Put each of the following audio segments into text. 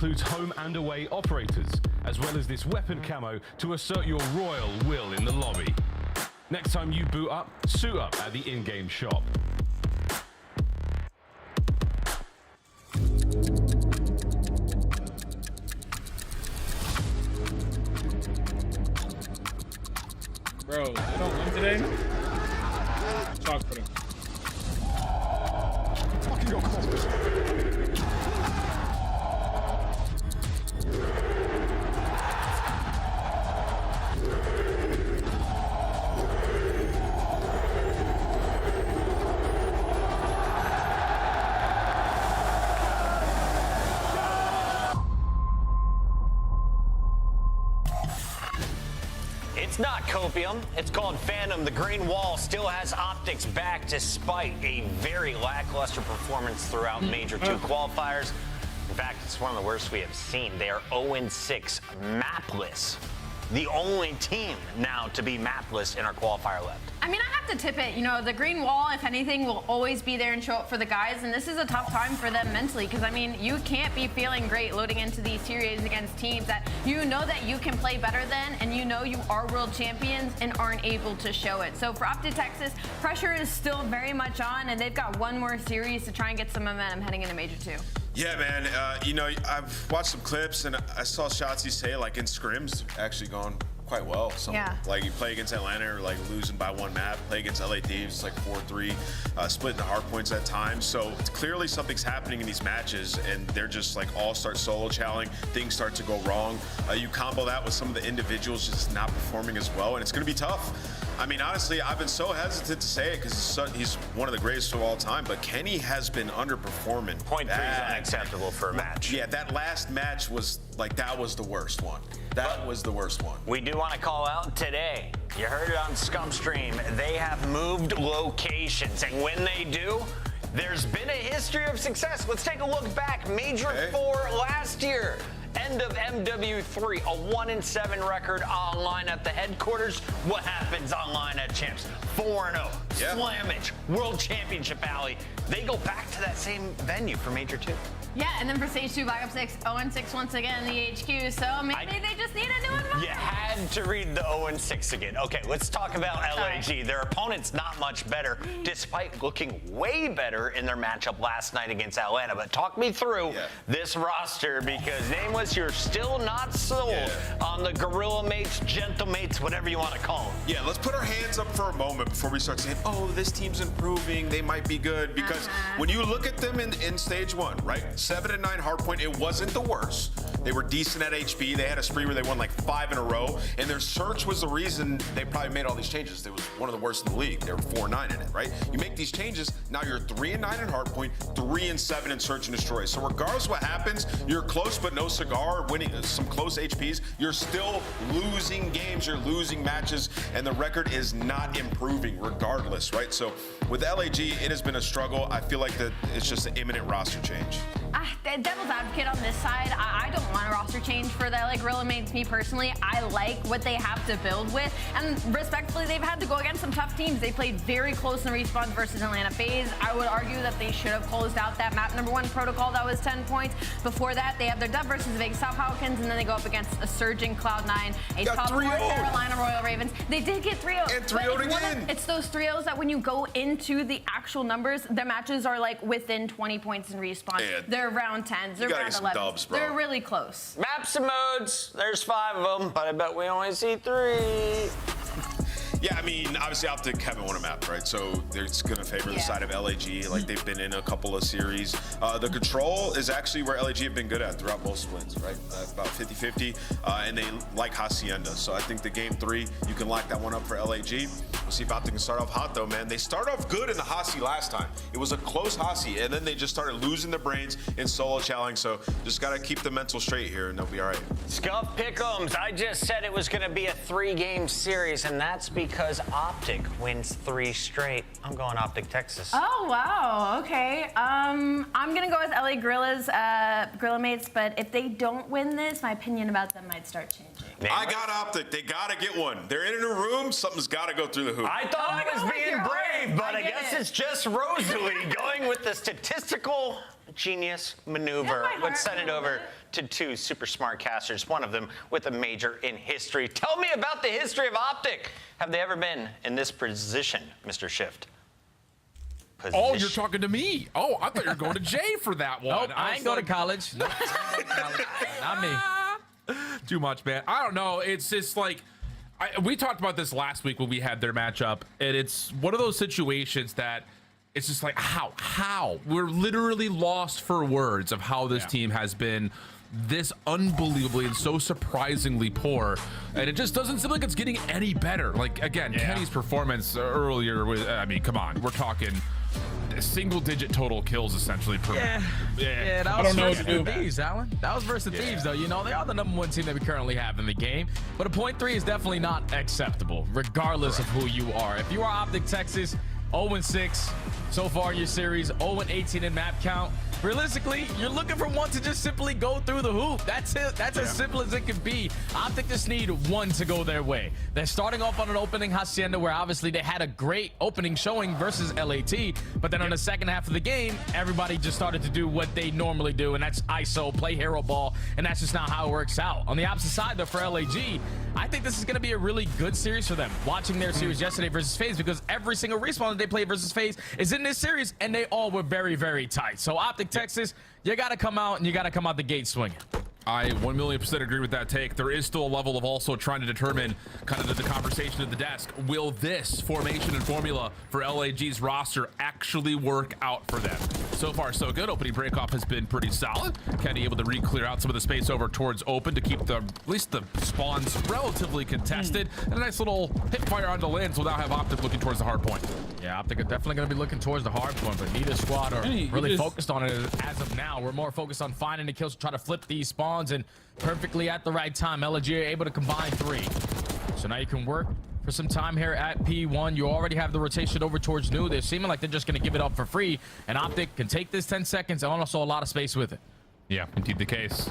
includes home and away operators, as well as this weapon camo to assert your royal will in the lobby. Next time you boot up, suit up at the in-game shop. Bro, I don't win today. Talk for them. Fucking go close. It's not copium. It's called Phantom. The green wall still has optics back despite a very lackluster performance throughout Major 2 qualifiers. In fact, it's one of the worst we have seen. They are 0-6 mapless. The only team now to be mapless in our qualifier left. I mean, I have to tip it. You know, the green wall, if anything, will always be there and show up for the guys. And this is a tough time for them mentally because, I mean, you can't be feeling great loading into these series against teams that you know that you can play better than and you know you are world champions and aren't able to show it. So for Optic Texas, pressure is still very much on and they've got one more series to try and get some momentum heading into Major 2. Yeah, man. You know, I've watched some clips and I saw Shotzi say, like, in scrims actually gone quite well. Yeah. Like, you play against Atlanta or, like, losing by one map. Play against LA Thieves, like 4-3, splitting the hard points at times. So clearly something's happening in these matches, and they're just, like, all start solo challenging. Things start to go wrong. You combo that with some of the individuals just not performing as well, and it's going to be tough. I mean, honestly, I've been so hesitant to say it because he's one of the greatest of all time, but Kenny has been underperforming. 0.3 is unacceptable for a match. Yeah, that last match was, like, that was the worst one. That was the worst one. We do want to call out today. You heard it on Scum Stream. They have moved locations, and when they do, there's been a history of success. Let's take a look back. Major 4 last year. End of MW3, a 1-7 record online at the headquarters. What happens online at Champs? 4-0, Slammage, World Championship Alley. They go back to that same venue for Major 2. Yeah, and then for Stage 2, Black Ops 6, 0-6 once again in the HQ, so maybe they just need a new environment. You had to read the 0-6 again. Okay, let's talk about LAG. Their opponent's not much better, despite looking way better in their matchup last night against Atlanta. But talk me through this roster, because Nameless, you're still not sold on the Gorilla Mates, Gentle Mates, whatever you want to call them. Yeah, let's put our hands up for a moment before we start saying, oh, this team's improving, they might be good. Because when you look at them in Stage 1, right? 7-9 hardpoint, it wasn't the worst. They were decent at HB. They had a spree where they won like 5 in a row, and their search was the reason they probably made all these changes. They was one of the worst in the league. They were 4-9 in it, right? You make these changes, now you're 3-9 in hardpoint, 3-7 in search and destroy. So regardless of what happens, you're close but no cigar, winning some close HPs. You're still losing games, you're losing matches, and the record is not improving regardless, right? So with LAG, it has been a struggle. I feel like that it's just an imminent roster change. Devil's advocate on this side, I don't want a roster change for that. Like Gorilla Mates, me personally, I like what they have to build with. And respectfully, they've had to go against some tough teams. They played very close in the Respawn versus Atlanta FaZe. I would argue that they should have closed out that map #1 protocol that was 10 points. Before that, they have their dub versus the Vegas South Falcons, and then they go up against a surging Cloud9, a top 4 Carolina Royal Ravens. They did get 3-0. And 3-0 again. It's those 3-0s that when you go into the actual numbers, their matches are like within 20 points in Respawn. Yeah. They're round 10s, they're round 11s. Dubs, bro. They're really close. Maps and modes, there's 5 of them, but I bet we only see 3. Yeah, I mean, obviously Optic haven't won a map, right? So it's going to favor the side of LAG, like they've been in a couple of series. The control is actually where LAG have been good at throughout both splits, right? About 50-50, and they like Hacienda. So I think the game 3, you can lock that one up for LAG. We'll see if Optic can start off hot, though, man. They started off good in the Hasi last time. It was a close Hasi, and then they just started losing their brains in solo challenge. So just got to keep the mental straight here, and they'll be all right. Scuff Pick'ems, I just said it was going to be a 3-game series, and that's because Optic wins 3 straight. I'm going Optic Texas. Oh, wow. Okay. I'm going to go with LA Gorilla Mates, but if they don't win this, my opinion about them might start changing. I got Optic. They got to get one. They're in a room. Something's got to go through the hoop. I thought I was being brave, but I guess it's just Rosalie going with the statistical genius maneuver. Let's send it over to two super smart casters, one of them with a major in history. Tell me about the history of Optic. Have they ever been in this position, Mr. Shift? Oh, you're talking to me. Oh, I thought you were going to Jay for that one. Nope, I ain't going to college. Nope, I ain't going to college. Not me. Too much, man. I don't know. It's just like, we talked about this last week when we had their matchup, and it's one of those situations that it's just like, how? We're literally lost for words of how this team has been this unbelievably and so surprisingly poor, and it just doesn't seem like it's getting any better. Like, again, Kenny's performance earlier was, I mean, come on, we're talking single-digit total kills essentially per match. Yeah, that was versus the Thieves, Alan. That was versus the Thieves, though. You know, they are the #1 team that we currently have in the game, but a .3 is definitely not acceptable, regardless of who you are. If you are Optic Texas, 0-6 so far in your series, 0-18 in map count. Realistically, you're looking for one to just simply go through the hoop. That's it. That's as simple as it can be. Optic just need one to go their way. They're starting off on an opening Hacienda where obviously they had a great opening showing versus LAT, but then on the second half of the game, everybody just started to do what they normally do, and that's ISO, play hero ball, and that's just not how it works out. On the opposite side, though, for LAG, I think this is going to be a really good series for them. Watching their series yesterday versus FaZe, because every single respawn that they played versus FaZe is in this series, and they all were very, very tight. So Optic Texas, you got to come out, and you got to come out the gate swinging. I 1,000,000% agree with that take. There is still a level of also trying to determine kind of the conversation at the desk. Will this formation and formula for LAG's roster actually work out for them? So far, so good. Opening breakoff has been pretty solid. Kenny able to re-clear out some of the space over towards open to keep at least the spawns relatively contested. And a nice little hip fire onto lands without have Optic looking towards the hard point. Yeah, Optic are definitely going to be looking towards the hard point, but neither squad are really focused on it as of now. We're more focused on finding the kills to try to flip these spawns, and perfectly at the right time, LG are able to combine 3. So now you can work for some time here at P1. You already have the rotation over towards new. They're seeming like they're just going to give it up for free, and Optic can take this 10 seconds and also a lot of space with it. Yeah, indeed the case.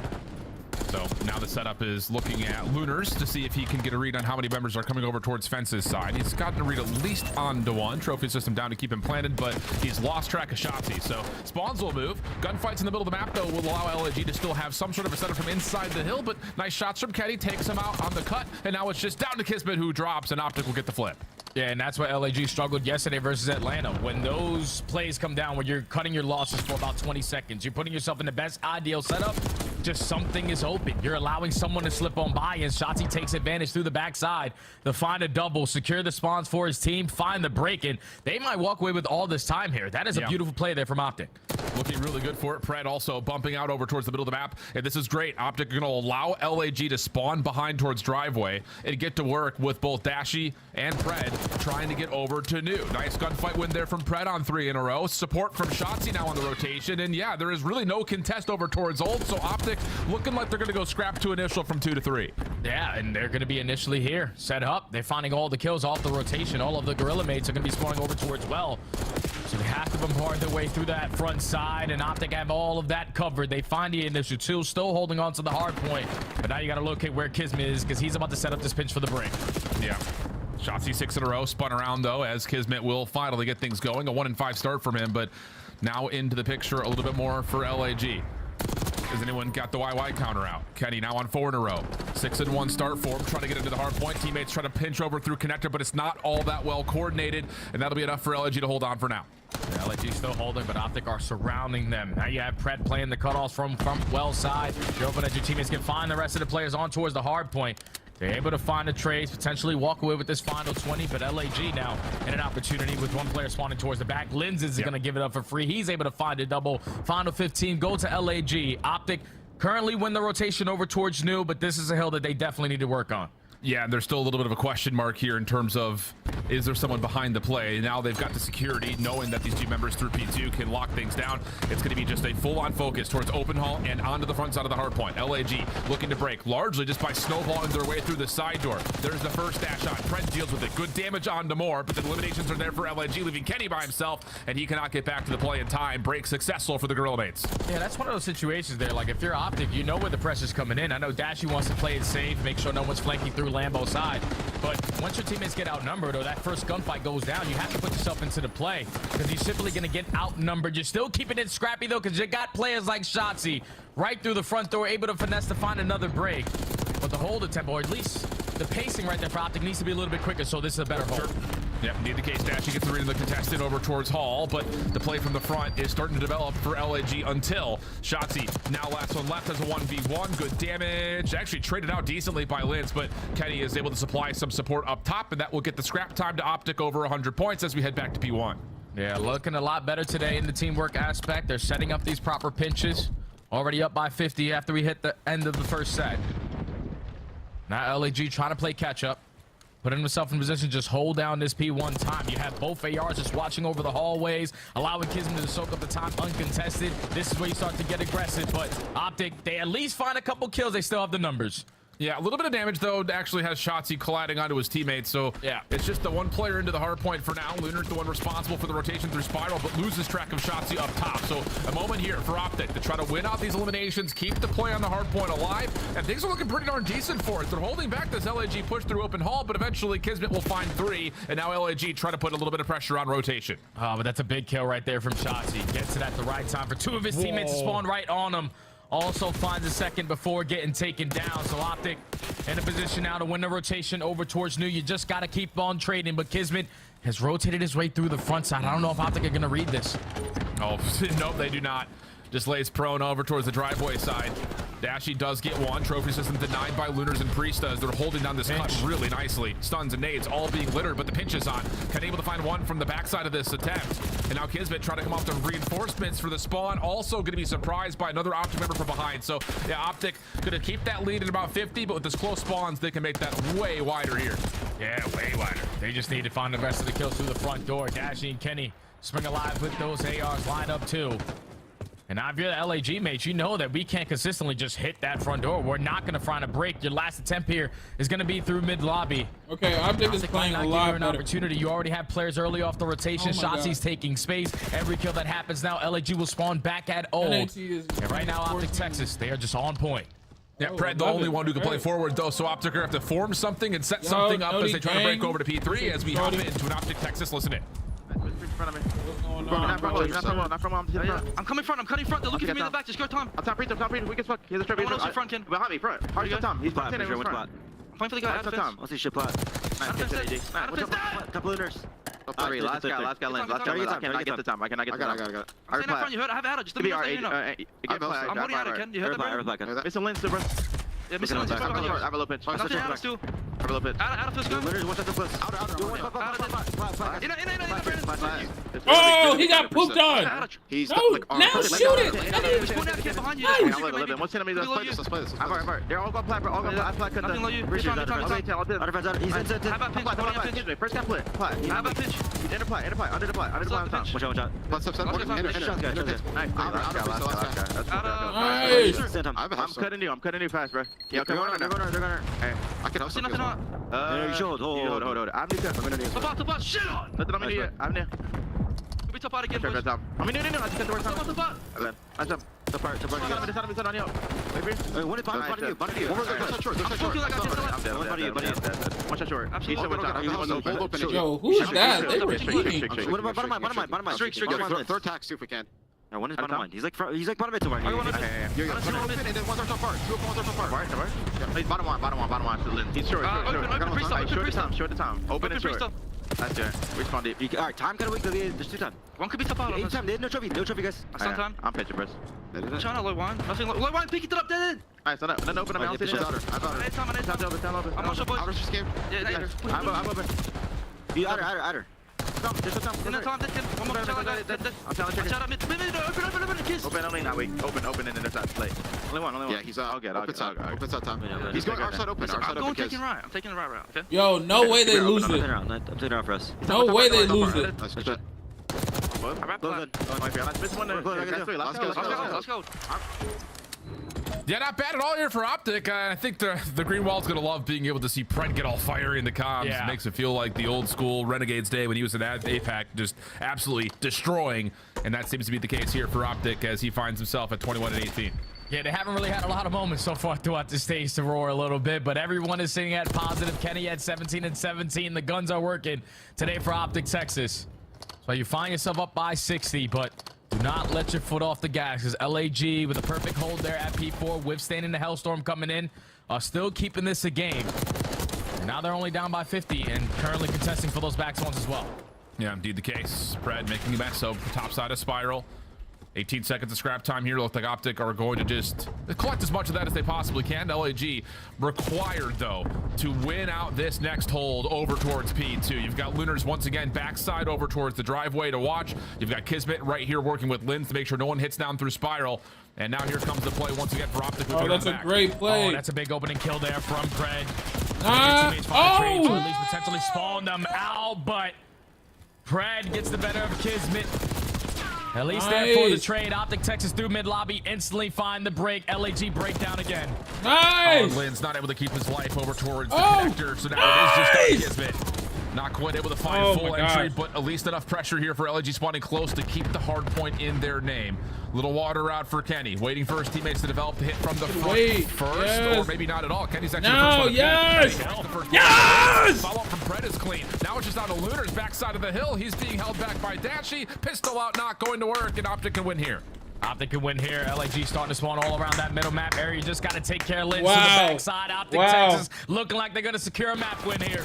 So now the setup is looking at Lunars to see if he can get a read on how many members are coming over towards Fence's side. He's gotten a read at least onto one. Trophy system down to keep him planted, but he's lost track of Shotzi. So spawns will move. Gunfights in the middle of the map, though, will allow LAG to still have some sort of a setup from inside the hill, but nice shots from Kenny, takes him out on the cut, and now it's just down to Kismet, who drops, and Optic will get the flip. Yeah, and that's why LAG struggled yesterday versus Atlanta. When those plays come down, when you're cutting your losses for about 20 seconds, you're putting yourself in the best ideal setup, just something is open. You're allowing someone to slip on by, and Shotzi takes advantage through the backside to find a double, secure the spawns for his team, find the break, and they might walk away with all this time here. That is a beautiful play there from Optic. Looking really good for it. Pred also bumping out over towards the middle of the map, and this is great. Optic are going to allow LAG to spawn behind towards driveway and get to work with both Dashy and Pred trying to get over to new. Nice gunfight win there from Pred on 3 in a row. Support from Shotzi now on the rotation, and yeah, there is really no contest over towards old, so Optic looking like they're going to go scrap to initial from 2 to 3. Yeah, and they're going to be initially here, set up. They're finding all the kills off the rotation. All of the Gorilla mates are going to be spawning over towards well. So they have to bombard their way through that front side, and Optic have all of that covered. They find the initial 2, still holding on to the hard point. But now you got to locate where Kismet is, because he's about to set up this pinch for the break. Yeah. Shotzi 6 in a row, spun around though, as Kismet will finally get things going. A 1-5 start from him, but now into the picture a little bit more for LAG. Has anyone got the YY counter out? Kenny now on 4 in a row. 6-1 start for him, trying to get into the hard point. Teammates try to pinch over through connector, but it's not all that well coordinated, and that'll be enough for LAG to hold on for now. Yeah, LAG still holding, but Optic are surrounding them. Now you have Pred playing the cutoffs from well side. You're hoping that your teammates can find the rest of the players on towards the hard point. They're able to find a trade, potentially walk away with this final 20, but LAG now in an opportunity with one player spawning towards the back. Linz is going to give it up for free. He's able to find a double. Final 15, go to LAG. Optic currently win the rotation over towards new, but this is a hill that they definitely need to work on. Yeah, there's still a little bit of a question mark here in terms of, is there someone behind the play? Now they've got the security, knowing that these 2 members through P2 can lock things down. It's going to be just a full-on focus towards open hall and onto the front side of the hard point. LAG looking to break, largely just by snowballing their way through the side door. There's the first dash shot. Pred deals with it. Good damage onto more, but the eliminations are there for LAG, leaving Kenny by himself, and he cannot get back to the play in time. Break successful for the Gorilla mates. Yeah, that's one of those situations there. Like, if you're Optic, you know where the pressure's coming in. I know Dashy wants to play it safe, make sure no one's flanking through Lambo side. But once your teammates get outnumbered or that first gunfight goes down, you have to put yourself into the play because you're simply going to get outnumbered. You're still keeping it scrappy, though, because you got players like Shotzi right through the front door, able to finesse to find another break. But the hold attempt, or at least the pacing right there for Optic, needs to be a little bit quicker, so this is a better hold. Yep, need the case dash. He gets the read of the contestant over towards Hall, but the play from the front is starting to develop for LAG until Shotzi now last one left has a 1v1. Good damage. Actually traded out decently by Linz, but Kenny is able to supply some support up top, and that will get the scrap time to Optic over 100 points as we head back to P1. Yeah, looking a lot better today in the teamwork aspect. They're setting up these proper pinches. Already up by 50 after we hit the end of the first set. Now LAG trying to play catch up. Putting himself in position, just hold down this P1 time. You have both ARs just watching over the hallways, allowing Kismet to soak up the time uncontested. This is where you start to get aggressive, but Optic, they at least find a couple kills. They still have the numbers. Yeah, a little bit of damage, though, actually has Shotzi colliding onto his teammates. So yeah, it's just the one player into the hard point for now. Lunar's the one responsible for the rotation through Spiral, but loses track of Shotzi up top. So a moment here for Optic to try to win out these eliminations, keep the play on the hard point alive, and things are looking pretty darn decent for it. They're holding back this LAG push through open hall, but eventually Kismet will find 3, and now LAG try to put a little bit of pressure on rotation. Oh, but that's a big kill right there from Shotzi. Gets it at the right time for 2 of his teammates to spawn right on him. Also finds a second before getting taken down. So Optic in a position now to win the rotation over towards New. You just got to keep on trading, but Kismet has rotated his way through the front side. I don't know if Optic are going to read this. Oh, nope, they do not. Just lays prone over towards the driveway side. Dashy does get one. Trophy system denied by Lunars and Priesta as they're holding down this cut really nicely. Stuns and nades all being littered, but the pinch is on. Can able to find one from the backside of this attempt. And now Kismet trying to come off the reinforcements for the spawn. Also going to be surprised by another Optic member from behind. So yeah, Optic going to keep that lead at about 50, but with this close spawns, they can make that way wider here. Yeah, way wider. They just need to find the rest of the kills through the front door. Dashy and Kenny spring alive with those ARs lined up too. And now if you're the LAG mates, you know that we can't consistently just hit that front door. We're not going to find a break. Your last attempt here is going to be through mid lobby. Okay, Optic is playing a lot better. Opportunity. You already have players early off the rotation. Shotzi's taking space. Every kill that happens now, LAG will spawn back at old. And right now, Optic Texas, they are just on point. Yeah, Pred, the only one who can play forward, though, so Optic are have to form something and set something up as they try to break over to P3 as we hop into an Optic Texas. Listen in. I'm coming front. I'm cutting front. They're looking for me in the back. Just go, Tom. I'm top front. We can fuck. Here's a straight. I front, Ken. Behind me, front. How are you, Tom? He's flat. I'm playing for the guy out of fence. Let's see shit plat. Couple looters. Last guy lands. Last guy. Can I get the Tom? I cannot get the Tom. I got it. I'm saying front. You heard? I have Adder. Just let me know. I'm holding Adder, Ken. You heard that, bro? Mr. Lynch, bro. Yeah, Mr. Lynch, I have a low pitch. I have a too. I have a low pitch. Adder, first go. Looters, one second plus. Oh, he got pooped on. He's no, now shoot it. What's enemy? Let's play this. They're all going plat. All going plat. Nothing low you. He's in first guy plat. How about pitch? Enter plat. Under the plat. Watch out. I'm cutting you fast, bro. Yeah, come on. They're gonna. Hey, I can also. Nothing on. You should hold. I'm top. Shit on. Nothing on me yet. I'm near. Could be top out again, boys. I'm in. I just got the word top. That's up. Top part. It's on you. Wait, one is bottom of you. One shot short. Absolutely. Yo, who's that? They were cheating. What about bottom mine? Streak. Third tax, see if we can. No, one is bottom mine. He's like bottom mid to right. And then one's our top part. Two of one's our top part. He's bottom one. He's short. Short the time. Open and short. That's it. Respawn deep. Alright, time kind of weak. There's 2 time. One could be top out. 8 time. There's no trophy, guys. Time. I'm pitching, bro. I'm trying to low one. Nothing. Low one. Pick it up, dead. Alright, so then open him. I'll take it. I'm not sure, boys. I'm just scared. Yeah, I'm open. Adder. There's a Tom. One more shot. I'm telling you. Shot open, kiss. Open only now. Open and then there's that play. Only one. Yeah, he's I'll get. Open side, Tom. He's going our side open. I'm taking right. I'm taking the right route. Okay. Yo, no way they lose it. I'm taking it out for us. No way they lose it. Let's go. Yeah, not bad at all here for Optic. I think the Green Wall's going to love being able to see Pred get all fiery in the comms. Yeah. Makes it feel like the old school Renegades day when he was in APAC, just absolutely destroying. And that seems to be the case here for Optic as he finds himself at 21 and 18. Yeah, they haven't really had a lot of moments so far throughout the stage to roar a little bit, but everyone is sitting at positive. Kenny at 17 and 17. The guns are working today for Optic Texas. So you find yourself up by 60, but do not let your foot off the gas, because LAG with a perfect hold there at P4, withstanding the Hellstorm coming in, are still keeping this a game. And now they're only down by 50 and currently contesting for those back zones as well. Yeah, indeed the case. Pred making a mess, so top side of Spiral. 18 seconds of scrap time here. Look like Optic are going to just collect as much of that as they possibly can. LAG required, though, to win out this next hold over towards P2. You've got Lunars once again backside over towards the driveway to watch. You've got Kismet right here working with Lins to make sure no one hits down through Spiral. And now here comes the play once again for Optic. Oh, that's a great play. Oh, that's a big opening kill there from Pred. Oh! To at least potentially spawn them out, but Pred gets the better of Kismet. At least there for the trade. Optic Texas through mid lobby, instantly find the break. LAG breakdown again. Nice. Lynn's not able to keep his life over towards the connector, so now it is just Kismet. Not quite able to find full entry, but at least enough pressure here for LAG spawning close to keep the hard point in their name. Little water out for Kenny, waiting for his teammates to develop the hit from the front first, or maybe not at all. Kenny's actually the first one. Yes! Follow up from Pred is clean. Now it's just on the Lunar's backside of the hill. He's being held back by Dashy. Pistol out, not going to work, and Optic can win here. Optic can win here. LAG starting to spawn all around that middle map area. You just got to take care of Lynch to the backside. Optic Texas looking like they're going to secure a map win here.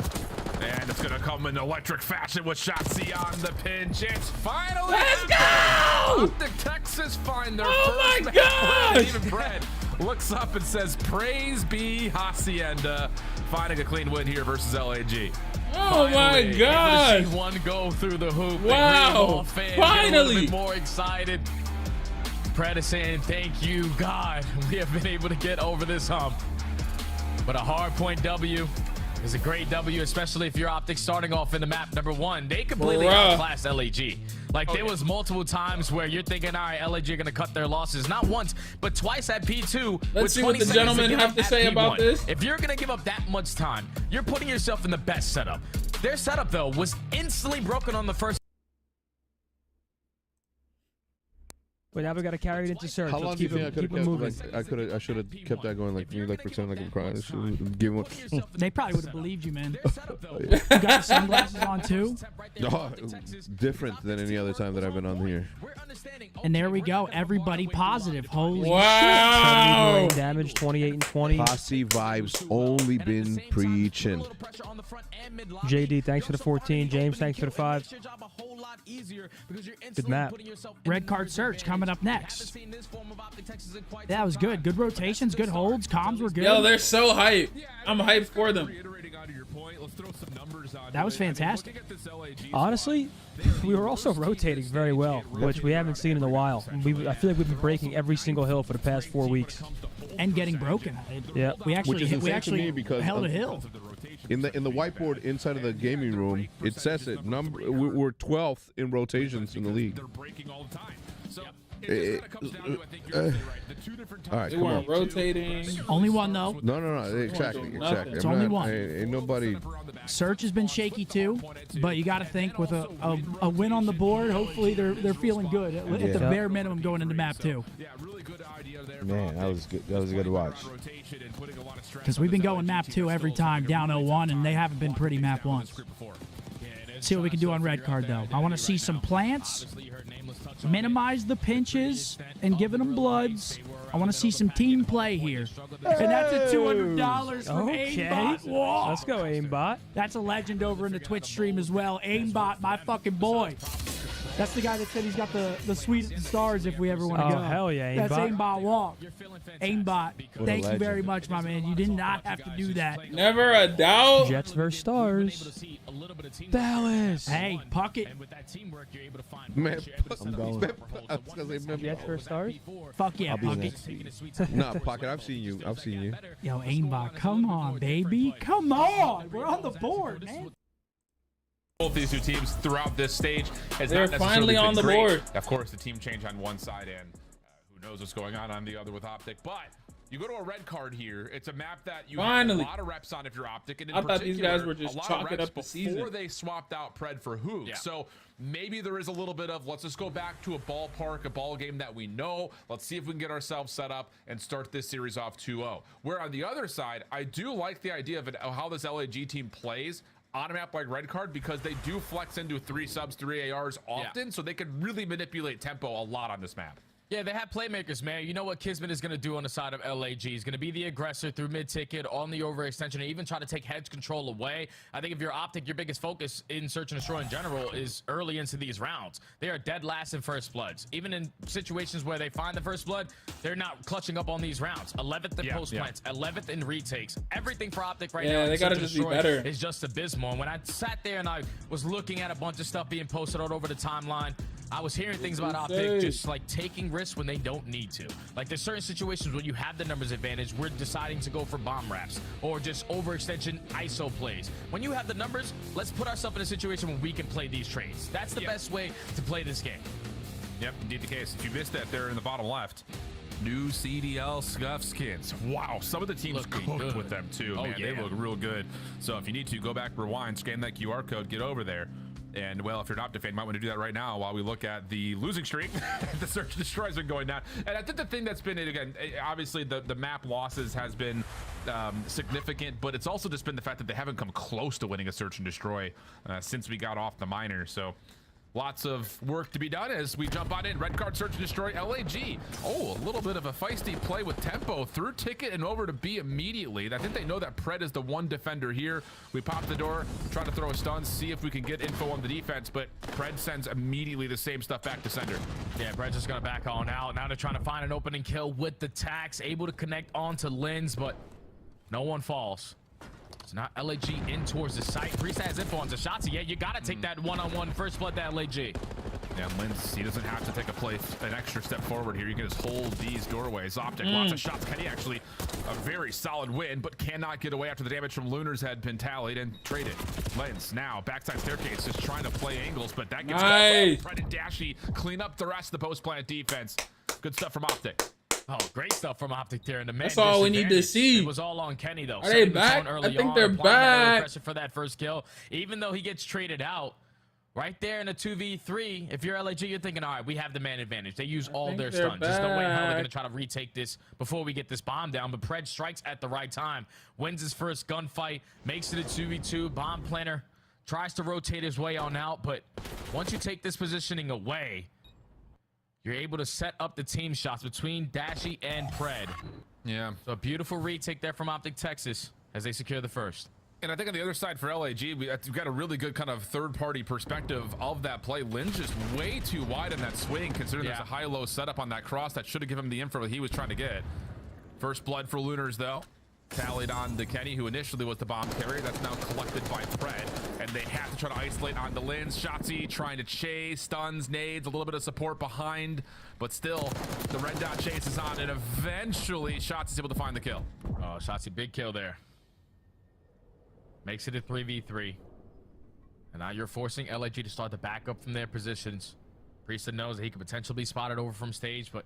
And it's going to come in electric fashion with Shotzi on the pinch. It's finally Let's go! Optic Texas find their first map win. Even Pred looks up and says, praise be Hacienda. Finding a clean win here versus LAG. Oh my God! See one go through the hoop. Wow! Finally! A little bit more excited. Pred is saying, thank you, God. We have been able to get over this hump. But a hard point W is a great W, especially if you're Optic starting off in the map number one. They completely outclassed LAG. Like, there was multiple times where you're thinking, all right, LAG are going to cut their losses. Not once, but twice at P2. Let's see what the gentlemen have to say about this. If you're going to give up that much time, you're putting yourself in the best setup. Their setup, though, was instantly broken on the first. But now we got to carry it into search. How long do you think I could have kept? Moving. I should have kept that going. Like pretend like I'm crying. I should give one. They probably would have believed you, man. You got the sunglasses on too. No, different than any other time that I've been on here. And there we go. Everybody positive. Holy shit! Damage 28 and 20. Posse vibes only been preaching. JD, thanks for the 14. James, thanks for the 5. Good map. Red card search coming up next. That was good. Good rotations, good holds. Comms were good. Yo, they're so hyped. I'm hyped for them. That was fantastic. Honestly, we were also rotating very well, which we haven't seen in a while. I feel like we've been breaking every single hill for the past 4 weeks. And getting broken. Yeah. We actually because held a hill. In the whiteboard inside of the gaming room, it says it. We're 12th in rotations in the league. They're breaking all the time. So all right, They come on. weren't rotating. Only one though. No. Exactly. It's only one. Ain't nobody. Search has been shaky too, but you got to think with a win on the board, hopefully they're feeling good at the bare minimum going into map 2. Man, that was good. That was good to watch. Because we've been going map 2 every time down 0-1, and they haven't been pretty map 1. See what we can do on red card though. I want to see some plants, minimize the pinches, and giving them bloods. I want to see some team play here. And that's a $200 from Aimbot. Whoa. Let's go, Aimbot. That's a legend over in the Twitch stream as well. Aimbot, my fucking boy. That's the guy that said he's got the sweetest stars if we ever want to go. Oh, hell yeah, Aimbot. That's Aimbot Walk. Aimbot, thank you very much, my man. You did not have to do that. Never a doubt. Jets versus Stars. Dallas. Hey, Puckett. Man, I'm going. Jets versus Stars? Fuck yeah, Puckett. Nah, Pocket, I've seen you. Yo, Aimbot, come on, baby. Come on. We're on the board, man. Both these two teams throughout this stage has They're not finally necessarily on been the great. board. Of course, the team change on one side, and who knows what's going on the other with Optic. But You go to a red card here. It's a map that you Finally. have a lot of reps on if you're Optic. And in I thought these guys were particular, just a lot of chalking reps up the before season. they swapped out Pred for Hoog. Yeah. So maybe there is a little bit of, let's just go back to a ballpark, a ball game that we know. Let's see if we can get ourselves set up and start this series off 2-0. Where on the other side, I do like the idea of how this LAG team plays on a map like red card, because they do flex into 3 subs, 3 ARs often, so they can really manipulate tempo a lot on this map. Yeah, they have playmakers, man. You know what Kismet is going to do on the side of LAG. He's going to be the aggressor through mid-ticket, on the overextension, and even try to take hedge control away. I think if you're Optic, your biggest focus in Search and Destroy in general is early into these rounds. They are dead last in first bloods. Even in situations where they find the first blood, they're not clutching up on these rounds. 11th in post plants, 11th in retakes. Everything for Optic right now they got to just be better. is just abysmal. And when I sat there and I was looking at a bunch of stuff being posted all over the timeline, I was hearing things about Optic just like taking risks when they don't need to. Like there's certain situations when you have the numbers advantage, we're deciding to go for bomb wraps or just overextension ISO plays. When you have the numbers, let's put ourselves in a situation where we can play these trades. That's the best way to play this game. Yep, indeed the case. If you missed that there in the bottom left, new CDL scuff skins. Wow, some of the teams cooked with them too, man. They look real good. So if you need to, go back, rewind, scan that QR code, get over there. And, well, if you're an Optic fan, you might want to do that right now while we look at the losing streak. The Search and Destroy has been going down. And I think the thing that's been, again, obviously the map losses has been significant, but it's also just been the fact that they haven't come close to winning a Search and Destroy since we got off the minor. So lots of work to be done as we jump on in. Red card, Search and Destroy, LAG. Oh, a little bit of a feisty play with tempo through ticket and over to B immediately. I think they know that Pred is the one defender here. We pop the door, try to throw a stun, see if we can get info on the defense, but Pred sends immediately the same stuff back to sender. Yeah, Pred's just gonna back on out. Now they're trying to find an opening kill with the tax, able to connect onto Lens, but no one falls. It's not LAG in towards the site. Priest has info onto Shotzi. Yeah, you gotta take that one-on-one first blood to LAG. Yeah, Lens, he doesn't have to take an extra step forward here. You can just hold these doorways. Optic, lots of shots. Kenny actually a very solid win, but cannot get away after the damage from Lunar's had been tallied and traded. Lens now backside staircase, just trying to play angles, but that gets Fred and Dashy clean up the rest of the post plant defense. Good stuff from Optic. Oh, great stuff from Optic there in the man. That's all we need to see. It was all on Kenny though. Are they back? I think they're back. Pressure for that first kill, even though he gets traded out. Right there in a 2v3, if you're LAG, you're thinking, all right, we have the man advantage. They use all their stuns. There's no way in hell they're going to try to retake this before we get this bomb down. But Pred strikes at the right time, wins his first gunfight, makes it a 2v2. Bomb planner tries to rotate his way on out. But once you take this positioning away, you're able to set up the team shots between Dashy and Pred. Yeah. So a beautiful retake there from Optic Texas as they secure the first. And I think on the other side for LAG, we've got a really good kind of third-party perspective of that play. Lynn's just way too wide in that swing, considering there's a high-low setup on that cross that should have given him the info that he was trying to get. First blood for Lunars, though. Tallied on to Kenny, who initially was the bomb carrier. That's now collected by Pred. And they have to try to isolate on the Lynn's. Shotzi trying to chase, stuns, nades, a little bit of support behind. But still, the red dot chase is on, and eventually Shotzi's able to find the kill. Oh, Shotzi, big kill there. Makes it a 3v3. And now you're forcing LAG to start to back up from their positions. Priest knows that he could potentially be spotted over from stage, but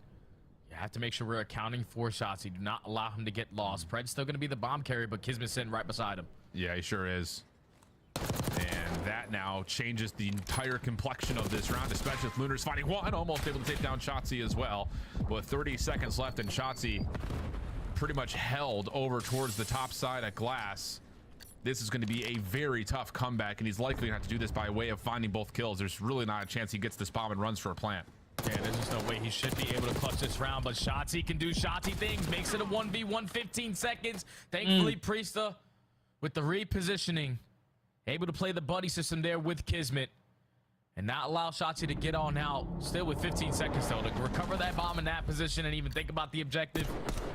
you have to make sure we're accounting for shots. You do not allow him to get lost. Pred's still going to be the bomb carrier, but Kismet's sitting right beside him. Yeah, he sure is. And that now changes the entire complexion of this round, especially if Lunar's finding one, almost able to take down Shotzi as well. With 30 seconds left, and Shotzi pretty much held over towards the top side of glass. This is going to be a very tough comeback, and he's likely going to have to do this by way of finding both kills. There's really not a chance he gets this bomb and runs for a plant. Yeah, there's just no way he should be able to clutch this round, but Shotzi can do Shotzi things. Makes it a 1v1, 15 seconds. Thankfully, Priesta, with the repositioning, able to play the buddy system there with Kismet and not allow Shotzi to get on out. Still with 15 seconds, though, to recover that bomb in that position and even think about the objective.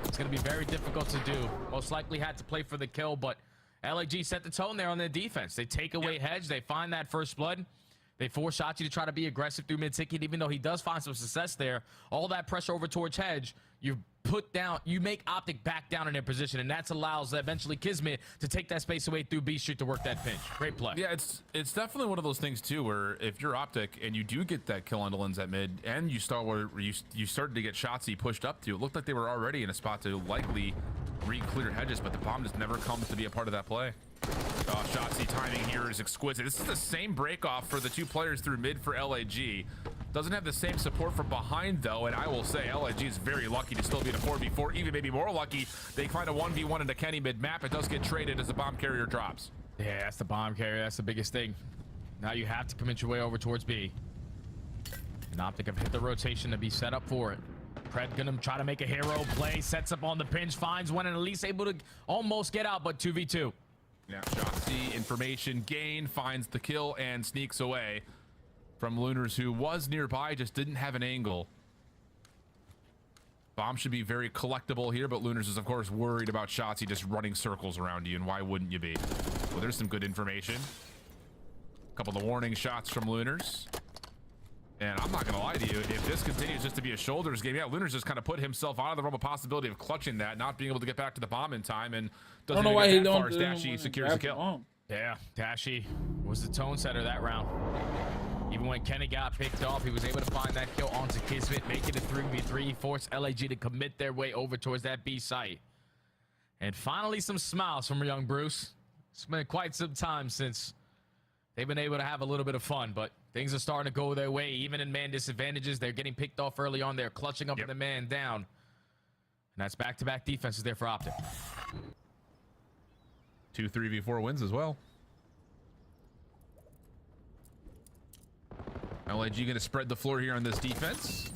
It's going to be very difficult to do. Most likely had to play for the kill, but LAG set the tone there on their defense. They take away hedge. They find that first blood. They force Shotzi to try to be aggressive through mid-ticket, even though he does find some success there. All that pressure over towards hedge, you're you make Optic back down in their position, and that allows eventually Kismet to take that space away through B Street to work that pinch. Great play. Yeah, it's definitely one of those things too, where if you're Optic and you do get that kill on the lens at mid, and you start where you started to get Shotzzy pushed up to, it looked like they were already in a spot to likely re-clear hedges, but the bomb just never comes to be a part of that play. Shotzzy timing here is exquisite. This is the same break off for the two players through mid for LAG. Doesn't have the same support from behind though, and I will say LAG is very lucky to still be in a 4v4, even maybe more lucky they find a 1v1 into Kenny mid map. It does get traded as the bomb carrier drops. Yeah, that's the bomb carrier. That's the biggest thing. Now you have to commit your way over towards B. And Optic have hit the rotation to be set up for it. Pred gonna try to make a hero play, sets up on the pinch, finds one, and at least able to almost get out, but 2v2. Yeah, Shotzzy, information gain, finds the kill and sneaks away from Lunars, who was nearby, just didn't have an angle. Bomb should be very collectible here, but Lunars is of course worried about Shotzzy just running circles around you, and why wouldn't you be? Well, there's some good information. A couple of warning shots from Lunars. And I'm not gonna lie to you, if this continues just to be a shoulders game, yeah, Lunars just kind of put himself out of the realm of possibility of clutching that, not being able to get back to the bomb in time, and doesn't know why even he get that don't far as Dashy secures the kill. Yeah, Dashy was the tone setter that round. Even when Kenny got picked off, he was able to find that kill onto Kismet, make it a 3v3, force LAG to commit their way over towards that B site. And finally, some smiles from young Bruce. It's been quite some time since they've been able to have a little bit of fun, but things are starting to go their way. Even in man disadvantages, they're getting picked off early on. They're clutching up in the man down. And that's back-to-back defenses there for Optic. 2 3v4 wins as well. LAG going to spread the floor here on this defense.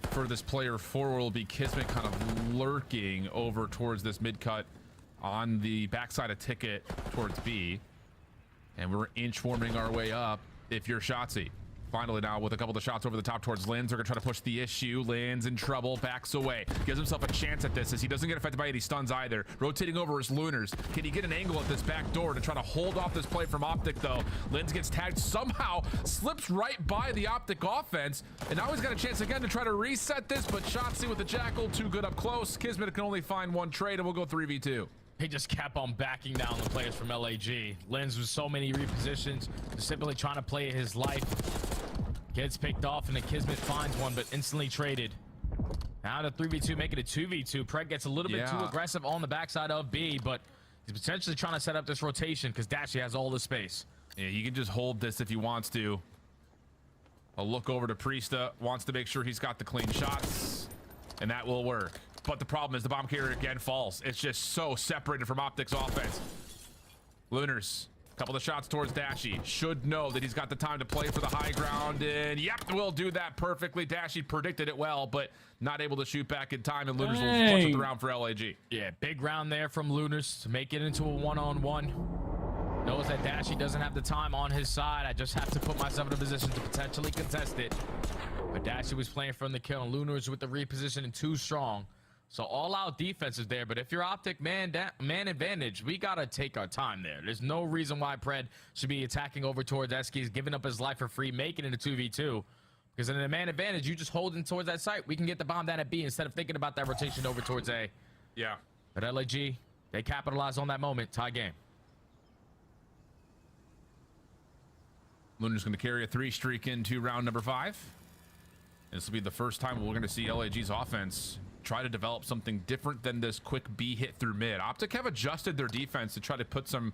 For this player forward will be Kismet kind of lurking over towards this mid-cut on the backside of Ticket towards B. And we're inch forming our way up if you're Shotzzy. Finally now with a couple of the shots over the top towards Linz. They're going to try to push the issue. Linz in trouble, backs away. Gives himself a chance at this as he doesn't get affected by any stuns either. Rotating over his Lunars. Can he get an angle at this back door to try to hold off this play from Optic though? Linz gets tagged, somehow slips right by the Optic offense. And now he's got a chance again to try to reset this, but Shotzzy with the Jackal, too good up close. Kismet can only find one trade and we'll go 3v2. He just kept on backing down the players from LAG. Linz with so many repositions, just simply trying to play his life. Gets picked off, and then Kismet finds one, but instantly traded. Now the 3v2, make it a 2v2. Preg gets a little bit too aggressive on the backside of B, but he's potentially trying to set up this rotation because Dashy has all the space. Yeah, he can just hold this if he wants to. A look over to Priesta, wants to make sure he's got the clean shots, and that will work. But the problem is the bomb carrier again falls. It's just so separated from Optic's offense. Lunars, a couple of shots towards Dashy. Should know that he's got the time to play for the high ground, and yep, we'll do that perfectly. Dashy predicted it well, but not able to shoot back in time, and Lunars will clutch up the round for LAG. Yeah, big round there from Lunars to make it into a one-on-one. Knows that Dashy doesn't have the time on his side. I just have to put myself in a position to potentially contest it. But Dashy was playing from the kill, and Lunars with the repositioning too strong. So all-out defense is there, but if you're Optic man advantage, we got to take our time there. There's no reason why Pred should be attacking over towards Eskies, giving up his life for free, making it a 2v2. Because in a man advantage, you just holding towards that site. We can get the bomb down at B instead of thinking about that rotation over towards A. Yeah. But LAG, they capitalize on that moment. Tie game. Lunar's going to carry a 3 streak into round number 5. This will be the first time we're going to see LAG's offense try to develop something different than this quick B hit through mid. Optic have adjusted their defense to try to put some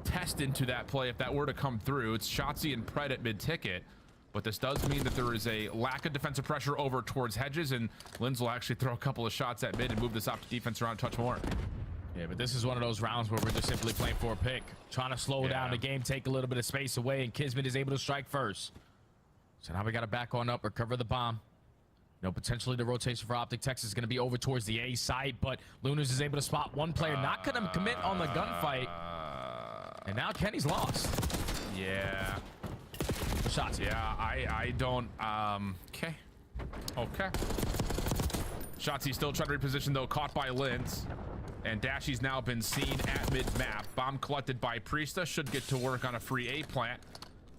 test into that play if that were to come through. It's Shotzzy and Pred at mid-ticket, but this does mean that there is a lack of defensive pressure over towards hedges, and Linz will actually throw a couple of shots at mid and move this Optic defense around a touch more. Yeah, but this is one of those rounds where we're just simply playing for a pick, trying to slow down the game, take a little bit of space away, and Kismet is able to strike first. So now we got to back on up, recover the bomb. You know, potentially the rotation for Optic Texas is going to be over towards the A site, but Lunars is able to spot one player, not going to commit on the gunfight. And now Kenny's lost. Yeah. Shots. Yeah, I don't, okay. Okay. Shotzzy still trying to reposition though, caught by Linz. And Dashy's now been seen at mid-map. Bomb collected by Priesta, should get to work on a free A plant.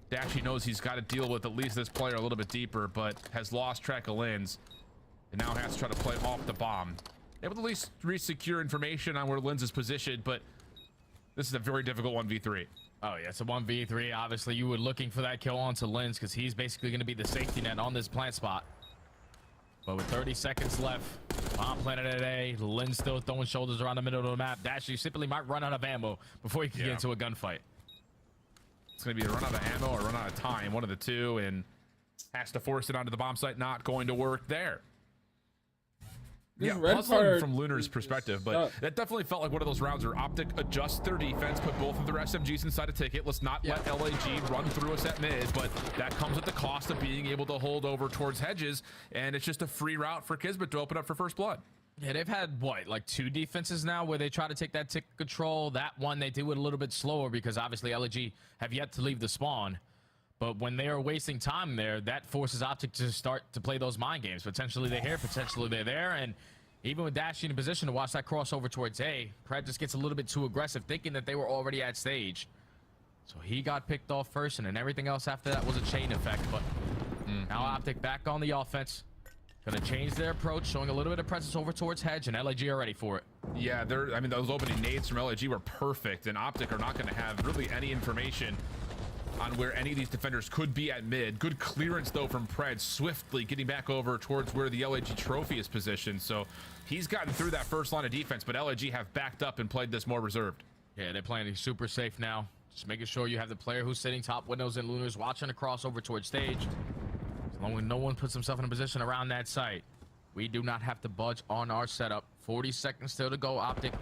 Dashy knows he's got to deal with at least this player a little bit deeper, but has lost track of Linz. and now has to try to play off the bomb. Able to at least re-secure information on where Linz is positioned, but this is a very difficult 1v3. Oh, yeah, it's a 1v3. Obviously, you were looking for that kill onto Linz because he's basically going to be the safety net on this plant spot. But with 30 seconds left, bomb planted at A, Linz still throwing shoulders around the middle of the map. Dash, you simply might run out of ammo before you can get into a gunfight. It's going to be a run out of ammo or run out of time, one of the two, and has to force it onto the bomb site. Not going to work there. This Yeah, red puzzling card from Lunar's perspective, but that definitely felt like one of those rounds where Optic adjusts their defense, put both of their SMGs inside a ticket. Let's not let LAG run through us at mid, but that comes at the cost of being able to hold over towards hedges, and it's just a free route for Kismet to open up for first blood. Yeah, they've had, what, like 2 defenses now where they try to take that ticket control. That one, they do it a little bit slower because obviously LAG have yet to leave the spawn. But when they are wasting time there, that forces Optic to start to play those mind games. Potentially they're here, potentially they're there, and even with Dashing in position to watch that crossover towards A, Pred just gets a little bit too aggressive, thinking that they were already at stage. So he got picked off first, and then everything else after that was a chain effect. But now Optic back on the offense. Gonna change their approach, showing a little bit of presence over towards Hedge, and LAG are ready for it. Yeah, I mean, those opening nades from LAG were perfect, and Optic are not going to have really any information on where any of these defenders could be at mid. Good clearance, though, from Pred, swiftly getting back over towards where the LAG trophy is positioned. So he's gotten through that first line of defense, but LAG have backed up and played this more reserved. Yeah, they're playing super safe now. Just making sure you have the player who's sitting top windows and Lunars watching the crossover towards stage. As long as no one puts himself in a position around that site, we do not have to budge on our setup. 40 seconds still to go. Optic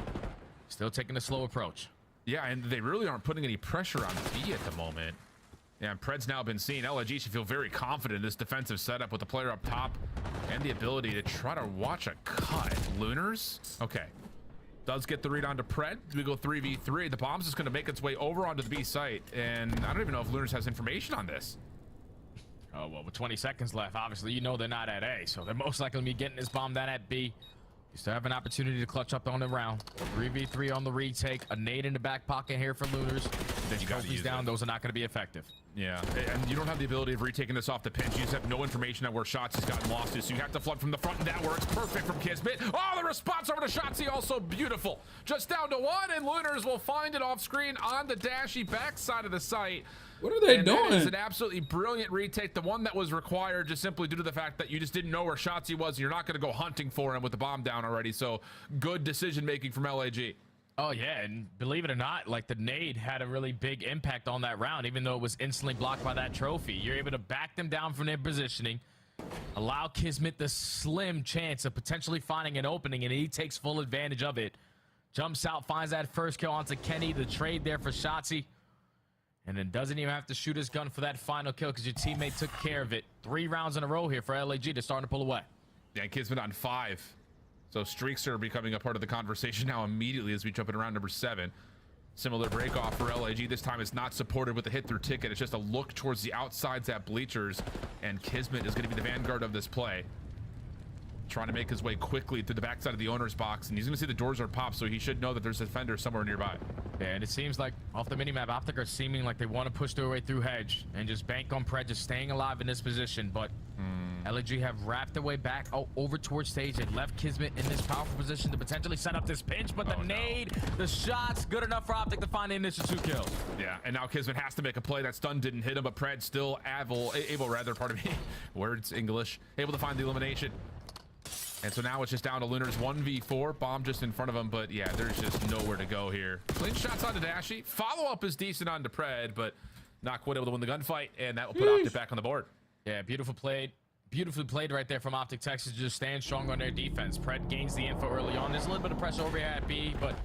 still taking a slow approach. Yeah, and they really aren't putting any pressure on B at the moment. Yeah, and Pred's now been seen. LAG should feel very confident in this defensive setup with the player up top and the ability to try to watch a cut. Lunars? Okay. Does get the read onto Pred. We go 3v3. The bomb's just going to make its way over onto the B site, and I don't even know if Lunars has information on this. Oh, well, with 20 seconds left, obviously, you know they're not at A, so they're most likely going to be getting this bomb down at B. You still have an opportunity to clutch up on the round. 3v3 on the retake. A nade in the back pocket here for Lunars. Then you got these down. Those are not going to be effective. Yeah, and you don't have the ability of retaking this off the pinch. You just have no information on where Shotzi's gotten lost to, so you have to flood from the front, and that works perfect from Kismet. Oh, the response over to Shotzi also beautiful. Just down to 1, and Lunars will find it off screen on the dashy backside of the site. What are they doing? That is an absolutely brilliant retake, the one that was required just simply due to the fact that you just didn't know where Shotzi was, and you're not going to go hunting for him with the bomb down already. So good decision making from LAG. Oh, yeah, and believe it or not, like the nade had a really big impact on that round, even though it was instantly blocked by that trophy. You're able to back them down from their positioning, allow Kismet the slim chance of potentially finding an opening, and he takes full advantage of it. Jumps out, finds that first kill onto Kenny, the trade there for Shotzi, and then doesn't even have to shoot his gun for that final kill because your teammate took care of it. 3 rounds in a row here for LAG. They're starting to pull away. Yeah, Kismet on 5. So streaks are becoming a part of the conversation now immediately as we jump in around number 7. Similar break off for LAG. This time it's not supported with a hit through ticket. It's just a look towards the outsides at bleachers, and Kismet is going to be the vanguard of this play. Trying to make his way quickly through the backside of the owner's box, and he's going to see the doors are popped, so he should know that there's a defender somewhere nearby. Yeah, and it seems like off the minimap, Optic are seeming like they want to push their way through Hedge and just bank on Pred just staying alive in this position, but LAG have wrapped their way back over towards stage and left Kismet in this powerful position to potentially set up this pinch, but the nade, the shot's good enough for Optic to find the initial 2 kills. Yeah, and now Kismet has to make a play. That stun didn't hit him, but Pred still able, pardon me, words, English, able to find the elimination. And so now it's just down to Lunars 1v4. Bomb just in front of him, but yeah, there's just nowhere to go here. Clean shots onto Dashy. Follow-up is decent onto Pred, but not quite able to win the gunfight, and that will put Optic back on the board. Yeah, beautifully played right there from Optic Texas. Just stand strong on their defense. Pred gains the info early on. There's a little bit of pressure over here at B, but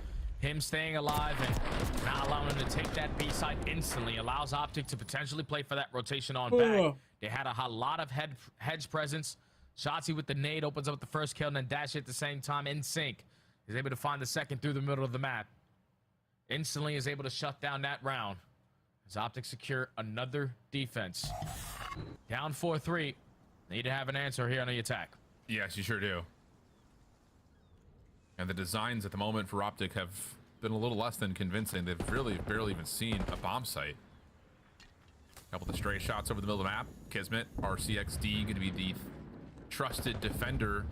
him staying alive and not allowing him to take that B side instantly allows Optic to potentially play for that rotation on back. They had a lot of hedge presence. Shotzi with the nade opens up the first kill, and then Dash at the same time in sync. Is able to find the second through the middle of the map. Instantly is able to shut down that round. As Optic secure another defense. Down 4-3. Need to have an answer here on the attack. Yes, you sure do. And the designs at the moment for Optic have been a little less than convincing. They've really barely even seen a bomb site. Couple of stray shots over the middle of the map. Kismet, RCXD, going to be the trusted defender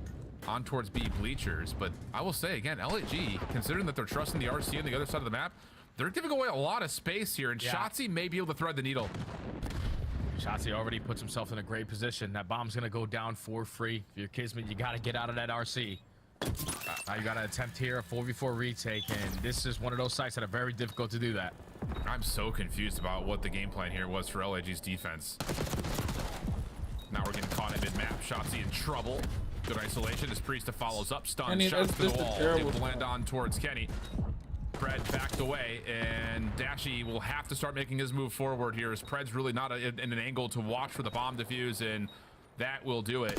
on towards B bleachers. But I will say again, LAG, considering that they're trusting the RC on the other side of the map, they're giving away a lot of space here, and Shotzzy may be able to thread the needle. Shotzzy already puts himself in a great position. That bomb's gonna go down for free. If you're Kismet, you gotta get out of that RC. Now you gotta attempt here a 4v4 retake, and this is one of those sites that are very difficult to do that. I'm so confused about what the game plan here was for LAG's defense. Now we're getting caught in mid-map. Shotzzy in trouble. Good isolation as Priesta follows up. Stun shots to the wall. Able to land on towards Kenny. Pred backed away, and Dashy will have to start making his move forward here as Pred's really not in an angle to watch for the bomb defuse, and that will do it.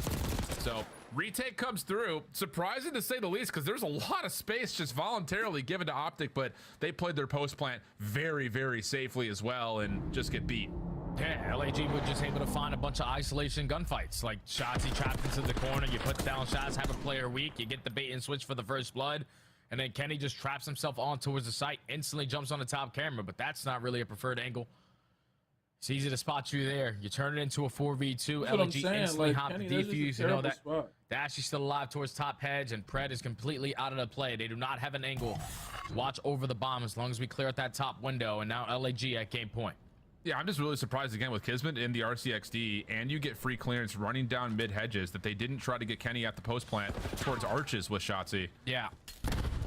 So retake comes through. Surprising to say the least, because there's a lot of space just voluntarily given to Optic, but they played their post plant very, very safely as well and just get beat. Yeah, LAG was just able to find a bunch of isolation gunfights. Like Shotzzy trapped into the corner, you put down shots, have a player weak, you get the bait and switch for the first blood, and then Kenny just traps himself on towards the site, instantly jumps on the top camera, but that's not really a preferred angle. It's easy to spot you there. You turn it into a 4v2. LAG instantly hop the defuse. You know that Dashy's still alive towards top hedge, and Pred is completely out of the play. They do not have an angle to watch over the bomb as long as we clear out that top window, and now LAG at game point. Yeah, I'm just really surprised again with Kismet in the RCXD, and you get free clearance running down mid hedges that they didn't try to get Kenny at the post plant towards arches with Shotzzy. Yeah.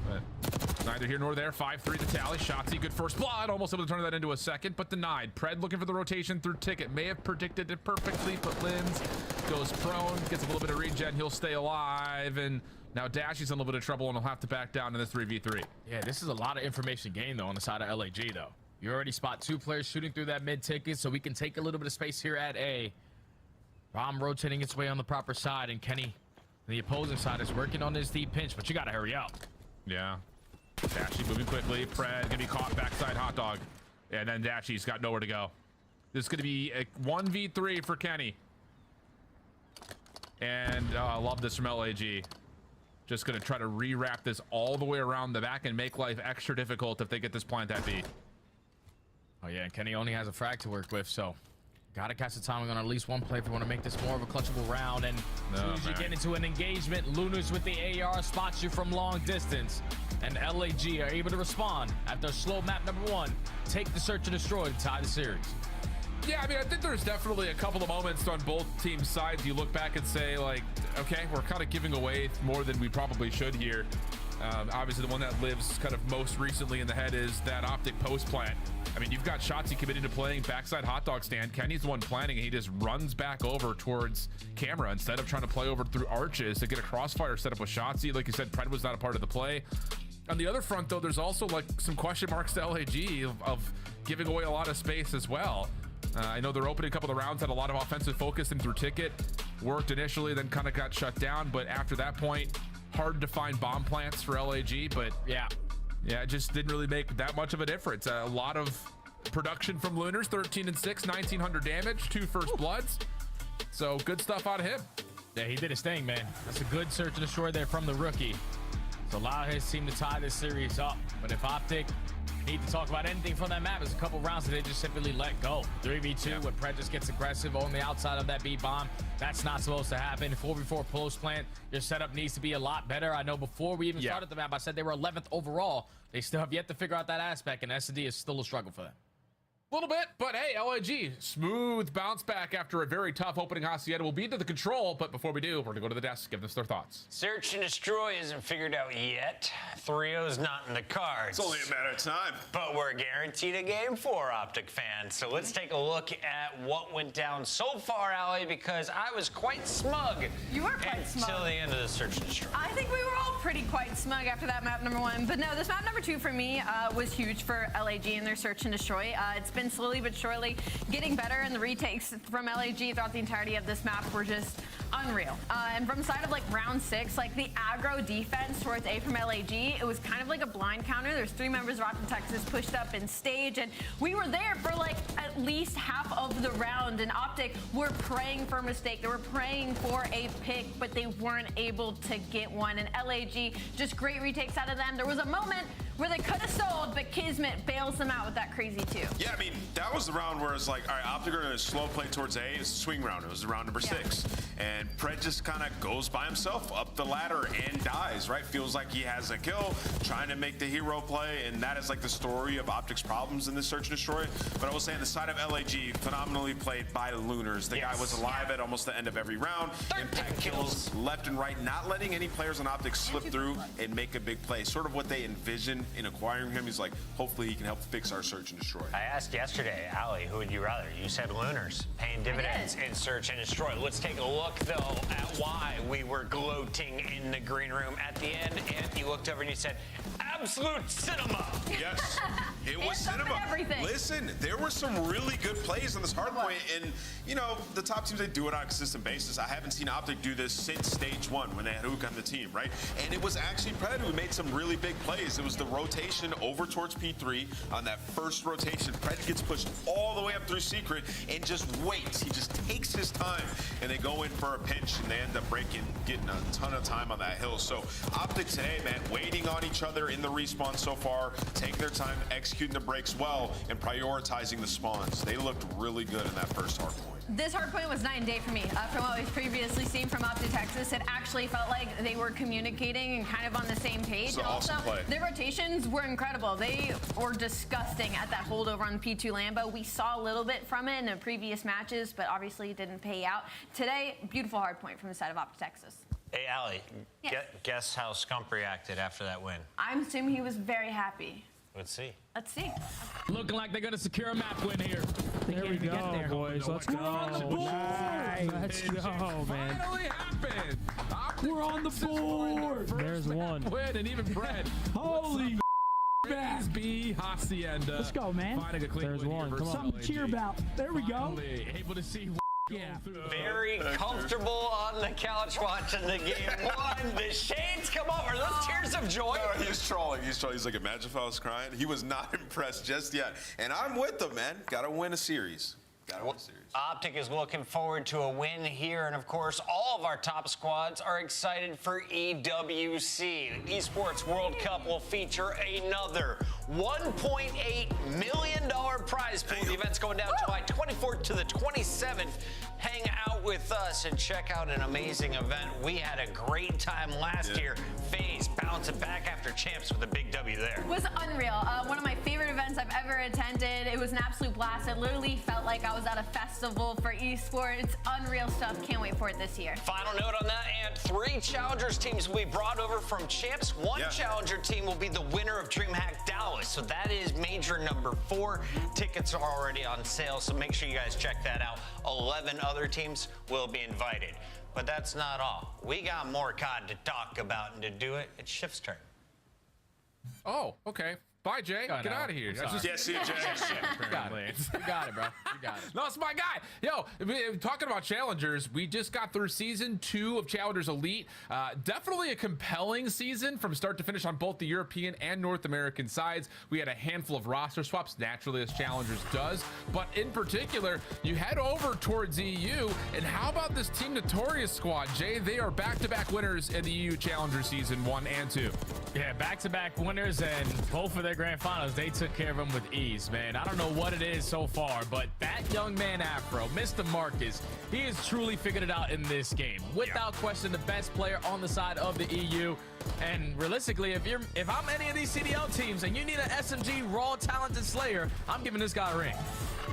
But neither here nor there. 5-3 the tally. Shotzzy, good first blood. Almost able to turn that into a second, but denied. Pred looking for the rotation through Ticket. May have predicted it perfectly, but Lins goes prone, gets a little bit of regen. He'll stay alive, and now Dashy's in a little bit of trouble, and he'll have to back down in this 3v3. Yeah, this is a lot of information gained, though, on the side of LAG, though. You already spot two players shooting through that mid ticket, so we can take a little bit of space here at A. Bomb rotating its way on the proper side, and Kenny, the opposing side, is working on this deep pinch, but you got to hurry up. Yeah. Dashy moving quickly. Pred gonna be caught backside hot dog. And then Dashy's got nowhere to go. This is gonna be a 1v3 for Kenny. And I love this from LAG. Just gonna try to rewrap this all the way around the back and make life extra difficult if they get this plant at B. Oh yeah, and Kenny only has a frag to work with, so gotta catch the timing on at least one play if you want to make this more of a clutchable round. And as soon as you get into an engagement, Lunars with the AR spots you from long distance, and LAG are able to respond after slow map number 1. Take the search and destroy to tie the series. Yeah, I mean, I think there's definitely a couple of moments on both teams' sides. You look back and say, like, okay, we're kind of giving away more than we probably should here. Obviously, the one that lives kind of most recently in the head is that Optic post plant. I mean, you've got Shotzzy committed to playing backside hot dog stand. Kenny's the one planning, and he just runs back over towards camera instead of trying to play over through arches to get a crossfire set up with Shotzzy. Like you said, Pred was not a part of the play. On the other front, though, there's also like some question marks to LAG of giving away a lot of space as well. I know they're opening a couple of the rounds, had a lot of offensive focus, and through Ticket worked initially, then kind of got shut down. But after that point, hard to find bomb plants for LAG. But yeah, it just didn't really make that much of a difference. A lot of production from Lunars, 13 and 6, 1900 damage, 2 first bloods. So good stuff out of him. Yeah, he did his thing, man. That's a good search and destroy there from the rookie. So allow his team to tie this series up. But if Optic need to talk about anything from that map, there's a couple rounds that they just simply let go. 3v2 when Pred just gets aggressive on the outside of that B bomb. That's not supposed to happen. 4v4 post plant, your setup needs to be a lot better. I know before we even started the map, I said they were 11th overall. They still have yet to figure out that aspect, and S&D is still a struggle for them. A little bit, but hey, LAG, smooth bounce back after a very tough opening Hacienda. We'll be to the control, but before we do, we're gonna go to the desk, give us their thoughts. Search and destroy isn't figured out yet. 3-0's not in the cards. It's only a matter of time. But we're guaranteed a game for Optic fans. So let's take a look at what went down so far, Allie, because I was quite smug. You were quite smug. Until the end of the search and destroy. I think we were all pretty quite smug after that map number 1. But no, this map number 2 for me was huge for LAG and their search and destroy. It's been slowly but surely getting better, and the retakes from LAG throughout the entirety of this map were just unreal. And from the side of like round 6, like the aggro defense towards A from LAG, it was kind of like a blind counter. There's 3 members of Optic Texas pushed up in stage, and we were there for like at least half of the round, and Optic were praying for a mistake. They were praying for a pick, but they weren't able to get one. And LAG, just great retakes out of them. There was a moment where they could have sold, but Kismet bails them out with that crazy 2. Yeah, I mean, that was the round where it's like, all right, Optic are going to slow play towards A. It's a swing round. It was round number 6. And Pred just kind of goes by himself up the ladder and dies, right? Feels like he has a kill, trying to make the hero play, and that is like the story of Optic's problems in this search and destroy. But I will say on the side of LAG, phenomenally played by the Lunars. The guy was alive at almost the end of every round. Impact kills left and right, not letting any players on Optic slip through and make a big play. Sort of what they envisioned in acquiring him. He's like, hopefully he can help fix our search and destroy. I asked yesterday, Allie, who would you rather? You said Lunars, paying dividends in search and destroy. Let's take a look, though, at why we were gloating in the green room at the end. And you looked over and you said, absolute cinema. Yes, it was cinema. Listen, there were some really good plays on this hard point, and you know, the top teams, they do it on a consistent basis. I haven't seen Optic do this since stage 1 when they had Ook on the team, right? And it was actually Pred who made some really big plays. It was the rotation over towards P3 on that first rotation. Pred gets pushed all the way up through Secret and just waits. He just takes his time, and they go in for a pinch, and they end up getting a ton of time on that hill. So Optic today, man, waiting on each other in the respawn so far, taking their time, executing the breaks well, and prioritizing the spawns. They looked really good in that first hard point. This hard point was night and day for me. From what we've previously seen from Optic Texas, it actually felt like they were communicating and kind of on the same page. And also, their rotations were incredible. They were disgusting at that holdover on the P2 Lambo. We saw a little bit from it in the previous matches, but obviously it didn't pay out. Today, beautiful hard point from the side of Optic Texas. Hey, Allie, guess how Scump reacted after that win? I'm assuming he was very happy. Let's see. Let's see. Looking like they're going to secure a map win here. There we go, boys. Let's go. Nice. Let's go, man. Finally happened. We're on the board. There's one. Win, and even Pred. Holy B Hacienda. Let's go, man. There's one. Come on. Something to cheer about. There we go. Able to see. Yeah. Very comfortable on the couch watching the game. The shades come off. Are those tears of joy? No, he's trolling. He's like, imagine if I was crying. He was not impressed just yet. And I'm with him, man. Got to win a series. Optic is looking forward to a win here, and of course, all of our top squads are excited for EWC. Esports World Cup will feature another $1.8 million prize pool. The event's going down July 24th to the 27th. Hang out with us and check out an amazing event. We had a great time last year. FaZe bouncing back after champs with a big W there. It was unreal. One of my favorite events I've ever attended. It was an absolute blast. It literally felt like I was at a festival for esports. Unreal stuff. Can't wait for it this year. Final note on that, and 3 challengers teams will be brought over from champs. One challenger team will be the winner of DreamHack Dallas. So that is major number 4. Tickets are already on sale, so make sure you guys check that out. 11 other teams will be invited. But that's not all. We got more COD to talk about, and to do it, it's Shift's turn. Oh, okay. Bye, Jay. Get out of here. See you, Jay. You got it, bro. You got it. No, it's my guy. Yo, talking about challengers, we just got through season 2 of Challengers Elite. Definitely a compelling season from start to finish on both the European and North American sides. We had a handful of roster swaps, naturally, as Challengers does. But in particular, you head over towards EU, and how about this Team Notorious squad, Jay? They are back-to-back winners in the EU Challenger season 1 and 2. Yeah, back-to-back winners, and both of their grand finals, they took care of them with ease, man. I don't know what it is so far, but that young man Afro, Mr. Marcus, he has truly figured it out in this game. Without question, the best player on the side of the EU. And realistically, if I'm any of these CDL teams and you need an SMG raw talented slayer, I'm giving this guy a ring.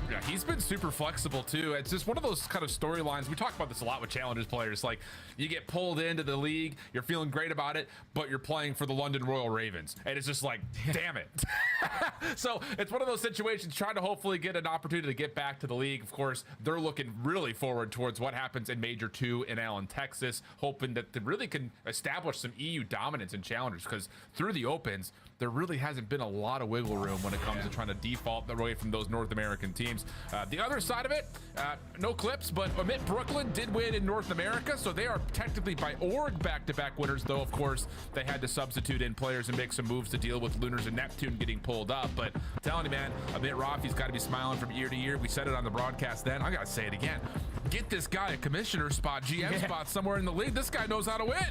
Yeah, he's been super flexible too. It's just one of those kind of storylines. We talk about this a lot with Challengers players. Like, you get pulled into the league, you're feeling great about it, but you're playing for the London Royal Ravens, and it's just like, damn it. So it's one of those situations, trying to hopefully get an opportunity to get back to the league. Of course, they're looking really forward towards what happens in Major 2 in Allen, Texas, hoping that they really can establish some EU dominance in Challengers, because through the opens, there really hasn't been a lot of wiggle room when it comes to trying to default away from those North American teams. The other side of it, no clips, but Omit Brooklyn did win in North America, so they are technically by org back-to-back winners, though, of course, they had to substitute in players and make some moves to deal with Lunars and Neptune getting pulled up. But I'm telling you, man, Omit Rafi's got to be smiling from year to year. We said it on the broadcast then. I got to say it again. Get this guy a commissioner spot, GM spot somewhere in the league. This guy knows how to win.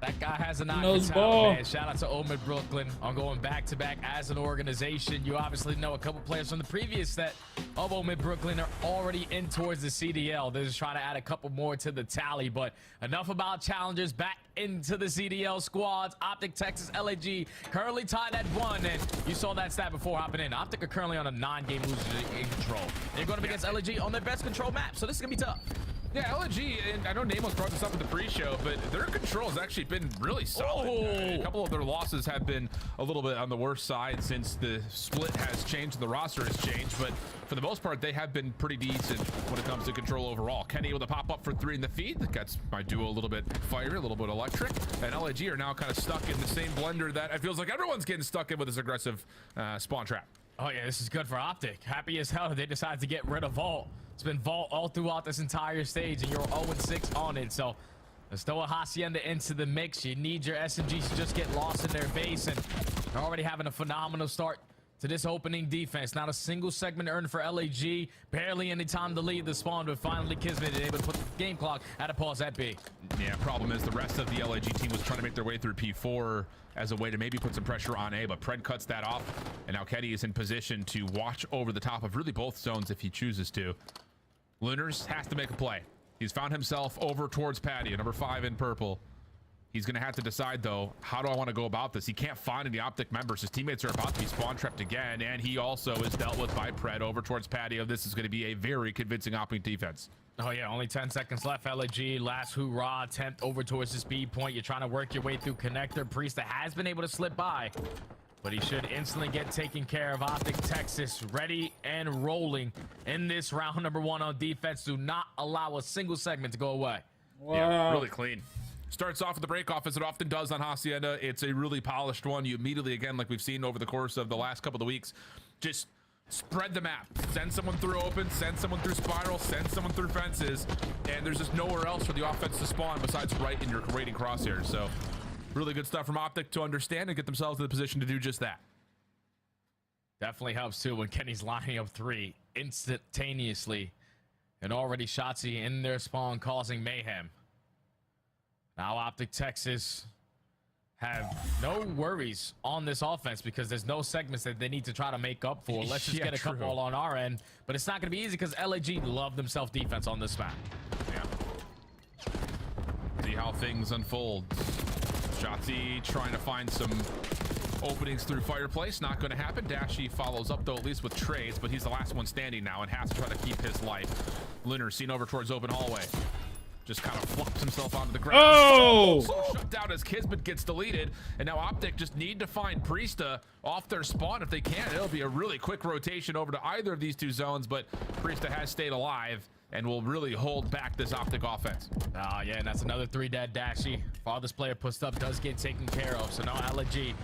That guy has an eye Knows for ball. talent, man. Shout out to Omid Brooklyn on going back-to-back as an organization. You obviously know a couple players from the previous set of Omid Brooklyn are already in towards the CDL. They're just trying to add a couple more to the tally. But enough about challengers. Back into the CDL squads. Optic, Texas, LAG currently tied at 1. And you saw that stat before hopping in. Optic are currently on a 9-game losing in control. They're going to be against LAG on their best control map. So this is going to be tough. Yeah, LNG, and I know Nameless brought this up in the pre-show, but their control has actually been really solid. A couple of their losses have been a little bit on the worst side since the split has changed and the roster has changed, but for the most part, they have been pretty decent when it comes to control overall. Kenny able to pop up for 3 in the feed. That gets my duo a little bit fiery, a little bit electric, and LAG are now kind of stuck in the same blender that it feels like everyone's getting stuck in with this aggressive spawn trap. Oh, yeah, this is good for Optic. Happy as hell they decided to get rid of Vault. It's been Vault all throughout this entire stage, and you're 0-6 on it. So let's throw a Hacienda into the mix. You need your SMGs to just get lost in their base, and they're already having a phenomenal start to this opening defense. Not a single segment earned for LAG. Barely any time to lead the spawn, but finally Kismet is able to put the game clock at a pause at B. Yeah, problem is the rest of the LAG team was trying to make their way through P4 as a way to maybe put some pressure on A, but Pred cuts that off, and now Kenny is in position to watch over the top of really both zones if he chooses to. Lunars has to make a play. He's found himself over towards Patio, number 5 in purple. He's going to have to decide, though, how do I want to go about this? He can't find any Optic members. His teammates are about to be spawn trapped again, and he also is dealt with by Pred over towards Patio. This is going to be a very convincing Optic defense. Oh, yeah, only 10 seconds left. LAG, last hoorah attempt over towards the speed point. You're trying to work your way through connector. Priesta has been able to slip by, but he should instantly get taken care of. Optic Texas ready and rolling in this round number 1 on defense. Do not allow a single segment to go away. Wow. Yeah, really clean. Starts off with the break off as it often does on Hacienda. It's a really polished one. You immediately, again, like we've seen over the course of the last couple of weeks, just spread the map. Send someone through open, send someone through spiral, send someone through fences, and there's just nowhere else for the offense to spawn besides right in your rating crosshairs. So really good stuff from Optic to understand and get themselves in the position to do just that. Definitely helps too when Kenny's lining up 3 instantaneously, and already Shotzi in their spawn causing mayhem. Now Optic Texas have no worries on this offense because there's no segments that they need to try to make up for. Let's just get a couple on our end, but it's not going to be easy because LAG love themselves defense on this map. Yeah. See how things unfold. Shotzi trying to find some openings through Fireplace. Not going to happen. Dashy follows up, though, at least with trades, but he's the last one standing now and has to try to keep his life. Lunar seen over towards open hallway. Just kind of flops himself onto the ground. Oh! So shut down as Kismet gets deleted. And now Optic just need to find Priesta off their spawn if they can. It'll be a really quick rotation over to either of these 2 zones, but Priesta has stayed alive and will really hold back this Optic offense. Oh, yeah, and that's another 3 dead Dashy. Farthest player pushed up does get taken care of. So now LAG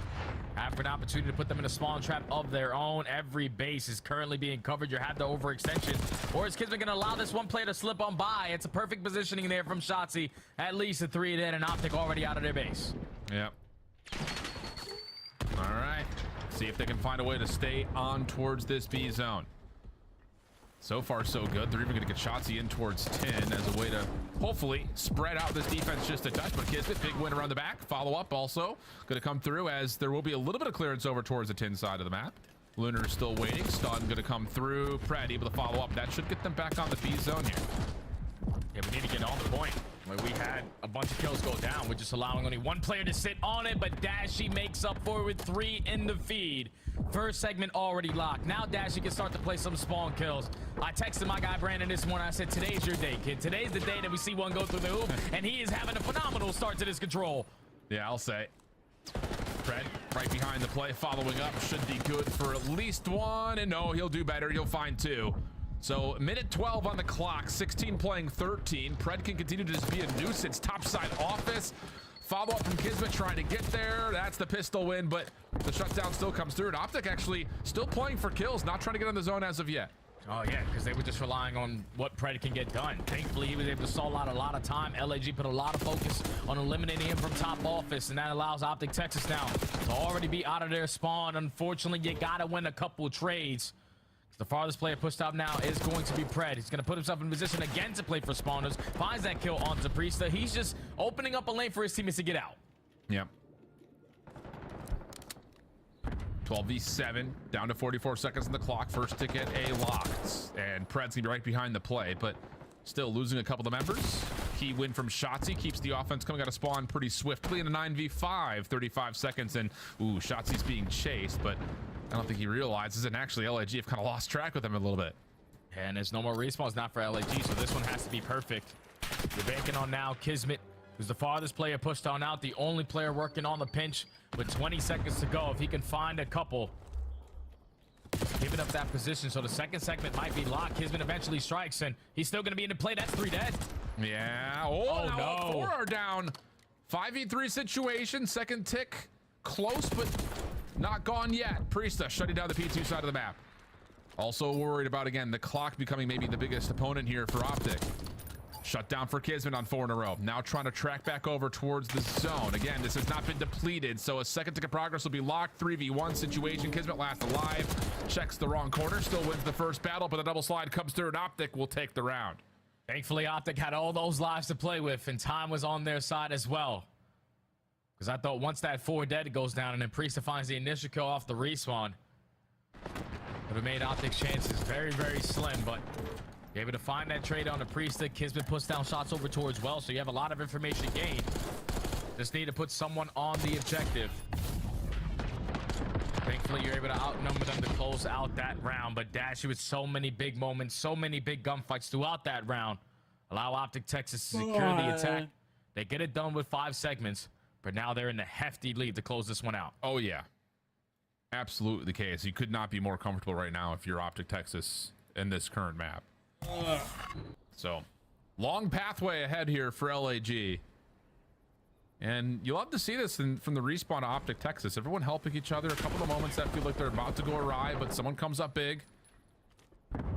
have an opportunity to put them in a spawn trap of their own. Every base is currently being covered. You have the overextension. Or is Kismet going to allow this one player to slip on by? It's a perfect positioning there from Shotzi. At least a 3 dead and Optic already out of their base. Yep. All right. See if they can find a way to stay on towards this B zone. So far, so good. They're even going to get Shotzi in towards 10 as a way to hopefully spread out this defense just a touch. But Kismet, big win around the back. Follow up also going to come through as there will be a little bit of clearance over towards the 10 side of the map. Lunar is still waiting. Stun going to come through. Pred able to follow up. That should get them back on the B zone here. Yeah, we need to get on the point. Like, we had a bunch of kills go down. We're just allowing only 1 player to sit on it, but Dashy makes up for it with 3 in the feed. First segment already locked. Now Dashy can start to play some spawn kills. I texted my guy Brandon this morning. I said, today's your day, kid. Today's the day that we see one go through the hoop, and he is having a phenomenal start to this control. Yeah, I'll say. Pred right behind the play, following up. Should be good for at least 1, and no, he'll do better. He'll find 2. So minute 12 on the clock, 16 playing 13. Pred can continue to just be a nuisance. Topside office. Follow up from Kismet trying to get there. That's the pistol win, but the shutdown still comes through. And Optic actually still playing for kills, not trying to get on the zone as of yet. Oh, yeah, because they were just relying on what Pred can get done. Thankfully, he was able to stall out a lot of time. LAG put a lot of focus on eliminating him from top office, and that allows Optic Texas now to already be out of their spawn. Unfortunately, you got to win a couple of trades. The farthest player pushed up now is going to be Pred. He's going to put himself in position again to play for spawners. Finds that kill onto Priesta. He's just opening up a lane for his teammates to get out. Yep. 12v7, down to 44 seconds on the clock. First ticket A locked, and Pred's gonna be right behind the play, but still losing a couple of members. Key win from Shotzzy keeps the offense coming out of spawn pretty swiftly in a 9v5, 35 seconds, and ooh, Shotzi's being chased, but I don't think he realizes, and actually LAG have kind of lost track with him a little bit. And there's no more respawns now for LAG, so this one has to be perfect. You're banking on now Kismet, who's the farthest player pushed on out, the only player working on the pinch with 20 seconds to go. If he can find a couple, giving up that position, so the second segment might be locked. Kismet eventually strikes, and he's still going to be in the play. That's 3 dead. Yeah. Oh, no. All 4 are down. 5v3 situation. Second tick. Close, but not gone yet. Priesta shutting down the P2 side of the map. Also worried about, again, the clock becoming maybe the biggest opponent here for Optic. Shut down for Kismet on 4 in a row. Now trying to track back over towards the zone. Again, this has not been depleted, so a second tick of progress will be locked. 3v1 situation. Kismet last alive. Checks the wrong corner. Still wins the first battle, but the double slide comes through, and Optic will take the round. Thankfully, Optic had all those lives to play with, and time was on their side as well. Because I thought once that 4 dead goes down, and then Priesta finds the initial kill off the respawn, would have made Optic's chances very, very slim, but able to find that trade on the Priesta. Kismet puts down shots over towards well, so you have a lot of information gained. Just need to put someone on the objective. Thankfully, you're able to outnumber them to close out that round, but Dashy with so many big moments, so many big gunfights throughout that round, allow Optic Texas to secure the attack. They get it done with 5 segments, but now they're in a hefty lead to close this one out. Oh, yeah. Absolutely the case. You could not be more comfortable right now if you're Optic Texas in this current map. So, long pathway ahead here for LAG. And you love to see this from the respawn of Optic Texas. Everyone helping each other. A couple of moments that feel like they're about to go awry, but someone comes up big.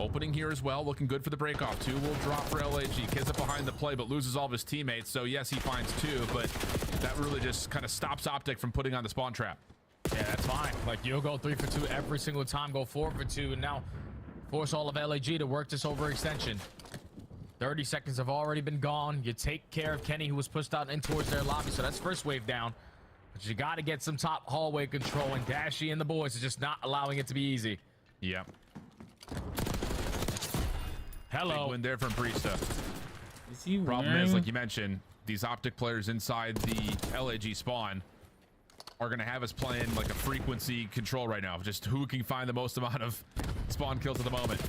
Opening here as well, looking good for the breakoff. 2 will drop for LAG. Kismet behind the play, but loses all of his teammates. So yes, he finds 2, but that really just kind of stops Optic from putting on the spawn trap. Yeah, that's fine. Like, you'll go 3 for 2 every single time, go 4 for 2, and now force all of LAG to work this overextension. 30 seconds have already been gone. You take care of Kenny, who was pushed out in towards their lobby, so that's first wave down. But you got to get some top hallway control, and Dashy and the boys are just not allowing it to be easy. Yep. Hello. Big win there from Priesta. Is he Problem is, like you mentioned, these Optic players inside the LAG spawn are going to have us playing like a frequency control right now. Just who can find the most amount of spawn kills at the moment.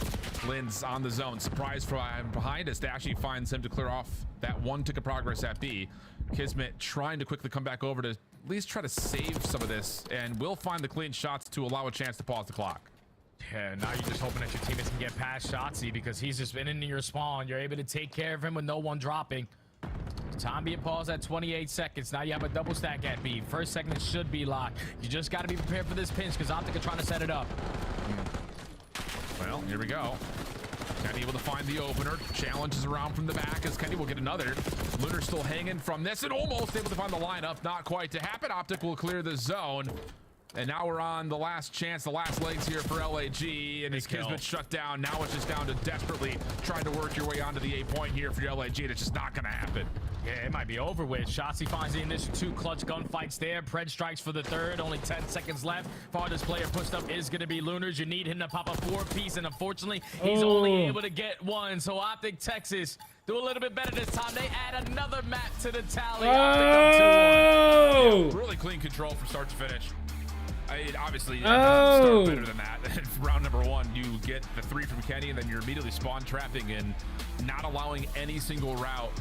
Lynn's on the zone. Surprise from behind as Dashy finds him to clear off that 1 tick of progress at B. Kismet trying to quickly come back over to at least try to save some of this, and will find the clean shots to allow a chance to pause the clock. Yeah, now you're just hoping that your teammates can get past Shotzzy, because he's just been into your spawn. You're able to take care of him with no one dropping. Time being paused at 28 seconds. Now you have a double stack at B. First segment should be locked. You just got to be prepared for this pinch, because Optic are trying to set it up. Well, here we go. Kenny able to find the opener. Challenges around from the back as Kenny will get another. Lunar still hanging from this and almost able to find the lineup. Not quite to happen. Optic will clear the zone. And now we're on the last chance, the last legs here for LAG. And his Kismet shut down. Now it's just down to desperately trying to work your way onto the A point here for your LAG. And it's just not going to happen. Yeah, it might be over with. Shotzzy finds the initial 2 clutch gunfights there. Pred strikes for the 3rd. Only 10 seconds left. Farthest player pushed up is going to be Lunars. You need him to pop a 4-piece, and unfortunately, he's only able to get 1. So Optic Texas do a little bit better this time. They add another map to the tally. Optic up 2-1. Yeah, really clean control from start to finish. It obviously doesn't start better than that. Round number 1, you get the 3 from Kenny, and then you're immediately spawn trapping and not allowing any single route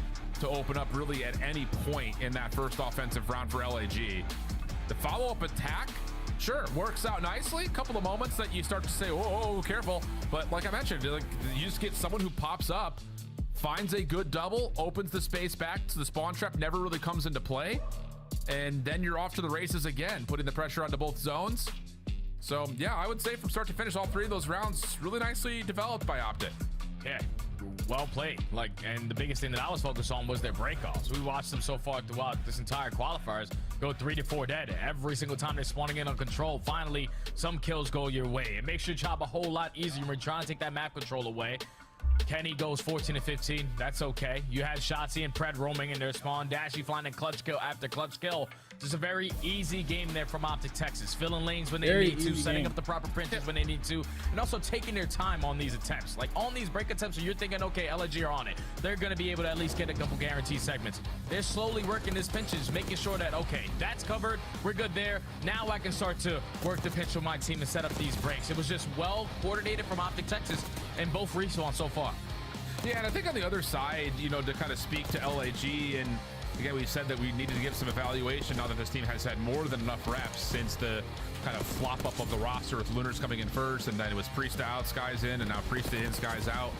to open up really at any point in that first offensive round for LAG. The follow-up attack, sure, works out nicely. A couple of moments that you start to say, whoa, careful. But like I mentioned, like, you just get someone who pops up, finds a good double, opens the space back to the spawn trap, never really comes into play. And then you're off to the races again, putting the pressure onto both zones. So yeah, I would say from start to finish, all 3 of those rounds really nicely developed by Optic. Yeah, well played. Like, and the biggest thing that I was focused on was their breakoffs. We watched them so far throughout this entire qualifiers go 3 to 4 dead every single time they're spawning in on control. Finally, some kills go your way. It makes your job a whole lot easier when you're trying to take that map control away. Kenny goes 14 to 15. That's okay. You had Shotzi and Pred roaming in their spawn. Dashy finding clutch kill after clutch kill. Just a very easy game there from Optic Texas. Filling lanes when they need to, setting up the proper pinches when they need to, and also taking their time on these attempts. Like on these break attempts, where you're thinking, okay, LG are on it. They're going to be able to at least get a couple guaranteed segments. They're slowly working this pinches, making sure that, okay, that's covered. We're good there. Now I can start to work the pinch with my team and set up these breaks. It was just well coordinated from Optic Texas and both respawns so far. Yeah, and I think on the other side, you know, to kind of speak to LAG, and again, we said that we needed to give some evaluation now that this team has had more than enough reps since the kind of flop up of the roster with Lunars coming in first, and then it was Priest out, Skies in, and now Priest in, Skies out.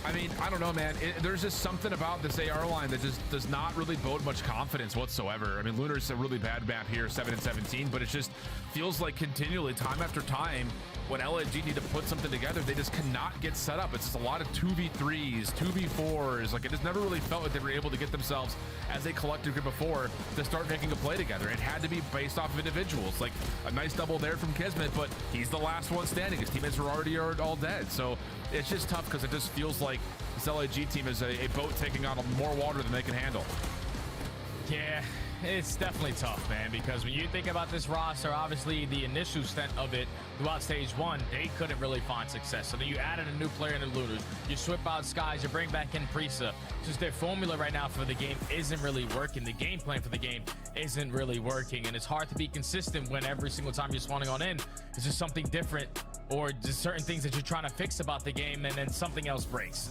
I mean, I don't know, man. There's just something about this AR line that just does not really bode much confidence whatsoever. I mean, Lunar's a really bad map here, 7 and 17, but it just feels like continually, time after time, when LNG need to put something together, they just cannot get set up. It's just a lot of 2v3s, 2v4s. Like, it just never really felt like they were able to get themselves as a collective group before to start making a play together. It had to be based off of individuals. Like, a nice double there from Kismet, but he's the last one standing. His teammates were already all dead. So it's just tough because it just feels like this LAG team is a boat taking on more water than they can handle. Yeah, it's definitely tough, man, because when you think about this roster, obviously the initial stint of it throughout stage 1, they couldn't really find success. So then you added a new player in the Looters. You swip out Skies, you bring back in Prisa. Just their formula right now for the game isn't really working. The game plan for the game isn't really working, and it's hard to be consistent when every single time you're spawning on in, it's just something different, or just certain things that you're trying to fix about the game, and then something else breaks.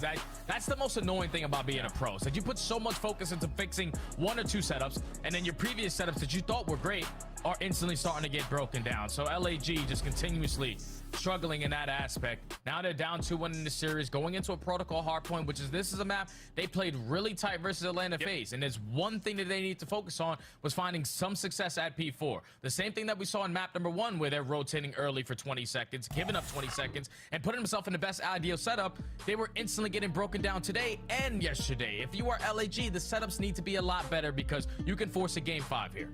That's the most annoying thing about being a pro. Is that you put so much focus into fixing 1 or 2 setups, and then your previous setups that you thought were great are instantly starting to get broken down. So LAG just continuously struggling in that aspect. Now they're down 2-1 in the series, going into a protocol hardpoint, which is, this is a map they played really tight versus Atlanta FaZe, and there's one thing that they need to focus on was finding some success at P4. The same thing that we saw in map number 1, where they're rotating early for 20 seconds, giving up 20 seconds, and putting themselves in the best ideal setup. They were instantly getting broken down today and yesterday. If you are LAG, the setups need to be a lot better because you can force a game 5 here.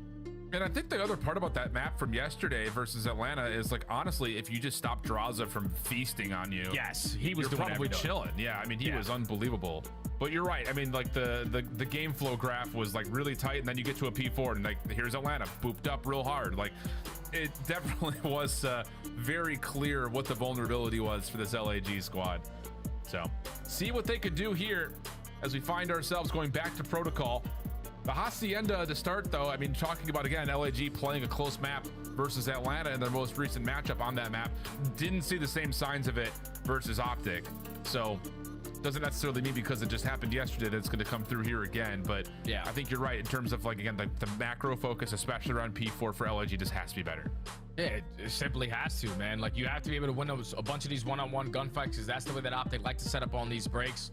And I think the other part about that map from yesterday versus Atlanta is, like, honestly, if you just stop Draza from feasting on you, yes, he was probably chilling. Yeah, I mean, he was unbelievable. But you're right. I mean, like, the game flow graph was like really tight, and then you get to a P4, and like, here's Atlanta booped up real hard. Like, it definitely was very clear what the vulnerability was for this LAG squad. So see what they could do here as we find ourselves going back to protocol. The Hacienda to start, though, I mean, talking about, again, LAG playing a close map versus Atlanta in their most recent matchup on that map, didn't see the same signs of it versus Optic. So doesn't necessarily mean because it just happened yesterday that it's going to come through here again. But yeah, I think you're right in terms of, like, again, the macro focus, especially around P4 for LAG, just has to be better. Yeah, it simply has to, man. Like, you have to be able to win a bunch of these one-on-one gunfights, because that's the way that Optic like to set up on these breaks.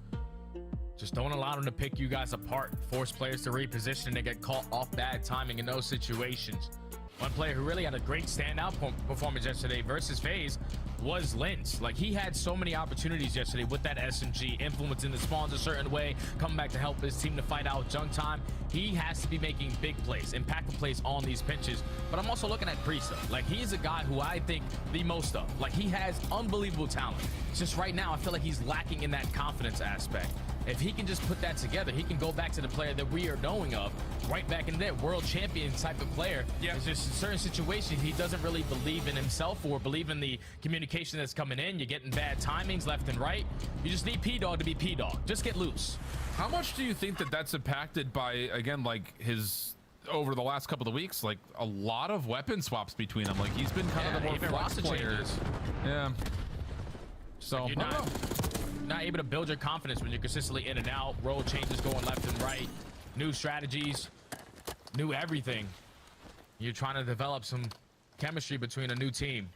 Just don't allow them to pick you guys apart. Force players to reposition and they get caught off bad timing in those situations. One player who really had a great standout performance yesterday versus FaZe was Lynch. Like, he had so many opportunities yesterday with that SMG, influencing the spawns a certain way, coming back to help his team to fight out junk time. He has to be making big plays, impactful plays on these pinches. But I'm also looking at Priesta. Like, he's a guy who I think the most of. Like, he has unbelievable talent. It's just right now, I feel like he's lacking in that confidence aspect. If he can just put that together, he can go back to the player that we are knowing of, right back in there, world champion type of player. Yeah. It's just in certain situations, he doesn't really believe in himself or believe in the communication that's coming in. You're getting bad timings left and right. You just need P-Dog to be P-Dog. Just get loose. How much do you think that that's impacted by, again, like, his, over the last couple of weeks, like, a lot of weapon swaps between them? Like, he's been kind of the more flex player. Yeah. So, you're not able to build your confidence when you're consistently in and out, role changes going left and right, new strategies, new everything. You're trying to develop some chemistry between a new team.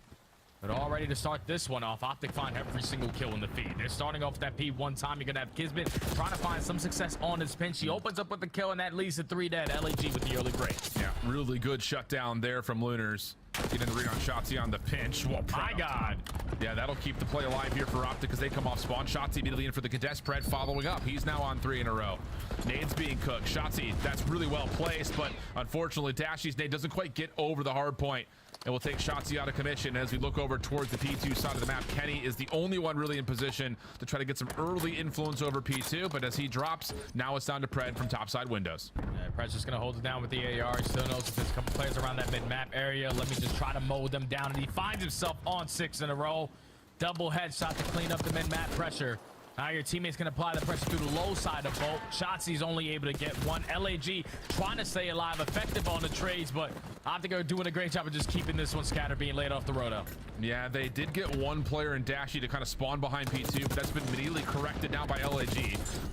But all ready to start this one off. Optic find every single kill in the feed. They're starting off that P1 time. You're gonna have Kismet trying to find some success on his pinch. He opens up with the kill, and that leads to 3 dead. LAG with the early break. Yeah, really good shutdown there from Lunars. Getting the read on Shotzi on the pinch. Whoa, my God. Yeah, that'll keep the play alive here for Optic as they come off spawn. Shotzi immediately in for the contest. Pred following up. He's now on 3 in a row. Nades being cooked. Shotzi, that's really well placed, but unfortunately, Dashy's nade doesn't quite get over the hard point. And we'll take Shotzi out of commission as we look over towards the P2 side of the map. Kenny is the only one really in position to try to get some early influence over P2, but as he drops, now it's down to Pred from topside windows. Yeah, Pred's just going to hold it down with the AR. He still knows that there's a couple players around that mid-map area. Let me just try to mow them down, and he finds himself on 6 in a row. Double headshot to clean up the mid-map pressure. Now your teammates can apply the pressure through the low side of Bolt. Shotzi's only able to get one. LAG trying to stay alive, effective on the trades, but Optic are doing a great job of just keeping this one scattered, being laid off the roto. Yeah, they did get one player in Dashy to kind of spawn behind P2, but that's been immediately corrected now by LAG.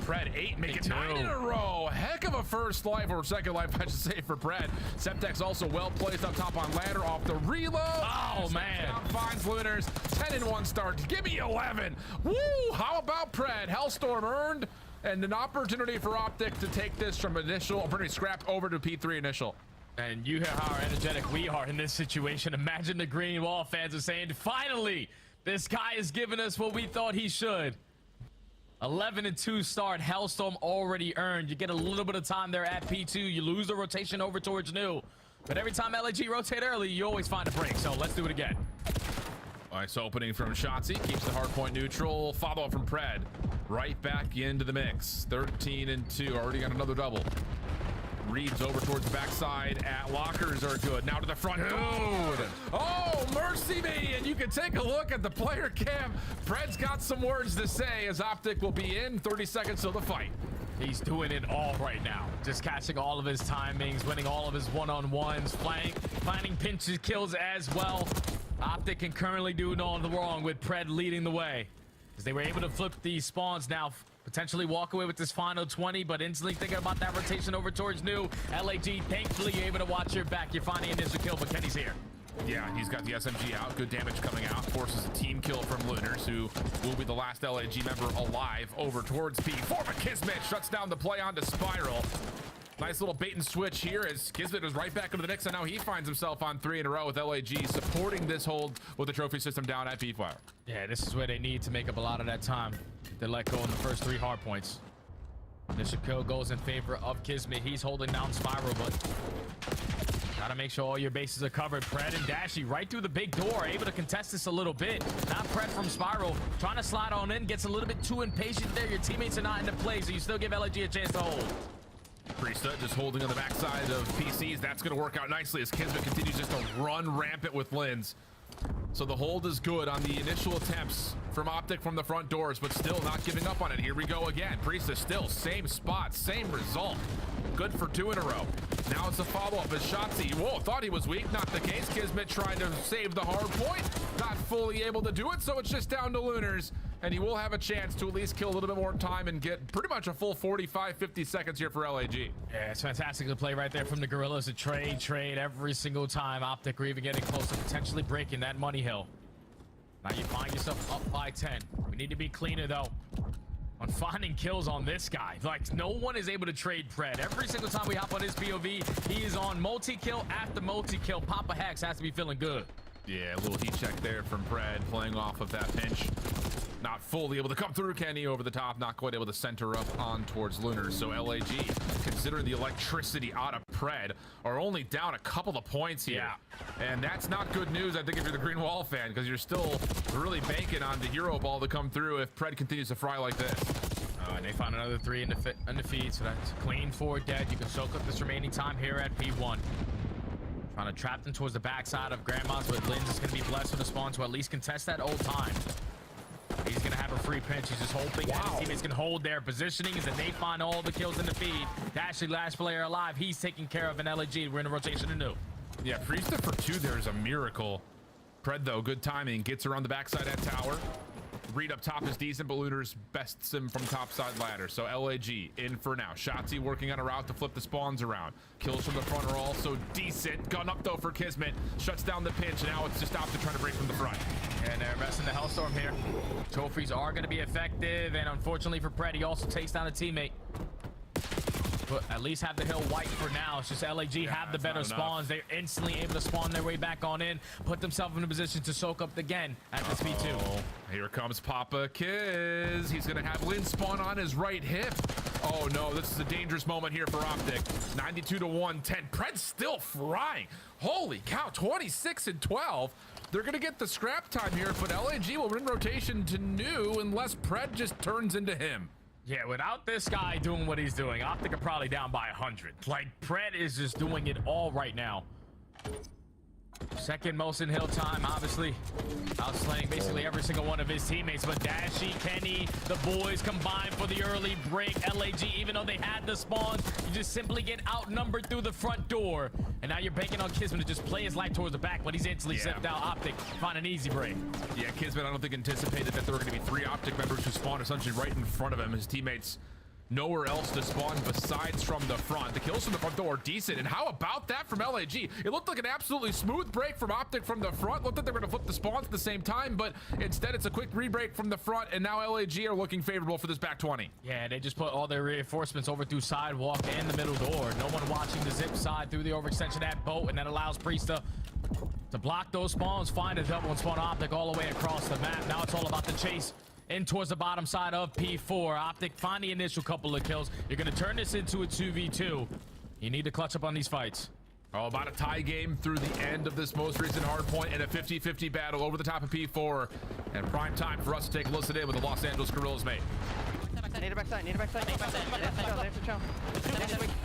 Pred 8, make it 9 in a row. Heck of a first life, or second life, I should say, for Pred. Septek's also well placed up top on ladder off the reload. Oh, man. Down, finds Lunars. 10-1 start. Give me 11. Woo! How about Pred? Hellstorm earned, and an opportunity for Optic to take this from initial, pretty scrap over to P3 initial. And you hear how energetic we are in this situation. Imagine the Green Wall fans are saying, finally, this guy is giving us what we thought he should. 11-2 start. Hellstorm already earned. You get a little bit of time there at P2. You lose the rotation over towards New. But every time LAG rotate early, you always find a break. So let's do it again. Nice opening from Shotzi. Keeps the hard point neutral. Follow up from Pred. Right back into the mix. 13-2. Already got another double. Reads over towards the backside at lockers are good. Now to the front. Dude! Oh, mercy me! And you can take a look at the player cam. Pred's got some words to say as Optic will be in 30 seconds till the fight. He's doing it all right now. Just catching all of his timings, winning all of his one-on-ones, planning pinches, kills as well. Optic can currently do no wrong with Pred leading the way, as they were able to flip these spawns now, potentially walk away with this final 20, but instantly thinking about that rotation over towards New. LAG thankfully able to watch your back. You're finding an insta kill, but Kenny's here. Yeah, he's got the SMG out. Good damage coming out. Forces a team kill from Lunars, who will be the last LAG member alive over towards P4. But Kismet shuts down the play onto Spiral. Nice little bait and switch here as Kismet was right back into the mix, and now he finds himself on 3 in a row with LAG supporting this hold with the trophy system down at P-Fire. Yeah, this is where they need to make up a lot of that time. They let go in the first 3 hard points. Initial kill goes in favor of Kismet. He's holding down Spiral, but gotta make sure all your bases are covered. Pred and Dashy right through the big door, able to contest this a little bit. Now Pred from Spiral, trying to slide on in, gets a little bit too impatient there. Your teammates are not in the play, so you still give LAG a chance to hold. Priesthood just holding on the backside of PCs. That's going to work out nicely as Kismet continues just to run rampant with Lins. So the hold is good on the initial attempts from Optic from the front doors, but still not giving up on it. Here we go again. Priesthood still same spot, same result. Good for 2 in a row. Now it's a follow-up as Shotzi. Whoa, thought he was weak. Not the case. Kismet trying to save the hard point. Not fully able to do it, so it's just down to Lunars. And he will have a chance to at least kill a little bit more time and get pretty much a full 45-50 seconds here for LAG. Yeah, it's fantastic to play right there from the Gorillas. A trade every single time. Optic are even getting close to potentially breaking that money hill. Now you find yourself up by 10. We need to be cleaner, though, on finding kills on this guy. Like, no one is able to trade Pred. Every single time we hop on his POV, he is on multi-kill after multi-kill. Papa Hex has to be feeling good. Yeah, a little heat check there from Pred, playing off of that pinch. Not fully able to come through Kenny over the top, not quite able to center up on towards Lunars. So LAG, considering the electricity out of Pred, are only down a couple of points here. Yeah. And that's not good news, I think, if you're the Green Wall fan, because you're still really banking on the Hero Ball to come through if Pred continues to fry like this. And they found another 3 in the feed, so that's clean 4 dead. You can soak up this remaining time here at P1. Trying to trap them towards the backside of Grandma's, but Lins is going to be blessed with a spawn to at least contest that old time. He's going to have a free pinch. He's just hoping that his teammates can hold their positioning as they find all the kills in the feed. Dashley, last player alive. He's taking care of an LAG. We're in a rotation to New. Yeah, Priesthood for 2 there is a miracle. Pred, though, good timing. Gets around the backside at tower. Read up top is decent, but Lunars bests him from topside ladder. So LAG in for now. Shotzi working on a route to flip the spawns around. Kills from the front are also decent. Gun up, though, for Kismet. Shuts down the pinch. Now it's just Optic trying to break from the front. And they're messing the Hellstorm here. Trophies are going to be effective, and unfortunately for Pred, he also takes down a teammate. But at least have the hill white for now. It's just LAG have the better spawns. They're instantly able to spawn their way back on in, put themselves in a position to soak up again at this P2. Here comes Papa Kiz. He's going to have Lynn spawn on his right hip. Oh no, this is a dangerous moment here for Optic. 92 to 110. Pred's still frying. Holy cow, 26 and 12. They're going to get the scrap time here, but LAG will win rotation to new unless Pred just turns into him. Yeah, without this guy doing what he's doing, Optic are probably down by 100. Like, Pred is just doing it all right now. Second most in hill time, obviously. Outslaying basically every single one of his teammates. But Dashy, Kenny, the boys combined for the early break. LAG, even though they had the spawns, you just simply get outnumbered through the front door. And now you're banking on Kismet to just play his life towards the back, but he's instantly zipped out. Optic find an easy break. Yeah, Kismet, I don't think anticipated that there were going to be 3 Optic members who spawned essentially right in front of him. His teammates nowhere else to spawn besides from the front. The kills from the front door are decent. And how about that from LAG? It looked like an absolutely smooth break from Optic from the front. Looked like they were going to flip the spawns at the same time, but instead it's a quick re-break from the front, and now LAG are looking favorable for this back 20. Yeah, they just put all their reinforcements over through sidewalk and the middle door. No one watching the zip side through the overextension of that boat, and that allows Priesta to block those spawns, find a double, and spawn Optic all the way across the map. Now it's all about the chase in towards the bottom side of P4. Optic find the initial couple of kills. You're going to turn this into a 2v2. You need to clutch up on these fights. Oh, about a tie game through the end of this most recent hardpoint and a 50-50 battle over the top of P4. And prime time for us to take a listen in with the Los Angeles Gorillas, mate. Need a backside, need a backside. They have to chow.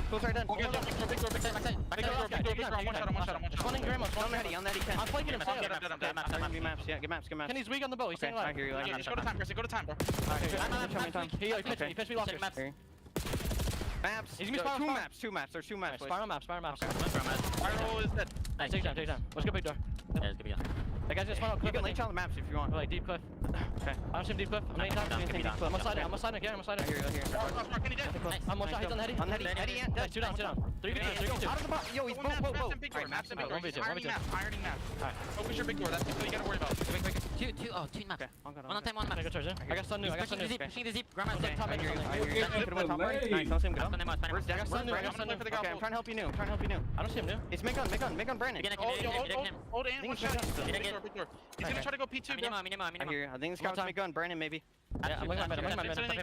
Close right done. Big door. One in Grandma, one on the heady, on that he can. I'm flanking him. Get maps, yeah, get maps. Kenny's weak on the boat, he's staying alive. I hear you. Just go to time, Chris, go to time, bro. He pitched me lockers. Maps. He's gonna be two maps. There's 2 maps. Spiral maps. Spiral is dead. Nice, take time. Let's go big door. Yeah, it's gonna be That guy's just spawned out cliff. You can lay on the maps if you want. Like deep cliff. Okay. I don't see him deep cliff. I'm laying down. I'm gonna slide it. I'm sliding again. I hear you. I'm one shot. He's on the heady. On the heady. Nice, 2 down. 3v2. Out of the box. Yo, he's boat. Maps and big door. Ironing map. Alright. Focus your big door. That's what you gotta worry about. Two map. One on time, one map. I got stun new. Pushing the zip. Grandma's Okay, top I hear you. top Nice, don't see him go. Where's that? I got stun new. Okay, I'm trying to help you new. I don't see him new. It's make on Brandon. Hold in. One shot. Big door. He's gonna try to go P2, bro. I hear you. I think this guy's make on Brandon maybe. Yeah, I'm looking at him.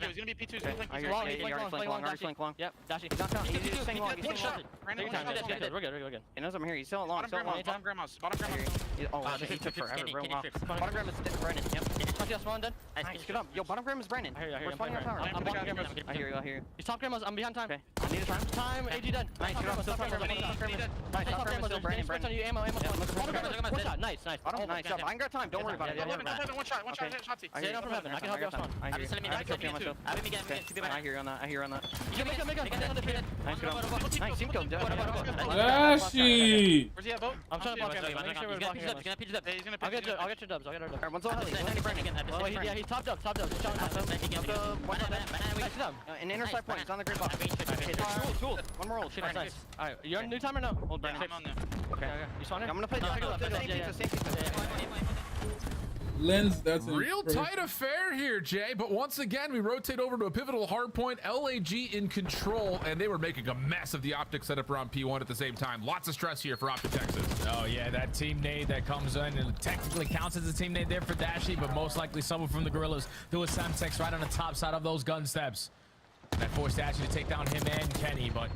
He's gonna be P2. I hear you. Flank long. Yep, Dashy. He's just staying long. One shot. We're good. He knows I'm here. He's still long. Bottom grandma's. Oh, shit, he took forever, bro. Wow. Bottom grandma's Brandon. Yep. Nice, get up. Yo, bottom grandma's Brandon. We're spawning our tower. I'm blocking grandma's. I hear you. He's top grandma's. I'm behind time. Okay. I need a time. Time. AG dead. Nice, get up. Still top grandma's. Nice, top grandma's still Brandon. Ammo. One shot. Nice. Nice job. I ain't got time. Don't worry about it. One shot. I hear you. From heaven. I can help you off spawn. I hear you. I hear you on that. Make it. Nice, get up. Nice, team kill. Flashy. Where's he at, boat? I'm trying to block him. Make sure we're blocking him. He's gonna pitch it up. He's gonna I'll pitch get it your up. Alright, one's all heli. Yeah, he's topped up. An inner side point. It's on the grid box. Tool. One more roll. Nice. Alright, you on new time or no? Hold Brandon. Okay. You spawn I'm gonna play the same pizza. Lens, that's real tight affair here, Jay. But once again, we rotate over to a pivotal hardpoint. LAG in control, and they were making a mess of the Optic setup around P1 at the same time. Lots of stress here for Optic Texas. Oh yeah, that team nade that comes in and technically counts as a team nade there for Dashy, but most likely someone from the Gorillas threw a Semtex right on the top side of those gun steps. That forced Dashy to take down him and Kenny, but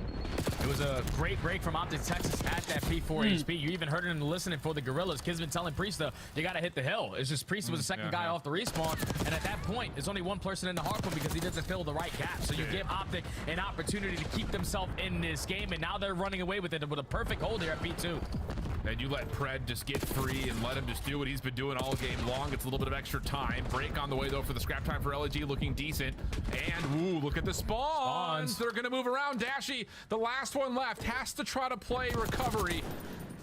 it was a great break from Optic Texas at that P4 HP. You even heard him listening for the Gorillas. Kismet telling Priesta, you got to hit the hill. It's just Priesta was the second guy off the respawn, and at that point, there's only one person in the hardpoint because he doesn't fill the right gap. So you give Optic an opportunity to keep themselves in this game, and now they're running away with it with a perfect hold here at P2. And you let Pred just get free and let him just do what he's been doing all game long. It's a little bit of extra time. Break on the way, though, for the scrap time for LAG, looking decent. And, ooh, look at the spawns. They're going to move around. Dashy, the last one left, has to try to play recovery.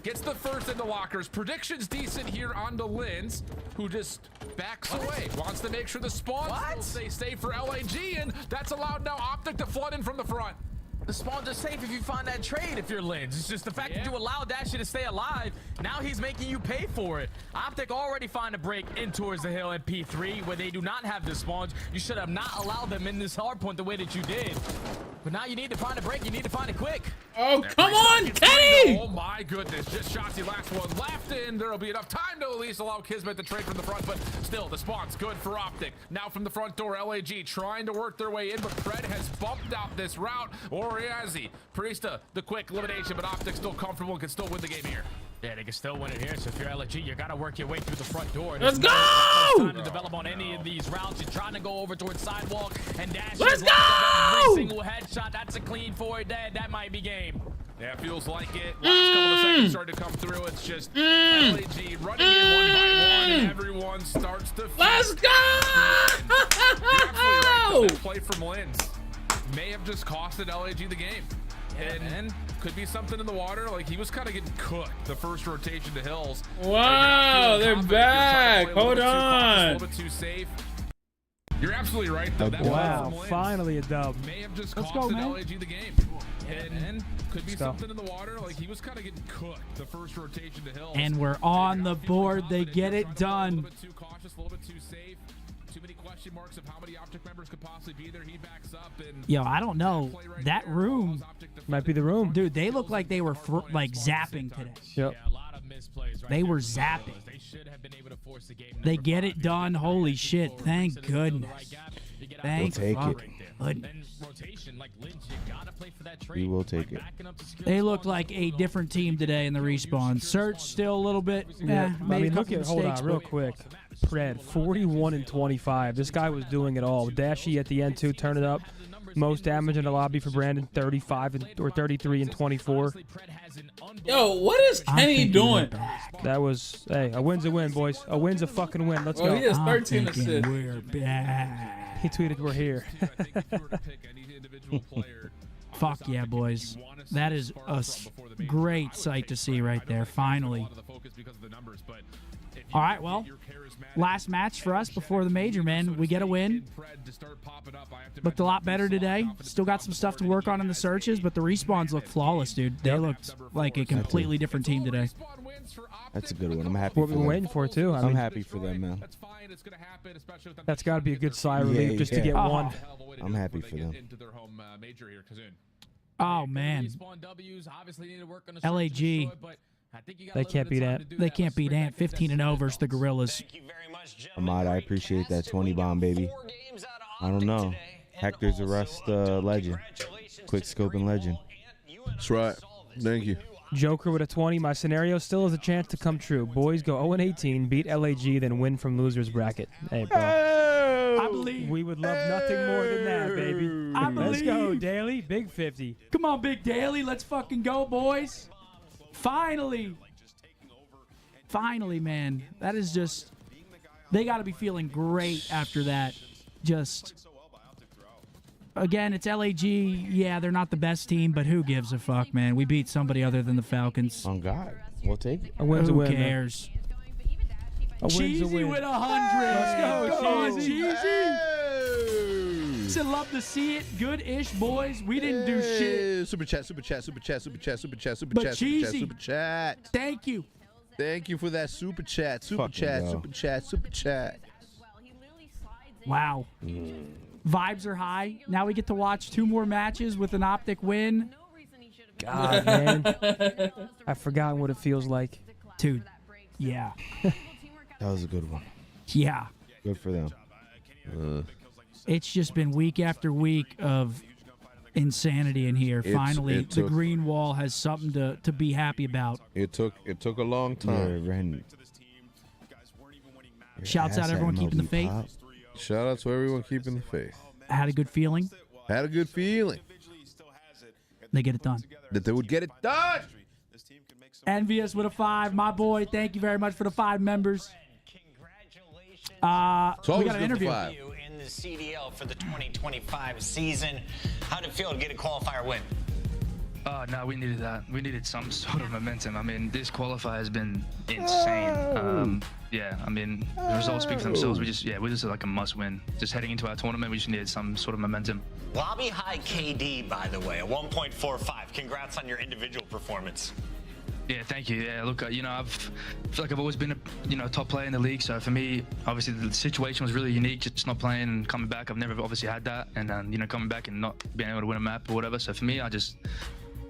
Gets the first into lockers. Predictions decent here onto Linz, who just backs away. Wants to make sure the spawns stay safe for LAG, and that's allowed now Optic to flood in from the front. The spawns are safe if you find that trade if you're Lens. It's just the fact that you allowed Dashy to stay alive. Now he's making you pay for it. Optic already find a break in towards the hill at P3 where they do not have the spawns. You should have not allowed them in this hard point the way that you did. But now you need to find a break. You need to find it quick. Oh, come on, Kenny! Oh my goodness, just Shotzi, last one left in. There'll be enough time to at least allow Kismet to trade from the front, but still the spawn's good for Optic. Now from the front door, LAG trying to work their way in, but Fred has bumped out this route, or has he? Priesta, the quick elimination, but Optic still comfortable and can still win the game here. Yeah, they can still win it here. So if you're LG, you got to work your way through the front door. Let's go! No time to develop on any of these routes. You're trying to go over towards sidewalk and dash. Let's go! Every single headshot. That's a clean for dead. That might be game. Yeah, feels like it. Last couple of seconds started to come through. It's just LAG running in one by one, and everyone starts to. Let's go! You're absolutely right. That play from Lens may have just costed LAG the game. And could be something in the water. Like, he was kind of getting cooked the first rotation to Hills. Wow, they're back. Hold on. A little bit too safe. You're absolutely right, though. That wow, finally a dub. May have just Let's costed go, man. LAG the game. And could be something in the water. Like, he was kind of getting cooked the first rotation to Hills. And we're on the board. They get it done. A little bit too cautious, a little bit too safe. Too many question marks of how many Optic members could possibly be there. He backs up and Yo, I don't know. That room might be the room. Dude, they look like they were like zapping today. Yep. They were zapping. They get it done. Holy shit. Thank goodness. Thank We'll take it. goodness. We will take it. They look like a different team today in the respawn. Search still a little bit. Yeah, I made mean, a look couple at, hold mistakes, on, real but- quick. Pred, 41 and 25. This guy was doing it all. Dashy at the end too, turn it up. Most damage in the lobby for Brandon, 35 or 33 and 24. Yo, what is Kenny doing? That was, hey, a win's a win, boys. A win's a fucking win. Let's Oh, go. he has I'm 13 thinking assists. we're back. He tweeted, "We're here." Fuck yeah, boys. That is a great sight to see right there, finally. All right, well, last match for us before the major, man. We get a win. Looked a lot better today. Still got some stuff to work on in the searches, but the respawns look flawless, dude. They looked like a completely different team today. That's a good one. I'm happy What for we've been them. waiting for, too. I I'm mean, happy for them, man. that's got to be a good sigh of relief just to get one. I'm happy for them. Oh, man. LAG. They can't beat Ant. They can't beat Ant. 15-0 versus the Gorillas. Ahmad, I appreciate that 20 bomb, baby. I don't know. Hector's a Rust legend. Quick scoping legend. That's right. Thank you. Joker with a 20. My scenario still has a chance to come true. Boys go 0-18, beat LAG, then win from losers bracket. Hey, bro. I believe. We would love nothing more than that, baby. Let's go, Daly. Big 50. Come on, Big Daly. Let's fucking go, boys. Finally. Finally, man. That is just... They got to be feeling great after that. Just... Again, it's LAG. Yeah, they're not the best team, but who gives a fuck, man? We beat somebody other than the Falcons. On God. We'll take it. A win's a Who win, man. cares? A win's a Cheesy win. with 100. Let's go, Come on, Cheesy. Cheesy. Said love to see it. Good-ish, boys. We didn't do shit. Super chat, super chat, super chat, super chat, super chat, super But chat, super chat, cheesy. super chat. Thank you. Thank you for that super chat, super Fucking chat, go. super chat, super chat. Wow. Vibes are high. Now we get to watch 2 more matches with an Optic win. God, man. I've forgotten what it feels like. Dude, yeah. That was a good one. Yeah. Good for them. It's just been week after week of insanity in here. Finally, it the took- green wall has something to be happy about. It took a long time. Ren. Shouts out everyone keeping the faith. Shout out to everyone keeping the faith. Had a good feeling. Had a good feeling They get it done. that they would get it done. Envious with a 5. My boy, thank you very much for the 5 members. We always got good an for interview. 5. In the CDL for the 2025 season, how did it feel to get a qualifier win? No, we needed that. We needed some sort of momentum. I mean, this qualifier has been insane. Yeah, I mean, the results speak for themselves. We're just like a must-win. Just heading into our tournament, we just needed some sort of momentum. Lobby high KD, by the way, a 1.45. Congrats on your individual performance. Yeah, thank you. Yeah, look, you know, I feel like I've always been a top player in the league. So for me, obviously the situation was really unique, just not playing and coming back. I've never obviously had that, and then coming back and not being able to win a map or whatever. So for me, I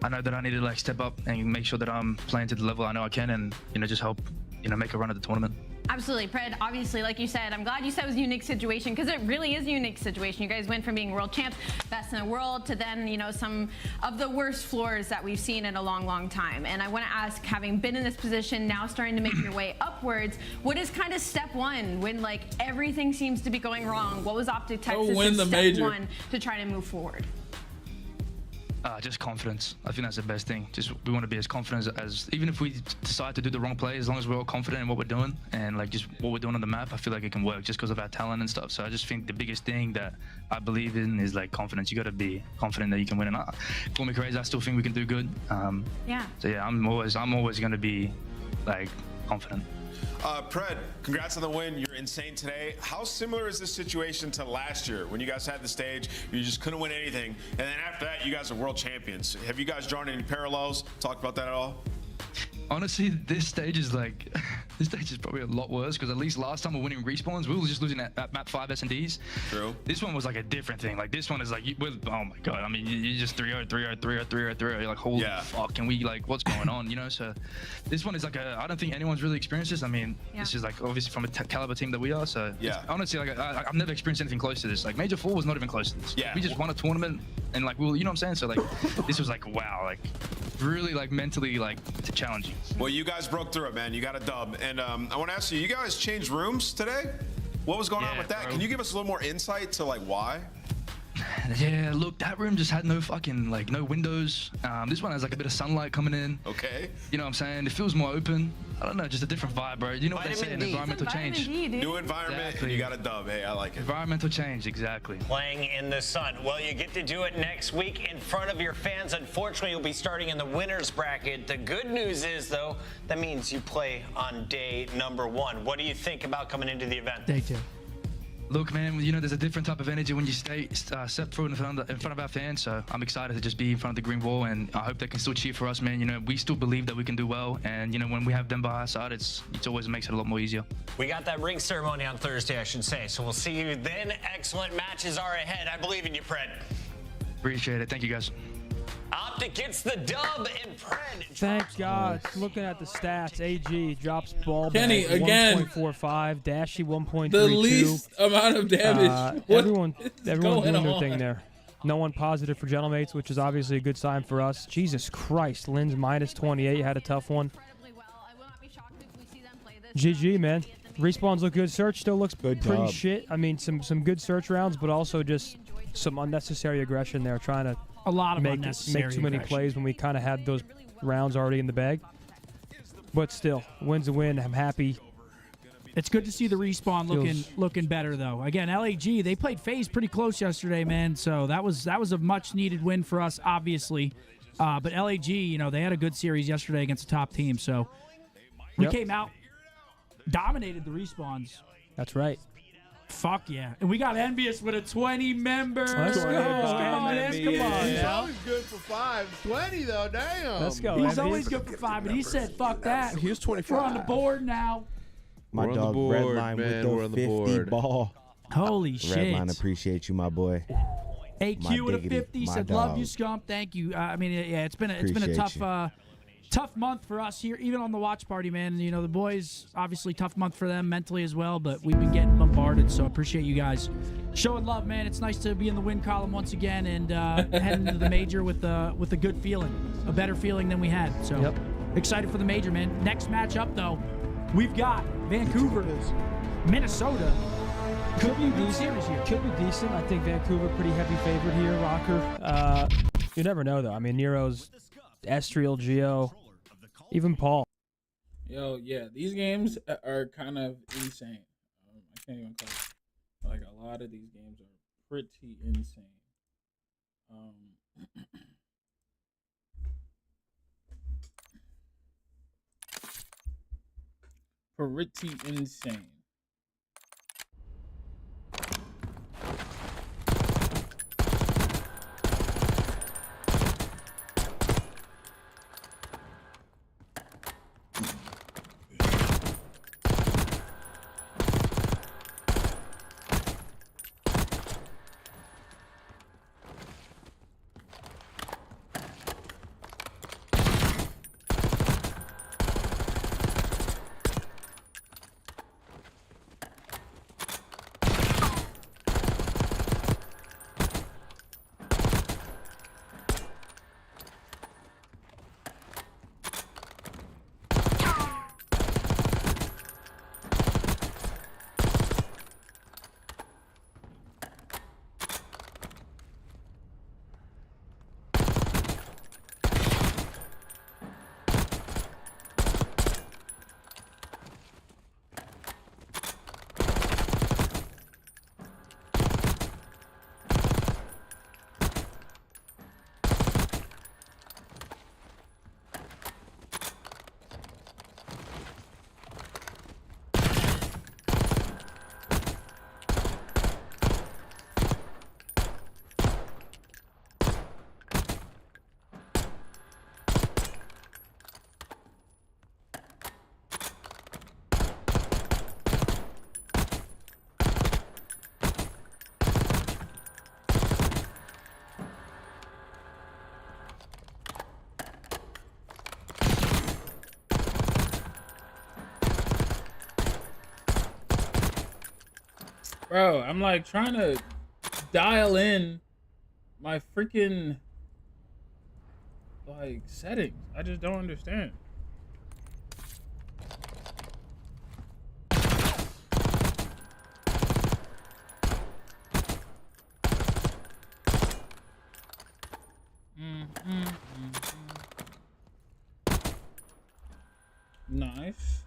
know that I need to like step up and make sure that I'm playing to the level I know I can, and just help make a run at the tournament. Absolutely, Pred. Obviously, like you said, I'm glad you said it was a unique situation because it really is a unique situation. You guys went from being world champs, best in the world, to then, some of the worst floors that we've seen in a long, long time. And I want to ask, having been in this position, now starting to make your way upwards, what is kind of step one when like everything seems to be going wrong? What was Optic Texas' step one to try to move forward? Just confidence. I think that's the best thing. We want to be as confident as even if we decide to do the wrong play, as long as we're all confident in what we're doing and like just what we're doing on the map, I feel like it can work just because of our talent and stuff. So I just think the biggest thing that I believe in is like confidence. You got to be confident that you can win. And call me crazy, I still think we can do good. Yeah. So yeah, I'm always going to be like confident. Pred, congrats on the win. You're insane today. How similar is this situation to last year when you guys had the stage, you just couldn't win anything, and then after that, you guys are world champions? Have you guys drawn any parallels? Talked about that at all? Honestly, this stage is probably a lot worse because at least last time we're winning respawns, we were just losing at map 5 S&Ds. True. This one was like a different thing. Like this one is like, oh my god. I mean, you just 3-0, 3-0, 3-0, 3-0, 3-0. You're like, holy fuck, can we like, what's going on? So this one is like I don't think anyone's really experienced this. I mean, this is like obviously from a caliber team that we are. So honestly, like I've never experienced anything close to this. Like Major 4 was not even close to this. Yeah. We just won a tournament and like, you know what I'm saying? So like, this was like, wow, like really like mentally like challenging. Well, you guys broke through it, man. You got a dub. And I want to ask you, you guys changed rooms today? What was going on with that? Bro. Can you give us a little more insight to like why? Yeah, look, that room just had no fucking like no windows. This one has like a bit of sunlight coming in. Okay. You know what I'm saying? It feels more open. I don't know, just a different vibe, bro. You know what they say in environmental change. New environment, and you got a dub. Hey, I like it. Environmental change, exactly. Playing in the sun. Well, you get to do it next week in front of your fans. Unfortunately, you'll be starting in the winner's bracket. The good news is, though, that means you play on day number 1. What do you think about coming into the event? Day 2. Look, man, there's a different type of energy when you step through in front of our fans. So I'm excited to just be in front of the green wall, and I hope they can still cheer for us, man. We still believe that we can do well, and when we have them by our side, it always makes it a lot more easier. We got that ring ceremony on Thursday, I should say. So we'll see you then. Excellent matches are ahead. I believe in you, Pred. Appreciate it. Thank you, guys. Optic gets the dub and Pred. Thank God. Looking at the stats, AG drops ball Kenny, back again. 1.45, Dashy 1.32. The least amount of damage. Everyone's doing their thing there. No one positive for Gentlemates, which is obviously a good sign for us. Jesus Christ, Lynn's minus 28 had a tough one. GG, man. Respawns look good. Search still looks pretty shit. I mean, some good search rounds, but also just some unnecessary aggression there, trying to a lot of make unnecessary too many plays when we kind of had those rounds already in the bag. But still, win's a win. I'm happy. It's good to see the respawn looking better though. Again, LAG, they played FaZe pretty close yesterday, man. So that was a much needed win for us, obviously. But LAG, they had a good series yesterday against a top team. So we came out, dominated the respawns. That's right. Fuck yeah. And we got Envious with a 20-member. Let's go. Come on. He's always good for 5. 20, though, damn. Let's go. He's always good for 5, but he said, fuck that. He was 25. We're on the board now. My dog Redline with the 50 ball. Holy shit. Redline, appreciate you, my boy. AQ with a 50 said, love you, Scump. Thank you. I mean, yeah, it's been a tough month for us here, even on the watch party, man. The boys, obviously tough month for them mentally as well, but we've been getting bombarded, so appreciate you guys showing love, man. It's nice to be in the win column once again and heading into the major with a good feeling, a better feeling than we had. So excited for the major, man. Next matchup, though, we've got Vancouver, Minnesota. Could be a good series here. Could be decent. I think Vancouver pretty heavy favorite here, Rocker. You never know, though. I mean, Nero's Estriel, Geo, even Paul. Yo, yeah, these games are kind of insane. I can't even call it. Like, a lot of these games are pretty insane. pretty insane. Bro, I'm like trying to dial in my freaking like settings. I just don't understand. Nice.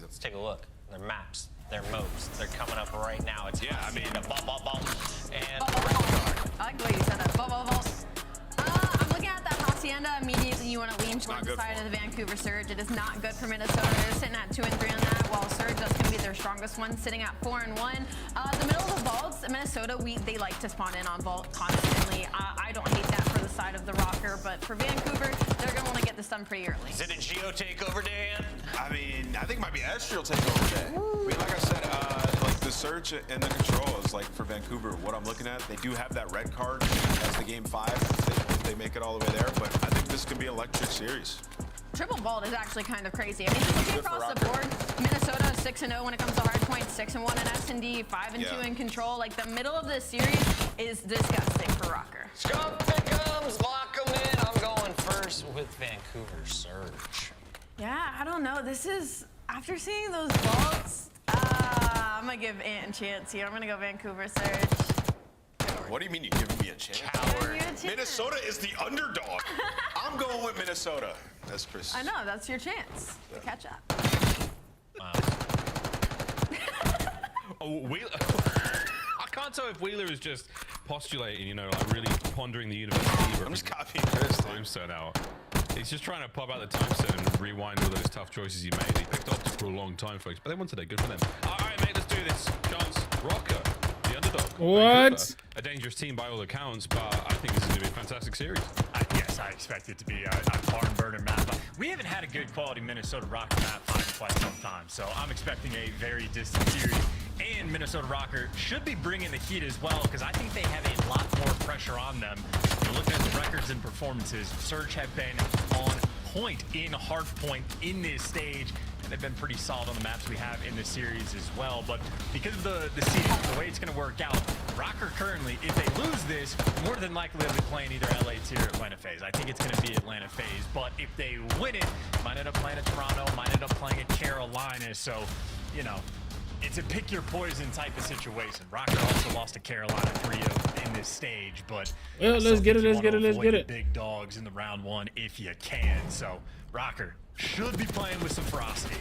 Let's take a look. Their maps, their moves, they're coming up right now. It's I mean, a ball, and I like the way you said that. Ball. I'm looking at that Hacienda. Immediately, you want to lean towards the side of the Vancouver Surge. It is not good for Minnesota. They're sitting at 2 and 3 on that, while Surge, that's going to be their strongest one, sitting at 4 and 1. The middle of the vaults, Minnesota, they like to spawn in on vault constantly. I don't hate that for the side of the Rocker, but for Vancouver, they're going to want to get this done pretty early. Is it a Geo takeover, Dan? I mean, I think it might be Estriel takeover day. I mean, like I said, like the Surge and the Control is like for Vancouver. What I'm looking at, they do have that red card as the game 5 if they make it all the way there. But I think this could be an electric series. Triple vault is actually kind of crazy. I mean, just looking across the board, Minnesota 6-0 when it comes to hard points, 6-1 in S&D, 5-2 in Control. Like, the middle of this series is disgusting for Rocker. Scum pick'ems, lock them in. I'm going first with Vancouver Surge. Yeah, I don't know. This is, after seeing those vaults, I'm going to give Ant a chance here. I'm going to go Vancouver Surge. What do you mean you're giving me a chance? Coward. Minnesota is the underdog. I'm going with Minnesota. That's Chris. I know, that's your chance to catch up. Wow. I can't tell if Wheeler is just postulating, you know, like really pondering the university. I'm just copying Chris. Time set out. He's just trying to pop out the time set and rewind all those tough choices he made. He picked Optic for a long time, folks, but they won today. Good for them. All right, mate, let's do this. Chance, Rocker, the underdog. What? A dangerous team by all accounts, but I think this is going to be a fantastic series. Yes, I expect it to be a barn burner map. We haven't had a good quality Minnesota Rocker map in quite some time, so I'm expecting a very distant series. And Minnesota Rocker should be bringing the heat as well, because I think they have a lot more pressure on them. You're looking at the records and performances. Surge have been on point in hardpoint in this stage, and they've been pretty solid on the maps we have in this series as well. But because of the seeding, the way it's going to work out, Rocker currently, if they lose this, more than likely they'll be playing either LA Tier or Atlanta FaZe. I think it's going to be Atlanta FaZe, but if they win it, might end up playing at Toronto, might end up playing at Carolina. So, you know, it's a pick your poison type of situation. Rocker also lost to Carolina 3-0 in this stage, but well, let's get it. Big dogs in the round 1 if you can. So Rocker should be playing with some ferocity.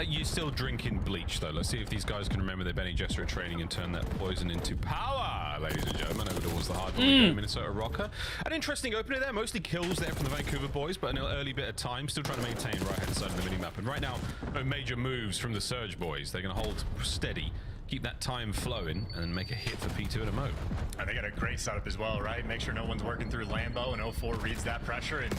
You still drinking bleach, though. Let's see if these guys can remember their Benny Gesserit training and turn that poison into power, ladies and gentlemen. Over towards the hard point, Minnesota Rocker. An interesting opener there. Mostly kills there from the Vancouver boys, but an early bit of time. Still trying to maintain right-hand side of the minimap. And right now, no major moves from the Surge boys. They're going to hold steady, keep that time flowing, and make a hit for P2 and a Mo. And they got a great setup as well, right? Make sure no one's working through Lambo, and 04 reads that pressure. And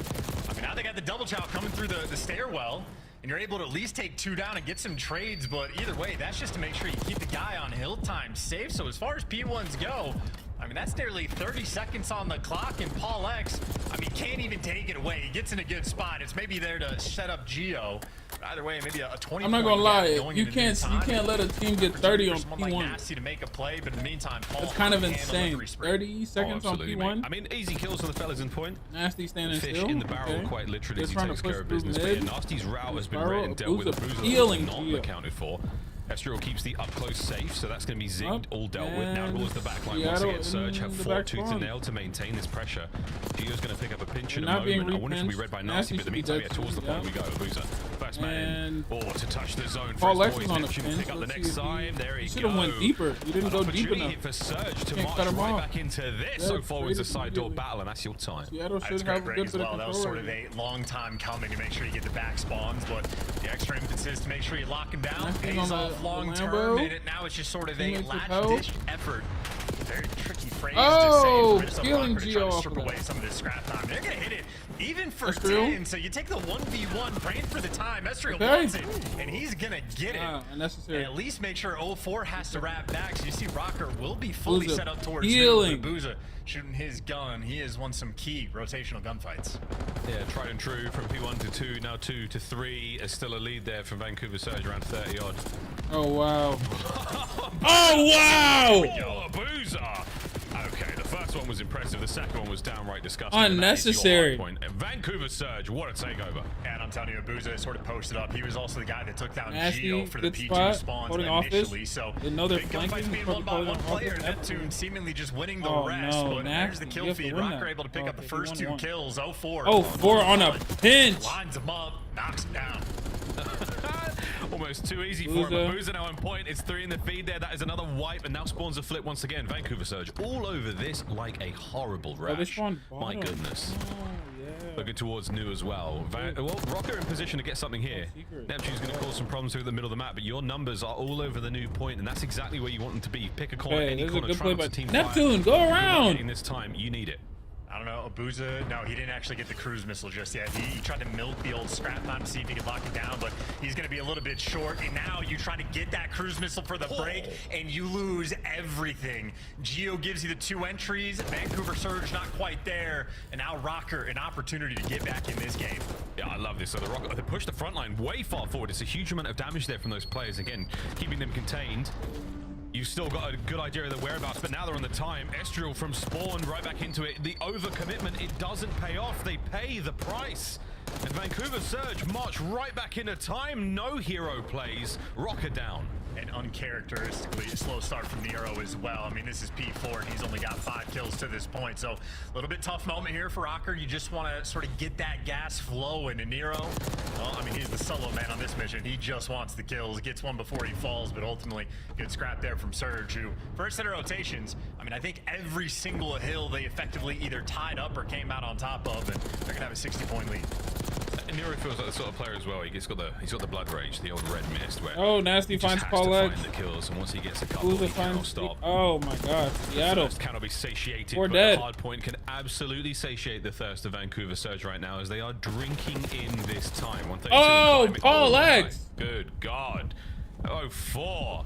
I mean, now they got the double chow coming through the stairwell, and you're able to at least take 2 down and get some trades. But either way, that's just to make sure you keep the guy on hill time safe. So as far as P1s go, I mean, that's nearly 30 seconds on the clock, and Paul X, I mean, can't even take it away. He gets in a good spot. It's maybe there to set up Geo. Either way, maybe a 20. I'm not gonna lie, you can't let a team get 30 on P1. Like Nasty to make a play, but in the meantime, Paul, that's kind of insane. 30 seconds on P1. Mate. I mean, easy kills for the fellas in point. Nasty standing Fish still. in the barrel, quite literally, as he takes care of business. But yeah, Nasty's route has been read and dealt with. A Boozer not accounted for. Estriel keeps the up close safe, so that's going to be zigged, all dealt with. Now towards the back line once again. Surge have fought tooth and nail to maintain this pressure. Gio's going to pick up a pinch in a moment. I wonder if it'll be read by Nasty, but in the meantime, yeah, towards the point we go. Boozer, first man in. To touch the zone for his boys. Neptune pick up the next time. There he goes. Should have went deeper. You didn't go deep enough. For Surge to march right back into this. So forwards a side door battle, and that's your time. Seattle should have a good bit of control. That was sort of a long time coming to make sure you get the back spawns, but the extra emphasis to make sure you lock him down pays off long term. Now it's just sort of a last-ditch effort. Very tricky phrase to say. Stealing Geo to strip away some of this scrap time. They're gonna hit it even for 10. So you take the 1v1, praying for the time. Estriel wants it, and he's gonna get it. Unnecessary. And at least make sure 04 has to wrap back. So you see Rocker will be fully set up towards Booza shooting his gun. He has won some key rotational gunfights. Yeah, tried and true from P1 to 2, now 2 to 3. There's still a lead there from Vancouver Surge, around 30 odd. Oh wow! Oh wow! Yo, Boozer! Okay, the first first one was impressive. The second one was downright disgusting. Unnecessary. Vancouver Surge, what a takeover. And I'm telling you, Abuza sort of posted up. He was also the guy that took down Nasty, Gio for the good P2 spot, spawns holding initially. office. So Didn't know they're big gunfights flanking, being won by probably one holding player. office. Neptune seemingly just winning the Oh, rest. no, But there's the Nasty. kill You have to feed. win Rocker that. able to pick up the Okay, first he won 2 kills. 0-4. Oh, 4 on a pinch. Lines him up, knocks him down. Almost too easy for him. Abuza now on point. It's 3 in the feed there. That is another wipe, and now spawns a flip once again. Vancouver Surge all over this like a horrible rash. My goodness. Looking towards New as well. Well, Rocker in position to get something here. Neptune's going to cause some problems through the middle of the map, but your numbers are all over the New point, and that's exactly where you want them to be. Pick a corner, Okay, any this is a corner. good Try play not by to team Neptune. fire. Go If you're not around. getting this time, you need it. I don't know, Abuza, no, he didn't actually get the cruise missile just yet. He tried to milk the old scrap time to see if he could lock it down, but he's going to be a little bit short. And now you try to get that cruise missile for the break, and you lose everything. Gio gives you the 2 entries. Vancouver Surge not quite there. And now Rocker, an opportunity to get back in this game. Yeah, I love this. So the Rocket, they push the front line way far forward. It's a huge amount of damage there from those players. Again, keeping them contained. You've still got a good idea of their whereabouts, but now they're on the time. Estriel from spawn right back into it. The overcommitment, it doesn't pay off. They pay the price. And Vancouver Surge march right back into time. No hero plays. Rocker down. And uncharacteristically a slow start from Nero as well. I mean, this is P4 and he's only got 5 kills to this point. So a little bit tough moment here for Rocker. You just want to sort of get that gas flowing. And Nero, well, I mean, he's the solo man on this mission. He just wants the kills, gets one before he falls, but ultimately good scrap there from Surge, who first set of rotations, I mean, I think every single hill they effectively either tied up or came out on top of, and they're gonna have a 60-point lead. And Nero feels like the sort of player as well. He's got the blood rage, the old red mist. Where Oh, Nasty finds Paul X. The kills, and once he gets a couple, he cannot stop. Oh my God, Seattle Cannot be satiated. We're but dead. The hard point can absolutely satiate the thirst of Vancouver Surge right now, as they are drinking in this time. 132 Oh, climbing. Paul my X. Good God. 0-4.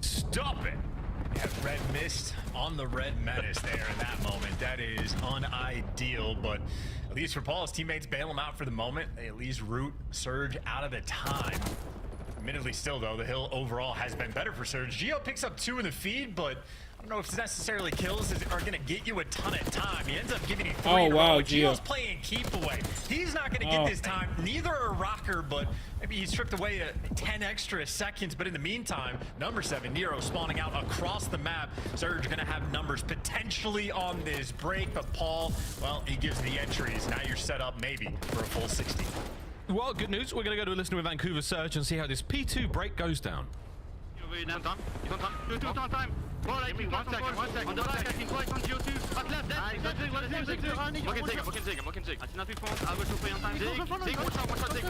Stop it. Yeah, red mist on the red menace there in that moment. That is unideal, but at least for Paul, his teammates bail him out for the moment. They at least root Surge out of the time. Admittedly still, though, the hill overall has been better for Surge. Gio picks up 2 in the feed, but I don't know if it's necessarily kills are going to get you a ton of time. He ends up giving you 3 in a row. Gio's playing keep away. He's not going to get this time. Neither are Rocker, but maybe he stripped away 10 extra seconds. But in the meantime, number 7, Nero, spawning out across the map. Surge going to have numbers potentially on this break, but Paul, well, he gives the entries. Now you're set up maybe for a full 60. Well, good news. We're going to go to listen with Vancouver Surge and see how this P2 break goes down. He's on time. He's on time. 2 on time. Give me 1 second. 1 second. On the back, I can fly on Geo 2. Back left, dead. Look and Zig. I see not before. I will show play on time. Zig, one shot, Zig. One shot, Zig.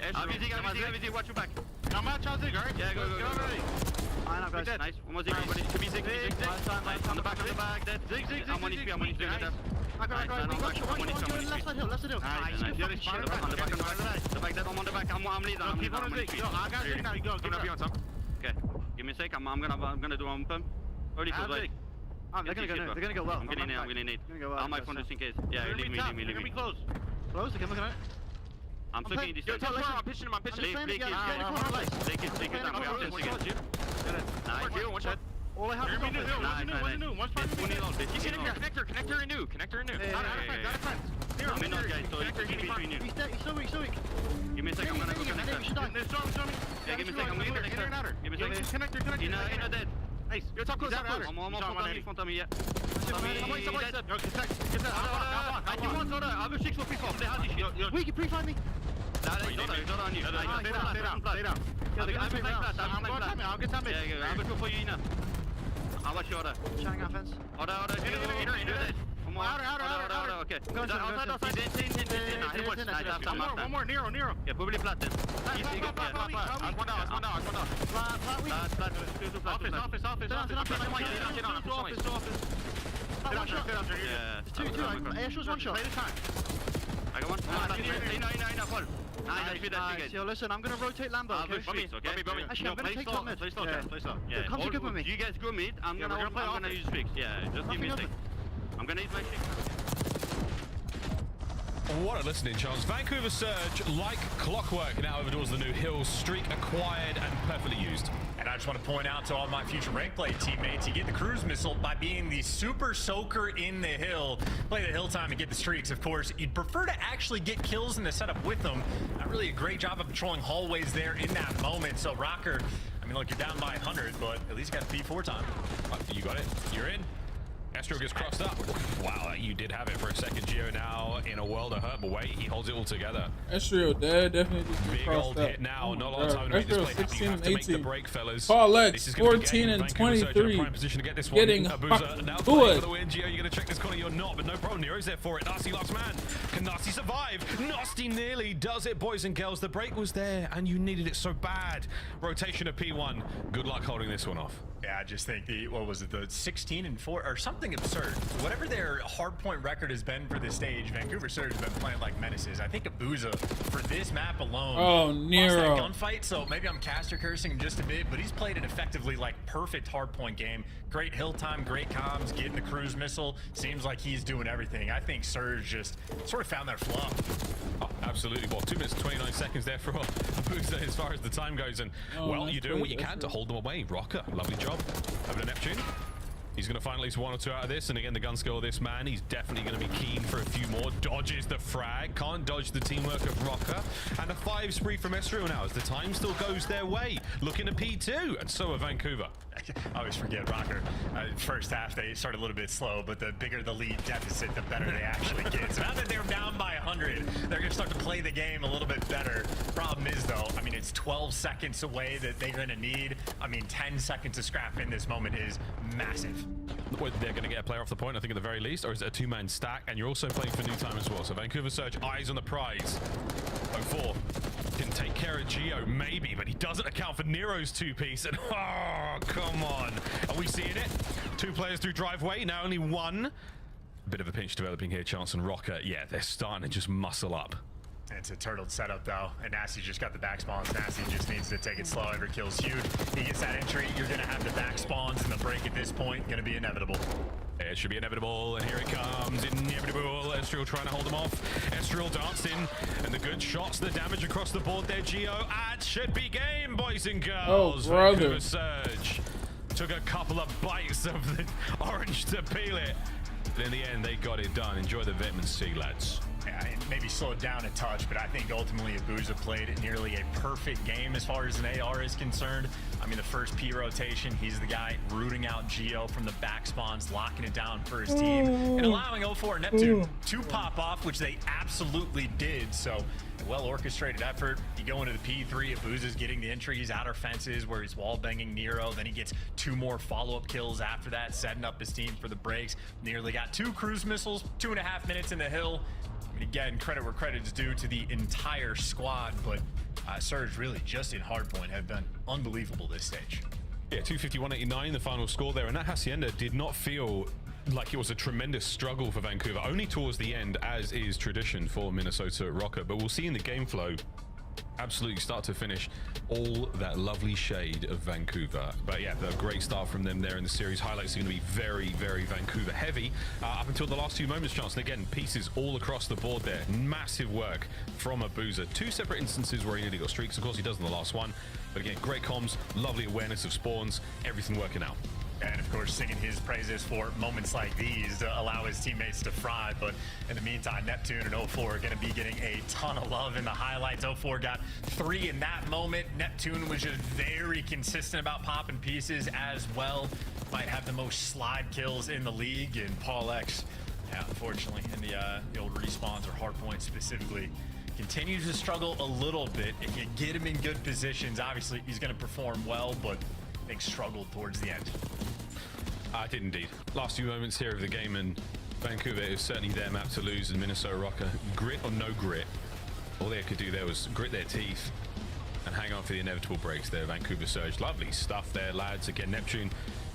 Have Zig, watch your back. Now match out Zig, alright? Yeah, go. Nice. One more Zig. Could be Zig. On the back, dead. Zig. I'm 1 HP, I got left side hill. Nice. On the back, dead. I'm on the back. I'm leading. Keep on Zig. I got Zig now. Go. Okay. Give me a sec. I'm gonna do one pump. Early close, right? They're gonna go well. I'm gonna need. I'll mic phone just in case. Yeah, leave me. They're gonna be close. Close? They can look at it. I'm looking this. I'm pitching him. Take it. Take it down. I'm pitching it. Nice. One shot. All I have is Connector and new. I'm in those guys, so he's between you. He's so weak. Give me a sec, I'm gonna go connect. Yeah, give me a sec, I'm gonna go connect. Give me a sec. Connector. He's not dead. Nice. You're top close. I'm front of me, yeah. I can one soda. I'll go 6 for pre-fall. Play hard this shit. Wait, you pre-find me? Nah, he's not on you. Stay down. I'll get time. Yeah, I'll go for you now. I'll watch you order. Shining offense. Order. Inner. Outer. Okay. Outside. One more. Nero. Yeah, probably flat then. Easy, go flat. One down. Office. One shot. I got one. Nice. Yo, listen, I'm gonna rotate Lambo. Okay? Actually, I'm gonna take top mid. Play stop. Yeah. Come to good with me. You guys go mid. I'm gonna use fix. Yeah, just give me a sec. I'm gonna use my shit. What a listening chance. Vancouver Surge, like clockwork, now over towards the new Hills. Streak acquired and perfectly used. And I just want to point out to all my future rank play teammates, you get the cruise missile by being the super soaker in the hill. Play the hill time and get the streaks. Of course, you'd prefer to actually get kills in the setup with them. Not really a great job of patrolling hallways there in that moment. So Rocker, I mean, look, you're down by 100, but at least you got a P4 time. You got it. You're in. Estro gets crossed up. Wow, you did have it for a second. Geo now in a world of hurt, but wait, he holds it all together. Estro definitely just big old hit now. Oh, not a lot of time to make this play happen. You have to make the break, fellas. Paul X, 14 and 23. Position to get this getting one. Abuza now playing for the win. Geo, you're going to check this corner. You're not, but no problem. Nero's there for it. Nasty last man. Can Nasty survive? Nasty nearly does it, boys and girls. The break was there, and you needed it so bad. Rotation of P1. Good luck holding this one off. Yeah, I just think what was it, the 16 and 4 or something absurd. Whatever their hardpoint record has been for this stage, Vancouver Surge has been playing like menaces. I think Abuza for this map alone. Oh, Nero. Lost that gunfight, so maybe I'm caster cursing him just a bit, but he's played it effectively like perfect hardpoint game. Great hill time, great comms, getting the cruise missile. Seems like he's doing everything. I think Surge just sort of found their flow. Oh, absolutely. Well, 2 minutes and 29 seconds there for Abuza as far as the time goes. And, well, you're doing what you can to hold them away. Rocker, lovely job. Over to Neptune. He's going to find at least 1 or 2 out of this. And again, the gun skill of this man, he's definitely going to be keen for a few more. Dodges the frag. Can't dodge the teamwork of Rocker. And a 5 spree from Ezreal now as the time still goes their way. Looking at P2. And so are Vancouver. I always forget Rocker. First half, they started a little bit slow, but the bigger the lead deficit, the better they actually get. So now that they're down by 100, they're going to start to play the game a little bit better. Problem is, though, I mean, it's 12 seconds away that they're going to need. I mean, 10 seconds to scrap in this moment is massive. They're going to get a player off the point, I think, at the very least, or is it a 2-man stack? And you're also playing for new time as well. So Vancouver Surge, eyes on the prize. 04 can take care of Geo, maybe, but he doesn't account for Nero's 2-piece. And oh, come on. Are we seeing it? 2 players through driveway, now only 1. Bit of a pinch developing here, Chance and Rocker. Yeah, they're starting to just muscle up. It's a turtled setup, though, and Nasty just got the back spawns. Nasty just needs to take it slow. Every kill's huge. He gets that entry. You're going to have the back spawns, and the break at this point going to be inevitable. It should be inevitable, and here it comes. Inevitable. Ezreal trying to hold him off. Ezreal dancing, and the good shots, the damage across the board there, Geo. It should be game, boys and girls. Oh, brother. Vancouver Surge took a couple of bites of the orange to peel it. But in the end, they got it done. Enjoy the Vitamin C, lads. Yeah, and maybe slow it down a touch, but I think ultimately Abuza played nearly a perfect game as far as an AR is concerned. I mean, the first P rotation, he's the guy rooting out Geo from the back spawns, locking it down for his team, and allowing 04 Neptune to pop off, which they absolutely did. So, a well-orchestrated effort. You go into the P3, Abuza's getting the entries, outer fences, where he's wall-banging Nero. Then he gets 2 more follow-up kills after that, setting up his team for the breaks. Nearly got 2 cruise missiles, 2.5 minutes in the hill. I mean, again, credit where credit is due to the entire squad, but Surge really just in hardpoint have been unbelievable this stage. Yeah, 251.89 the final score there, and that Hacienda did not feel like it was a tremendous struggle for Vancouver, only towards the end, as is tradition for Minnesota Rocker. But we'll see in the game flow, absolutely start to finish, all that lovely shade of Vancouver. But yeah, the great start from them there in the series. Highlights are going to be very, very Vancouver heavy up until the last 2 moments, Chance. And again, pieces all across the board there. Massive work from Abuza. 2 separate instances where he nearly got streaks. Of course, he does in the last one. But again, great comms, lovely awareness of spawns, everything working out. And of course, singing his praises for moments like these to allow his teammates to fry. But in the meantime, Neptune and 04 are going to be getting a ton of love in the highlights. 04 got 3 in that moment. Neptune was just very consistent about popping pieces as well. Might have the most slide kills in the league. And Paul X, yeah, unfortunately, in the old respawns or hardpoints specifically, continues to struggle a little bit. If you get him in good positions, obviously he's going to perform well, but I think struggled towards the end. I did indeed. Last few moments here of the game, and Vancouver is certainly their map to lose, and Minnesota Rocker, grit or no grit, all they could do there was grit their teeth and hang on for the inevitable breaks there. Vancouver Surge, lovely stuff there, lads. Again, Neptune,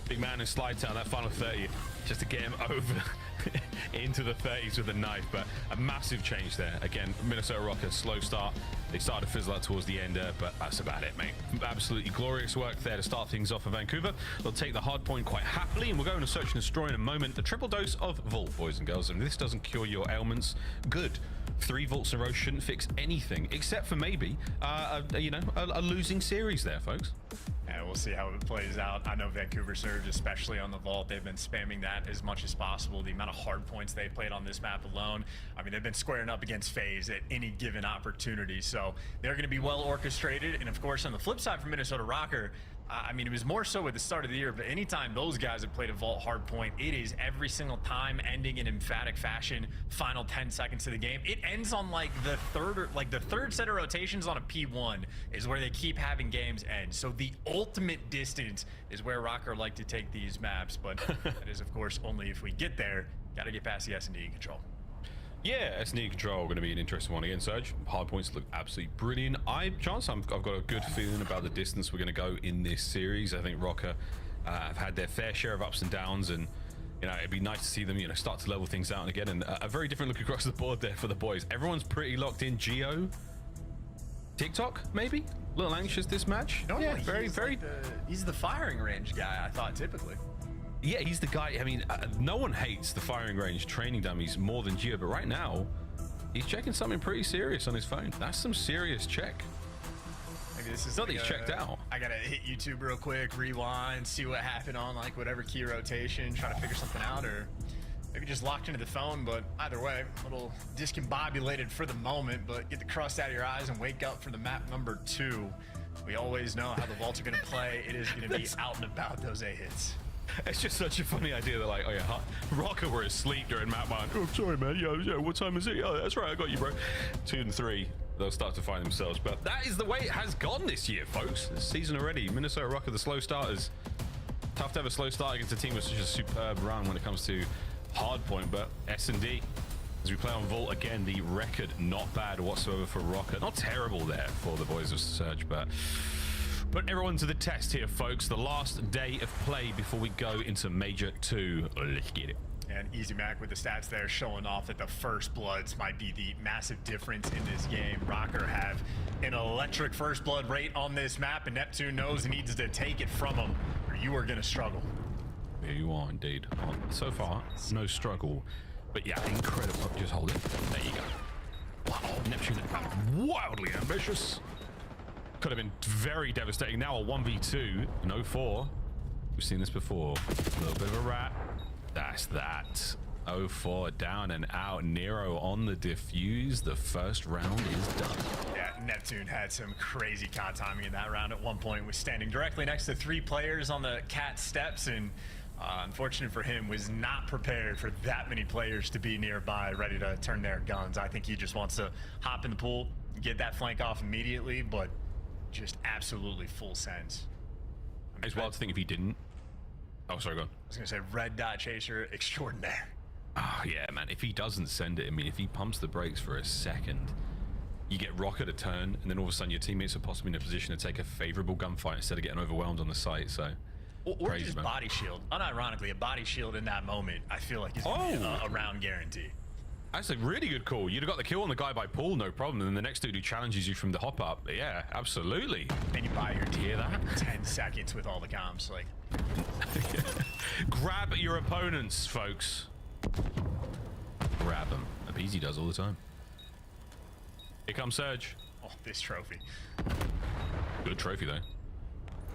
big man in slide town, that final 30, just to get him over into the 30s with a knife, but a massive change there. Again, Minnesota Rocker, slow start. They started to fizzle out towards the end, but that's about it, mate. Absolutely glorious work there to start things off for Vancouver. They'll take the hard point quite happily, and we'll go into search and destroy in a moment. The triple dose of Vault, boys and girls, and this doesn't cure your ailments. Good. 3 vaults in a row shouldn't fix anything, except for maybe, a losing series there, folks. And we'll see how it plays out. I know Vancouver Surge, especially on the Vault, they've been spamming that as much as possible. The amount of hard points they played on this map alone, I mean, they've been squaring up against FaZe at any given opportunity. So they're going to be well orchestrated. And of course, on the flip side for Minnesota Rocker, I mean, it was more so at the start of the year, but anytime those guys have played a Vault hardpoint, it is every single time ending in emphatic fashion. Final 10 seconds of the game. It ends on like the third set of rotations on a P1 is where they keep having games end. So the ultimate distance is where Rocker like to take these maps, but that is, of course, only if we get there. Got to get past the S&D control. Yeah, S&D control going to be an interesting one again, Serge. Hard points look absolutely brilliant. I've got a good feeling about the distance we're going to go in this series. I think Rocker have had their fair share of ups and downs, and it'd be nice to see them start to level things out again. And a very different look across the board there for the boys. Everyone's pretty locked in. Geo, TikTok, maybe a little anxious this match. Yeah, he's the firing range guy. I thought typically. Yeah, he's the guy. I mean, no one hates the firing range training dummies more than Gio, but right now, he's checking something pretty serious on his phone. That's some serious check. Maybe this is not that he's checked out. I gotta hit YouTube real quick, rewind, see what happened on like whatever key rotation, try to figure something out, or maybe just locked into the phone. But either way, a little discombobulated for the moment, but get the crust out of your eyes and wake up for the map number 2. We always know how the Vaults are gonna play. It is gonna be out and about those A-hits. It's just such a funny idea. They're like, oh yeah, Rocker were asleep during map 1. Oh, sorry, man. Yeah, what time is it? Oh, that's right, I got you, bro. 2 and 3, they'll start to find themselves. But that is the way it has gone this year, folks. This season already. Minnesota Rocker, the slow starters. Tough to have a slow start against a team with such a superb run when it comes to hardpoint. But S&D, as we play on Vault again, the record not bad whatsoever for Rocker. Not terrible there for the boys of Surge, but put everyone to the test here, folks. The last day of play before we go into Major 2. Let's get it. And Easy Mac with the stats there showing off that the First Bloods might be the massive difference in this game. Rocker have an electric First Blood rate on this map, and Neptune knows he needs to take it from him, or you are going to struggle. There you are, indeed. So far, no struggle. But yeah, incredible. Just hold it. There you go. Wow, Neptune wildly ambitious. Could have been very devastating. Now a 1v2 in 04. We've seen this before. A little bit of a rat. That's that. 04 down and out. Nero on the defuse. The first round is done. Yeah, Neptune had some crazy COD timing in that round. At one point was standing directly next to 3 players on the cat steps, and unfortunate for him, was not prepared for that many players to be nearby ready to turn their guns. I think he just wants to hop in the pool, get that flank off immediately, but just absolutely full sense. It's wild to think if he didn't. Oh, sorry, go on. I was gonna say red dot chaser extraordinaire. Oh yeah, man. If he doesn't send it, I mean, if he pumps the brakes for a second, you get Rocker to turn, and then all of a sudden your teammates are possibly in a position to take a favorable gunfight instead of getting overwhelmed on the site. So, or just man. Body shield. Unironically, a body shield in that moment, I feel like is a round guarantee. That's a really good call. You'd have got the kill on the guy by pool, no problem. And then the next dude who challenges you from the hop up, yeah, absolutely. And you buy your team that 10 seconds with all the comms, like. Grab your opponents, folks. Grab them. Easy does all the time. Here comes Surge. Oh, this trophy. Good trophy though.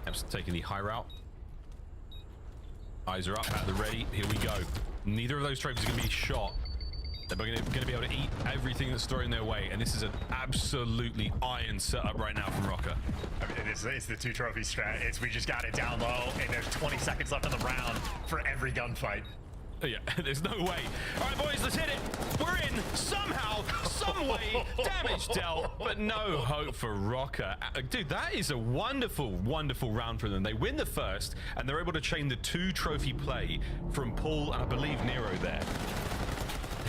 Epps taking the high route. Eyes are up at the ready. Here we go. Neither of those trophies are going to be shot. They're going to be able to eat everything that's thrown their way, and this is an absolutely iron setup right now from Rocker. I mean, it's the 2 trophy strat. We just got it down low, and there's 20 seconds left in the round for every gunfight. Yeah, there's no way. All right, boys, let's hit it. We're in somehow, some way. Damage dealt, but no hope for Rocker. Dude, that is a wonderful, wonderful round for them. They win the first, and they're able to chain the 2 trophy play from Paul and I believe Nero there.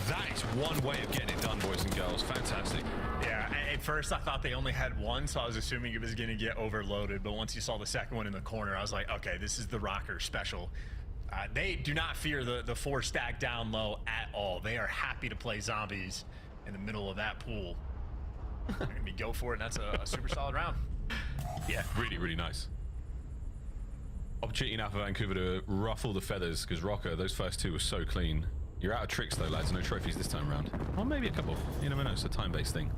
That is one way of getting it done, boys and girls. Fantastic. Yeah, at first I thought they only had 1, so I was assuming it was going to get overloaded. But once you saw the second one in the corner, I was like, okay, this is the Rocker special. They do not fear the 4 stack down low at all. They are happy to play zombies in the middle of that pool. They're gonna go for it, and that's a super solid round. Yeah, really, really nice. Opportunity now for Vancouver to ruffle the feathers, because Rocker, those first 2 were so clean. You're out of tricks though, lads. No trophies this time around. Well, maybe a couple. You never know. It's a time-based thing.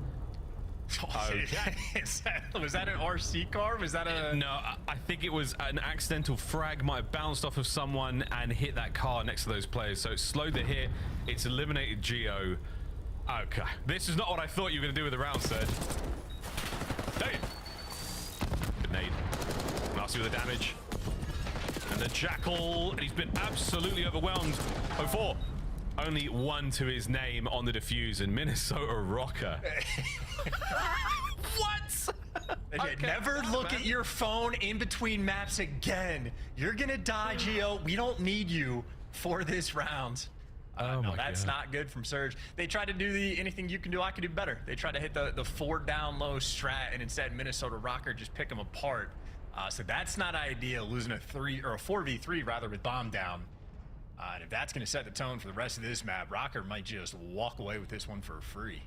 Was that an RC car? Was that a... No, I think it was an accidental frag. Might have bounced off of someone and hit that car next to those players. So it slowed the hit. It's eliminated Geo. Okay. This is not what I thought you were going to do with the round, sir. Damn. Good nade. Nasty with the damage. And the Jackal, and he's been absolutely overwhelmed. 0-4. Only 1 to his name on the defuse, and Minnesota Rocker. What? Okay, never look at your phone in between maps again. You're gonna die, Geo. We don't need you for this round. No, that's not good from Surge. They tried to do the anything you can do, I can do better. They tried to hit the 4 down low strat, and instead Minnesota Rocker just pick them apart. So that's not ideal, losing a 4v3 rather with bomb down. And if that's going to set the tone for the rest of this map, Rocker might just walk away with this one for free.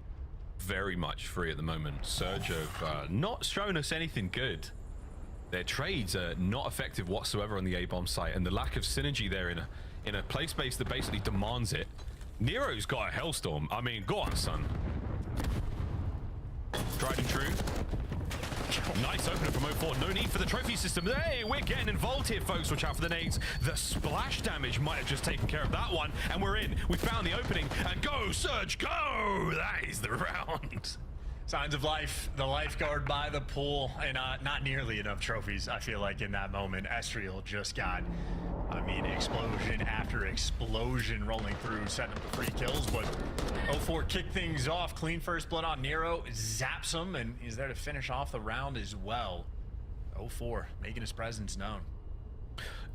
Very much free at the moment. Surge have not shown us anything good. Their trades are not effective whatsoever on the A-bomb site, and the lack of synergy there in a play space that basically demands it. Nero's got a Hellstorm. I mean, go on, son. Tried and true. Nice opener from 0-4. No need for the trophy system. Hey, we're getting involved here, folks. Watch out for the nades. The splash damage might have just taken care of that one. And we're in. We found the opening. And go, Surge, go! That is the round. Signs of life. The lifeguard by the pool. And not nearly enough trophies, I feel like, in that moment. Estriel just got, I mean, explosion after explosion rolling through, setting up the free kills. But 0-4 kicked things off. Clean first blood on Nero. Zaps him and is there to finish off the round as well. 0-4 making his presence known.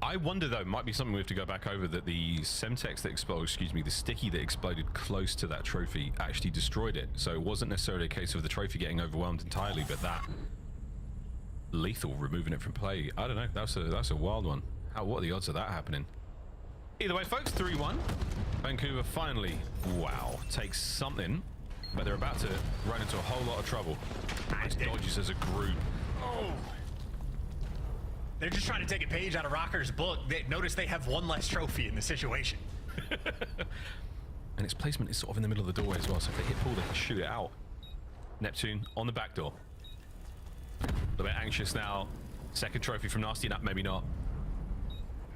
I wonder, though, might be something we have to go back over, that the Semtex that exploded, excuse me, the sticky that exploded close to that trophy actually destroyed it. So it wasn't necessarily a case of the trophy getting overwhelmed entirely, but that lethal removing it from play. I don't know. That's a wild one. What are the odds of that happening? Either way, folks, 3-1. Vancouver finally, wow, takes something, but they're about to run into a whole lot of trouble. Nice dodges as a group. Oh. They're just trying to take a page out of Rocker's book. Notice they have 1 less trophy in the situation. And its placement is sort of in the middle of the doorway as well, so if they hit pull, they can shoot it out. Neptune on the back door. A little bit anxious now. Second trophy from Nasty, maybe not.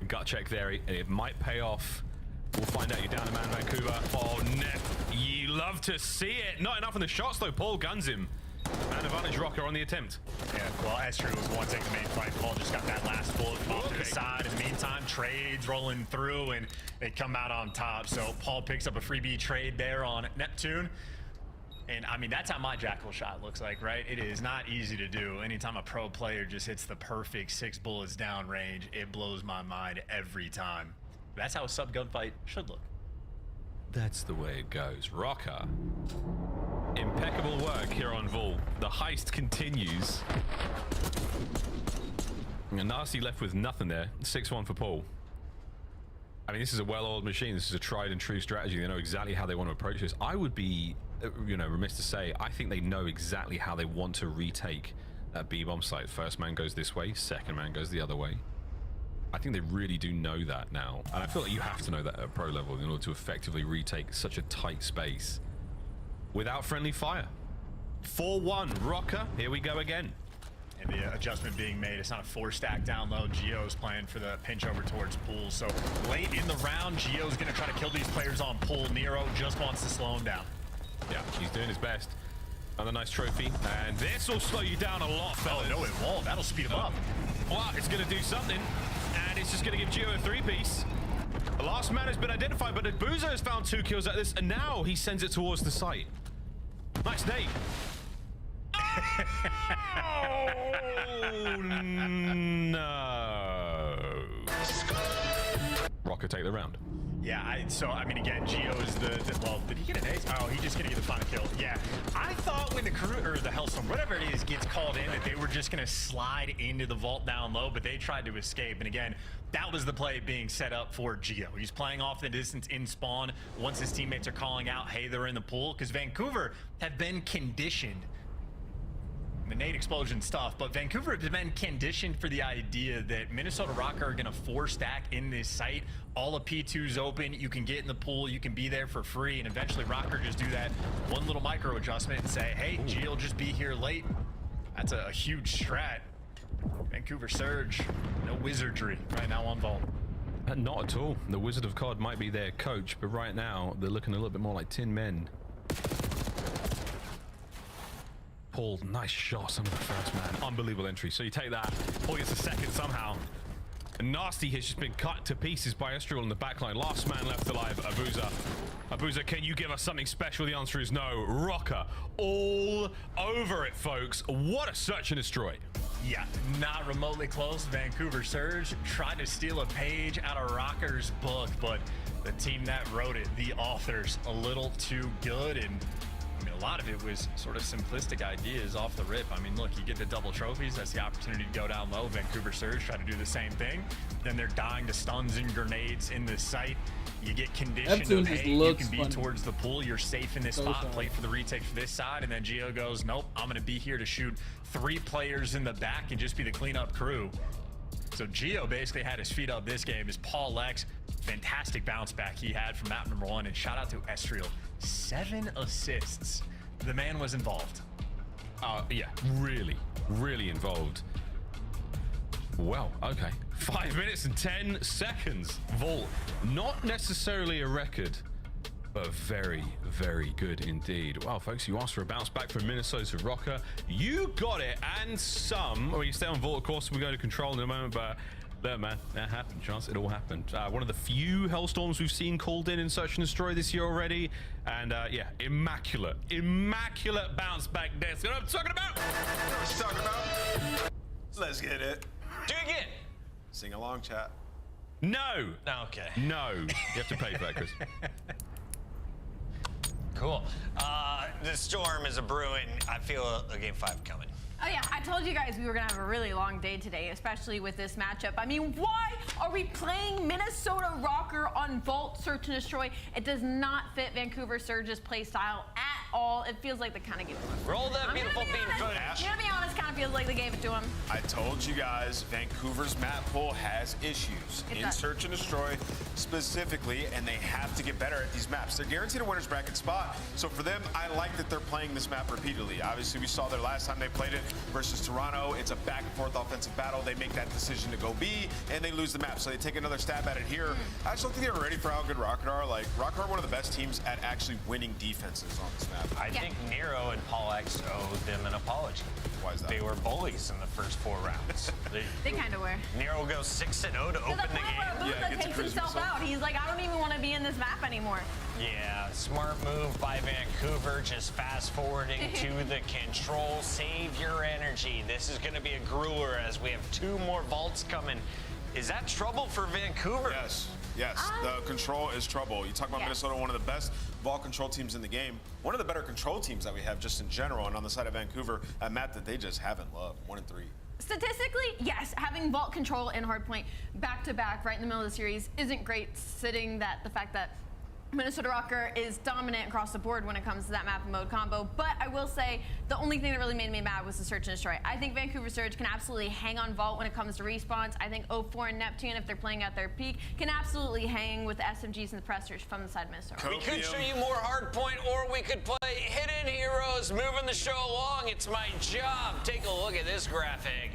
Gut check there, it might pay off. We'll find out. You're down a man, Vancouver. Oh, Nep, you love to see it. Not enough on the shots, though. Paul guns him. And advantage Rocker on the attempt. Yeah, well, Esther was the one taking the main fight. Paul just got that last bullet off to the side. In the meantime, trades rolling through, and they come out on top. So Paul picks up a freebie trade there on Neptune. And, I mean, that's how my Jackal shot looks like, right? It is not easy to do. Anytime a pro player just hits the perfect 6 bullets down range, it blows my mind every time. That's how a sub gunfight should look. That's the way it goes. Rocker. Impeccable work here on Vol. The heist continues. And Nasty left with nothing there. 6-1 for Paul. I mean, this is a well-oiled machine. This is a tried and true strategy. They know exactly how they want to approach this. I would be, you know, remiss to say, I think they know exactly how they want to retake that B-bomb site. First man goes this way, second man goes the other way. I think they really do know that now. And I feel like you have to know that at pro level in order to effectively retake such a tight space without friendly fire. 4-1, Rocker, here we go again. And the adjustment being made, it's not a 4-stack down low. Gio's playing for the pinch over towards Pool. So late in the round, Gio's gonna try to kill these players on Pool. Nero just wants to slow him down. Yeah, he's doing his best. Another nice trophy. And this will slow you down a lot, fellas. Oh, no, it won't. That'll speed him up. Well, it's gonna do something. And it's just gonna give Gio a 3-piece. The last man has been identified, but Boozer has found 2 kills at this, and now he sends it towards the site. Nice nade. Oh, no. Rocker take the round. Yeah, so I mean, again, Gio is well, did he get an ace? Oh, he just gonna get the final kill. Yeah, I thought when the crew or the Hellstorm, whatever it is, gets called in, that they were just gonna slide into the vault down low, but they tried to escape. And again, that was the play being set up for Gio. He's playing off the distance in spawn once his teammates are calling out, hey, they're in the pool, because Vancouver have been conditioned. The nade explosion stuff, but Vancouver has been conditioned for the idea that Minnesota Rocker are gonna 4-stack in this site. All of P2's open, you can get in the pool, you can be there for free, and eventually Rocker just do that one little micro adjustment and say, hey, G'll just be here late. That's a huge strat. Vancouver Surge, no wizardry right now on Vault. Not at all. The Wizard of COD might be their coach, but right now they're looking a little bit more like Tin Men. Paul, nice shot, some of the first, man. Unbelievable entry. So you take that. Paul gets a second somehow. A nasty hit's just been cut to pieces by Estriel in the backline. Last man left alive, Abuza. Abuza, can you give us something special? The answer is no. Rocker all over it, folks. What a search and destroy. Yeah, not remotely close. Vancouver Surge tried to steal a page out of Rocker's book, but the team that wrote it, the authors, a little too good. And I mean, a lot of it was sort of simplistic ideas off the rip. I mean, look, you get the double trophies. That's the opportunity to go down low. Vancouver Surge try to do the same thing. Then they're dying to stuns and grenades in this site. You get conditioned of, hey, you can be towards the pool. You're safe in this spot. Play for the retake for this side. And then Gio goes, nope, I'm going to be here to shoot 3 players in the back and just be the cleanup crew. So Gio basically had his feet up this game. As Paul Lex, fantastic bounce back he had from map number 1. And shout out to Estriel. 7 assists. The man was involved. Yeah, really involved. Well, okay. 5 minutes and 10 seconds. Vault, not necessarily a record, but very, very good indeed. Well, folks, you asked for a bounce back from Minnesota Rocker. You got it, and some. Well, you stay on Vault, of course. We go to control in a moment, but look, man, that happened, Chance. It all happened. One of the few Hellstorms we've seen called in Search and Destroy this year already. And yeah, immaculate bounce back there. That's what I'm talking about. What you talking about? Let's get it. Do it again. Sing along, chat. No. Okay. No. You have to pay for that, Chris. Cool. The storm is a brewing. I feel a game 5 coming. Oh yeah, I told you guys we were gonna have a really long day today, especially with this matchup. I mean, why are we playing Minnesota Rocker on Vault Search and Destroy? It does not fit Vancouver Surge's play style at all. It feels like they kind of gave it to him. Roll that beautiful beam footage. I'm gonna be honest, kind of feels like they gave it to him. I told you guys, Vancouver's map pool has issues in Search and Destroy specifically, and they have to get better at these maps. They're guaranteed a winner's bracket spot, so for them, I like that they're playing this map repeatedly. Obviously, we saw their last time they played it versus Toronto. It's a back and forth offensive battle. They make that decision to go B, and they lose the map, so they take another stab at it here. I just don't think they were ready for how good Rocket are. Like, Rocket are one of the best teams at actually winning defenses on this map. I think Nero and Paul X owe them an apology. Why is that? They were bullies in the first 4 rounds. They kind of were. Nero goes 6-0 to open the game. Yeah, takes himself out. He's like, I don't even want to be in this map anymore. Yeah, smart move by Vancouver, just fast forwarding to the control. Save your energy. This is going to be a grueler as we have 2 more vaults coming. Is that trouble for Vancouver? Yes, the control is trouble. You talk about Minnesota, one of the best vault control teams in the game. One of the better control teams that we have just in general, and on the side of Vancouver, a map that they just haven't loved, 1-3. Statistically, yes, having vault control and hardpoint back-to-back right in the middle of the series isn't great, sitting that the fact that Minnesota Rocker is dominant across the board when it comes to that map and mode combo, but I will say the only thing that really made me mad was the Search and Destroy. I think Vancouver Surge can absolutely hang on Vault when it comes to respawns. I think 04 and Neptune, if they're playing at their peak, can absolutely hang with the SMGs and the pressers from the side of Minnesota. We could show you more hardpoint, or we could play Hidden Heroes, moving the show along. It's my job. Take a look at this graphic.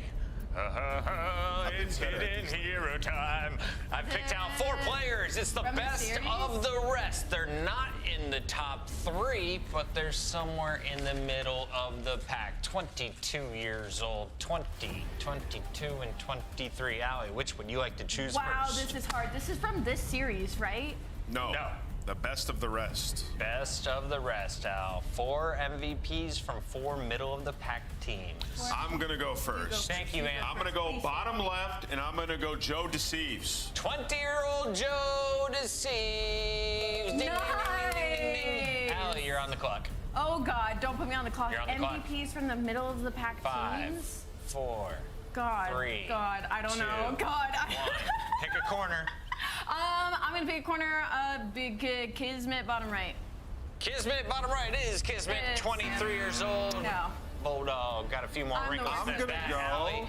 It's Hidden Hero time. I've picked out 4 players. It's the best of the rest. They're not in the top 3, but they're somewhere in the middle of the pack. 22 years old, 20, 22, and 23. Allie, which would you like to choose first? Wow, this is hard. This is from this series, right? No. The best of the rest. Best of the rest, Al. 4 MVPs from 4 middle-of-the-pack teams. I'm going to go first. Thank you, Ann. I'm going to go bottom left, and I'm going to go Joe Deceives. 20-year-old Joe Deceives. Ding, Nice. ding, ding, ding, ding. Allie, you're on the clock. Oh, God. Don't put me on the clock. You're on the clock. MVPs from the middle of the pack 5, teams? 4, God. 3, God. I don't 2, know. God. 1. Pick a corner. I'm going to pick a corner. Big Kismet, bottom right. Kismet, bottom right. It is Kismet, 23 years old. No. Bulldog. Got a few more wrinkles I'm than going to that, go. Allie.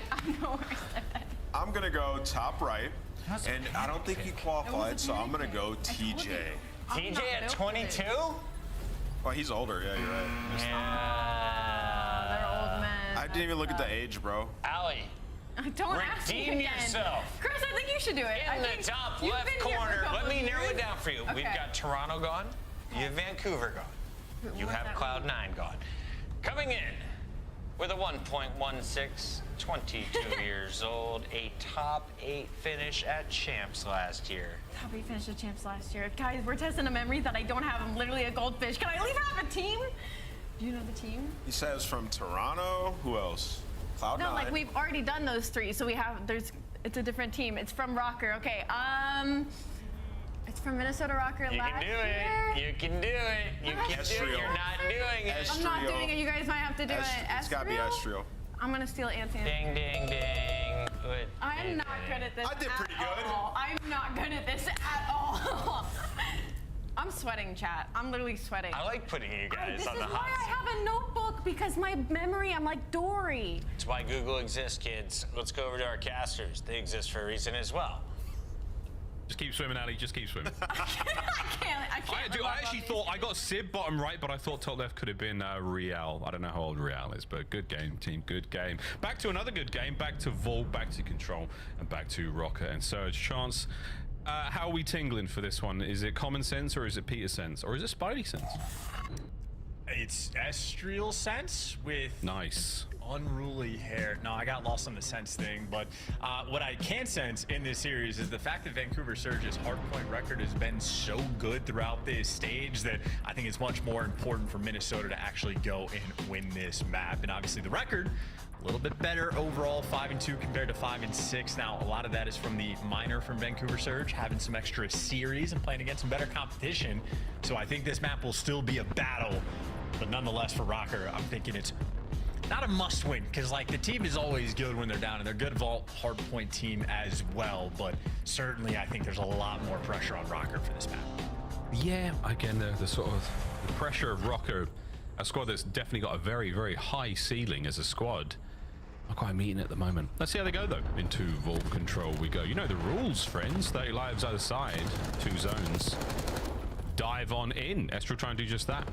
I'm going to go top right. And I don't think he qualified, so I'm going to go TJ. TJ at 22? Well, he's older. Yeah, you're right. Yeah. They're old men. I didn't even look at the age, bro. Allie. Don't ask me Redeem again. yourself. Chris, I think you should do it. In the top left corner. Let me narrow it down for you. We've got Toronto gone. You have Vancouver gone. You have Cloud9 gone. Coming in with a 1.16, 22 years old, a top 8 finish at Champs last year. Top 8 finished at Champs last year. Guys, we're testing a memory that I don't have. I'm literally a goldfish. Can I at least have a team? Do you know the team? He says from Toronto. Who else? Cloud9. No, like we've already done those 3, so we have. It's a different team. It's from Rocker. Okay. It's from Minnesota Rocker last year. You can do it. You can do it. You're not doing it. I'm not doing it. You guys might have to do it. It's got to be Estriel. I'm gonna steal Anthony. Ding, ding, ding. I'm not good at this. I did pretty good. I'm not good at this at all. I'm sweating, chat. I'm literally sweating. I like putting you guys this on is the why hot I have a notebook, because my memory, I'm like Dory. That's why Google exists, kids. Let's go over to our casters. They exist for a reason as well. Just keep swimming, Ali. Just keep swimming. I can't. I actually thought I got Sib bottom right, but I thought top left could have been Real. I don't know how old Real is, but good game, team. Good game. Back to another good game. Back to Vault. Back to Control. And back to Rocker and Surge. Chance. How are we tingling for this one? Is it common sense, or is it Peter sense, or is it Spidey sense? It's Estriel sense with nice unruly hair. No, I got lost on the sense thing, but what I can sense in this series is the fact that Vancouver Surge's hardpoint record has been so good throughout this stage that I think it's much more important for Minnesota to actually go and win this map. And obviously the record, a little bit better overall, 5-2 compared to 5-6. Now, a lot of that is from the minor from Vancouver Surge, having some extra series and playing against some better competition. So I think this map will still be a battle, but nonetheless for Rocker, I'm thinking it's not a must win, because like the team is always good when they're down, and they're a good vault hardpoint team as well, but certainly I think there's a lot more pressure on Rocker for this map. Yeah, again, the sort of the pressure of Rocker, a squad that's definitely got a very, very high ceiling as a squad. Not quite meeting at the moment. Let's see how they go though. Into Vault Control we go. You know the rules, friends. 30 lives either side, 2 zones. Dive on in. Estriel trying to do just that.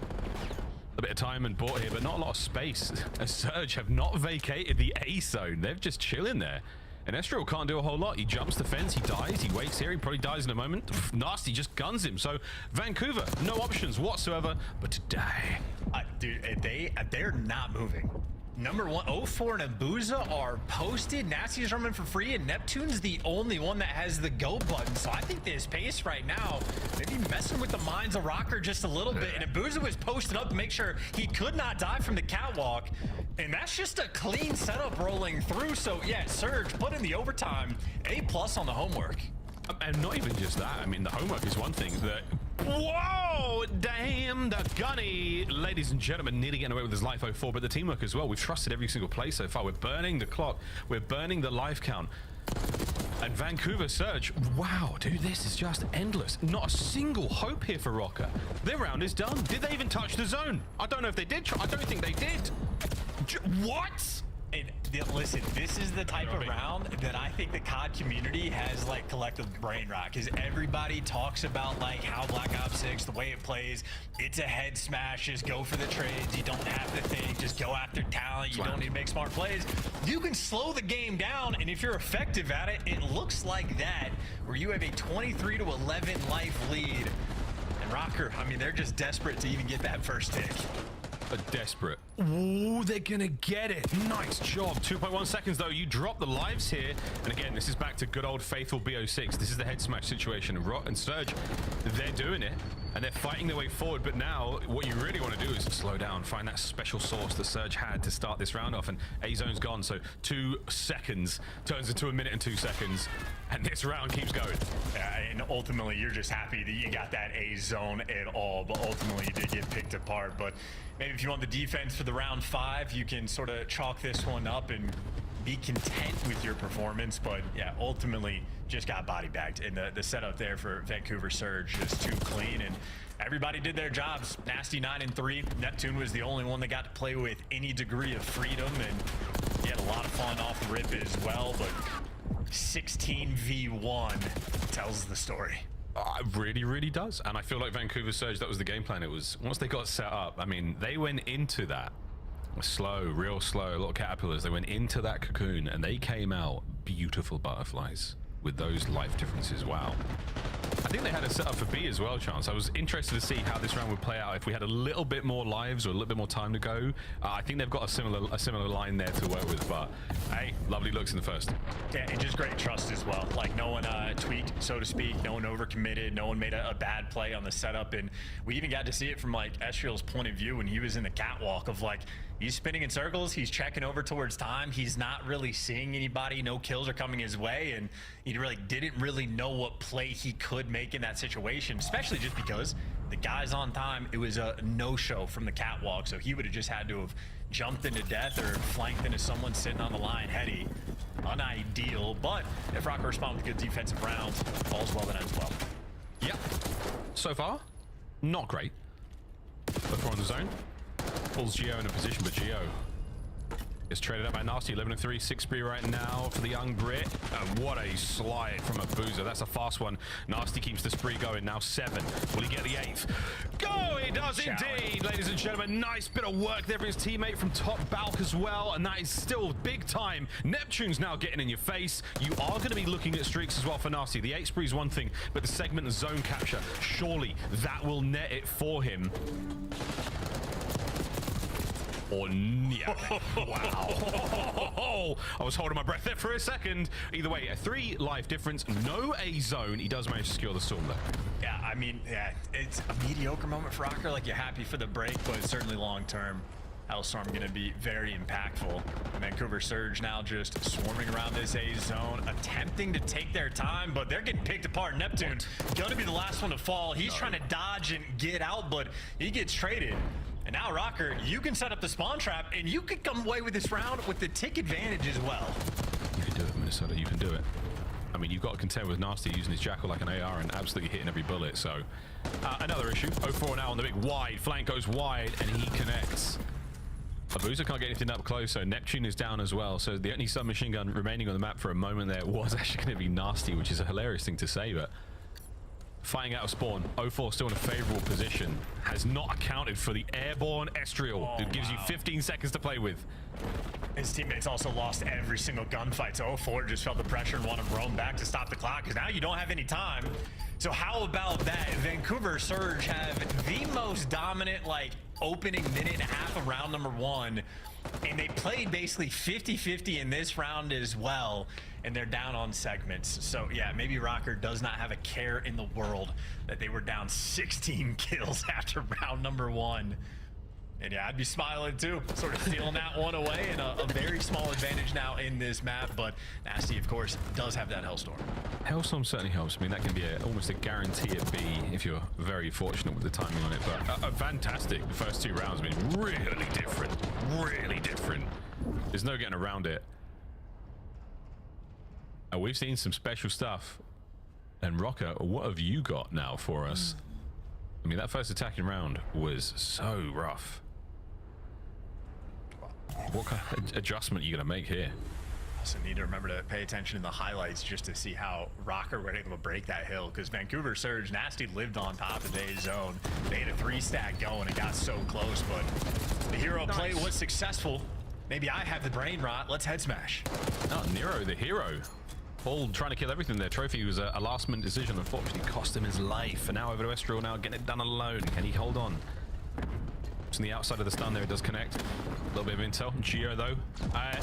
A bit of time and bought here, but not a lot of space. As Surge have not vacated the A zone. They're just chilling there. And Estriel can't do a whole lot. He jumps the fence, he dies, he waits here, he probably dies in a moment. Nasty just guns him. So Vancouver, no options whatsoever but to die. Dude, they're not moving. Number 1, 04 and Abuza are posted. Nasty's running for free, and Neptune's the only one that has the go button. So I think this pace right now, maybe messing with the minds of Rocker just a little bit. And Abuza was posted up to make sure he could not die from the catwalk. And that's just a clean setup rolling through. So yeah, Surge put in the overtime. A+ on the homework. And not even just that. I mean, the homework is one thing. Whoa! Damn, the gunny. Ladies and gentlemen, nearly getting away with his life 04, but the teamwork as well. We've trusted every single play so far. We're burning the clock. We're burning the life count. And Vancouver Surge, wow, dude, this is just endless. Not a single hope here for Rocker. Their round is done. Did they even touch the zone? I don't know if they did. I don't think they did. What? And listen, this is the type of round that I think the COD community has like collective brain rot, because everybody talks about like how Black Ops 6, the way it plays, it's a head smash, just go for the trades, you don't have to think, just go after talent, you don't need to make smart plays. You can slow the game down, and if you're effective at it, it looks like that, where you have a 23-11 life lead. And Rocker, I mean, they're just desperate to even get that first tick. Desperate. Ooh, they're gonna get it. Nice job. 2.1 seconds though. You drop the lives here. And again, this is back to good old faithful BO6. This is the head smash situation. Rot and Surge, they're doing it. And they're fighting their way forward. But now, what you really want to do is slow down. Find that special source that Surge had to start this round off. And A-Zone's gone. So 2 seconds turns into a minute and 2 seconds. And this round keeps going. And ultimately, you're just happy that you got that A-Zone at all. But ultimately, you did get picked apart. But maybe if you want the defense for the round 5, you can sort of chalk this one up and be content with your performance. But yeah, ultimately just got body bagged, and the setup there for Vancouver Surge is too clean, and everybody did their jobs. Nasty 9-3. Neptune was the only one that got to play with any degree of freedom, and he had a lot of fun off the rip as well. But 16v1 tells the story. It really, really does. And I feel like Vancouver Surge, that was the game plan. It was, once they got set up, I mean, they went into that slow, real slow, a lot of caterpillars. They went into that cocoon and they came out beautiful butterflies with those life differences. Wow. I think they had a setup for B as well, Chance. I was interested to see how this round would play out if we had a little bit more lives or a little bit more time to go. I think they've got a similar line there to work with, but hey, lovely looks in the first. Yeah, and just great trust as well. Like, no one tweaked, so to speak. No one overcommitted. No one made a bad play on the setup. And we even got to see it from, like, Estriel's point of view when he was in the catwalk of, like, he's spinning in circles. He's checking over towards time. He's not really seeing anybody. No kills are coming his way. And he really didn't really know what play he could make in that situation, especially just because the guy's on time. It was a no-show from the catwalk. So he would have just had to have jumped into death or flanked into someone sitting on the line heady. Unideal. But if Rocker respond with good defensive rounds, all's well that ends well. Yep. So far, not great. Look on the zone. Pulls Geo in a position, but Geo is traded up by Nasty. 11-3, 6 spree right now for the young Brit. And what a slide from a Boozer. That's a fast one. Nasty keeps the spree going. Now 7. Will he get the 8th? Go! He does indeed, ladies and gentlemen. Nice bit of work there for his teammate from top Balk as well. And that is still big time. Neptune's now getting in your face. You are going to be looking at streaks as well for Nasty. The 8 spree is one thing, but the segment and zone capture, surely that will net it for him. Or yeah. Wow. I was holding my breath there for a second. Either way, a 3 life difference, no A zone. He does manage to secure the storm though. Yeah, I mean, yeah, it's a mediocre moment for Rocker. Like, you're happy for the break, but certainly long term, Hellstorm going to be very impactful. Vancouver Surge now just swarming around this A zone, attempting to take their time, but they're getting picked apart. Neptune going to be the last one to fall. He's trying to dodge and get out, but he gets traded. And now, Rocker, you can set up the spawn trap, and you could come away with this round with the tick advantage as well. You can do it, Minnesota. You can do it. I mean, you've got to contend with Nasty using his Jackal like an AR and absolutely hitting every bullet. So, another issue. 0-4 now on the big wide. Flank goes wide, and he connects. Abuza can't get anything up close, so Neptune is down as well. So the only submachine gun remaining on the map for a moment there was actually going to be Nasty, which is a hilarious thing to say, but fighting out of spawn. 0-4 still in a favorable position. Has not accounted for the airborne Estriel, who gives you 15 seconds to play with. His teammates also lost every single gunfight, so 0-4 just felt the pressure and wanted to roam back to stop the clock, because now you don't have any time. So how about that? Vancouver Surge have the most dominant, like, opening minute and a half of round number 1, and they played basically 50-50 in this round as well, and they're down on segments. So yeah, maybe Rocker does not have a care in the world that they were down 16 kills after round number 1. And yeah, I'd be smiling too, sort of stealing that one away, and a very small advantage now in this map. But Nasty, of course, does have that Hellstorm. Hellstorm certainly helps. I mean, that can be almost a guarantee at B if you're very fortunate with the timing on it. But a fantastic first 2 rounds. I mean, really different. Really different. There's no getting around it. We've seen some special stuff. And Rocker, what have you got now for us? I mean, that first attacking round was so rough. What kind of adjustment are you going to make here? Also need to remember to pay attention to the highlights just to see how Rocker were able to break that hill, because Vancouver Surge, Nasty lived on top of the zone. They had a 3-stack going and got so close, but the hero play was successful. Maybe I have the brain rot. Let's head smash. Oh, Nero, the hero. All trying to kill everything there. Trophy was a last-minute decision. Unfortunately, cost him his life. And now over to Estriel now, getting it done alone. Can he hold on? On the outside of the stun there, it does connect. A little bit of intel. Geo, though.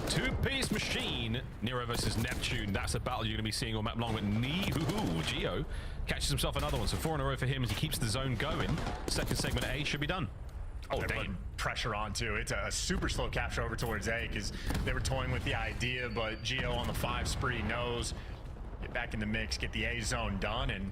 Two-piece machine. Nero versus Neptune. That's a battle you're going to be seeing all map long. But Geo catches himself another one. So 4 in a row for him as he keeps the zone going. Second segment A should be done. Oh, they put pressure on too. It's a super slow capture over towards A because they were toying with the idea, but Geo on the 5 spree knows. Get back in the mix, get the A zone done, and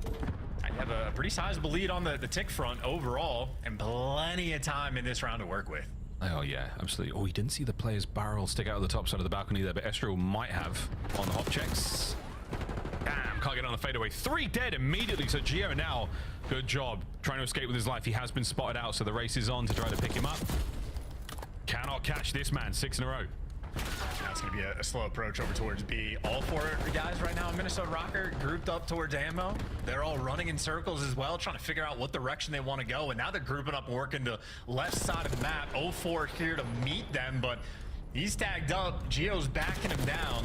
I have a pretty sizable lead on the tick front overall, and plenty of time in this round to work with. Oh, yeah, absolutely. Oh, he didn't see the player's barrel stick out of the top side of the balcony there, but Estriel might have on the hop checks. Damn, can't get on the fadeaway. 3 dead immediately, so Geo now, good job trying to escape with his life. He has been spotted out, so the race is on to try to pick him up. Cannot catch this man, 6 in a row. Now it's going to be a slow approach over towards B. All 4 guys right now in Minnesota Rocker grouped up towards ammo. They're all running in circles as well, trying to figure out what direction they want to go. And now they're grouping up and working the left side of the map. 0-4 here to meet them, but he's tagged up. Geo's backing him down.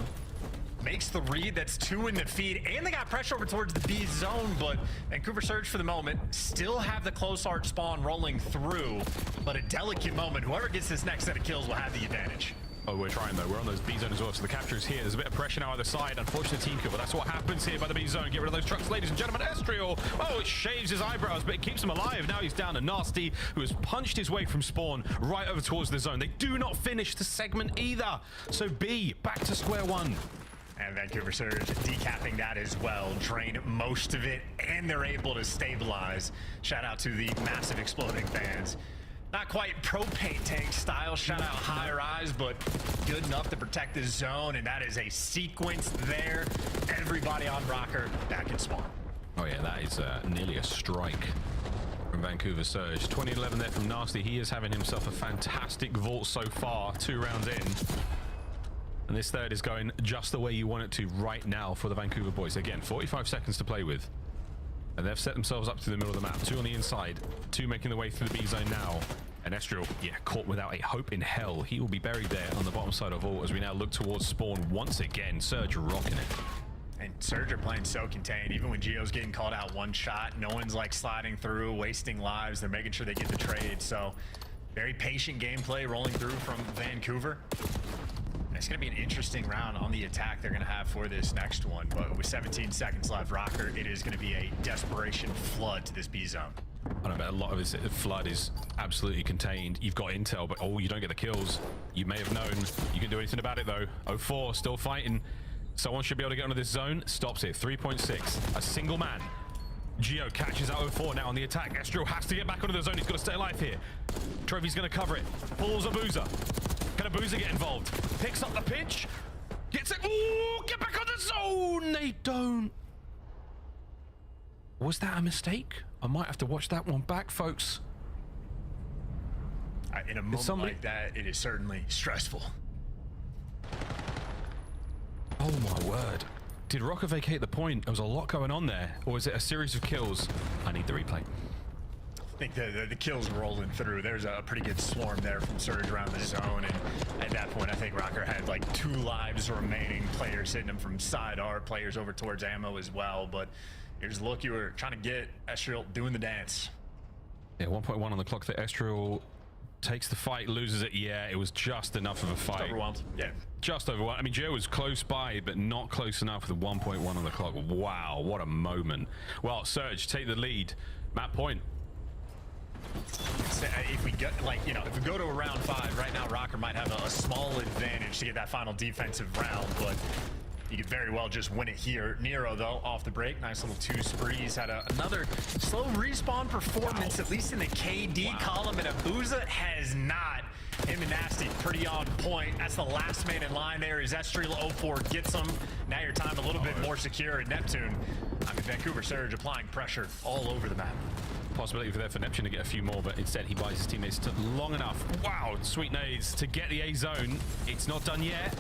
Makes the read. That's 2 in the feed. And they got pressure over towards the B zone, but Vancouver Surge for the moment still have the close arch spawn rolling through. But a delicate moment. Whoever gets this next set of kills will have the advantage. Oh, we're trying though. We're on those B zone as well, so the capture is here. There's a bit of pressure now either side. Unfortunate team kill, but that's what happens here by the B zone. Get rid of those trucks, ladies and gentlemen. Estriel, oh, it shaves his eyebrows, but it keeps him alive. Now he's down to Nasty, who has punched his way from spawn right over towards the zone. They do not finish the segment either. So B, back to square one. And Vancouver Surge decapping that as well. Drain most of it, and they're able to stabilize. Shout out to the massive exploding fans. Not quite propane tank style, shout out High Rise, but good enough to protect the zone, and that is a sequence there. Everybody on Rocker back in spawn. Oh yeah, that is nearly a strike from Vancouver Surge. 20-11 there from Nasty. He is having himself a fantastic vault so far, 2 rounds in. And this third is going just the way you want it to right now for the Vancouver boys. Again, 45 seconds to play with. And they've set themselves up to the middle of the map. 2 on the inside, 2 making their way through the B zone now. And Estriel, yeah, caught without a hope in hell. He will be buried there on the bottom side of all as we now look towards spawn once again. Surge rocking it. And Surge are playing so contained. Even when Geo's getting called out one shot, no one's like sliding through, wasting lives. They're making sure they get the trade. So very patient gameplay rolling through from Vancouver. It's going to be an interesting round on the attack they're going to have for this next one. But with 17 seconds left, Rocker, it is going to be a desperation flood to this B zone. I don't know, a lot of this flood is absolutely contained. You've got intel, but oh, you don't get the kills. You may have known. You can do anything about it though. 0-4, still fighting. Someone should be able to get onto this zone. Stops it. 3.6. A single man. Geo catches out 0-4 now on the attack. Estriel has to get back onto the zone. He's got to stay alive here. Trophy's going to cover it. Pulls a boozer. Can a boozer get involved? Picks up the pinch. Gets it. Ooh, get back on the zone. They don't. Was that a mistake? I might have to watch that one back, folks. In a moment like that, it is certainly stressful. Oh my word. Did Rocker vacate the point? There was a lot going on there. Or was it a series of kills? I need the replay. I think the kills rolling through. There's a pretty good swarm there from Surge around the zone, and at that point I think Rocker had like 2 lives remaining. Players hitting him from side R, players over towards ammo as well, but here's a look. You were trying to get Estriel doing the dance. Yeah, 1.1 on the clock for Estriel. Takes the fight, loses it. Yeah, it was just enough of a fight. Just overwhelmed. Yeah. Just overwhelmed. I mean, Joe was close by, but not close enough with 1.1 on the clock. Wow, what a moment. Well, Surge take the lead. Map point. If we get, like, you know, if we go to a round 5 right now, Rocker might have a small advantage to get that final defensive round, but you could very well just win it here. Nero, though, off the break. Nice little 2 sprees. Had another slow respawn performance, at least in the KD column, and Abuza has not. Him and Nasty pretty on point. That's the last man in line there. Is Estriel 0-4 gets him. Now your time a little bit more secure at Neptune. I mean, Vancouver Surge applying pressure all over the map. Possibility for Neptune to get a few more, but instead he buys his teammates long enough. Wow, sweet nades to get the A zone. It's not done yet.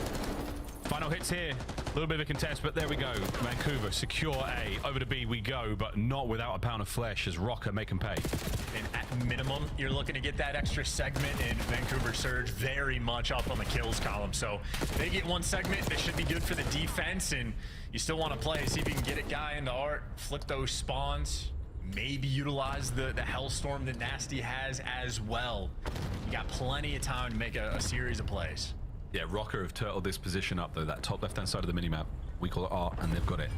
Final hits here. A little bit of a contest, but there we go. Vancouver secure A. Over to B we go, but not without a pound of flesh as Rocker make him pay. And at minimum, you're looking to get that extra segment, and Vancouver Surge very much up on the kills column. So they get 1 segment. They should be good for the defense, and you still want to play. See if you can get a guy into art, flip those spawns. maybe utilize the Hellstorm that Nasty has as well. You got plenty of time to make a series of plays. Yeah, Rocker have turtled this position up though, that top left-hand side of the minimap. We call it R, and they've got it.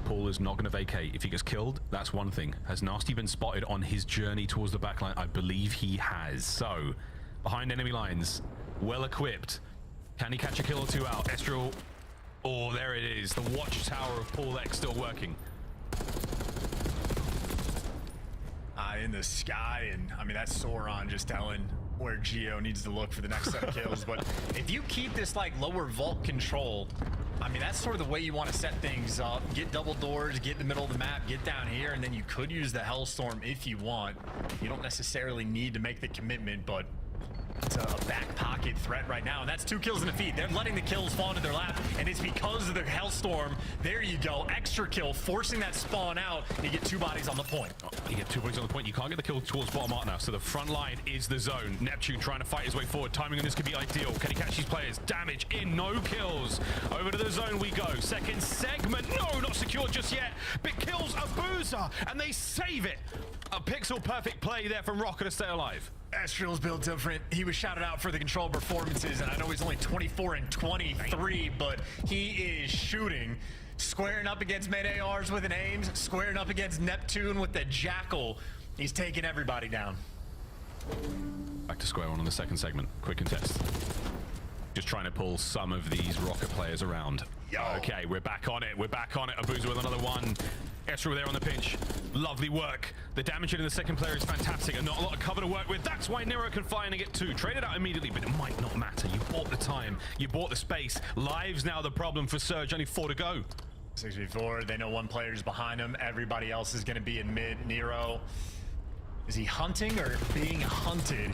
Paul is not going to vacate. If he gets killed, that's one thing. Has Nasty been spotted on his journey towards the backline? I believe he has. So, behind enemy lines, well equipped. Can he catch a kill or two out? Estriel. Oh, there it is. The watchtower of Paul X still working. In the sky, and I mean, that's Sauron just telling where Geo needs to look for the next set of kills. But if you keep this like lower vault control, I mean, that's sort of the way you want to set things up. Get double doors, get in the middle of the map, get down here, and then you could use the Hellstorm if you want. You don't necessarily need to make the commitment, but it's a back pocket threat right now, and that's 2 kills in a feed. They're letting the kills fall into their lap, and it's because of the Hellstorm. There you go, extra kill, forcing that spawn out. You get 2 bodies on the point. Oh, you get 2 bodies on the point. You can't get the kill towards bottom art now, so the front line is the zone. Neptune trying to fight his way forward. Timing on this could be ideal. Can he catch these players? Damage in, no kills. Over to the zone we go. Second segment, no, not secured just yet, but kills Abuza, and they save it. A pixel perfect play there from Rocker to stay alive. Estriel's built different. He was shouted out for the control performances, and I know he's only 24 and 23, but he is shooting. Squaring up against mid ARs with an Ames, squaring up against Neptune with the Jackal. He's taking everybody down. Back to square one on the second segment. Quick contest. Just trying to pull some of these Rocket players around. Okay, we're back on it. We're back on it. Abuza with another one. Estriel there on the pinch. Lovely work. The damage in the second player is fantastic, and not a lot of cover to work with. That's why Nero can fly in and get 2. Traded out immediately, but it might not matter. You bought the time. You bought the space. Lives now the problem for Surge. Only 4 to go. 6v4. They know 1 player's behind him. Everybody else is going to be in mid. Nero, is he hunting or being hunted?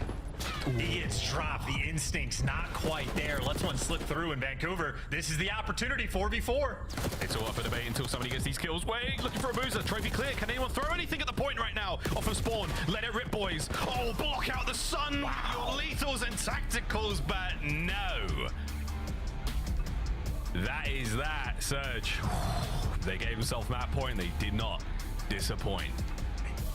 He gets dropped. The instinct's not quite there. Let's one slip through in Vancouver. This is the opportunity, 4v4. It's all up for debate until somebody gets these kills. Wait, looking for Abuza. Trophy clear. Can anyone throw anything at the point right now? Off of spawn. Let it rip, boys. Oh, block out the sun. Wow. Your lethals and tacticals, but no. That is that, Surge. They gave themselves map point. They did not disappoint.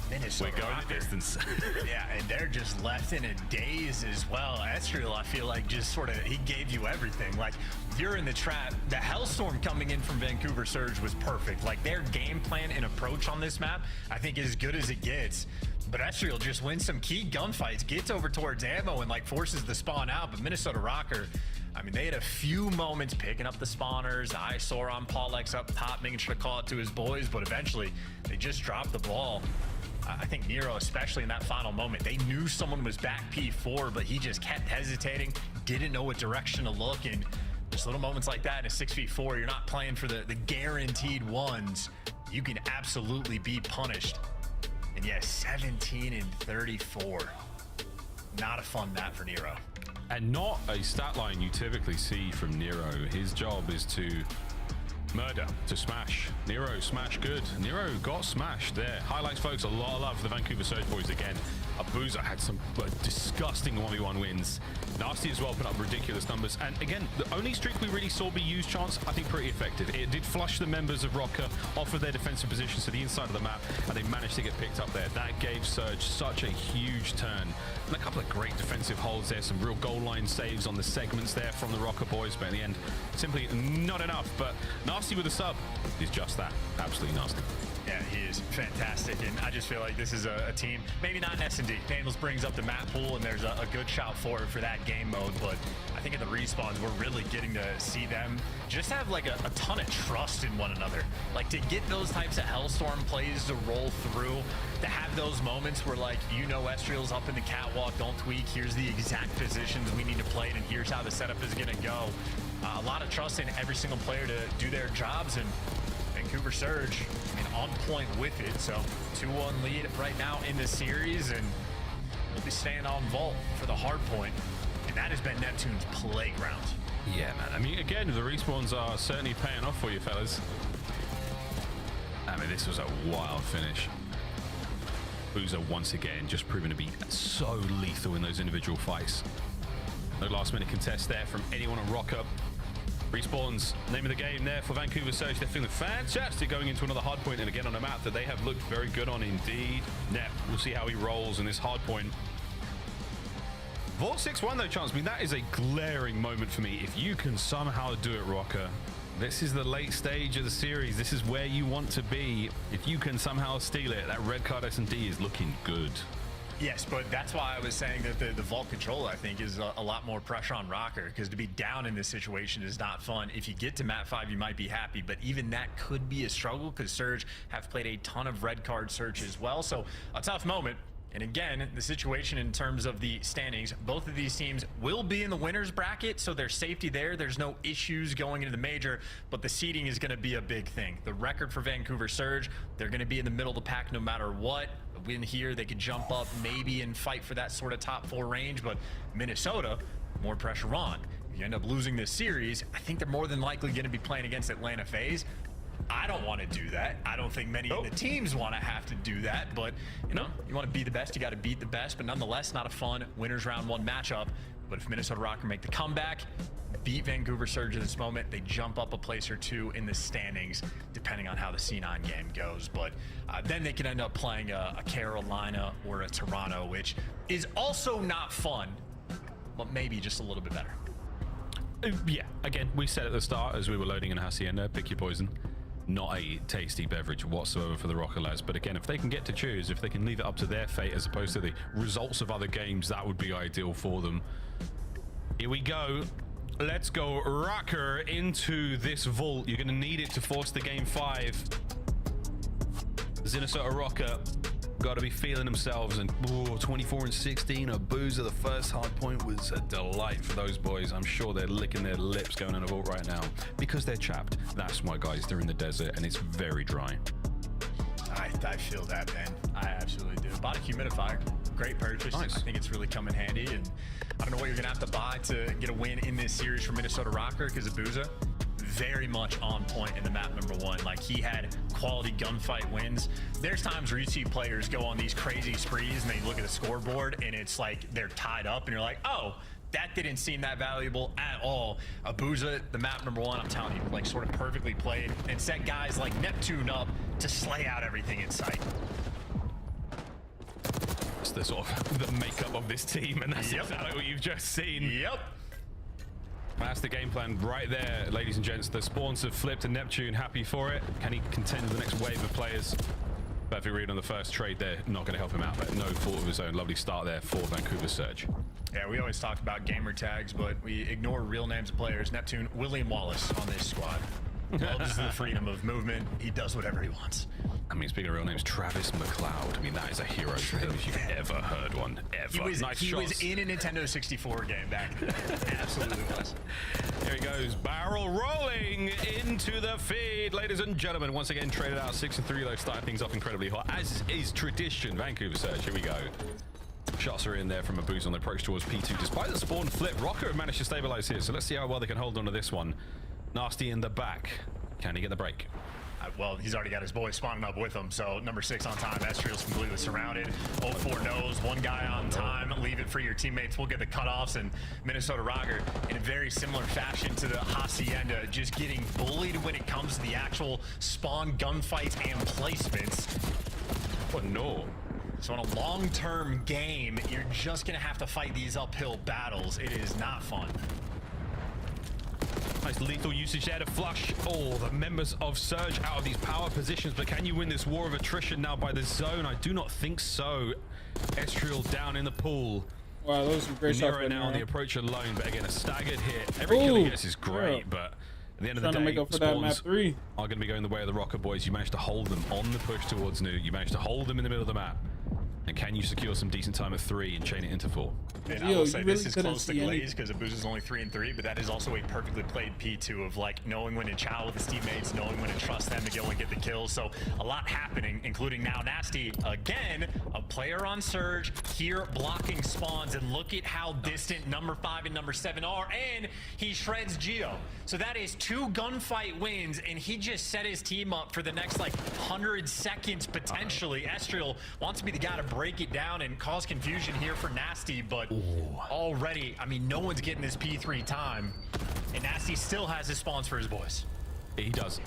Minnesota We're going Rocker. the distance. Yeah, and they're just left in a daze as well. Estriel, I feel like, just sort of, he gave you everything. Like, you're in the trap. The Hellstorm coming in from Vancouver Surge was perfect. Like, their game plan and approach on this map, I think, is as good as it gets. But Estriel just wins some key gunfights, gets over towards ammo, and, like, forces the spawn out. But Minnesota Rocker, I mean, they had a few moments picking up the spawners. I saw on Paul X up top, making sure to call it to his boys, but eventually they just dropped the ball. I think Nero, especially in that final moment, they knew someone was back P4, but he just kept hesitating, didn't know what direction to look, and just little moments like that in a 6v4, you're not playing for the guaranteed ones. You can absolutely be punished. And yeah, 17 and 34. Not a fun map for Nero. And not a stat line you typically see from Nero. His job is to murder, to smash. Nero smash good. Nero got smashed there. Highlights, folks, a lot of love for the Vancouver Surge boys again. Abuza had some disgusting 1v1 wins. Nasty as well put up ridiculous numbers. And again, the only streak we really saw be used, Chance, I think pretty effective. It did flush the members of Rocker off of their defensive positions to the inside of the map, and they managed to get picked up there. That gave Surge such a huge turn. And a couple of great defensive holds there, some real goal line saves on the segments there from the Rocker boys, but in the end, simply not enough. But Nasty with a sub is just that. Absolutely nasty. Yeah, he is fantastic, and I just feel like this is a team, maybe not an S&D. Daniels brings up the map pool, and there's a good shout for that game mode, but I think at the respawns, we're really getting to see them just have like a ton of trust in one another. Like, to get those types of Hellstorm plays to roll through, to have those moments where, like, you know Estriel's up in the catwalk, don't tweak, here's the exact positions we need to play, and here's how the setup is going to go. A lot of trust in every single player to do their jobs, and Vancouver Surge, I mean, on point with it. So 2-1 lead right now in the series, and we'll be staying on vault for the hard point, and that has been Neptune's playground. Yeah, man. I mean, again, the respawns are certainly paying off for you, fellas. I mean, this was a wild finish. Boozer once again just proving to be so lethal in those individual fights. No last minute contest there from anyone on Rocker. Respawns, name of the game there for Vancouver Surge. They're feeling fantastic going into another hard point, and again on a map that they have looked very good on indeed. Nep, we'll see how he rolls in this hard point. Vault 6-1 though, Chance. I mean, that is a glaring moment for me. If you can somehow do it, Rocker, this is the late stage of the series. This is where you want to be. If you can somehow steal it, that red card S&D is looking good. Yes, but that's why I was saying that the vault control, I think, is a lot more pressure on Rocker, because to be down in this situation is not fun. If you get to map 5, you might be happy, but even that could be a struggle, because Surge have played a ton of red card search as well. So a tough moment. And again, the situation in terms of the standings, both of these teams will be in the winner's bracket, so there's safety there. There's no issues going into the major, but the seeding is going to be a big thing. The record for Vancouver Surge, they're going to be in the middle of the pack no matter what. A win here, they could jump up maybe and fight for that sort of top 4 range, but Minnesota, more pressure on. If you end up losing this series, I think they're more than likely going to be playing against Atlanta FaZe. I don't want to do that. I don't think many of the teams want to have to do that, but you know, you want to be the best, you got to beat the best, but nonetheless, not a fun winners round 1 matchup. But if Minnesota Rocker make the comeback, beat Vancouver Surge in this moment, they jump up a place or 2 in the standings, depending on how the C9 game goes. But then they can end up playing a Carolina or a Toronto, which is also not fun, but maybe just a little bit better. Yeah, again, we said at the start as we were loading in Hacienda, pick your poison. Not a tasty beverage whatsoever for the Rocker lads, but again, if they can get to choose, if they can leave it up to their fate as opposed to the results of other games, that would be ideal for them. Here we go. Let's go Rocker into this vault. You're going to need it to force the game 5. Minnesota Rocker got to be feeling themselves, and 24-16, a boozer. The first hard point was a delight for those boys. I'm sure they're licking their lips going in a vault right now because they're chapped. That's why, guys, they're in the desert and it's very dry. I feel that, man. I absolutely do. Bought a humidifier. Great purchase. Nice. I think it's really come in handy, and I don't know what you're gonna have to buy to get a win in this series for Minnesota Rocker, because Abuza very much on point in the map number 1. Like, he had quality gunfight wins. There's times where you see players go on these crazy sprees and they look at the scoreboard and it's like they're tied up and you're like, oh, that didn't seem that valuable at all. Abuza, the map number 1, I'm telling you, like, sort of perfectly played and set guys like Neptune up to slay out everything in sight. It's the sort of the makeup of this team, and that's exactly what you've just seen. Yep. That's the game plan right there, ladies and gents. The spawns have flipped and Neptune happy for it. Can he contend with the next wave of players? Perfect read on the first trade there. Not going to help him out, but no fault of his own. Lovely start there for Vancouver Surge. Yeah, we always talk about gamer tags, but we ignore real names of players. Neptune, William Wallace on this squad. Loves the freedom of movement. He does whatever he wants. I mean, speaking of real names, Travis McLeod. I mean, that is a hero's name if you've ever heard one, ever. He was in a Nintendo 64 game back then. Absolutely was. Here he goes, barrel rolling into the feed. Ladies and gentlemen, once again, traded out 6-3, though, starting things off incredibly hot, as is tradition. Vancouver Surge, here we go. Shots are in there from a boost on the approach towards P2. Despite the spawn flip, Rocker have managed to stabilize here, so let's see how well they can hold on to this one. Nasty in the back. Can he get the break? Well, he's already got his boys spawning up with him, so number 6 on time. Estriel's completely surrounded. 0-4 knows, 1 guy on time. Leave it for your teammates. We'll get the cutoffs, and Minnesota Rocker, in a very similar fashion to the Hacienda, just getting bullied when it comes to the actual spawn gunfights and placements. Oh, no. So in a long-term game, you're just going to have to fight these uphill battles. It is not fun. Nice lethal usage there to flush all the members of Surge out of these power positions, but can you win this war of attrition now by the zone? I do not think so. Estriel down in the pool. Wow, those are some great shots. Nero now on the approach alone, but again, a staggered hit. Every kill he gets is great, but at the end of the day, spawns are going to be going the way of the Rocker boys. You managed to hold them on the push towards New. You managed to hold them in the middle of the map. And can you secure some decent time at 3 and chain it into 4? And I will say this is close to Glaze because Abuza's only 3-3, but that is also a perfectly played P2 of like knowing when to chow with his teammates, knowing when to trust them to go and get the kills. So a lot happening, including now Nasty again, a player on Surge here blocking spawns, and look at how distant number 5 and number 7 are, and he shreds Geo. So that is 2 gunfight wins, and he just set his team up for the next like 100 seconds potentially. Estriel wants to be the guy to break it down and cause confusion here for Nasty, but already, I mean, no one's getting this P3 time, and Nasty still has his spawns for his boys. He does.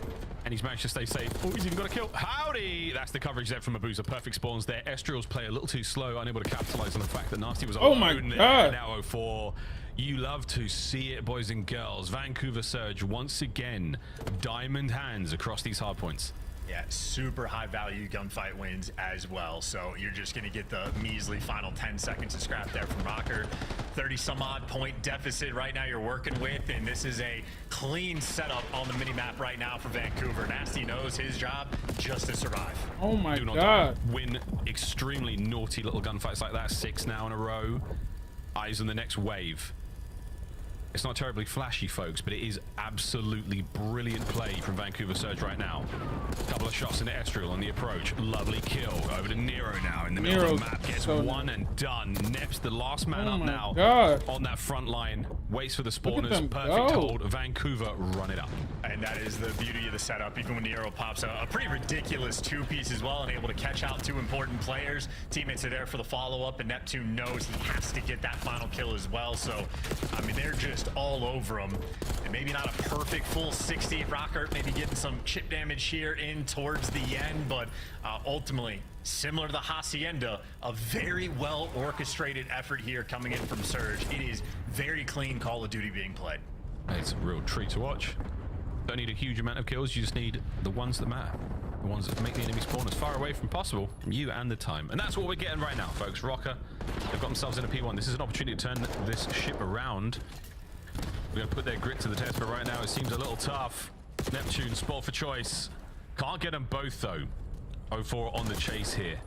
And he's managed to stay safe. Oh, he's even got a kill. Howdy! That's the coverage there from Abuza. Perfect spawns there. Estriel's play a little too slow, unable to capitalize on the fact that Nasty was Oh my alone God. there. Now 04. You love to see it, boys and girls. Vancouver Surge, once again, diamond hands across these hard points. Yeah, super high value gunfight wins as well. So you're just going to get the measly final 10 seconds of scrap there from Rocker. 30 some odd point deficit right now you're working with, and this is a clean setup on the mini map right now for Vancouver. Nasty knows his job just to survive. Oh my Do not God. win extremely naughty little gunfights like that. 6 now in a row. Eyes on the next wave. It's not terribly flashy, folks, but it is absolutely brilliant play from Vancouver Surge right now. Couple of shots into Estriel on the approach. Lovely kill. Over to Nero now in the middle of the map. Gets one and done. Neps, the last man up now on that front line. Waits for the spawners. Perfect hold. Vancouver run it up. And that is the beauty of the setup. Even when Nero pops a pretty ridiculous 2-piece as well and able to catch out 2 important players. Teammates are there for the follow-up, and Neptune knows he has to get that final kill as well. So, I mean, they're just all over him. And maybe not a perfect full 60. Rocker maybe getting some chip damage here in towards the end, but ultimately, similar to the Hacienda, a very well orchestrated effort here coming in from Surge. It is very clean Call of Duty being played. It's a real treat to watch. Don't need a huge amount of kills, you just need the ones that matter. The ones that make the enemy spawn as far away from possible from you and the time. And that's what we're getting right now, folks. Rocker, they've got themselves in a P1. This is an opportunity to turn this ship around. We're going to put their grit to the test, but right now it seems a little tough. Neptune, spot for choice. Can't get them both, though. 04 on the chase here.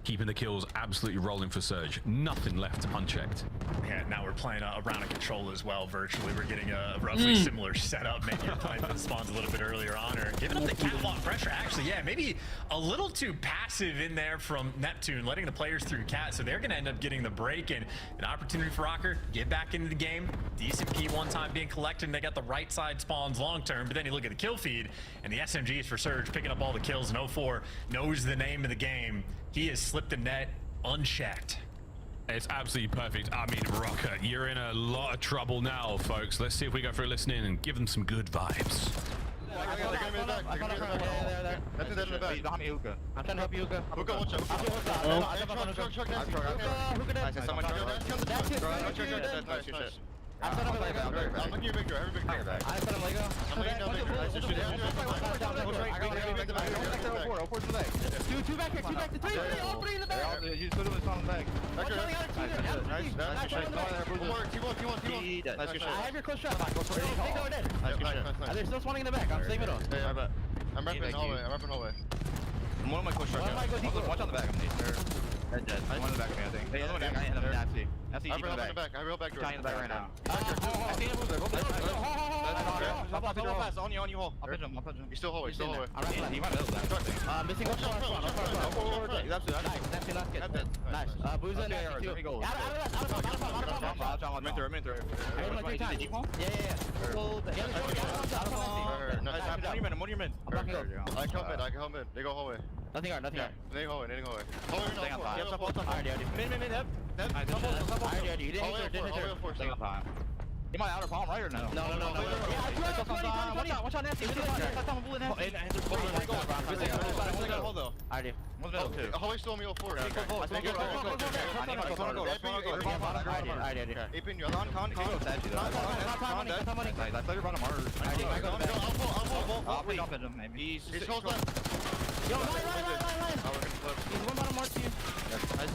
Keeping the kills absolutely rolling for Surge. Nothing left unchecked. Yeah, now we're playing a round of control as well virtually. We're getting a roughly similar setup. Maybe you're playing for the spawns a little bit earlier on, or giving up the catwalk pressure. Actually, yeah, maybe a little too passive in there from Neptune, letting the players through cat, so they're going to end up getting the break and an opportunity for Rocker get back into the game. Decent P1 time being collected, and they got the right side spawns long term, but then you look at the kill feed, and the SMGs for Surge picking up all the kills, and 04 knows the name of the game. He has slipped the net unchecked. It's absolutely perfect. I mean, Rocker, you're in a lot of trouble now, folks. Let's see if we go through listening and give them some good vibes. I'm trying to help you, Hookah. Hookah, watch out. I'm looking at your Victor, every Victor. I said I'm Lego. I'm laying down Victor. I got the back. Two back here, two back to 3, all 3 in the back. He's literally on the back. I have your close shot. They're still spawning in the back. I'm staying middle. I'm repping hallway. I'm one of my close shots. Watch on the back. They're dead. One in the back of me, I think. The other one, I hit him. Nasty. Nasty, deep in the back. I real back door. Guy in the back right now. I see him move there. That's on you, hole. I'll pitch him. He's still hallway, I'm right. He might middle that. Missing one shot. He's absolutely nice. Last kid. Nice. Booza and Nasty too. Out of I'm in through. I hit him like 3 times. Yeah. Nice. What do you mean? I'm blocking up. I come mid. They go hallway. Nothing hard. They go hallway. You didn't hit her. You might outer palm right or no? No. Watch out, Nasty. I do. Hallway still on me 04. I did. I thought you were running hard. I'll jump at him, maybe. He's close left. Yo, line. He's one bottom mark to you.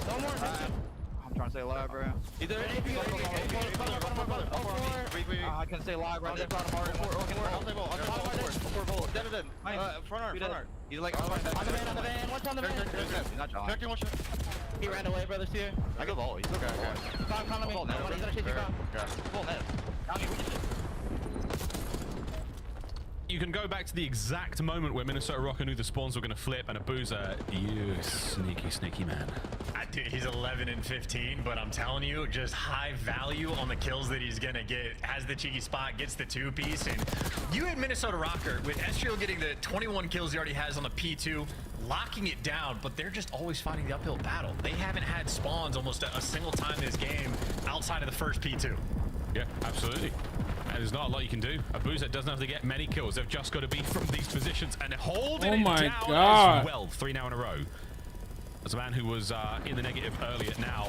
No more. I'm trying to stay alive, bro. Either I can stay alive, bro. Dead. Front arm. He's like on the van. What's on the van? He's not John. He ran away, brothers here. I go ball. He's okay. Come on me. He's gonna chase you down. Full net. You can go back to the exact moment where Minnesota Rocker knew the spawns were going to flip, and Abuza, you sneaky man. Dude, he's 11 and 15, but I'm telling you, just high value on the kills that he's gonna get. Has the cheeky spot, gets the 2-piece, and you had Minnesota Rocker with Estriel getting the 21 kills he already has on the P2, locking it down, but they're just always fighting the uphill battle. They haven't had spawns almost a single time in this game outside of the first P2. Yeah, absolutely. And there's not a lot you can do. Abuza doesn't have to get many kills. They've just got to be from these positions and holding it down as well. 3 now in a row. As a man who was in the negative earlier, now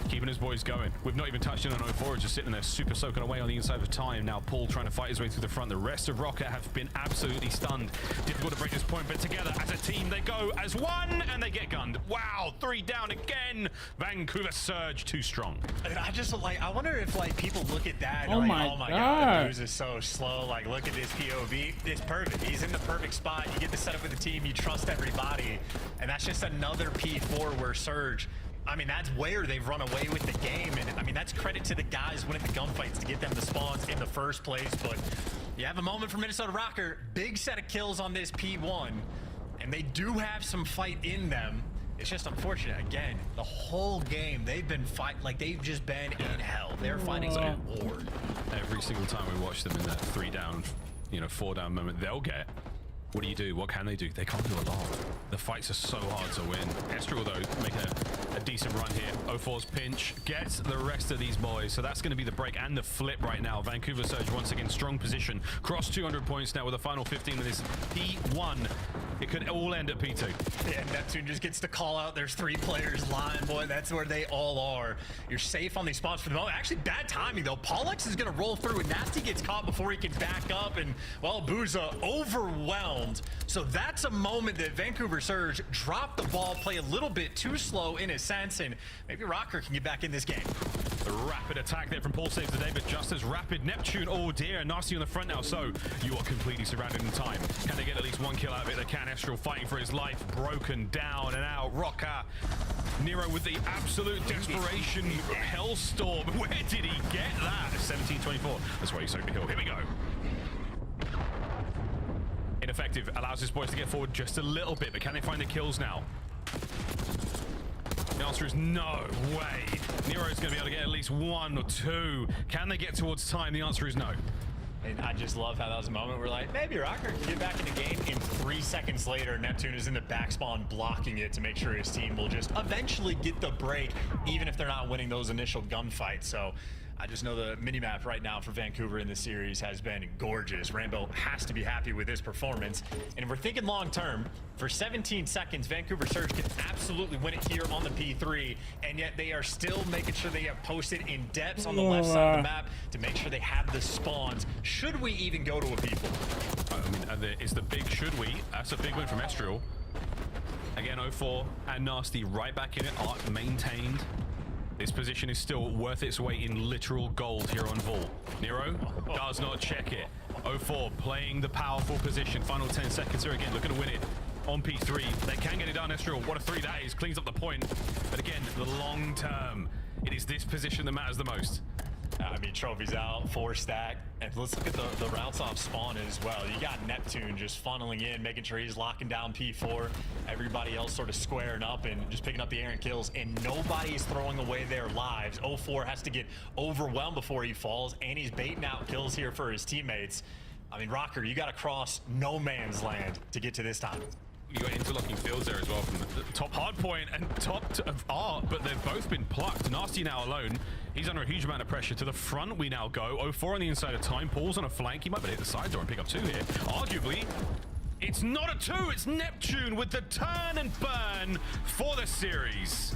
keeping his boys going. We've not even touched in on 04, just sitting there super soaking away on the inside of time. Now Paul trying to fight his way through the front. The rest of Rocket have been absolutely stunned. Difficult to break this point, but together as a team, they go as one and they get gunned. Wow, 3 down again. Vancouver Surge too strong. And I just I wonder if people look at that and oh my God, Booze is so slow. Like, look at this POV. It's perfect. He's in the perfect spot. You get to set up with the team. You trust everybody. And that's just another P4 where Surge, I mean, that's where they've run away with the game. And I mean, that's credit to the guys winning the gunfights to get them the spawns in the first place. But you have a moment for Minnesota Rocker. Big set of kills on this P1. And they do have some fight in them. It's just unfortunate. Again, the whole game, they've been they've just been in hell. They're fighting a war. Every single time we watch them in that 3 down, 4 down moment, they'll get. What do? What can they do? They can't do a lot. The fights are so hard to win. Estrel, though, making a decent run here. 04's pinch gets the rest of these boys. So that's going to be the break and the flip right now. Vancouver Surge, once again, strong position. Cross 200 points now with the final 15 in this P1. It could all end at P2. Yeah, Neptune just gets to call out. There's 3 players lying, boy. That's where they all are. You're safe on these spots for the moment. Actually, bad timing, though. Pollux is going to roll through, and Nasty gets caught before he can back up. And, well, Booza overwhelmed. So that's a moment that Vancouver Surge dropped the ball, play a little bit too slow in a sense, and maybe Rocker can get back in this game. A rapid attack there from Paul saves the day, but just as rapid. Neptune, oh dear, Nasty on the front now, so you are completely surrounded in time. Can they get at least 1 kill out of it? They can. Estrel fighting for his life, broken down and out. Rocker, Nero with the absolute desperation hellstorm. Where did he get that? 17-24. That's why he's so hill. Here we go. Ineffective, allows his boys to get forward just a little bit, but can they find the kills now? The answer is no way. Nero's going to be able to get at least 1 or 2. Can they get towards time? The answer is no. And I just love how that was a moment where, maybe Rocker can get back in the game. In 3 seconds later, Neptune is in the back spawn blocking it to make sure his team will just eventually get the break, even if they're not winning those initial gunfights. So I just know the minimap right now for Vancouver in this series has been gorgeous. Rambo has to be happy with his performance. And if we're thinking long term, for 17 seconds, Vancouver Surge can absolutely win it here on the P3, and yet they are still making sure they have posted in depths on the left side of the map to make sure they have the spawns. Should we even go to a P4? I mean, it's the big should we. That's a big win from Estrel. Again, 04 and Nasty right back in it, Art maintained. This position is still worth its weight in literal gold here on Vol. Nero does not check it. 04 playing the powerful position. Final 10 seconds here again, looking to win it on P3. They can get it done, Estrel. What a 3 that is. Cleans up the point. But again, the long term, it is this position that matters the most. I mean, trophies out, 4 stack. And let's look at the routes off spawn as well. You got Neptune just funneling in, making sure he's locking down P4. Everybody else sort of squaring up and just picking up the errant kills. And nobody is throwing away their lives. 04 has to get overwhelmed before he falls. And he's baiting out kills here for his teammates. I mean, Rocker, you got to cross no man's land to get to this time. You got interlocking fields there as well from the top hard point and top of Art, but they've both been plucked. Nasty now alone. He's under a huge amount of pressure. To the front we now go. 04 on the inside of time. Paul's on a flank. He might be able to hit the side door and pick up 2 here. Arguably, it's not a 2. It's Neptune with the turn and burn for the series.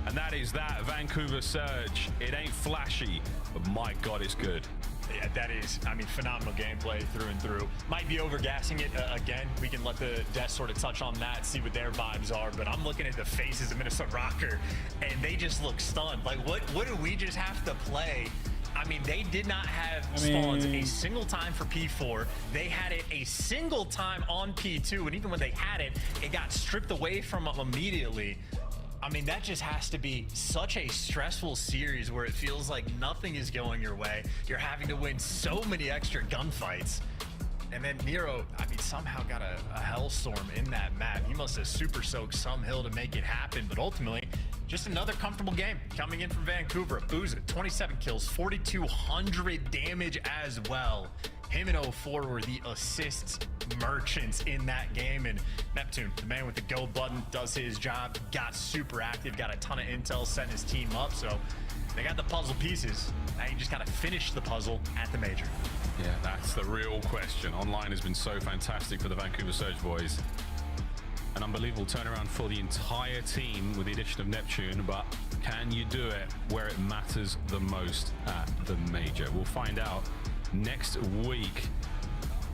And that is that. Vancouver Surge. It ain't flashy, but my God, it's good. Yeah, that is, I mean, phenomenal gameplay through and through. Might be overgassing it again. We can let the devs sort of touch on that, see what their vibes are. But I'm looking at the faces of Minnesota Rocker, and they just look stunned. Like, what do we just have to play? I mean, they did not have spawns a single time for P4. They had it a single time on P2, and even when they had it, it got stripped away from them immediately. I mean, that just has to be such a stressful series where it feels like nothing is going your way. You're having to win so many extra gunfights. And then Nero, I mean, somehow got a hellstorm in that map. He must have super soaked some hill to make it happen. But ultimately, just another comfortable game coming in from Vancouver. Booza, 27 kills, 4,200 damage as well. Him and 04 were the assists merchants in that game, and Neptune, the man with the go button, does his job, got super active, got a ton of intel, setting his team up, so they got the puzzle pieces. Now you just gotta finish the puzzle at the major. Yeah, that's the real question. Online has been so fantastic for the Vancouver Surge boys. An unbelievable turnaround for the entire team with the addition of Neptune, but can you do it where it matters the most at the major? We'll find out next week.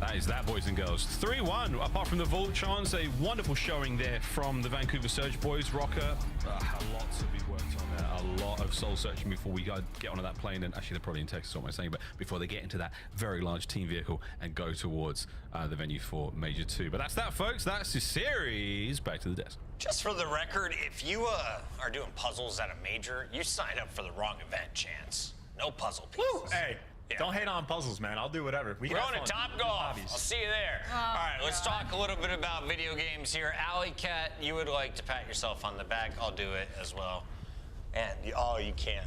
That is that, boys and girls. 3-1, apart from the Vault chance, a wonderful showing there from the Vancouver Surge boys. Rocker, a lot to be worked on there. A lot of soul searching before we get onto that plane. And actually, they're probably in Texas, what am I saying? But before they get into that very large team vehicle and go towards the venue for Major 2. But that's that, folks. That's the series. Back to the desk. Just for the record, if you are doing puzzles at a major, you signed up for the wrong event, Chance. No puzzle pieces. Woo! Hey. Yeah. Don't hate on puzzles, man. I'll do whatever. We're going to Top Golf. I'll see you there. All right, let's talk a little bit about video games here. Alley Cat, you would like to pat yourself on the back. I'll do it as well. And you can't.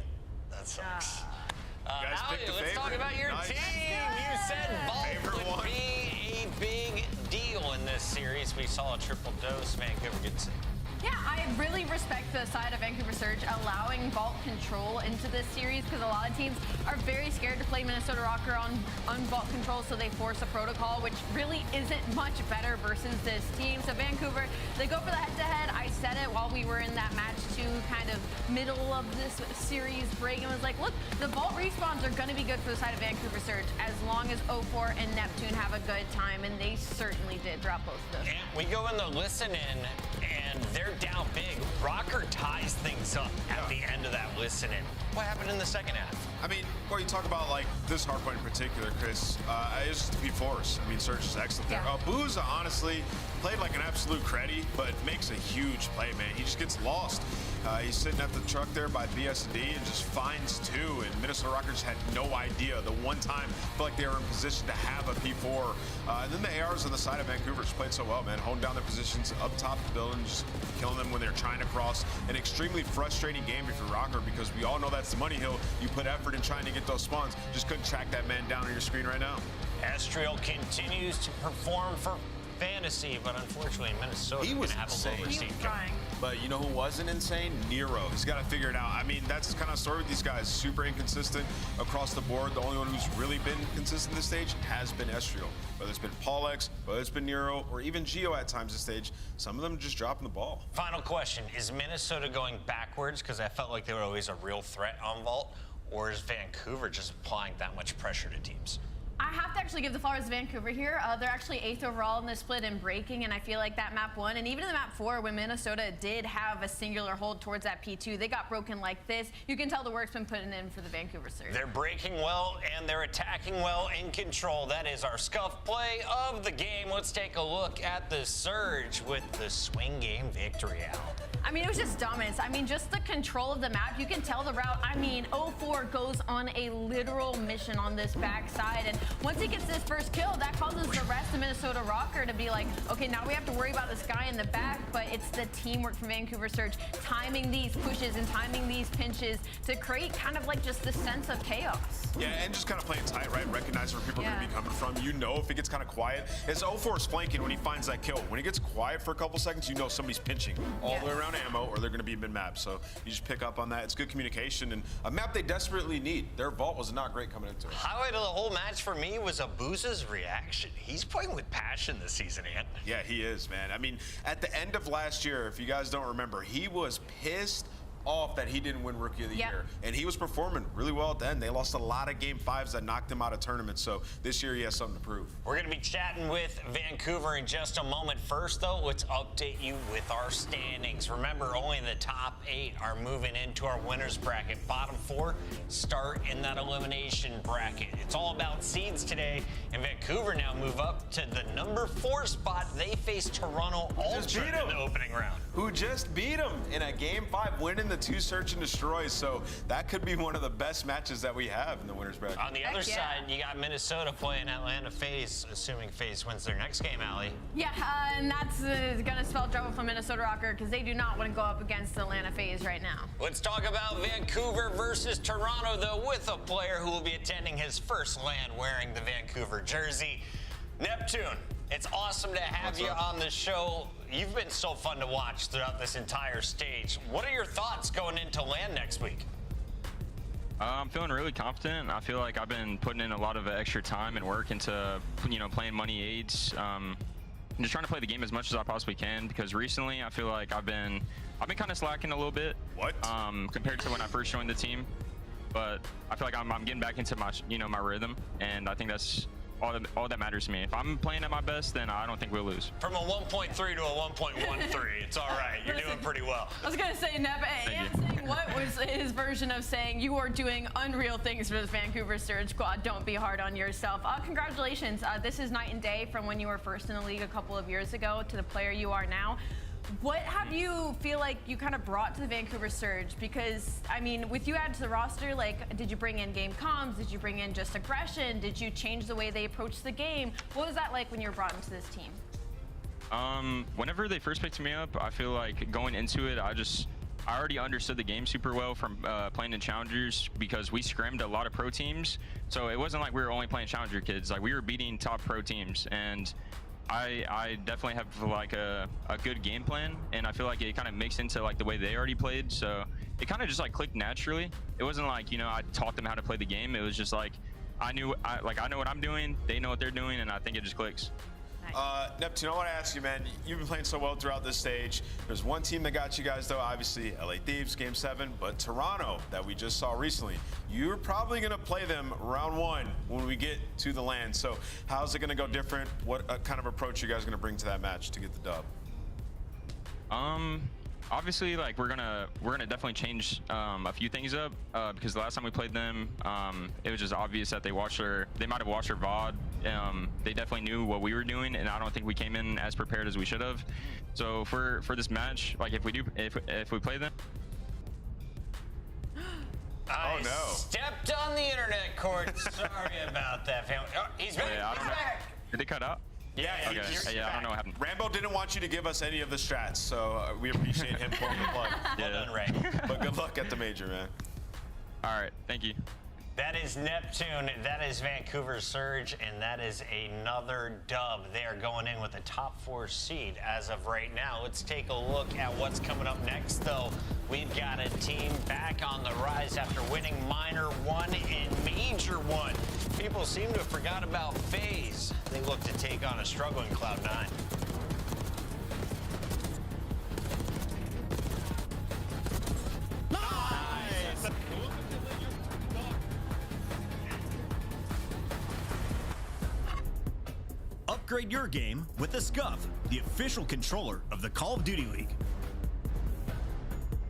That sucks. Alley, let's talk about your team. You said Vault would be a big deal in this series. We saw a triple dose. Vancouver gets it. Yeah, I really respect the side of Vancouver Surge allowing Vault control into this series because a lot of teams are very scared to play Minnesota Rocker on Vault control, so they force a protocol, which really isn't much better versus this team. So Vancouver, they go for the head-to-head. I said it while we were in that match 2 kind of middle of this series break and was like, look, the Vault respawns are going to be good for the side of Vancouver Surge as long as 04 and Neptune have a good time, and they certainly did throughout both of those. And we go in the listen-in, and they're down big. Rocker ties things up at the end of that listen-in. What happened in the second half? I mean, when you talk about like this hardpoint in particular, Chris, it's just to be forced. I mean, Surge is excellent there. Booza honestly played like an absolute creddy, but makes a huge play, man. He just gets lost. He's sitting at the truck there by BS&D and just finds 2, and Minnesota Rockers had no idea. The one time, I feel like they were in position to have a P4. And then the ARs on the side of Vancouver just played so well, man. Honed down their positions up top of the building, just killing them when they're trying to cross. An extremely frustrating game if you're Rocker, because we all know that's the money hill. You put effort in trying to get those spawns. Just couldn't track that man down on your screen right now. Estriel continues to perform for fantasy, but unfortunately Minnesota he was gonna have insane. a lower seed coming. But you know who wasn't insane? Nero. He's got to figure it out. I mean, that's the kind of story with these guys. Super inconsistent across the board. The only one who's really been consistent this stage has been Estriel. Whether it's been Paulex, whether it's been Nero, or even Gio at times this stage, some of them just dropping the ball. Final question, is Minnesota going backwards? Because I felt like they were always a real threat on Vault, or is Vancouver just applying that much pressure to teams? I have to actually give the flowers to Vancouver here. They're actually 8th overall in the split in breaking, and I feel like that map 1, and even in the map 4, when Minnesota did have a singular hold towards that P2, they got broken like this. You can tell the work's been put in for the Vancouver Surge. They're breaking well, and they're attacking well in control. That is our scuff play of the game. Let's take a look at the Surge with the swing game victory out. I mean, it was just dominance. I mean, just the control of the map. You can tell the route. I mean, 04 goes on a literal mission on this backside, and once he gets this first kill, that causes the rest of Minnesota Rocker to be like, okay, now we have to worry about this guy in the back, but it's the teamwork from Vancouver Surge, timing these pushes and timing these pinches to create kind of like just the sense of chaos. Yeah, and just kind of playing tight, right? Recognizing where people are going to be coming from. You know if it gets kind of quiet. It's 04's flanking when he finds that kill. When it gets quiet for a couple seconds, you know somebody's pinching all the way around ammo, or they're going to be mid-map. So you just pick up on that. It's good communication, and a map they desperately need. Their Vault was not great coming into it. Highlight of the whole match for me was Abuza's reaction. He's playing with passion this season, Ant. Yeah, he is, man. I mean, at the end of last year, if you guys don't remember, he was pissed off that he didn't win Rookie of the Year. And he was performing really well at the end. They lost a lot of Game 5s that knocked him out of tournaments. So this year he has something to prove. We're going to be chatting with Vancouver in just a moment. First, though, let's update you with our standings. Remember, only the top 8 are moving into our winners bracket. Bottom 4 start in that elimination bracket. It's all about seeds today, and Vancouver now move up to the number 4 spot. They face Toronto Ultra in the opening round. Who just beat him in a Game 5, winning the 2 search and destroys. So that could be one of the best matches that we have in the winners bracket. On the other side, you got Minnesota playing Atlanta FaZe, assuming FaZe wins their next game, Allie. Yeah, and that's going to spell trouble for Minnesota Rocker because they do not want to go up against Atlanta FaZe right now. Let's talk about Vancouver versus Toronto, though, with a player who will be attending his first LAN wearing the Vancouver jersey. Neptune, it's awesome to have you on the show. You've been so fun to watch throughout this entire stage. What are your thoughts going into LAN next week? I'm feeling really confident. I feel like I've been putting in a lot of extra time and work into, playing money aids. I'm just trying to play the game as much as I possibly can, because recently I feel like I've been kind of slacking a little bit. Compared to when I first joined the team. But I feel like I'm getting back into my, my rhythm, and I think that's all that matters to me. If I'm playing at my best, then I don't think we'll lose. From a 1.3 to a 1.13, it's all right. You're doing pretty well. I was gonna say, Neb, and saying what was his version of saying you are doing unreal things for this Vancouver Surge squad. Don't be hard on yourself. Congratulations. This is night and day from when you were first in the league a couple of years ago to the player you are now. What have you feel like you kind of brought to the Vancouver Surge? Because, I mean, with you added to the roster, like, did you bring in game comms? Did you bring in just aggression? Did you change the way they approach the game? What was that like when you were brought into this team? Whenever they first picked me up, I feel like going into it, I already understood the game super well from playing in challengers, because we scrimmed a lot of pro teams. So it wasn't like we were only playing challenger kids. Like, we were beating top pro teams, and I definitely have like a good game plan, and I feel like it kind of mixed into like the way they already played, so it kind of just like clicked naturally. It wasn't like, I taught them how to play the game. It was just like I know what I'm doing, they know what they're doing, and I think it just clicks. Neptune, I want to ask you, man, you've been playing so well throughout this stage. There's one team that got you guys, though, obviously LA Thieves, Game 7, but Toronto that we just saw recently. You're probably going to play them round 1 when we get to the LAN. So how's it going to go different? What kind of approach you guys going to bring to that match to get the dub? Obviously, like, we're gonna definitely change a few things up, because the last time we played them, it was just obvious that they might have watched our VOD. They definitely knew what we were doing, and I don't think we came in as prepared as we should have. So for this match, like, if we play them. I stepped on the internet court. Sorry about that, family. Oh, he's back. Yeah, I don't know. Did it cut out? Yeah, okay. Yeah, I don't know what happened. Rambo didn't want you to give us any of the strats, so we appreciate him pulling the plug. Well done, Ray. But good luck at the major, man. All right, thank you. That is Neptune, that is Vancouver Surge, and that is another dub. They are going in with a top 4 seed as of right now. Let's take a look at what's coming up next, though. We've got a team back on the rise after winning Minor 1 and Major 1. People seem to have forgot about FaZe. They look to take on a struggling Cloud9. Upgrade your game with the Scuff, the official controller of the Call of Duty League.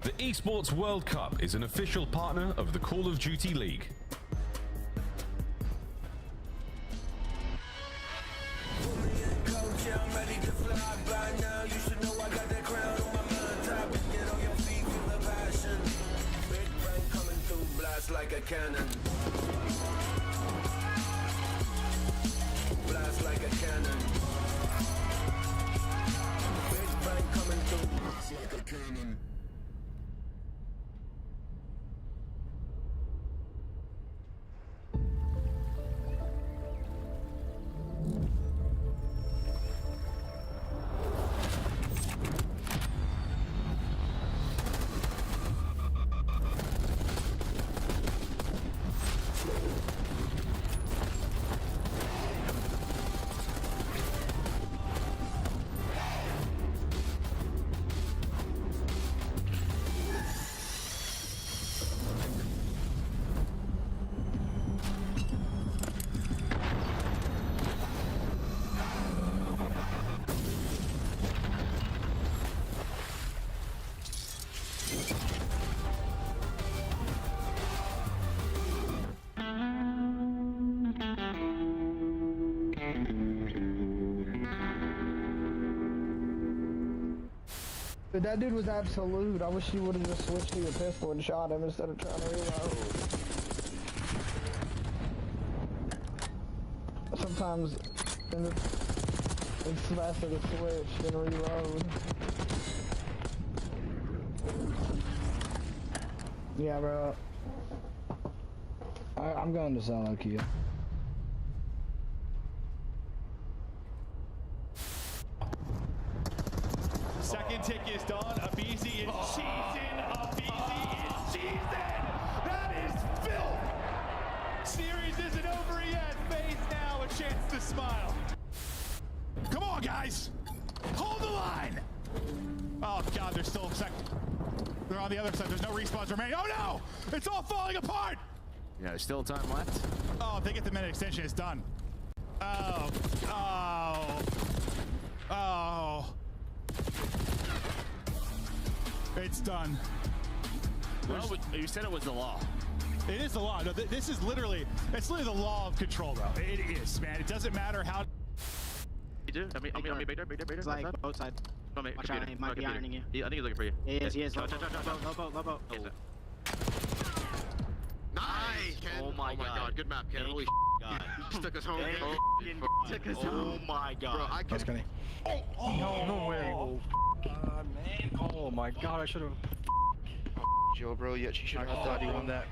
The Esports World Cup is an official partner of the Call of Duty League. Like a cannon. Blast like a cannon. Big bang coming through. Blast like a cannon. Dude, that dude was absolute. I wish you would have just switched to your pistol and shot him instead of trying to reload. Sometimes it's faster to switch than reload. Yeah, bro. I'm going to solo queue. Second tick is done. Abizi is cheesing. Abizi is cheesing. That is filth. series isn't over yet. FaZe now a chance to smile. Come on, guys. Hold the line. Oh, God, they're still second. They're on the other side. There's no respawns remaining. Oh, no. It's all falling apart. Yeah, there's still time left. Oh, if they get the minute extension, it's done. Oh. Oh. Oh. It's done. Well, you said it was the law. It is the law. No, this is literally, it's literally the law of control, though. It is, man. It doesn't matter how. You do? Big door. It's like both sides. Watch out, he might be ironing you. I think he's looking for you. He is. Low boat. Nice, Ken. Oh my God. Good map, Ken. Holy God. Just took us home. Oh my God. Bro, I can't. No way. Oh, God, man. Oh my God, I should have. Joe, bro, yet she should have thought he won that.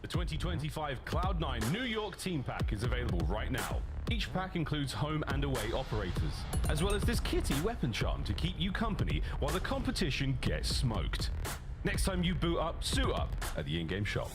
The 2025 Cloud9 New York Team Pack is available right now. Each pack includes home and away operators, as well as this kitty weapon charm to keep you company while the competition gets smoked. Next time you boot up, suit up at the in-game shop.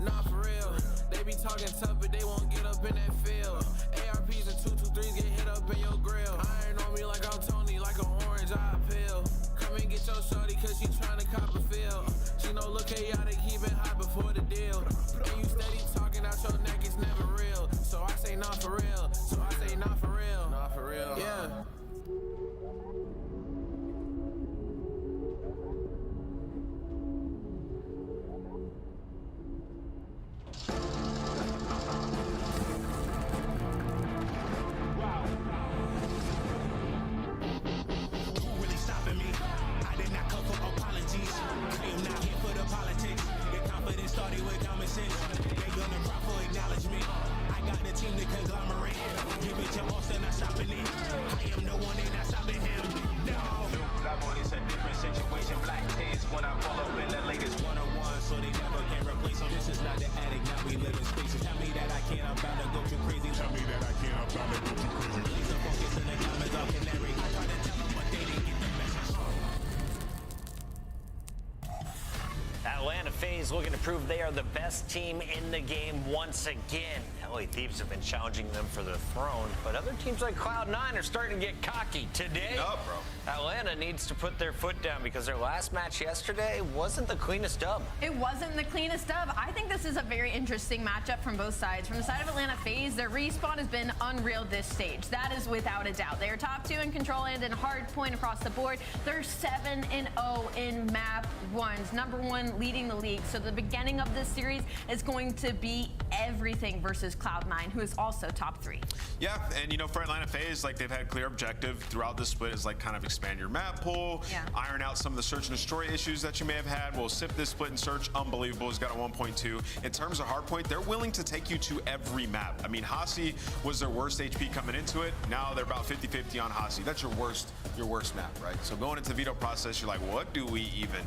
Nah, for real. They be talking tough, but they won't get up in that field. ARPs and 223s get hit up in your grill. Iron on me like I'm Tony, like an orange eye pill. Come and get your shorty, cause she tryna cop a feel. She know look chaotic, keep it hot before the deal. And you steady talking out your neck, it's never real. So I say not for real. So I say not for real. Not for real. Yeah. Atlanta FaZe looking to prove they are the best team in the game once again. LA Thieves have been challenging them for the throne, but other teams like Cloud9 are starting to get cocky. Today, Atlanta needs to put their foot down because their last match yesterday wasn't the cleanest dub. It wasn't the cleanest dub. I think this is a very interesting matchup from both sides. From the side of Atlanta FaZe, their respawn has been unreal this stage. That is without a doubt. They are top 2 in control and in hard point across the board. They're 7-0 in map ones, number 1 leading the league. So the beginning of this series is going to be everything versus Cloud9, who is also top 3. Yeah, and you know, for Atlanta FaZe, like they've had clear objective throughout the split is like kind of expand your map pool, iron out some of the search and destroy issues that you may have had. We'll sip this split and search, unbelievable. He's got a 1.2. In terms of hardpoint, they're willing to take you to every map. I mean, Hasi was their worst HP coming into it. Now they're about 50-50 on Hasi. That's your worst map, right? So going into the veto process, you're like, what do we even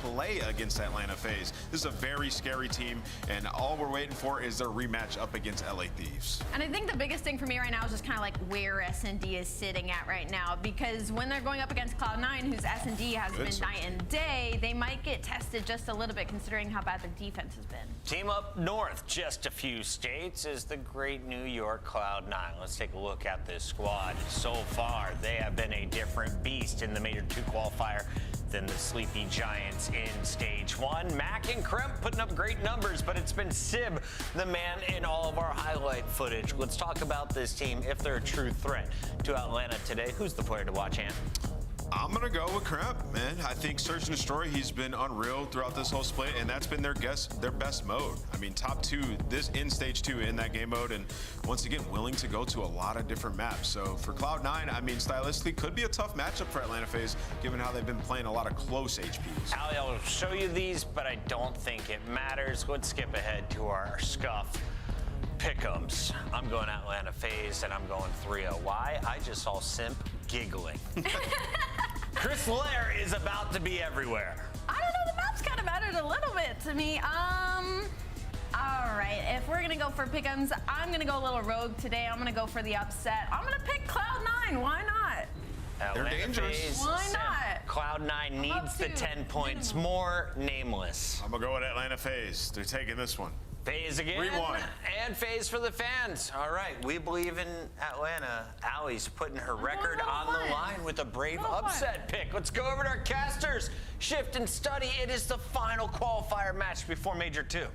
play against Atlanta FaZe? This is a very scary team, and all we're waiting for is their rematch up against LA Thieves. And I think the biggest thing for me right now is just kind of like where S&D is sitting at right now, because when they're going up against Cloud9, whose S&D has been night and day, they might get tested just a little bit considering how bad their defense has been. Team up north, just a few states, is the great New York Cloud9. Let's take a look at this squad. So far, they have been a different beast in the Major 2 qualifier than the Sleepy Giants in Stage 1. Mac and Kremp putting up great numbers, but it's been Sib, the man in all of our highlight footage. Let's talk about this team, if they're a true threat to Atlanta today. Who's the player to watch, Ant? I'm gonna go with Kremp, man. I think Search and Destroy, he's been unreal throughout this whole split, and that's been their best mode. I mean, top 2 this in Stage 2 in that game mode, and once again, willing to go to a lot of different maps. So for Cloud9, I mean, stylistically, could be a tough matchup for Atlanta FaZe, given how they've been playing a lot of close HPs. Ali, I'll show you these, but I don't think it matters. Let's skip ahead to our Scuff pick'ems. I'm going Atlanta FaZe, and I'm going 3-0. Why? I just saw Simp giggling. Chris Lair is about to be everywhere. I don't know, the map's kind of mattered a little bit to me. All right, if we're gonna go for pick'ems, I'm gonna go a little rogue today. I'm gonna go for the upset. I'm gonna pick Cloud9, why not? They're dangerous. FaZe, Why Simp. not? Cloud9 needs the 10 points more. Nameless. I'm gonna go with Atlanta FaZe. They're taking this one. FaZe again. Rewind. And FaZe for the fans. All right, we believe in Atlanta. Allie's putting her record on the line with a brave upset pick. Let's go over to our casters. Shift and study. It is the final qualifier match before Major 2.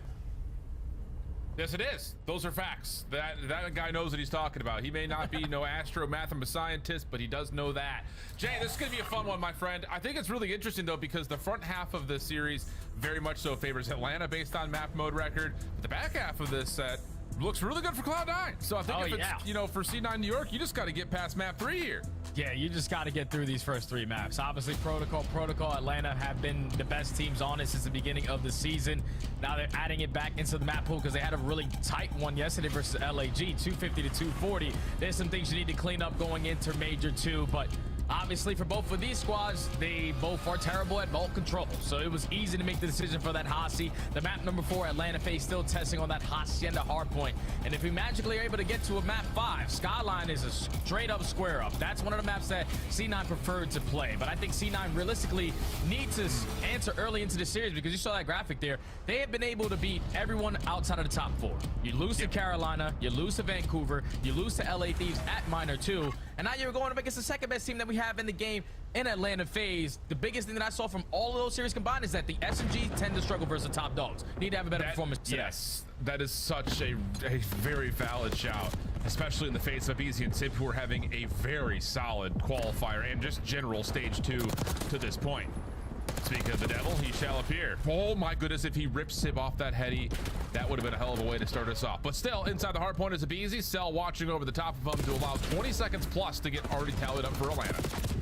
Yes, it is. Those are facts. That guy knows what he's talking about. He may not be no astro-mathematician, but he does know that. Jay, this is going to be a fun one, my friend. I think it's really interesting, though, because the front half of this series very much so favors Atlanta based on map mode record. But the back half of this set looks really good for Cloud9. So I think if it's, you know, for C9 New York, you just got to get past map 3 here. Yeah, you just got to get through these first 3 maps. Obviously, Protocol, Atlanta have been the best teams on it since the beginning of the season. Now they're adding it back into the map pool because they had a really tight one yesterday versus LAG, 250 to 240. There's some things you need to clean up going into Major 2, but obviously, for both of these squads, they both are terrible at vault control. So it was easy to make the decision for that Hasi. The map number 4, Atlanta FaZe, still testing on that Hacienda hardpoint. And if we magically are able to get to a map 5, Skyline is a straight up square up. That's one of the maps that C9 preferred to play. But I think C9 realistically needs to answer early into the series because you saw that graphic there. They have been able to beat everyone outside of the top 4. You lose to Carolina, you lose to Vancouver, you lose to LA Thieves at Minor 2, and now you're going up against the second best team that we have in the game in Atlanta FaZe. The biggest thing that I saw from all of those series combined is that the SMG tend to struggle versus the top dogs. Need to have a better performance today. Yes, that is such a very valid shout, especially in the face of Easy and Sip, who are having a very solid qualifier and just general stage 2 to this point. Speaking of the devil, he shall appear. Oh my goodness, if he rips Sib off that heady, that would have been a hell of a way to start us off. But still, inside the hard point is a Beezy. Cell watching over the top of him to allow 20 seconds plus to get already tallied up for Atlanta.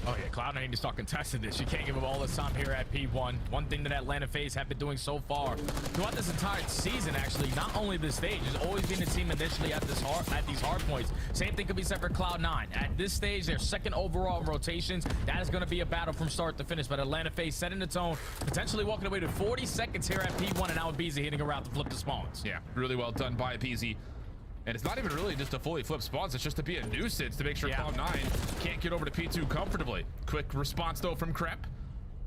Oh yeah, Cloud9 need to start contesting this. You can't give him all this time here at P1. One thing that Atlanta FaZe have been doing so far throughout this entire season, actually, not only this stage, has always been the team initially at these hard points. Same thing could be said for Cloud9. At this stage, they're second overall in rotations. That is going to be a battle from start to finish. But Atlanta FaZe setting the tone, potentially walking away to 40 seconds here at P1, and now with Beezy hitting around to flip the spawns. Yeah, really well done by Beezy. And it's not even really just to fully flip spawns, it's just to be a nuisance to make sure Cloud9 can't get over to P2 comfortably. Quick response though from Crep.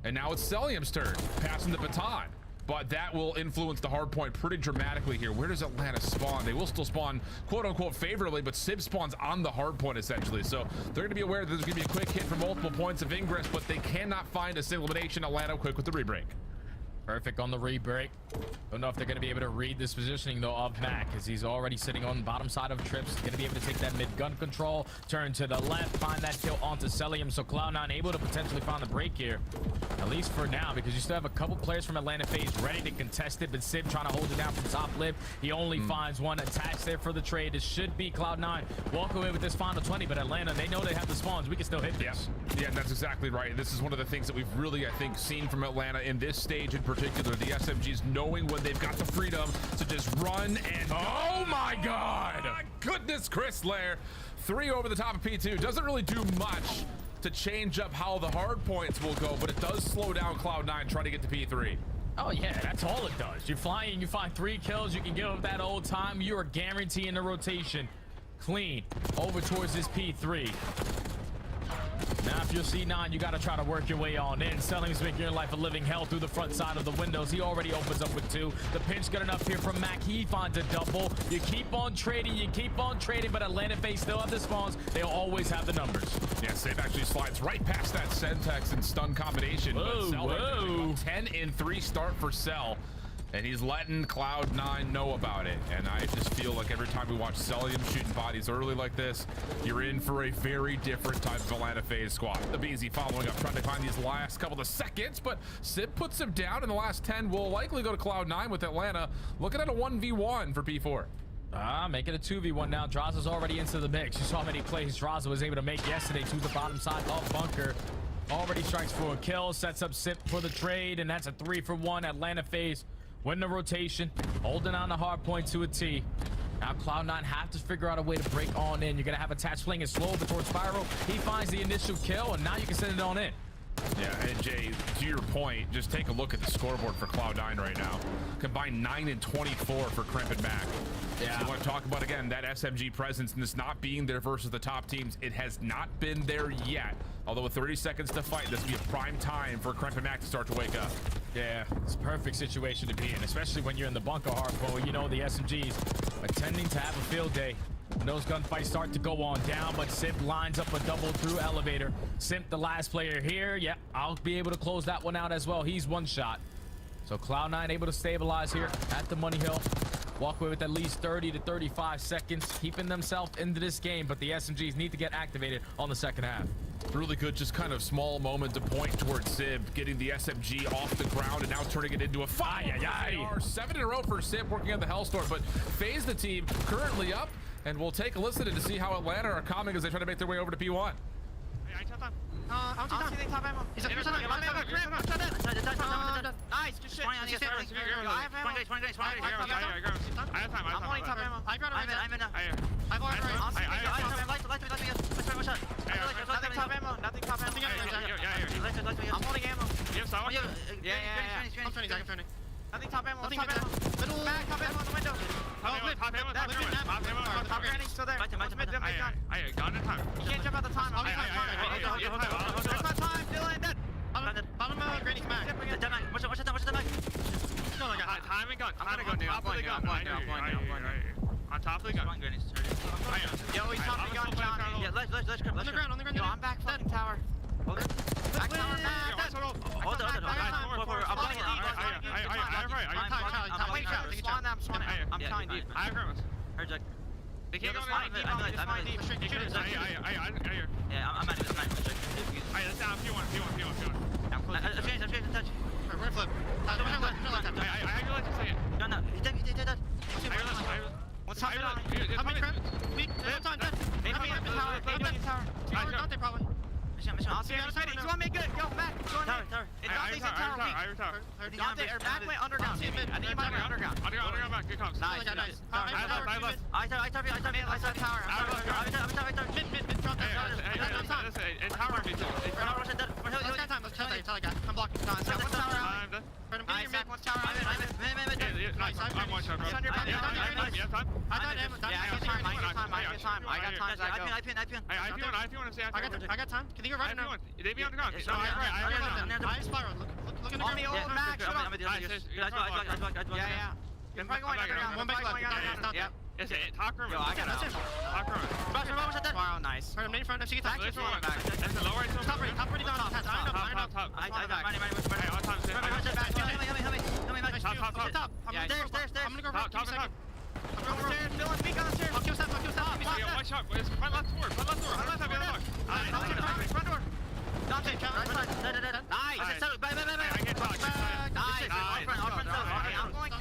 And now it's Celium's turn, passing the baton. But that will influence the hard point pretty dramatically here. Where does Atlanta spawn? They will still spawn quote unquote favorably, but Sib spawns on the hard point essentially. So they're gonna be aware that there's gonna be a quick hit for multiple points of ingress, but they cannot find a single elimination. Atlanta quick with the rebreak. Perfect on the re-break. Don't know if they're going to be able to read this positioning, though, of Mac, as he's already sitting on the bottom side of trips. Going to be able to take that mid-gun control, turn to the left, find that kill onto Celium. So Cloud9 able to potentially find the break here, at least for now, because you still have a couple players from Atlanta FaZe ready to contest it, but Sib trying to hold it down from top lip. He only finds one attached there for the trade. It should be Cloud9 walk away with this final 20, but Atlanta, they know they have the spawns. We can still hit this. Yeah, that's exactly right. This is one of the things that we've really, I think, seen from Atlanta in this stage in particular. The SMGs knowing when they've got the freedom to just run and oh my god! My goodness, Chris Lair. 3 over the top of P2. Doesn't really do much to change up how the hard points will go, but it does slow down Cloud9 trying to get to P3. Oh yeah, that's all it does. You fly in, you find 3 kills, you can give up that old time. You are guaranteeing the rotation. Clean over towards this P3. Now, if you're C9, you got to try to work your way on in. Celium's making your life a living hell through the front side of the windows. He already opens up with 2. The pinch good enough here from Mac. He finds a double. You keep on trading, but Atlanta FaZe still have the spawns. They'll always have the numbers. Yeah, Save actually slides right past that Sentex and stun combination. Whoa. 10 in 3 start for Cell. And he's letting Cloud9 know about it. And I just feel like every time we watch Celium shooting bodies early like this, you're in for a very different type of Atlanta FaZe squad. The Beezy following up, trying to find these last couple of seconds, but Sib puts him down in the last 10. Will likely go to Cloud9 with Atlanta. Looking at a 1v1 for P4. Make it a 2v1 now. Draza's already into the mix. You saw how many plays Draza was able to make yesterday to the bottom side of Bunker. Already strikes for a kill, sets up Sip for the trade, and that's a 3-for-1. Atlanta FaZe win the rotation, holding on the hard point to a T. Now Cloud9 have to figure out a way to break on in. You're going to have Attach playing it slow over towards Spyro. He finds the initial kill, and now you can send it on in. Yeah, and Jay, to your point, just take a look at the scoreboard for Cloud9 right now. Combined 9 and 24 for Crimp and Mac. Yeah. So you want to talk about, again, that SMG presence and this not being there versus the top teams. It has not been there yet. Although with 30 seconds to fight, this will be a prime time for Crimp and Mac to start to wake up. Yeah, it's a perfect situation to be in, especially when you're in the bunker hardcore. You know the SMGs are tending to have a field day. And those gunfights start to go on down, but Simp lines up a double through elevator. Simp, the last player here. Yep, I'll be able to close that one out as well. He's one shot. So Cloud9 able to stabilize here at the money hill. Walk away with at least 30 to 35 seconds, keeping themselves into this game, but the SMGs need to get activated on the second half. Really good, just kind of small moment to point towards Sib, getting the SMG off the ground and now turning it into a fire. 7 in a row for Sib working on the Hellstorm, but FaZe the team currently up, and we'll take a listen to see how Atlanta are coming as they try to make their way over to P1. Nice, good shit. I have ammo. I'm only top ammo. I got it. I'm in. I go right. Nothing top ammo. Nothing top ammo. I'm holding ammo. Yeah. I'm turning. Nothing top ammo. Nothing top ammo. Middle. Back top ammo in the window. Top ammo. Top grenade still there. I got it. You can't jump out the time. There's my time. Dylan, dead. Bottom grenade smack. What's the time? Time and gun. I'm going top of the gun. On top of the gun. Yo, he's top of the gun, Johnny. Yeah, let's grab. On the ground. Yo, I'm back fucking tower. Back tower. Hold on. I'm spawning. I'm tying deep. I have grimace. They can't go deep. I'm deep. Yeah, I'm at it. Alright, let's down. P1. I'm changing touch. We're flip. I have your lights to say it. No. He did. What's time? How many crap? Time dead. Maybe tower. Not there probably. I'll see you. You want me good? Go back. Tower. It's tower. Dante or back way underground. I think you might be underground. Underground back. Good comms. Nice. I tower. Mid. Tower. I'm blocking. I'm one shot, bro. I got time. Can you go right now? They be on the ground. I spiral. Look in the ground. On the old Max. Yeah. You're probably going underground. One back left. Yep. Is it talk room? Yo, I got it. Talk room. Rush at that. Wow, nice. Right, main front. She gets back. That's the lower. Top pretty down. Top. I got on top. Top. I'm gonna go right. Top. I'm going upstairs. Dylan, peek on the stairs. I'll kill stop. Yeah, one shot. Front left door. Front door. Dante, nice. I can talk. Nice. I'm going.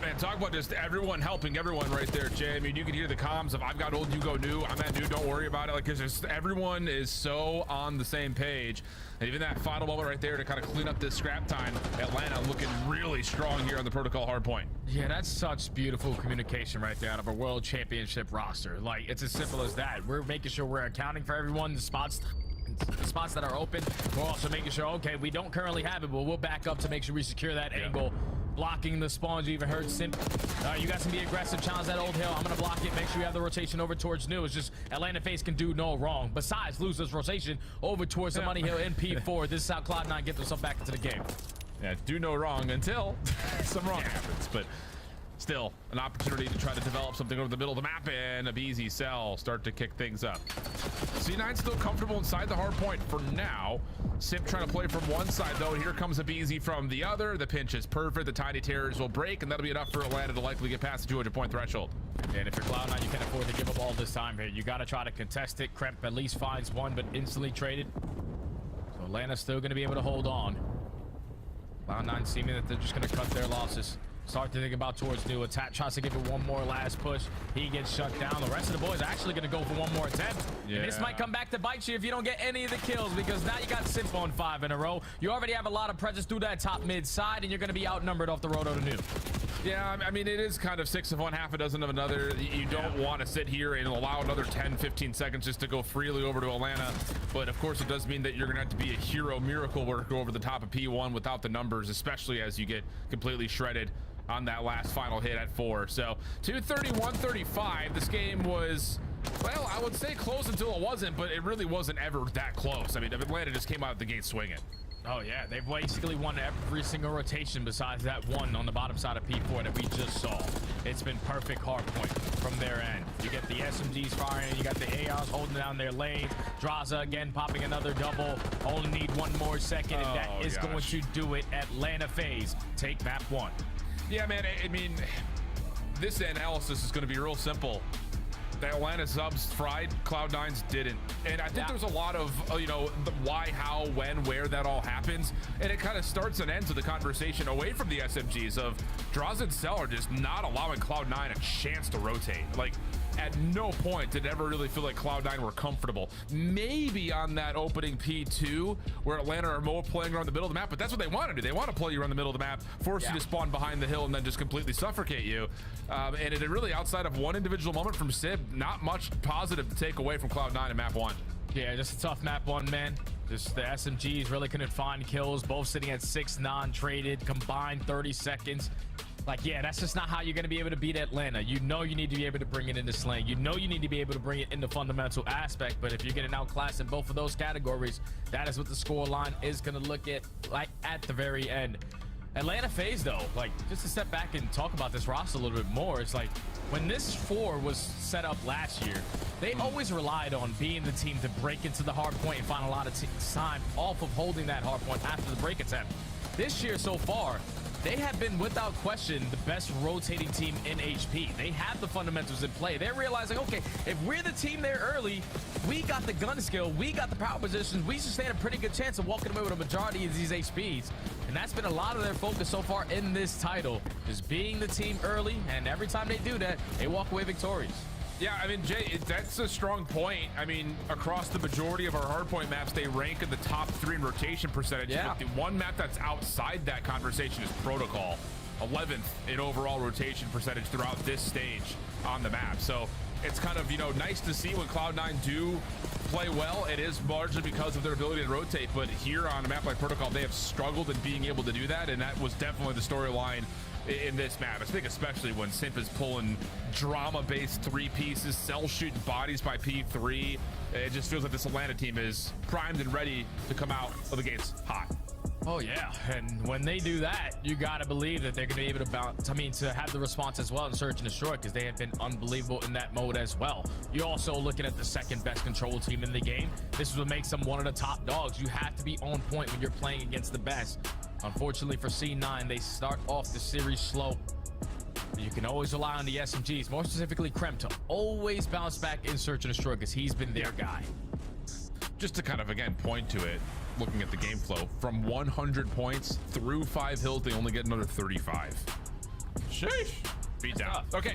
Man, talk about just everyone helping everyone right there, Jay. I mean, you can hear the comms of I've got old, you go new. I'm that new, don't worry about it. Like, because everyone is so on the same page. And even that final moment right there to kind of clean up this scrap time, Atlanta looking really strong here on the protocol hardpoint. Yeah, that's such beautiful communication right there out of a world championship roster. Like, it's as simple as that. We're making sure we're accounting for everyone, the spots that are open. We're also making sure, okay, we don't currently have it, but we'll back up to make sure we secure that angle. Blocking the spawns. You even heard Simp. You guys can be aggressive, challenge that old hill. I'm gonna block it, make sure you have the rotation over towards new. It's just Atlanta FaZe can do no wrong besides lose this rotation over towards the money hill in P4. This is how Cloud9 get themselves back into the game. Yeah, do no wrong until some wrong happens, but still an opportunity to try to develop something over the middle of the map, and a BZ cell start to kick things up. C9 still comfortable inside the hard point for now. Simp trying to play from one side though. Here comes a BZ from the other. The pinch is perfect. The Tiny Terrors will break, and that'll be enough for Atlanta to likely get past the 200-point threshold. And if you're Cloud9, you can't afford to give up all this time here. You got to try to contest it. Kremp at least finds one, but instantly traded. So Atlanta's still going to be able to hold on. Cloud9 seeming that they're just going to cut their losses. Start to think about towards new. Attack tries to give it one more last push. He gets shut down. The rest of the boys are actually going to go for one more attempt. Yeah. And this might come back to bite you if you don't get any of the kills, because now you got Simp on 5 in a row. You already have a lot of presence through that top mid side, and you're going to be outnumbered off the road on the new. Yeah, I mean, it is kind of 6 of one, half a dozen of another. You don't want to sit here and allow another 10, 15 seconds just to go freely over to Atlanta. But of course, it does mean that you're going to have to be a hero miracle worker over the top of P1 without the numbers, especially as you get completely shredded on that last final hit at 4. So 231-35. This game was, well, I would say close until it wasn't, but it really wasn't ever that close. I mean, Atlanta just came out the gate swinging. Oh yeah, they've basically won every single rotation besides that one on the bottom side of P4 that we just saw. It's been perfect hard point from their end. You get the SMGs firing, you got the ARs holding down their lane. Draza again popping another double. Only need one more second, and that is going to do it. Atlanta FaZe take map 1. Yeah, man, I mean, this analysis is going to be real simple. The Atlanta subs fried, Cloud9's didn't. And I think there's a lot of, you know, the why, how, when, where that all happens. And it kind of starts and ends with the conversation away from the SMGs of Draza and Cell are just not allowing Cloud9 a chance to rotate. Like, at no point did it ever really feel like Cloud9 were comfortable. Maybe on that opening P2 where Atlanta are more playing around the middle of the map, but that's what they want to do. They want to play you around the middle of the map, force you to spawn behind the hill, and then just completely suffocate you. And it really, outside of one individual moment from Sib, not much positive to take away from Cloud9 in map 1. Yeah, just a tough map 1, man. Just the SMGs really couldn't find kills, both sitting at 6 non-traded, combined 30 seconds. Like, yeah, that's just not how you're going to be able to beat Atlanta. You know you need to be able to bring it into slang. You know you need to be able to bring it into fundamental aspect. But if you're getting outclassed in both of those categories, that is what the score line is going to look at, like, at the very end. Atlanta FaZe, though, like, just to step back and talk about this roster a little bit more, it's like, when this 4 was set up last year, they always relied on being the team to break into the hard point and find a lot of time off of holding that hard point after the break attempt. This year so far, they have been, without question, the best rotating team in HP. They have the fundamentals in play. They're realizing, okay, if we're the team there early, we got the gun skill, we got the power positions, we should stand a pretty good chance of walking away with a majority of these HPs. And that's been a lot of their focus so far in this title, is being the team early, and every time they do that, they walk away victorious. Yeah, I mean, Jay, that's a strong point. I mean, across the majority of our hardpoint maps, they rank in the top 3 in rotation percentage. Yeah. But the one map that's outside that conversation is Protocol, 11th in overall rotation percentage throughout this stage on the map. So it's kind of, you know, nice to see when Cloud9 do play well. It is largely because of their ability to rotate, but here on a map like Protocol, they have struggled in being able to do that, and that was definitely the storyline in this map. I think especially when Simp is pulling drama-based 3 pieces, Cell shooting bodies by P3. It just feels like this Atlanta team is primed and ready to come out of the gates hot. Oh yeah, and when they do that, you gotta believe that they're gonna be able to bounce. I mean, to have the response as well in Search and Destroy, because they have been unbelievable in that mode as well. You're also looking at the second best control team in the game. This is what makes them one of the top dogs. You have to be on point when you're playing against the best. Unfortunately for C9, they start off the series slow. You can always rely on the SMGs, more specifically Krem, to always bounce back in Search and Destroy, because he's been their guy. Just to kind of, again, point to it, looking at the game flow, from 100 points through 5 hills, they only get another 35. Sheesh. Beat down. Okay.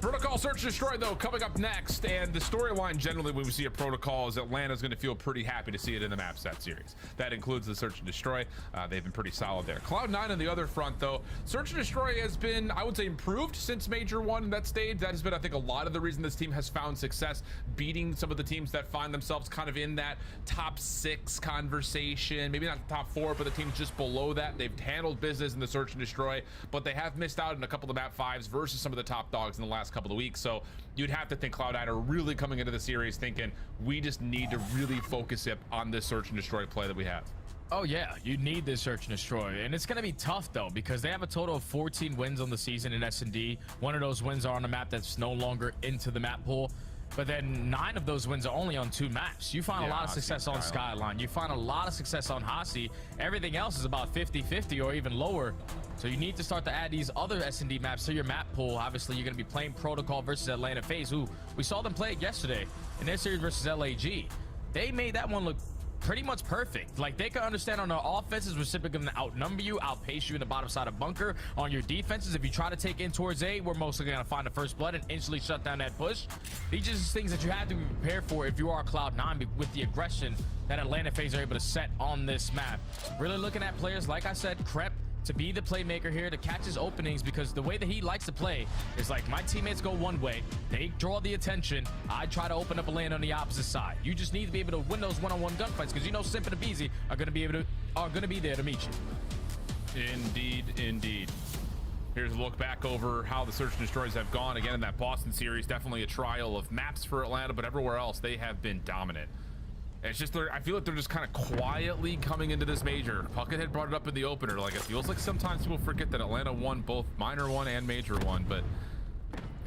Protocol Search and Destroy, though, coming up next. And the storyline generally when we see a Protocol is Atlanta's going to feel pretty happy to see it in the map set series. That includes the Search and Destroy. They've been pretty solid there. Cloud9 on the other front, though, Search and Destroy has been, I would say, improved since Major 1 in that stage. That has been, I think, a lot of the reason this team has found success, beating some of the teams that find themselves kind of in that top 6 conversation. Maybe not the top 4, but the teams just below that. They've handled business in the Search and Destroy, but they have missed out in a couple of map 5s versus some of the top dogs in the last couple of weeks. So you'd have to think Cloud9 are really coming into the series thinking we just need to really focus it on this Search and Destroy play that we have. Oh yeah, you need this Search and Destroy, and it's going to be tough though, because they have a total of 14 wins on the season in S&D. One of those wins are on a map that's no longer into the map pool, but then 9 of those wins are only on 2 maps. You find a lot of success on Skyline. You find a lot of success on Hasi. Everything else is about 50-50 or even lower. So you need to start to add these other S&D maps to your map pool. Obviously, you're going to be playing Protocol versus Atlanta FaZe, who we saw them play it yesterday in their series versus LAG. They made that one look pretty much perfect. Like, they can understand on their offenses, we're simply going to outnumber you, outpace you in the bottom side of bunker. On your defenses, if you try to take in towards A, we're mostly going to find the first blood and instantly shut down that push. These are just things that you have to be prepared for if you are Cloud9 with the aggression that Atlanta FaZe are able to set on this map. Really looking at players, like I said, Krep, to be the playmaker here, to catch his openings, because the way that he likes to play is like, my teammates go one way, they draw the attention, I try to open up a lane on the opposite side. You just need to be able to win those one-on-one gunfights, because you know Simp and Abizi are going to be there to meet you. Indeed. Here's a look back over how the Search and Destroys have gone. Again, in that Boston series, definitely a trial of maps for Atlanta, but everywhere else, they have been dominant. It's just, I feel like they're just kind of quietly coming into this major. Puckett had brought it up in the opener. Like, it feels like sometimes people forget that Atlanta won both minor one and major one, but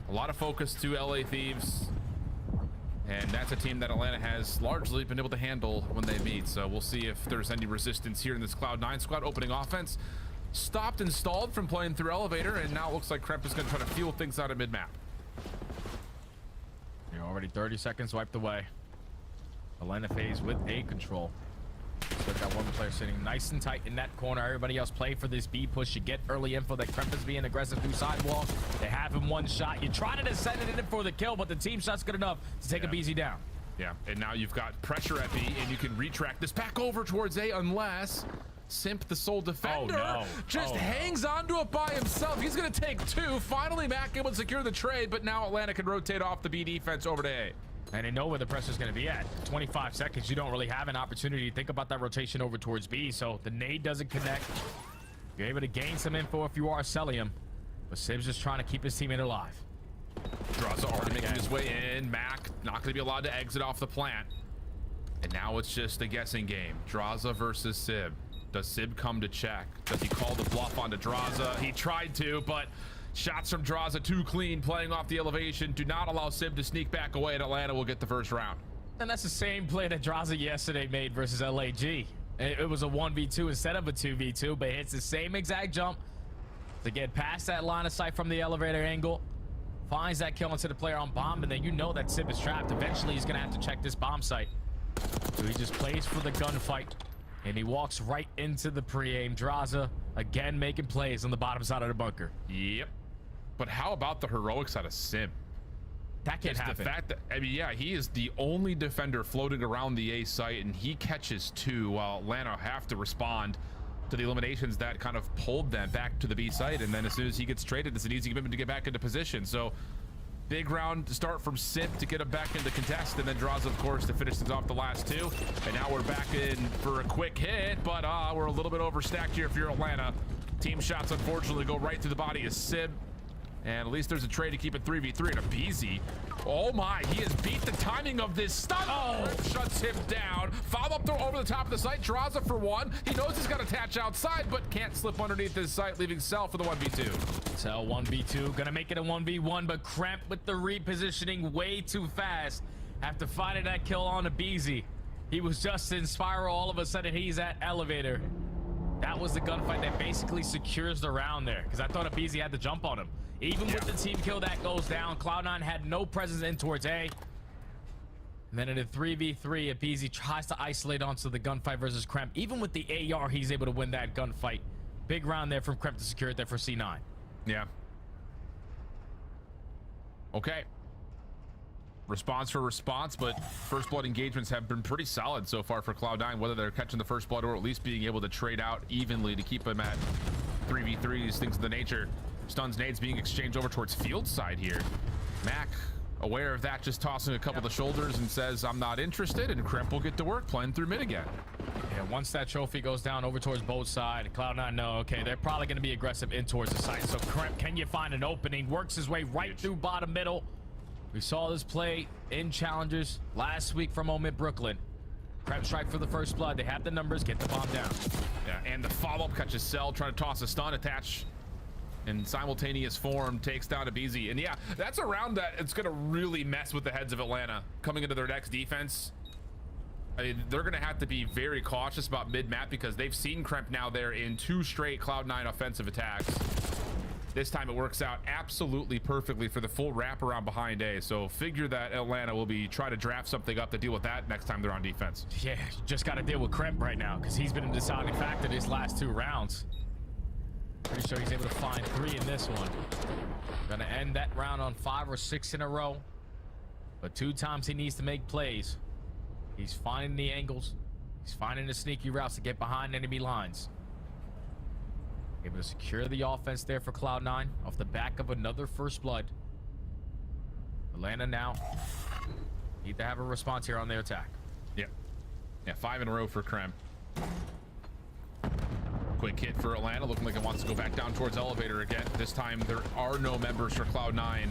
a lot of focus to LA Thieves. And that's a team that Atlanta has largely been able to handle when they meet. So we'll see if there's any resistance here in this Cloud9 squad. Opening offense stopped and stalled from playing through elevator, and now it looks like Kremp is going to try to fuel things out of mid-map. You're already 30 seconds wiped away. Atlanta phase with A control. So got one player sitting nice and tight in that corner. Everybody else play for this B push. You get early info that Kremp is being aggressive through sidewalk. They have him one shot. You try to send it in for the kill, but the team shot's good enough to take a BZ down. Yeah, and now you've got pressure at B, and you can retract this back over towards A unless Simp, the sole defender, hangs onto it by himself. He's going to take two. Finally, Mac able to secure the trade, but now Atlanta can rotate off the B defense over to A. And they know where the pressure's going to be at. 25 seconds, you don't really have an opportunity to think about that rotation over towards B, so the nade doesn't connect. You're able to gain some info if you are Celium, but Sib's just trying to keep his teammate alive. Draza already making his way in. Mac not going to be allowed to exit off the plant. And now it's just a guessing game. Draza versus Sib. Does Sib come to check? Does he call the bluff onto Draza? He tried to, but shots from Draza too clean, playing off the elevation. Do not allow Sib to sneak back away, and Atlanta will get the first round. And that's the same play that Draza yesterday made versus LAG. It was a 1v2 instead of a 2v2, but hits the same exact jump to get past that line of sight from the elevator angle. Finds that kill into the player on bomb, and then you know that Sib is trapped. Eventually, he's going to have to check this bomb site. So he just plays for the gunfight, and he walks right into the pre-aim. Draza, again, making plays on the bottom side of the bunker. Yep. But how about the heroics out of Sim? That can't happen. The fact that, I mean, yeah, he is the only defender floating around the A site, and he catches two while Atlanta have to respond to the eliminations that kind of pulled them back to the B site. And then as soon as he gets traded, it's an easy commitment to get back into position. So big round to start from Simp to get him back into contest, and then Draza, of course, to finish things off the last two. And now we're back in for a quick hit, but we're a little bit overstacked here if you're Atlanta. Team shots, unfortunately, go right through the body of Sib. And at least there's a trade to keep it 3v3 and a BZ. Oh my, he has beat the timing of this stun. Shuts him down. Follow up throw over the top of the site. Draza for one. He knows he's got to attach outside, but can't slip underneath his site, leaving Cell for the 1v2. Cell 1v2, gonna make it a 1v1, but Kremp with the repositioning way too fast. After finding that kill on a BZ. He was just in spiral, all of a sudden he's at elevator. That was the gunfight that basically secures the round there, because I thought Abizi had to jump on him. Even with the team kill that goes down, Cloud9 had no presence in towards A. And then in a 3v3, Abizi tries to isolate onto the gunfight versus Kremp. Even with the AR, he's able to win that gunfight. Big round there from Kremp to secure it there for C9. Yeah. Okay. Response for response, but first blood engagements have been pretty solid so far for Cloud9, whether they're catching the first blood or at least being able to trade out evenly to keep them at 3v3s, things of the nature. Stuns, nades being exchanged over towards field side here. Mac, aware of that, just tossing a couple of the shoulders and says, I'm not interested, and Kremp will get to work playing through mid again. Yeah, once that trophy goes down over towards both sides, Cloud9 know, okay, they're probably going to be aggressive in towards the site. So Kremp, can you find an opening? Works his way right through bottom middle. We saw this play in Challengers last week from Omid Brooklyn. Kremp strike for the first blood. They have the numbers, get the bomb down. Yeah, and the follow-up catches Cell, trying to toss a stun, attach in simultaneous form, takes down Abizi. And yeah, that's a round that it's going to really mess with the heads of Atlanta coming into their next defense. I mean, they're going to have to be very cautious about mid-map because they've seen Kremp now there in 2 straight Cloud9 offensive attacks. This time it works out absolutely perfectly for the full wraparound behind A. So figure that Atlanta will be trying to draft something up to deal with that next time they're on defense. Yeah, you just got to deal with Kremp right now because he's been a deciding factor these last 2 rounds. Pretty sure he's able to find 3 in this one. Gonna end that round on 5 or 6 in a row. But 2 times he needs to make plays. He's finding the angles. He's finding the sneaky routes to get behind enemy lines. Able to secure the offense there for Cloud9 off the back of another first blood. Atlanta now need to have a response here on their attack. Yeah. Yeah, 5 in a row for Krem. Quick hit for Atlanta, looking like it wants to go back down towards elevator again. This time there are no members for Cloud9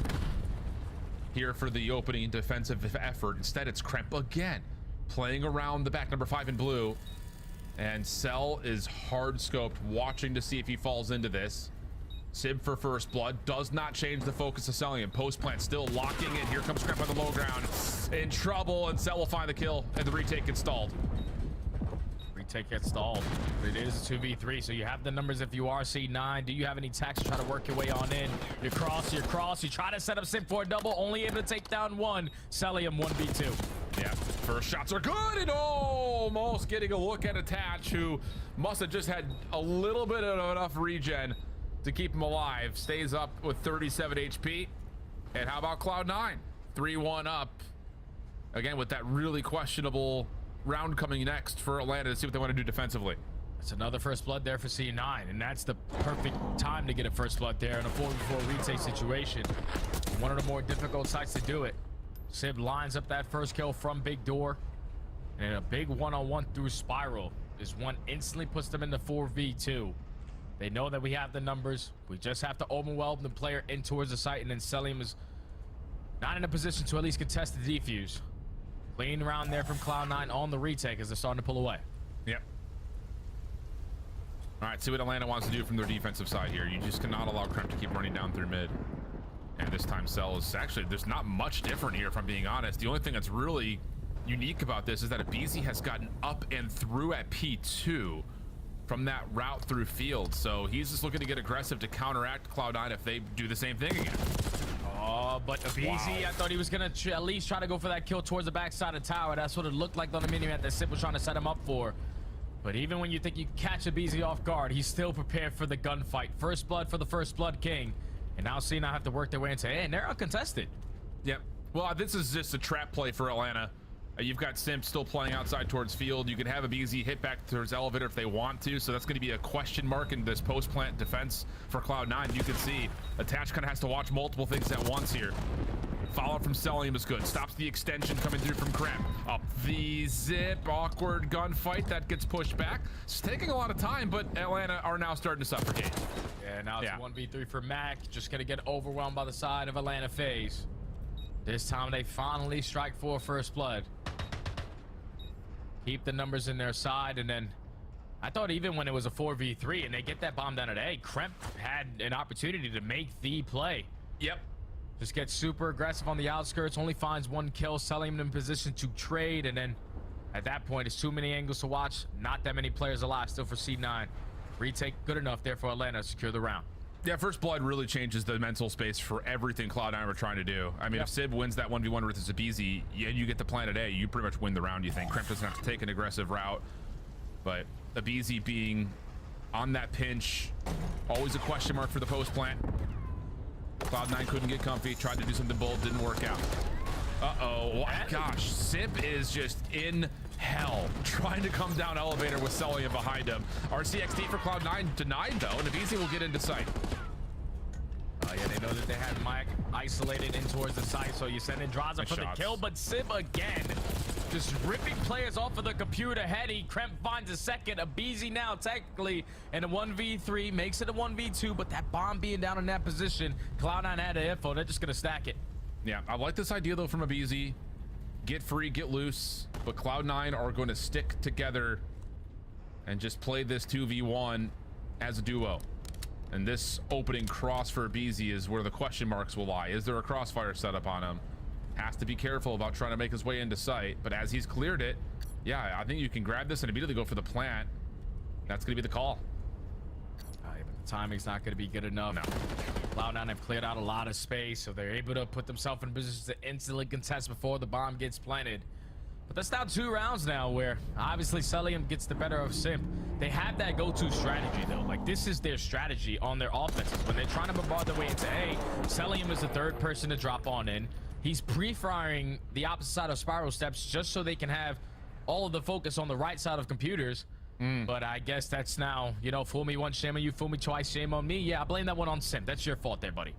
here for the opening defensive effort. Instead, it's Kremp again, playing around the back, number 5 in blue. And Cell is hard scoped, watching to see if he falls into this. Sib for first blood does not change the focus of Cellium. Post plant still locking in. Here comes Kremp on the low ground. In trouble, and Cell will find the kill, and the retake installed. Retake gets stalled. But it is a 2v3, so you have the numbers if you are C9. Do you have any tax to try to work your way on in? You cross, you try to set up Sib for a double, only able to take down one. Cellium 1v2. Yeah, first shots are good, and almost getting a look at Attach, who must have just had a little bit of enough regen to keep him alive. Stays up with 37 HP. And how about Cloud9? 3-1 up. Again, with that really questionable round coming next for Atlanta to see what they want to do defensively. That's another first blood there for C9, and that's the perfect time to get a first blood there in a 4v4 retake situation. One of the more difficult sites to do it. Sib lines up that first kill from Big Door, and a big one-on-one through Spiral. This one instantly puts them in the 4v2. They know that we have the numbers. We just have to overwhelm the player in towards the site, and then Cellium is not in a position to at least contest the defuse. Clean around there from Cloud9 on the retake as they're starting to pull away. Yep. All right, see what Atlanta wants to do from their defensive side here. You just cannot allow Kremp to keep running down through mid. And this time Cell is actually, there's not much different here, if I'm being honest. The only thing that's really unique about this is that Abizi has gotten up and through at P2 from that route through field. So he's just looking to get aggressive to counteract Cloud9 if they do the same thing again. Oh, but Abizi, I thought he was going to at least try to go for that kill towards the backside of tower. That's what it looked like on the mini-map that Sip was trying to set him up for. But even when you think you catch Abizi off guard, he's still prepared for the gunfight. First blood for the First Blood King. And now C9 have to work their way into A, and they're uncontested. Yep. Well, this is just a trap play for Atlanta. You've got Simp still playing outside towards field. You can have Abizi hit back towards elevator if they want to. So that's going to be a question mark in this post-plant defense for Cloud9. You can see Attach kind of has to watch multiple things at once here. Follow from Cellium is good. Stops the extension coming through from Kremp. Up the zip. Awkward gunfight. That gets pushed back. It's taking a lot of time, but Atlanta are now starting to suffocate. Yeah, now it's 1v3 for Mac. Just going to get overwhelmed by the side of Atlanta FaZe. This time they finally strike for first blood. Keep the numbers in their side, and then I thought even when it was a 4v3 and they get that bomb down at A, Kremp had an opportunity to make the play. Yep. Just gets super aggressive on the outskirts, only finds one kill, selling him in position to trade, and then at that point it's too many angles to watch, not that many players alive still for C9. Retake good enough there for Atlanta to secure the round. Yeah, First Blood really changes the mental space for everything Cloud9 were trying to do. I mean, if Sib wins that 1v1 with Zabizi, and you get the planet A, you pretty much win the round, you think. Kremp doesn't have to take an aggressive route. But Abizi being on that pinch, always a question mark for the post plant. Cloud9 couldn't get comfy, tried to do something bold, didn't work out. Uh-oh, gosh, Sib is just in hell trying to come down elevator with Cellium behind him. RCXD for Cloud9 denied though, and Abizi will get into sight. Oh yeah, they know that they had Mike isolated in towards the site, so you send in Draza for the kill, but Sib again just ripping players off of the computer heady. Kremp finds a second. Abizi now technically in a 1v3, makes it a 1v2, but that bomb being down in that position, Cloud9 had the info, they're just gonna stack it. Yeah, I like this idea though from Abizi. Get free, get loose, but Cloud9 are going to stick together and just play this 2v1 as a duo. And this opening cross for Abizi is where the question marks will lie. Is there a crossfire set up on him? Has to be careful about trying to make his way into sight, but as he's cleared it, yeah, I think you can grab this and immediately go for the plant. That's going to be the call. But the timing's not going to be good enough. No. Cloud9 have cleared out a lot of space, so they're able to put themselves in position to instantly contest before the bomb gets planted. But that's now 2 rounds now where obviously Cellium gets the better of Simp. They have that go-to strategy though. Like this is their strategy on their offenses. When they're trying to bombard their way into A, Cellium is the third person to drop on in. He's pre-firing the opposite side of spiral steps just so they can have all of the focus on the right side of computers. But I guess that's now, you know, fool me once, shame on you, fool me twice, shame on me. Yeah, I blame that one on Simp. That's your fault there, buddy.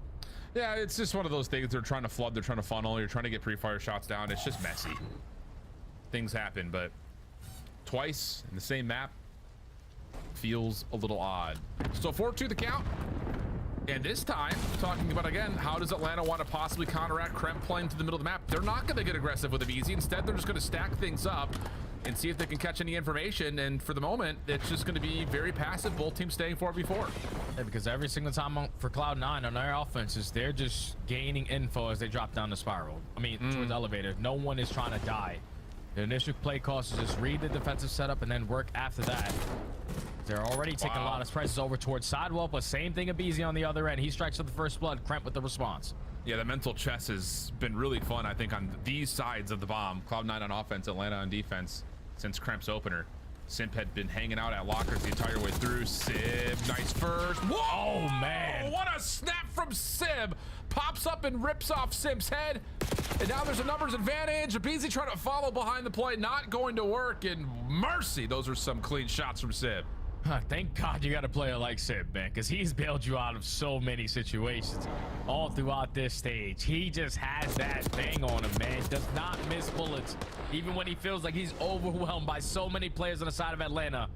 Yeah, it's just one of those things. They're trying to flood, they're trying to funnel, you're trying to get pre-fire shots down. It's just messy. Things happen, but twice in the same map feels a little odd. So 4-2 the count. And this time, talking about, again, how does Atlanta want to possibly counteract Kremp playing to the middle of the map? They're not going to get aggressive with them easy. Instead, they're just going to stack things up and see if they can catch any information. And for the moment, it's just going to be very passive. Both teams staying 4v4. Yeah, because every single time for Cloud9 on their offenses, they're just gaining info as they drop down the spiral. I mean, towards the elevator. No one is trying to die. The initial play cost is just read the defensive setup and then work after that. They're already taking a lot of prices over towards Sidewall, but same thing Abizi on the other end. He strikes with the first blood, Kremp with the response. Yeah, the mental chess has been really fun, I think, on these sides of the bomb. Cloud9 on offense, Atlanta on defense since Kremp's opener. Simp had been hanging out at lockers the entire way through. Sib, nice first. Whoa! Oh, man. What a snap from Sib. Pops up and rips off Simp's head. And now there's a numbers advantage. Abizi trying to follow behind the play. Not going to work. And mercy, those are some clean shots from Sib. Thank God you got a player like Sib, man, because he's bailed you out of so many situations all throughout this stage. He just has that thing on him, man. Does not miss bullets, even when he feels like he's overwhelmed by so many players on the side of Atlanta.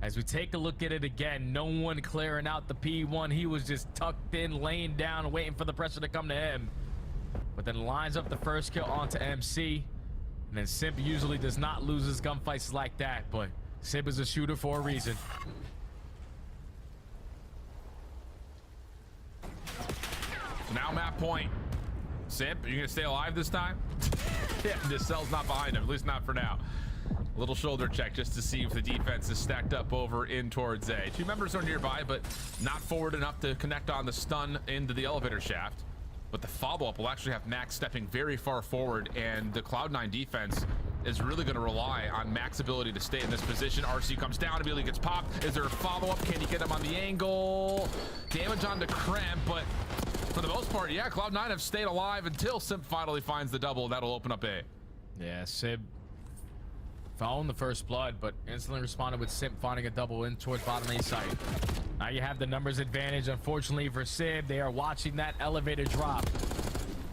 As we take a look at it again, no one clearing out the P1. He was just tucked in, laying down, waiting for the pressure to come to him. But then lines up the first kill onto MC. And then Simp usually does not lose his gunfights like that, but Sib is a shooter for a reason. So now map point. Simp, are you gonna stay alive this time? Yeah, this cell's not behind him, at least not for now. A little shoulder check just to see if the defense is stacked up over in towards A. Two members are nearby, but not forward enough to connect on the stun into the elevator shaft. But the follow-up will actually have Max stepping very far forward, and the Cloud9 defense is really going to rely on Max's ability to stay in this position. RC comes down, immediately gets popped. Is there a follow-up? Can he get him on the angle? Damage on to Kremp, but for the most part, yeah, Cloud9 have stayed alive until Simp finally finds the double. That'll open up A. Yeah, Sib found the first blood, but instantly responded with Simp finding a double in towards bottom A site. Now you have the numbers advantage. Unfortunately for Sib, they are watching that elevator drop.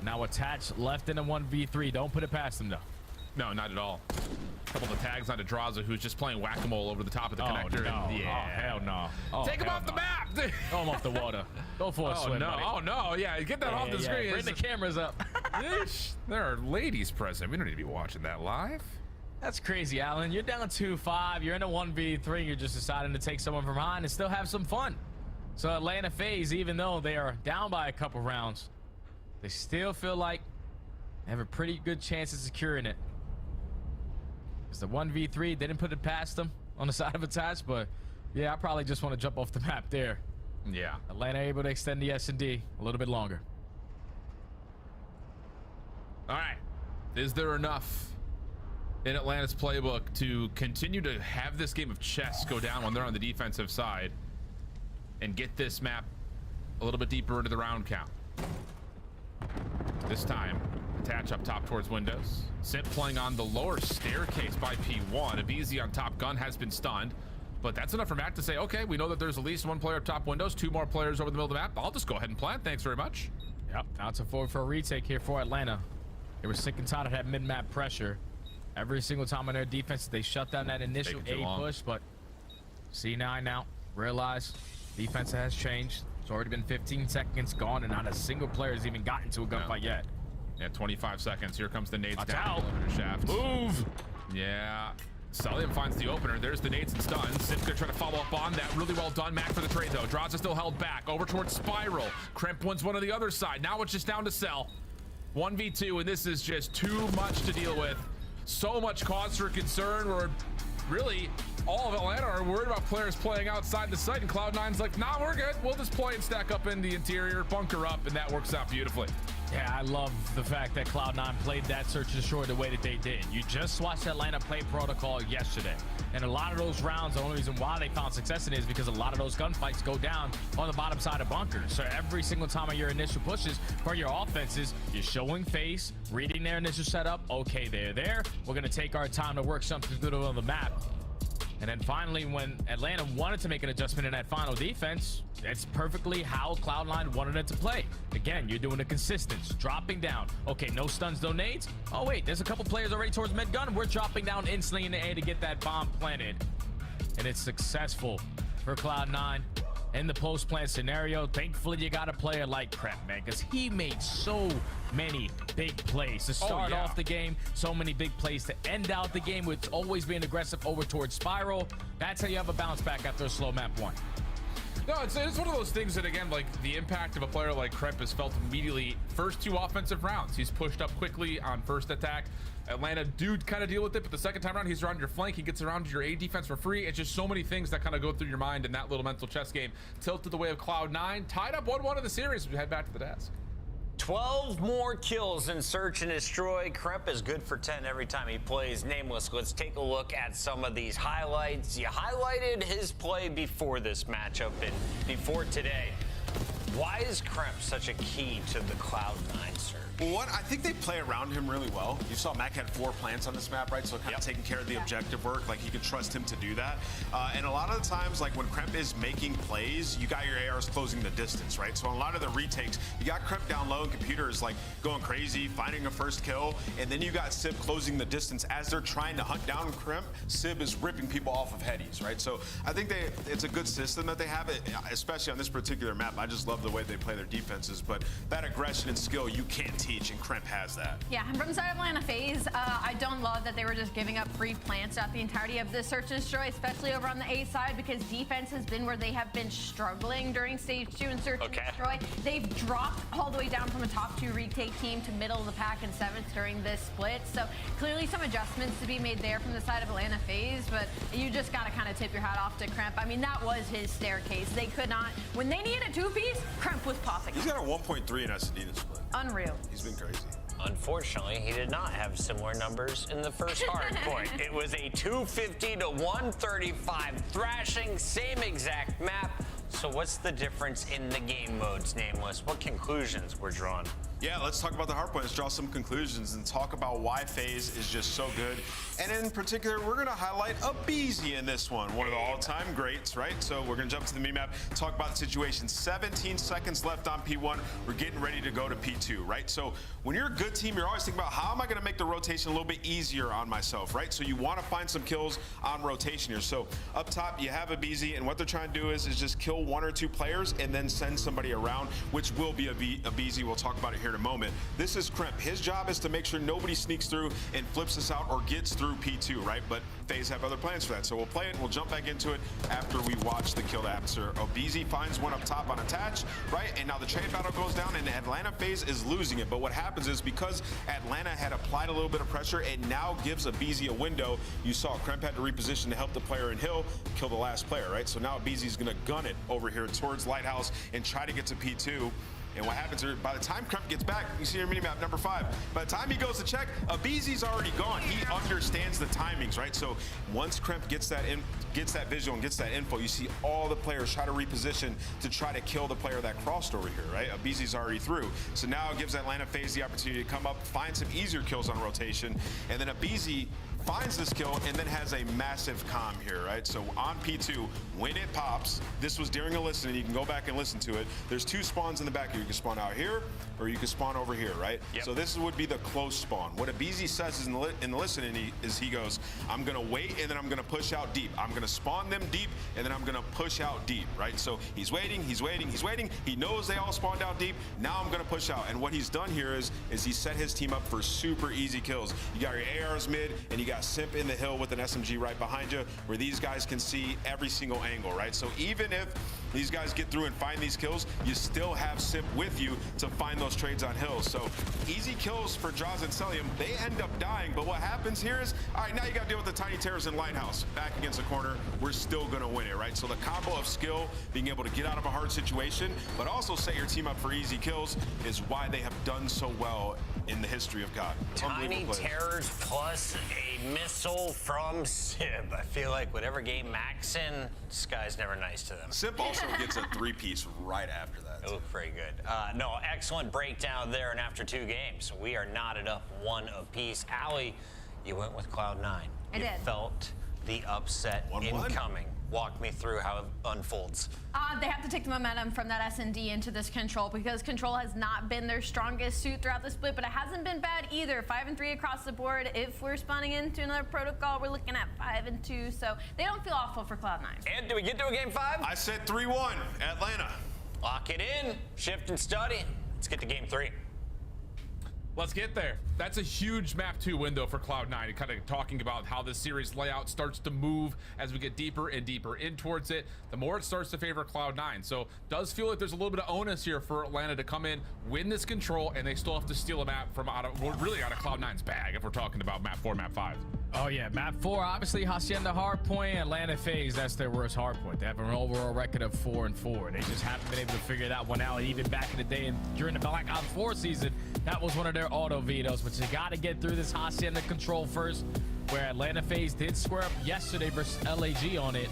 Now attached left in a 1v3. Don't put it past them, though. No, not at all. A couple of tags onto Draza, who's just playing whack-a-mole over the top of the connector. No. And, yeah. Oh, hell no. Oh, take him off the map. Throw him off the water. Go for a swim, no. buddy. Oh, no. Yeah, get that off the screen. Bring the cameras up. There are ladies present. We don't need to be watching that live. That's crazy, Alan. You're down 2-5. You're in a 1v3. You're just deciding to take someone from behind and still have some fun. So Atlanta FaZe, even though they are down by a couple rounds, they still feel like they have a pretty good chance of securing it. It's the 1v3. They didn't put it past them on the side of attached, but yeah, I probably just want to jump off the map there. Yeah. Atlanta able to extend the S&D a little bit longer. All right. Is there enough in Atlanta's playbook to continue to have this game of chess go down when they're on the defensive side and get this map a little bit deeper into the round count? This time, attach up top towards windows. Simp playing on the lower staircase by P1. Abizi on top gun has been stunned, but that's enough for Mac to say, okay, we know that there's at least one player up top windows, two more players over the middle of the map. I'll just go ahead and plant. Thanks very much. Yep, out to forward for a retake here for Atlanta. They were sick and tired of that mid-map pressure. Every single time on their defense, they shut down that initial A push, but C9 now realize defense has changed. It's already been 15 seconds gone, and not a single player has even gotten to a gunfight yet. Yeah, 25 seconds. Here comes the nades Watch down out. the elevator shaft. Move! Yeah. Salium finds the opener. There's the nades and stuns. Simp's gonna try to follow up on that. Really well done. Mac for the trade, though. Draza still held back. Over towards Spiral. Kremp wins one on the other side. Now it's just down to Cell. 1v2, and this is just too much to deal with. So much cause for concern. Where really all of Atlanta are worried about players playing outside the site, and Cloud9's like, nah, we're good. We'll just play and stack up in the interior, bunker up, and that works out beautifully. Yeah, I love the fact that Cloud9 played that search and destroy the way that they did. You just watched Atlanta play protocol yesterday, and a lot of those rounds, the only reason why they found success in it is because a lot of those gunfights go down on the bottom side of bunkers. So every single time of your initial pushes for your offenses, you're showing face, reading their initial setup. Okay, they're there. We're gonna take our time to work something good on the map. And then finally, when Atlanta wanted to make an adjustment in that final defense, that's perfectly how Cloud9 wanted it to play. Again, you're doing a consistent, dropping down. Okay, no stuns, no nades. Oh, wait, there's a couple players already towards mid-gun. We're dropping down instantly in the air to get that bomb planted. And it's successful for Cloud9 in the post-plant scenario. Thankfully, you got a player like Crep, man, because he made so many big plays to start off the game, so many big plays to end out the game with always being aggressive over towards Spiral. That's how you have a bounce back after a slow map 1. No, it's one of those things that, again, like the impact of a player like Crep is felt immediately. First 2 offensive rounds, he's pushed up quickly on first attack. Atlanta do kind of deal with it, but the second time around, he's around your flank. He gets around your A defense for free. It's just so many things that kind of go through your mind in that little mental chess game. Tilted the way of Cloud9, tied up 1-1 in the series as we head back to the desk. 12 more kills in Search and Destroy. Kremp is good for 10 every time he plays. Nameless, let's take a look at some of these highlights. You highlighted his play before this matchup and before today. Why is Kremp such a key to the Cloud9 Surge? Well, one, I think they play around him really well. You saw Mac had 4 plants on this map, right? So kind of taking care of the objective work. Like, he could trust him to do that. And a lot of the times, like, when Kremp is making plays, you got your ARs closing the distance, right? So on a lot of the retakes, you got Kremp down low and Computer is, like, going crazy, finding a first kill. And then you got Sib closing the distance. As they're trying to hunt down Kremp, Sib is ripping people off of headies, right? So I think it's a good system that they have, especially on this particular map. I just love the way they play their defenses. But that aggression and skill, you can't teach, and Kremp has that. Yeah, from the side of Atlanta FaZe, I don't love that they were just giving up free plants throughout the entirety of this Search and Destroy, especially over on the A side, because defense has been where they have been struggling during Stage 2 and Search and Destroy. They've dropped all the way down from a top 2 retake team to middle of the pack and 7th during this split. So clearly some adjustments to be made there from the side of Atlanta FaZe, but you just got to kind of tip your hat off to Kremp. I mean, that was his staircase. They could not, when they needed a 2-piece, Kremp was popping. He's got a 1.3 in SD this split. Unreal. He's been crazy. Unfortunately, he did not have similar numbers in the first hard point. It was a 250 to 135 thrashing, same exact map. So what's the difference in the game modes, Nameless? What conclusions were drawn? Yeah, let's talk about the hard point. Let's draw some conclusions and talk about why FaZe is just so good. And in particular, we're going to highlight aBeZy in this one of the all-time greats, right? So we're going to jump to the mini-map, talk about the situation. 17 seconds left on P1. We're getting ready to go to P2, right? So when you're a good team, you're always thinking about how am I going to make the rotation a little bit easier on myself, right? So you want to find some kills on rotation here. So up top, you have aBeZy, and what they're trying to do is just kill 1 or 2 players and then send somebody around, which will be aBeZy. We'll talk about it here in a moment. This is Kremp. His job is to make sure nobody sneaks through and flips us out or gets through P2, right? But FaZe have other plans for that. So we'll play it and we'll jump back into it after we watch the kill to happen. So aBeZy finds one up top on attach, right? And now the trade battle goes down and Atlanta FaZe is losing it. But what happens is because Atlanta had applied a little bit of pressure, it now gives aBeZy a window. You saw Kremp had to reposition to help the player in Hill kill the last player, right? So now aBeZy's gonna gun it over here towards Lighthouse and try to get to P2. And what happens is, by the time Kremp gets back, you see your minimap number 5. By the time he goes to check, aBeZy's already gone. He understands the timings, right? So once Kremp gets that visual and gets that info, you see all the players try to reposition to try to kill the player that crossed over here, right? aBeZy's already through. So now it gives Atlanta FaZe the opportunity to come up, find some easier kills on rotation, and then aBeZy finds this kill and then has a massive comm here, right? So on P2, when it pops, this was during a listen, and you can go back and listen to it. There's 2 spawns in the back here. You can spawn out here, or you can spawn over here, right? Yep. So this would be the close spawn. What aBeZy says is in the listening is he goes, I'm gonna wait and then I'm gonna push out deep. I'm gonna spawn them deep and then I'm gonna push out deep, right? So he's waiting, he's waiting, he's waiting. He knows they all spawned out deep. Now I'm gonna push out. And what he's done here is he set his team up for super easy kills. You got your ARs mid and you got Simp in the hill with an SMG right behind you, where these guys can see every single angle, right? So even if these guys get through and find these kills, you still have Simp with you to find those trades on hills. So easy kills for Jaws and Celium. They end up dying, but what happens here is, all right, now you got to deal with the Tiny Terrors and Lighthouse back against the corner. We're still going to win it, right? So the combo of skill, being able to get out of a hard situation, but also set your team up for easy kills is why they have done so well in the history of COD. Tiny Terrors plus a missile from Sib. I feel like whatever game Mac's in, this guy's never nice to them. Sib also gets a 3-piece right after that. It looked pretty good. No, excellent breakdown there, and after 2 games, we are knotted up 1 apiece. Allie, you went with Cloud9. I did. Felt the upset incoming. Walk me through how it unfolds. They have to take the momentum from that S&D into this control because control has not been their strongest suit throughout the split, but it hasn't been bad either. 5-3 across the board. If we're spawning into another protocol, we're looking at 5-2, so they don't feel awful for Cloud9. And do we get to a game 5? I said 3-1, Atlanta. Lock it in, shift and study. Let's get to game 3. Let's get there. That's a huge map 2 window for Cloud9, kind of talking about how this series layout starts to move as we get deeper and deeper in towards it. The more it starts to favor Cloud9. So does feel like there's a little bit of onus here for Atlanta to come in, win this control, and they still have to steal a map from out of Cloud9's bag if we're talking about map 4, map 5. Oh yeah, map 4, obviously Hacienda hardpoint, Atlanta FaZe, that's their worst hardpoint. They have an overall record of 4-4. They just haven't been able to figure that one out. Even back in the day and during the Black Ops 4 season, that was one of their auto vetoes. But you got to get through this Hacienda control first, where Atlanta FaZe did square up yesterday versus LAG on it.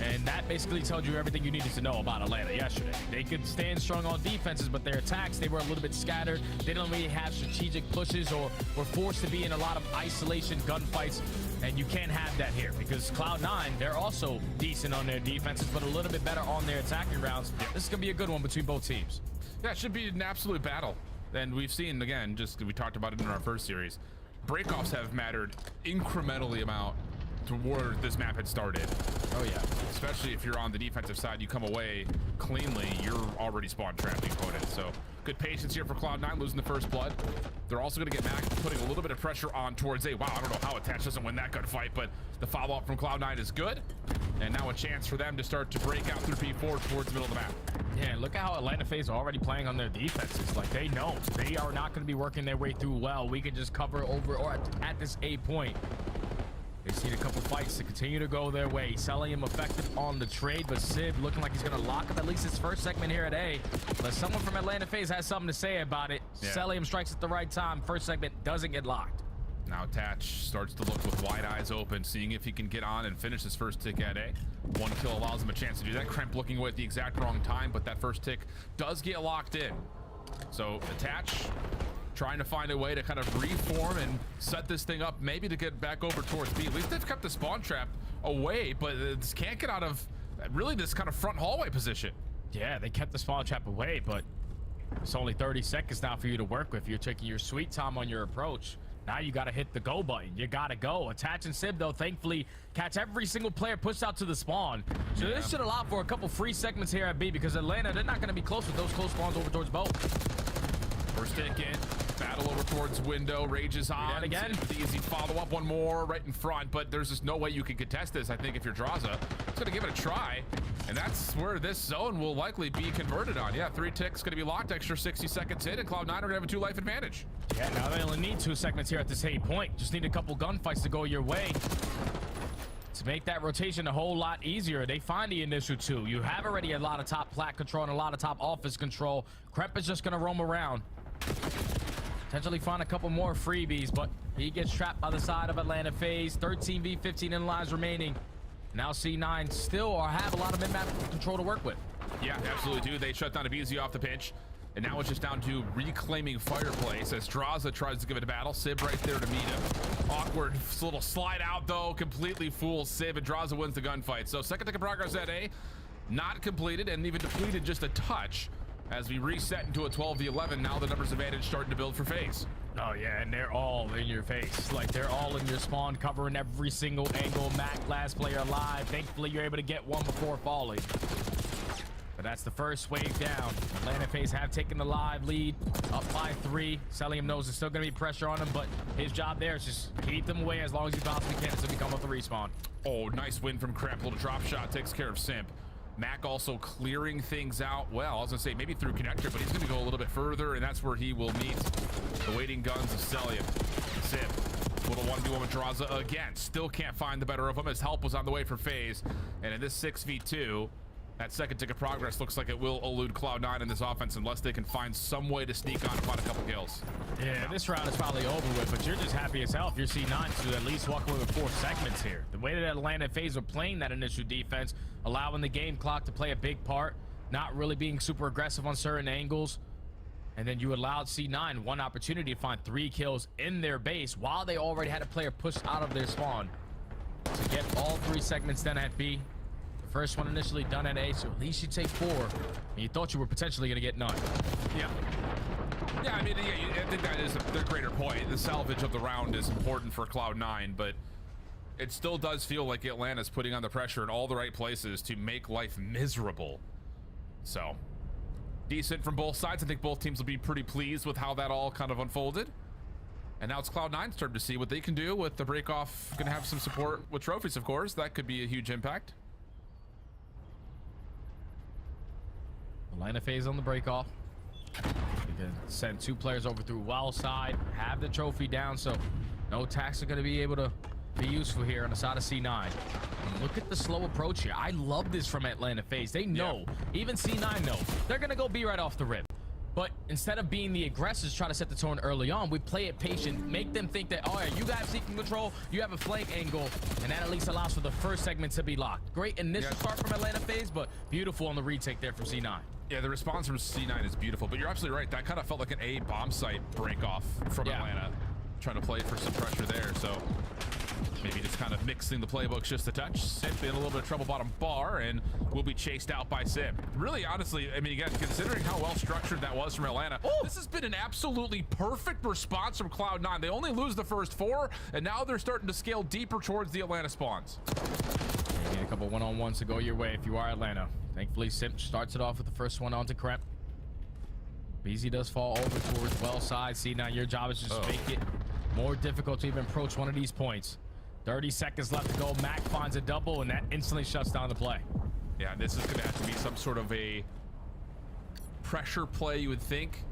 And that basically told you everything you needed to know about Atlanta yesterday. They could stand strong on defenses, but their attacks, they were a little bit scattered. They don't really have strategic pushes or were forced to be in a lot of isolation gunfights. And you can't have that here because Cloud9, they're also decent on their defenses, but a little bit better on their attacking rounds. This is going to be a good one between both teams. Yeah, it should be an absolute battle. And we've seen, again, just we talked about it in our first series, breakoffs have mattered incrementally amount to where this map had started. Oh yeah. Especially if you're on the defensive side, you come away cleanly, you're already spawn trapped opponent. So good patience here for Cloud9, losing the first blood. They're also going to get back, putting a little bit of pressure on towards A. Wow, I don't know how Attach doesn't win that gunfight, but the follow-up from Cloud9 is good. And now a chance for them to start to break out through P4 towards the middle of the map. Yeah, look at how Atlanta FaZe are already playing on their defenses. Like, they know they are not going to be working their way through well. We can just cover over or at this A point. They've seen a couple fights to continue to go their way. Celium effective on the trade, but Sib looking like he's going to lock up at least his first segment here at A. But someone from Atlanta FaZe has something to say about it. Yeah. Celium strikes at the right time. First segment doesn't get locked. Now Tatch starts to look with wide eyes open, seeing if he can get on and finish his first tick at A. One kill allows him a chance to do that. Kremp looking away at the exact wrong time, but that first tick does get locked in. So Attach trying to find a way to kind of reform and set this thing up, maybe to get back over towards B. At least they've kept the spawn trap away, but this can't get out of really this kind of front hallway position. Yeah, they kept the spawn trap away, but it's only 30 seconds now for you to work with. You're taking your sweet time on your approach. Now you got to hit the go button. You got to go. Attach and Sib, though, thankfully catch every single player pushed out to the spawn. So this should allow for a couple free segments here at B, because Atlanta, they're not going to be close with those close spawns over towards both. First tick in, battle over towards window, rages on. Again. The easy follow-up, one more right in front, but there's just no way you can contest this, I think, if you're Draza. It's going to give it a try, and that's where this zone will likely be converted on. Yeah, 3 ticks going to be locked, extra 60 seconds in, and Cloud9 are going to have a 2-life advantage. Yeah, now they only need 2 segments here at this 8 point. Just need a couple gunfights to go your way to make that rotation a whole lot easier. They find the initial 2. You have already a lot of top plat control and a lot of top office control. Kremp is just going to roam around. Potentially find a couple more freebies, but he gets trapped by the side of Atlanta FaZe. 13 v 15 in lives remaining. Now C9 still have a lot of mid-map control to work with. Yeah, absolutely do. They shut down Abizi off the pitch. And now it's just down to reclaiming Fireplace as Draza tries to give it a battle. Sib right there to meet him. Awkward little slide out, though. Completely fools Sib, and Draza wins the gunfight. So second tick of progress at A. Not completed, and even depleted just a touch. As we reset into a 12v11, now the numbers advantage starting to build for FaZe. Oh yeah, and they're all in your face. Like, they're all in your spawn, covering every single angle. Mac, last player alive. Thankfully, you're able to get one before falling. But that's the first wave down. Atlanta FaZe have taken the live lead, up by 3. Celium knows there's still going to be pressure on him, but his job there is just keep them away as long as he possibly can until we come up a respawn. Oh, nice win from Kremp. Little drop shot takes care of Simp. Mac also clearing things out. Well, I was going to say maybe through connector, but he's going to go a little bit further, and that's where he will meet the waiting guns of Celium. Simp, little 1v1 with Draza again. Still can't find the better of him as help was on the way for FaZe. And in this 6v2, that second tick of progress looks like it will elude Cloud9 in this offense unless they can find some way to sneak on and find a couple kills. Yeah, this round is probably over with, but you're just happy as hell if you're C9 to at least walk away with 4 segments here. The way that Atlanta FaZe are playing that initial defense, allowing the game clock to play a big part, not really being super aggressive on certain angles, and then you allowed C9 one opportunity to find 3 kills in their base while they already had a player pushed out of their spawn. to get all 3 segments done at B. The first one initially done at A, so at least you take 4. And you thought you were potentially going to get none. Yeah. Yeah, I mean, yeah, I think that is the greater point. The salvage of the round is important for Cloud9, but it still does feel like Atlanta's putting on the pressure in all the right places to make life miserable. So, decent from both sides. I think both teams will be pretty pleased with how that all kind of unfolded. And now it's Cloud9's turn to see what they can do with the break-off. Going to have some support with trophies, of course. That could be a huge impact. Atlanta phase on the break-off. You can send 2 players over through well side, have the trophy down, so no attacks are going to be able to be useful here on the side of C9. Look at the slow approach here. I love this from Atlanta phase. They know, even C9 know, they're going to go B right off the rip. But instead of being the aggressors trying to set the tone early on, we play it patient, make them think that, oh yeah, you guys seeking control, you have a flank angle, and that at least allows for the first segment to be locked. Great initial start from Atlanta phase, but beautiful on the retake there from C9. Yeah, the response from C9 is beautiful, but you're absolutely right. That kind of felt like an A bomb site break off from Atlanta, trying to play for some pressure there. So maybe just kind of mixing the playbooks just a touch. Sip in a little bit of trouble bottom bar, and will be chased out by Sip. Really, honestly, I mean, again, considering how well structured that was from Atlanta, this has been an absolutely perfect response from Cloud9. They only lose the first 4, and now they're starting to scale deeper towards the Atlanta spawns. You need a couple one-on-ones to go your way if you are Atlanta. Thankfully, Simp starts it off with the first one onto Kremp. BZ does fall over towards well side. See, now your job is to just make it more difficult to even approach one of these points. 30 seconds left to go. Mac finds a double, and that instantly shuts down the play. Yeah, this is going to have to be some sort of a pressure play, you would think,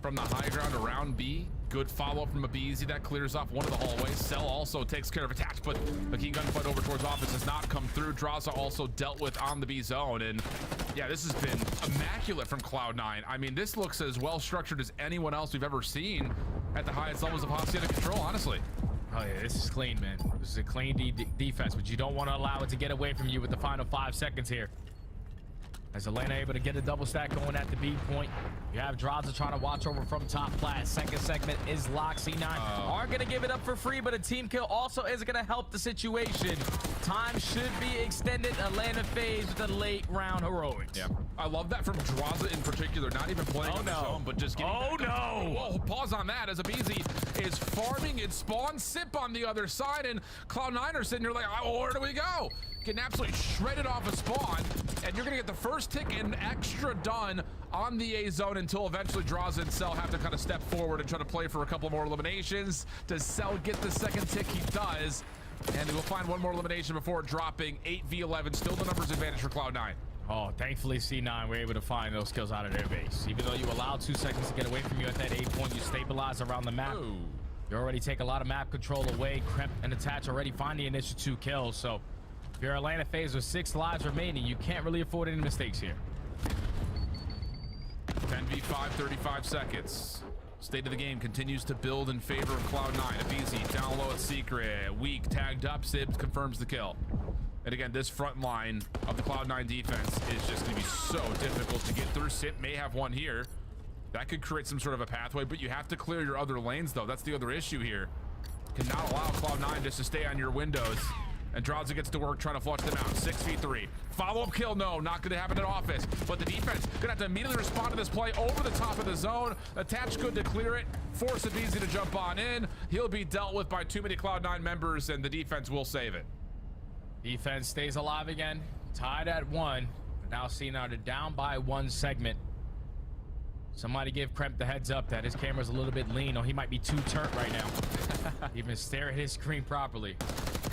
from the high ground around B. Good follow-up from a BZ that clears off one of the hallways. Cell also takes care of attacks, but the key gunfight over towards office has not come through. Draza also dealt with on the B zone, and yeah, this has been immaculate from Cloud9. I mean, this looks as well structured as anyone else we've ever seen at the highest levels of Hacienda control, honestly. Oh yeah, this is clean, man. This is a clean defense, but you don't want to allow it to get away from you with the final 5 seconds here. As Atlanta able to get a double stack going at the B point. You have Draza trying to watch over from top plat. Second segment is locked. C9 are going to give it up for free, but a team kill also isn't going to help the situation. Time should be extended. Atlanta phase with a late round heroics. Yeah, I love that from Draza in particular. Not even playing on his own, but just getting no! Whoa, pause on that as a BZ is farming its spawn. Sip on the other side, and Cloud9 are sitting here like, oh, where do we go? Getting absolutely shredded off a spawn, and you're gonna get the first tick and extra done on the A zone until eventually Draza and Cell have to kind of step forward and try to play for a couple more eliminations. Does Cell get the second tick? He does, and he will find one more elimination before dropping 8v11. Still the numbers advantage for Cloud9. Oh, thankfully C9 were able to find those kills out of their base. Even though you allowed 2 seconds to get away from you at that A point, you stabilize around the map. Ooh. You already take a lot of map control away. Kremp and Attach already find the initial 2 kills, so if you're Atlanta phase with 6 lives remaining, you can't really afford any mistakes here. 10v5, 35 seconds. State of the game continues to build in favor of Cloud9. A BZ down low at Secret. Weak, tagged up. Sibs confirms the kill. And again, this front line of the Cloud9 defense is just going to be so difficult to get through. Sip may have one here. That could create some sort of a pathway, but you have to clear your other lanes, though. That's the other issue here. Cannot allow Cloud9 just to stay on your windows. And Draza gets to work trying to flush them out. 6v3. Follow-up kill, no, not going to happen at office. But the defense going to have to immediately respond to this play over the top of the zone. Attach good to clear it. Force it easy to jump on in. He'll be dealt with by too many Cloud9 members, and the defense will save it. Defense stays alive again. Tied at 1. Now C9 they're down by 1 segment. Somebody give Kremp the heads up that his camera's a little bit lean, or he might be too turnt right now. Even stare at his screen properly.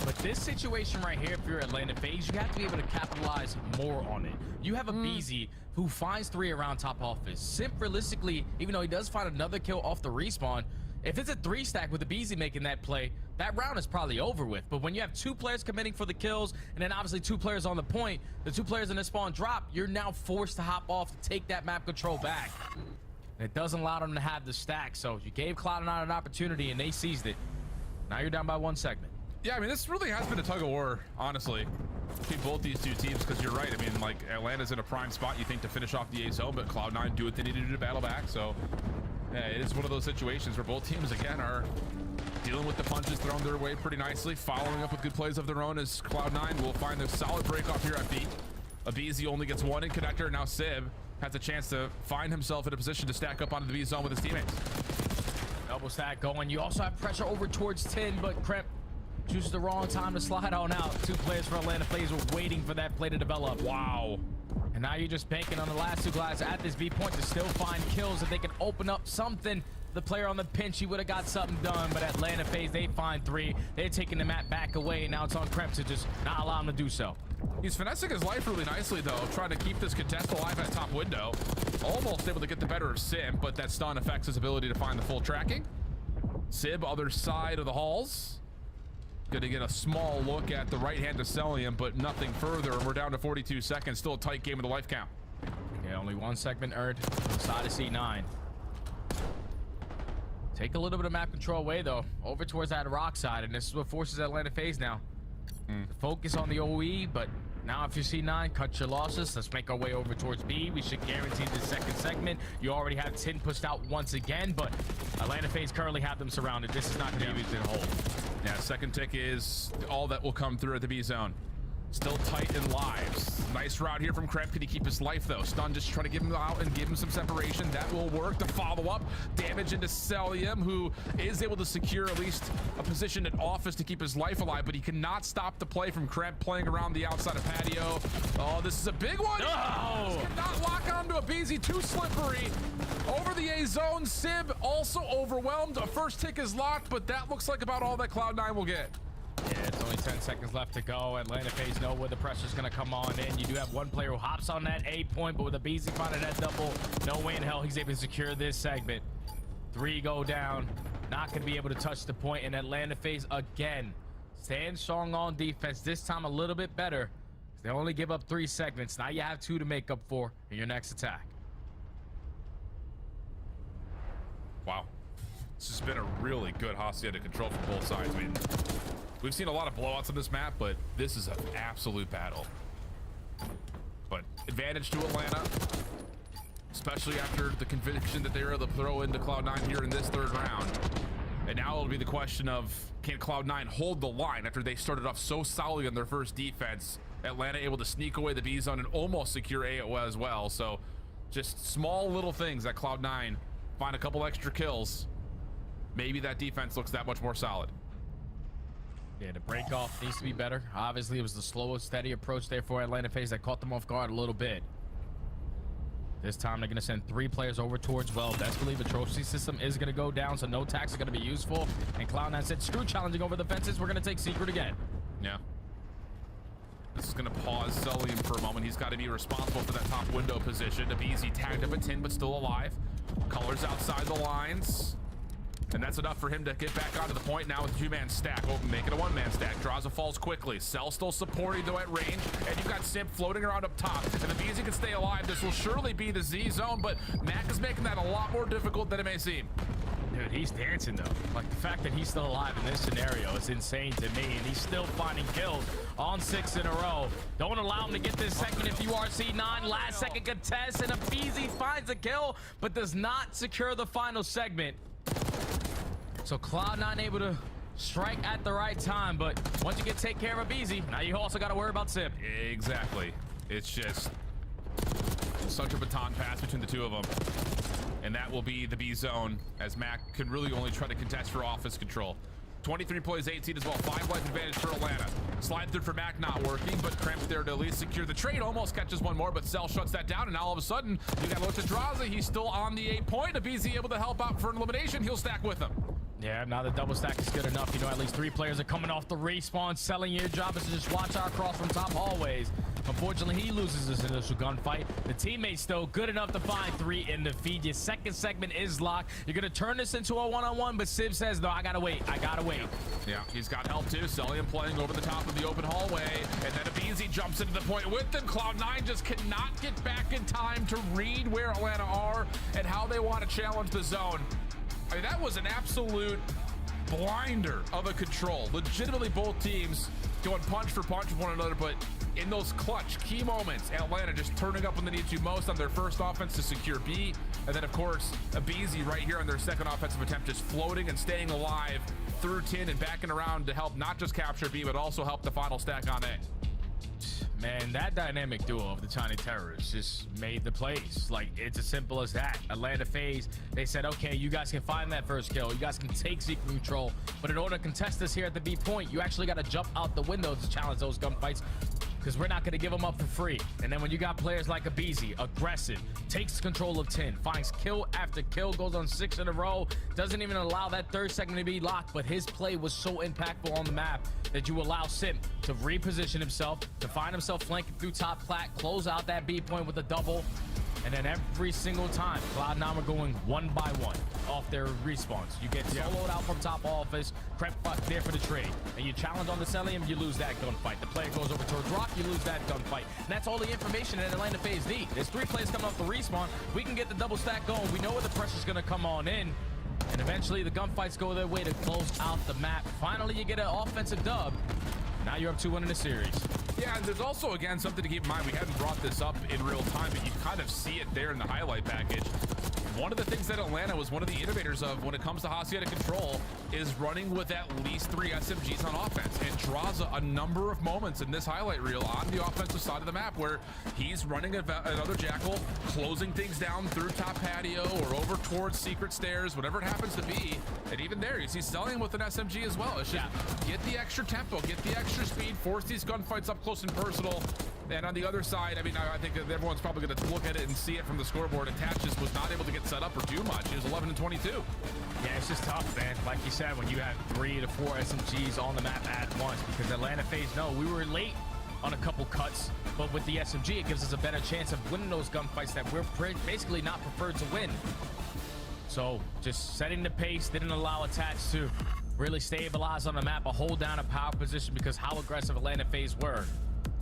But this situation right here, if you're Atlanta phase, you have to be able to capitalize more on it. You have a BZ who finds 3 around top office. Simp realistically, even though he does find another kill off the respawn, if it's a 3 stack with the BZ making that play, that round is probably over with. But when you have 2 players committing for the kills, and then obviously 2 players on the point, the 2 players in the spawn drop, you're now forced to hop off to take that map control back. And it doesn't allow them to have the stack. So you gave Cloud9 an opportunity and they seized it. Now you're down by 1 segment. Yeah, I mean, this really has been a tug of war, honestly, between both these 2 teams, because you're right. I mean, like, Atlanta's in a prime spot, you think, to finish off the A zone, but Cloud9 do what they need to do to battle back. So yeah, it is one of those situations where both teams, again, are dealing with the punches thrown their way pretty nicely, following up with good plays of their own as Cloud9 will find a solid break off here at B. Abizi only gets one in connector. Now Sib has a chance to find himself in a position to stack up onto the B zone with his teammates. Double stack going. You also have pressure over towards 10, but Kremp chooses the wrong time to slide on out. 2 players for Atlanta FaZe were waiting for that play to develop. Wow. And now you're just banking on the last 2 guys at this B point to still find kills. If they can open up something, the player on the pinch, he would have got something done. But Atlanta FaZe, they find 3. They're taking the map back away. And now it's on Kremp to just not allow him to do so. He's finessing his life really nicely, though, trying to keep this contest alive at top window. Almost able to get the better of Sib, but that stun affects his ability to find the full tracking. Sib, other side of the halls. Gonna get a small look at the right hand of Celium, but nothing further. And we're down to 42 seconds. Still a tight game of the life count. Yeah, only 1 segment earned on the side of C9. Take a little bit of map control away, though, over towards that rock side. And this is what forces Atlanta FaZe now. Focus on the OE, but now if you C9, cut your losses. Let's make our way over towards B. We should guarantee the second segment. You already have 10 pushed out once again, but Atlanta FaZe currently have them surrounded. This is not going to be easy to hold. Yeah, second tick is all that will come through at the B zone. Still tight in lives. Nice route here from Kremp. Can he keep his life, though? Stun just trying to give him out and give him some separation. That will work. The follow-up. Damage into Celium, who is able to secure at least a position at office to keep his life alive, but he cannot stop the play from Kremp playing around the outside of patio. Oh, this is a big one. No! Cannot lock onto a BZ. Too slippery. Over the A zone. Sib also overwhelmed. A first tick is locked, but that looks like about all that Cloud9 will get. Yeah, it's only 10 seconds left to go. Atlanta FaZe know where the pressure's going to come on in. You do have one player who hops on that A point, but with a BZ finding that double, no way in hell he's able to secure this segment. 3 go down. Not going to be able to touch the point. And Atlanta FaZe, again, stand strong on defense. This time a little bit better. They only give up 3 segments. Now you have 2 to make up for in your next attack. Wow. This has been a really good Hacienda control from both sides. I mean, we've seen a lot of blowouts on this map, but this is an absolute battle. But advantage to Atlanta, especially after the conviction that they were able to throw into Cloud9 here in this 3rd round. And now it'll be the question of, can Cloud9 hold the line after they started off so solidly on their first defense? Atlanta able to sneak away the B zone and almost secure A as well. So just small little things that Cloud9 find a couple extra kills. Maybe that defense looks that much more solid. Yeah, the break off needs to be better. Obviously, it was the slow, steady approach there for Atlanta FaZe that caught them off guard a little bit. This time, they're going to send 3 players over towards well. Best believe the trophy system is going to go down, so no tax is going to be useful. And Cloud9 said, screw challenging over the fences. We're going to take Secret again. Yeah. This is going to pause Celium for a moment. He's got to be responsible for that top window position. Abizi tagged up at 10, but still alive. Colors outside the lines. And that's enough for him to get back onto the point now with a 2-man stack. Oh, make it a 1-man stack. Draws a falls quickly. Cell still supporting, though, at range. And you've got Simp floating around up top. And if Easy can stay alive, this will surely be the Z zone. But Mac is making that a lot more difficult than it may seem. Dude, he's dancing, though. Like, the fact that he's still alive in this scenario is insane to me. And he's still finding kills on 6 in a row. Don't allow him to get this segment if you are C9. Last second contest, and Abizi finds a kill, but does not secure the final segment. So Cloud9 able to strike at the right time, but once you get take care of Abizi, now you also got to worry about Sib. Exactly. It's just such a baton pass between the 2 of them. And that will be the B zone, as Mac can really only try to contest for office control. 23 plays 18 as well. 5 life advantage for Atlanta. Slide through for Mac not working, but Kremp there to at least secure the trade. Almost catches one more, but Cell shuts that down. And now all of a sudden, you got to look at Draza. He's still on the 8 point. Abizi able to help out for an elimination. He'll stack with him. Yeah, now the double stack is good enough. You know, at least 3 players are coming off the respawn. Selling, your job is to just watch our cross from top hallways. Unfortunately, he loses this initial gunfight. The teammates, though, good enough to find 3 in the feed. Your second segment is locked. You're going to turn this into a one-on-one, but Sib says, no, I got to wait. I got to wait. Yeah, he's got help, too. Celium playing over the top of the open hallway. And then Abizi jumps into the point with them. Cloud9 just cannot get back in time to read where Atlanta are and how they want to challenge the zone. I mean, that was an absolute blinder of a control. Legitimately, both teams going punch for punch with one another, but in those clutch key moments, Atlanta just turning up when they need to most on their first offense to secure B, And then, of course, Abizi right here on their second offensive attempt, just floating and staying alive through tin and backing around to help not just capture B, but also help the final stack on A. Man, that dynamic duo of the Tiny Terrorists just made the plays. Like, it's as simple as that. Atlanta FaZe, they said, okay, you guys can find that first kill. You guys can take secret control. But in order to contest this here at the B point, you actually got to jump out the window to challenge those gunfights, because we're not going to give them up for free. And then when you got players like Abizi, aggressive, takes control of 10, finds kill after kill, goes on 6 in a row, doesn't even allow that third segment to be locked, but his play was so impactful on the map that you allow Sim to reposition himself, to find himself flanking through top plat, close out that B point with a double, and then every single time, Cloud9 are going one by one off their respawns. You get soloed out from top office, Crep there for the trade, and you challenge on the Celium, you lose that gunfight. The player goes over towards Rock, you lose that gunfight. And that's all the information that Atlanta FaZe need. There's 3 players coming off the respawn. We can get the double stack going. We know where the pressure's going to come on in. And eventually the gunfights go their way to close out the map. Finally, you get an offensive dub. Now you're up 2-1 in the series. Yeah, and there's also, again, something to keep in mind. We haven't brought this up in real time, but you kind of see it there in the highlight package. One of the things that Atlanta was one of the innovators of when it comes to Hacienda Control is running with at least 3 SMGs on offense. And draws a number of moments in this highlight reel on the offensive side of the map where he's running another Jackal, closing things down through top patio or over towards secret stairs, whatever it happens to be. And even there, you see Stellium with an SMG as well. It's just get the extra tempo, get the extra speed, force these gunfights up close and personal. And on the other side, I mean, I think that everyone's probably going to look at it and see it from the scoreboard. Attach just was not able to get set up or do much. He was 11 and 22. Yeah, it's just tough, man. Like you said, when you have 3 to 4 SMGs on the map at once, because Atlanta FaZe, no, we were late on a couple cuts, but with the SMG, it gives us a better chance of winning those gunfights that we're basically not preferred to win. So just setting the pace, didn't allow Attach to really stabilize on the map or hold down a power position because how aggressive Atlanta FaZe were.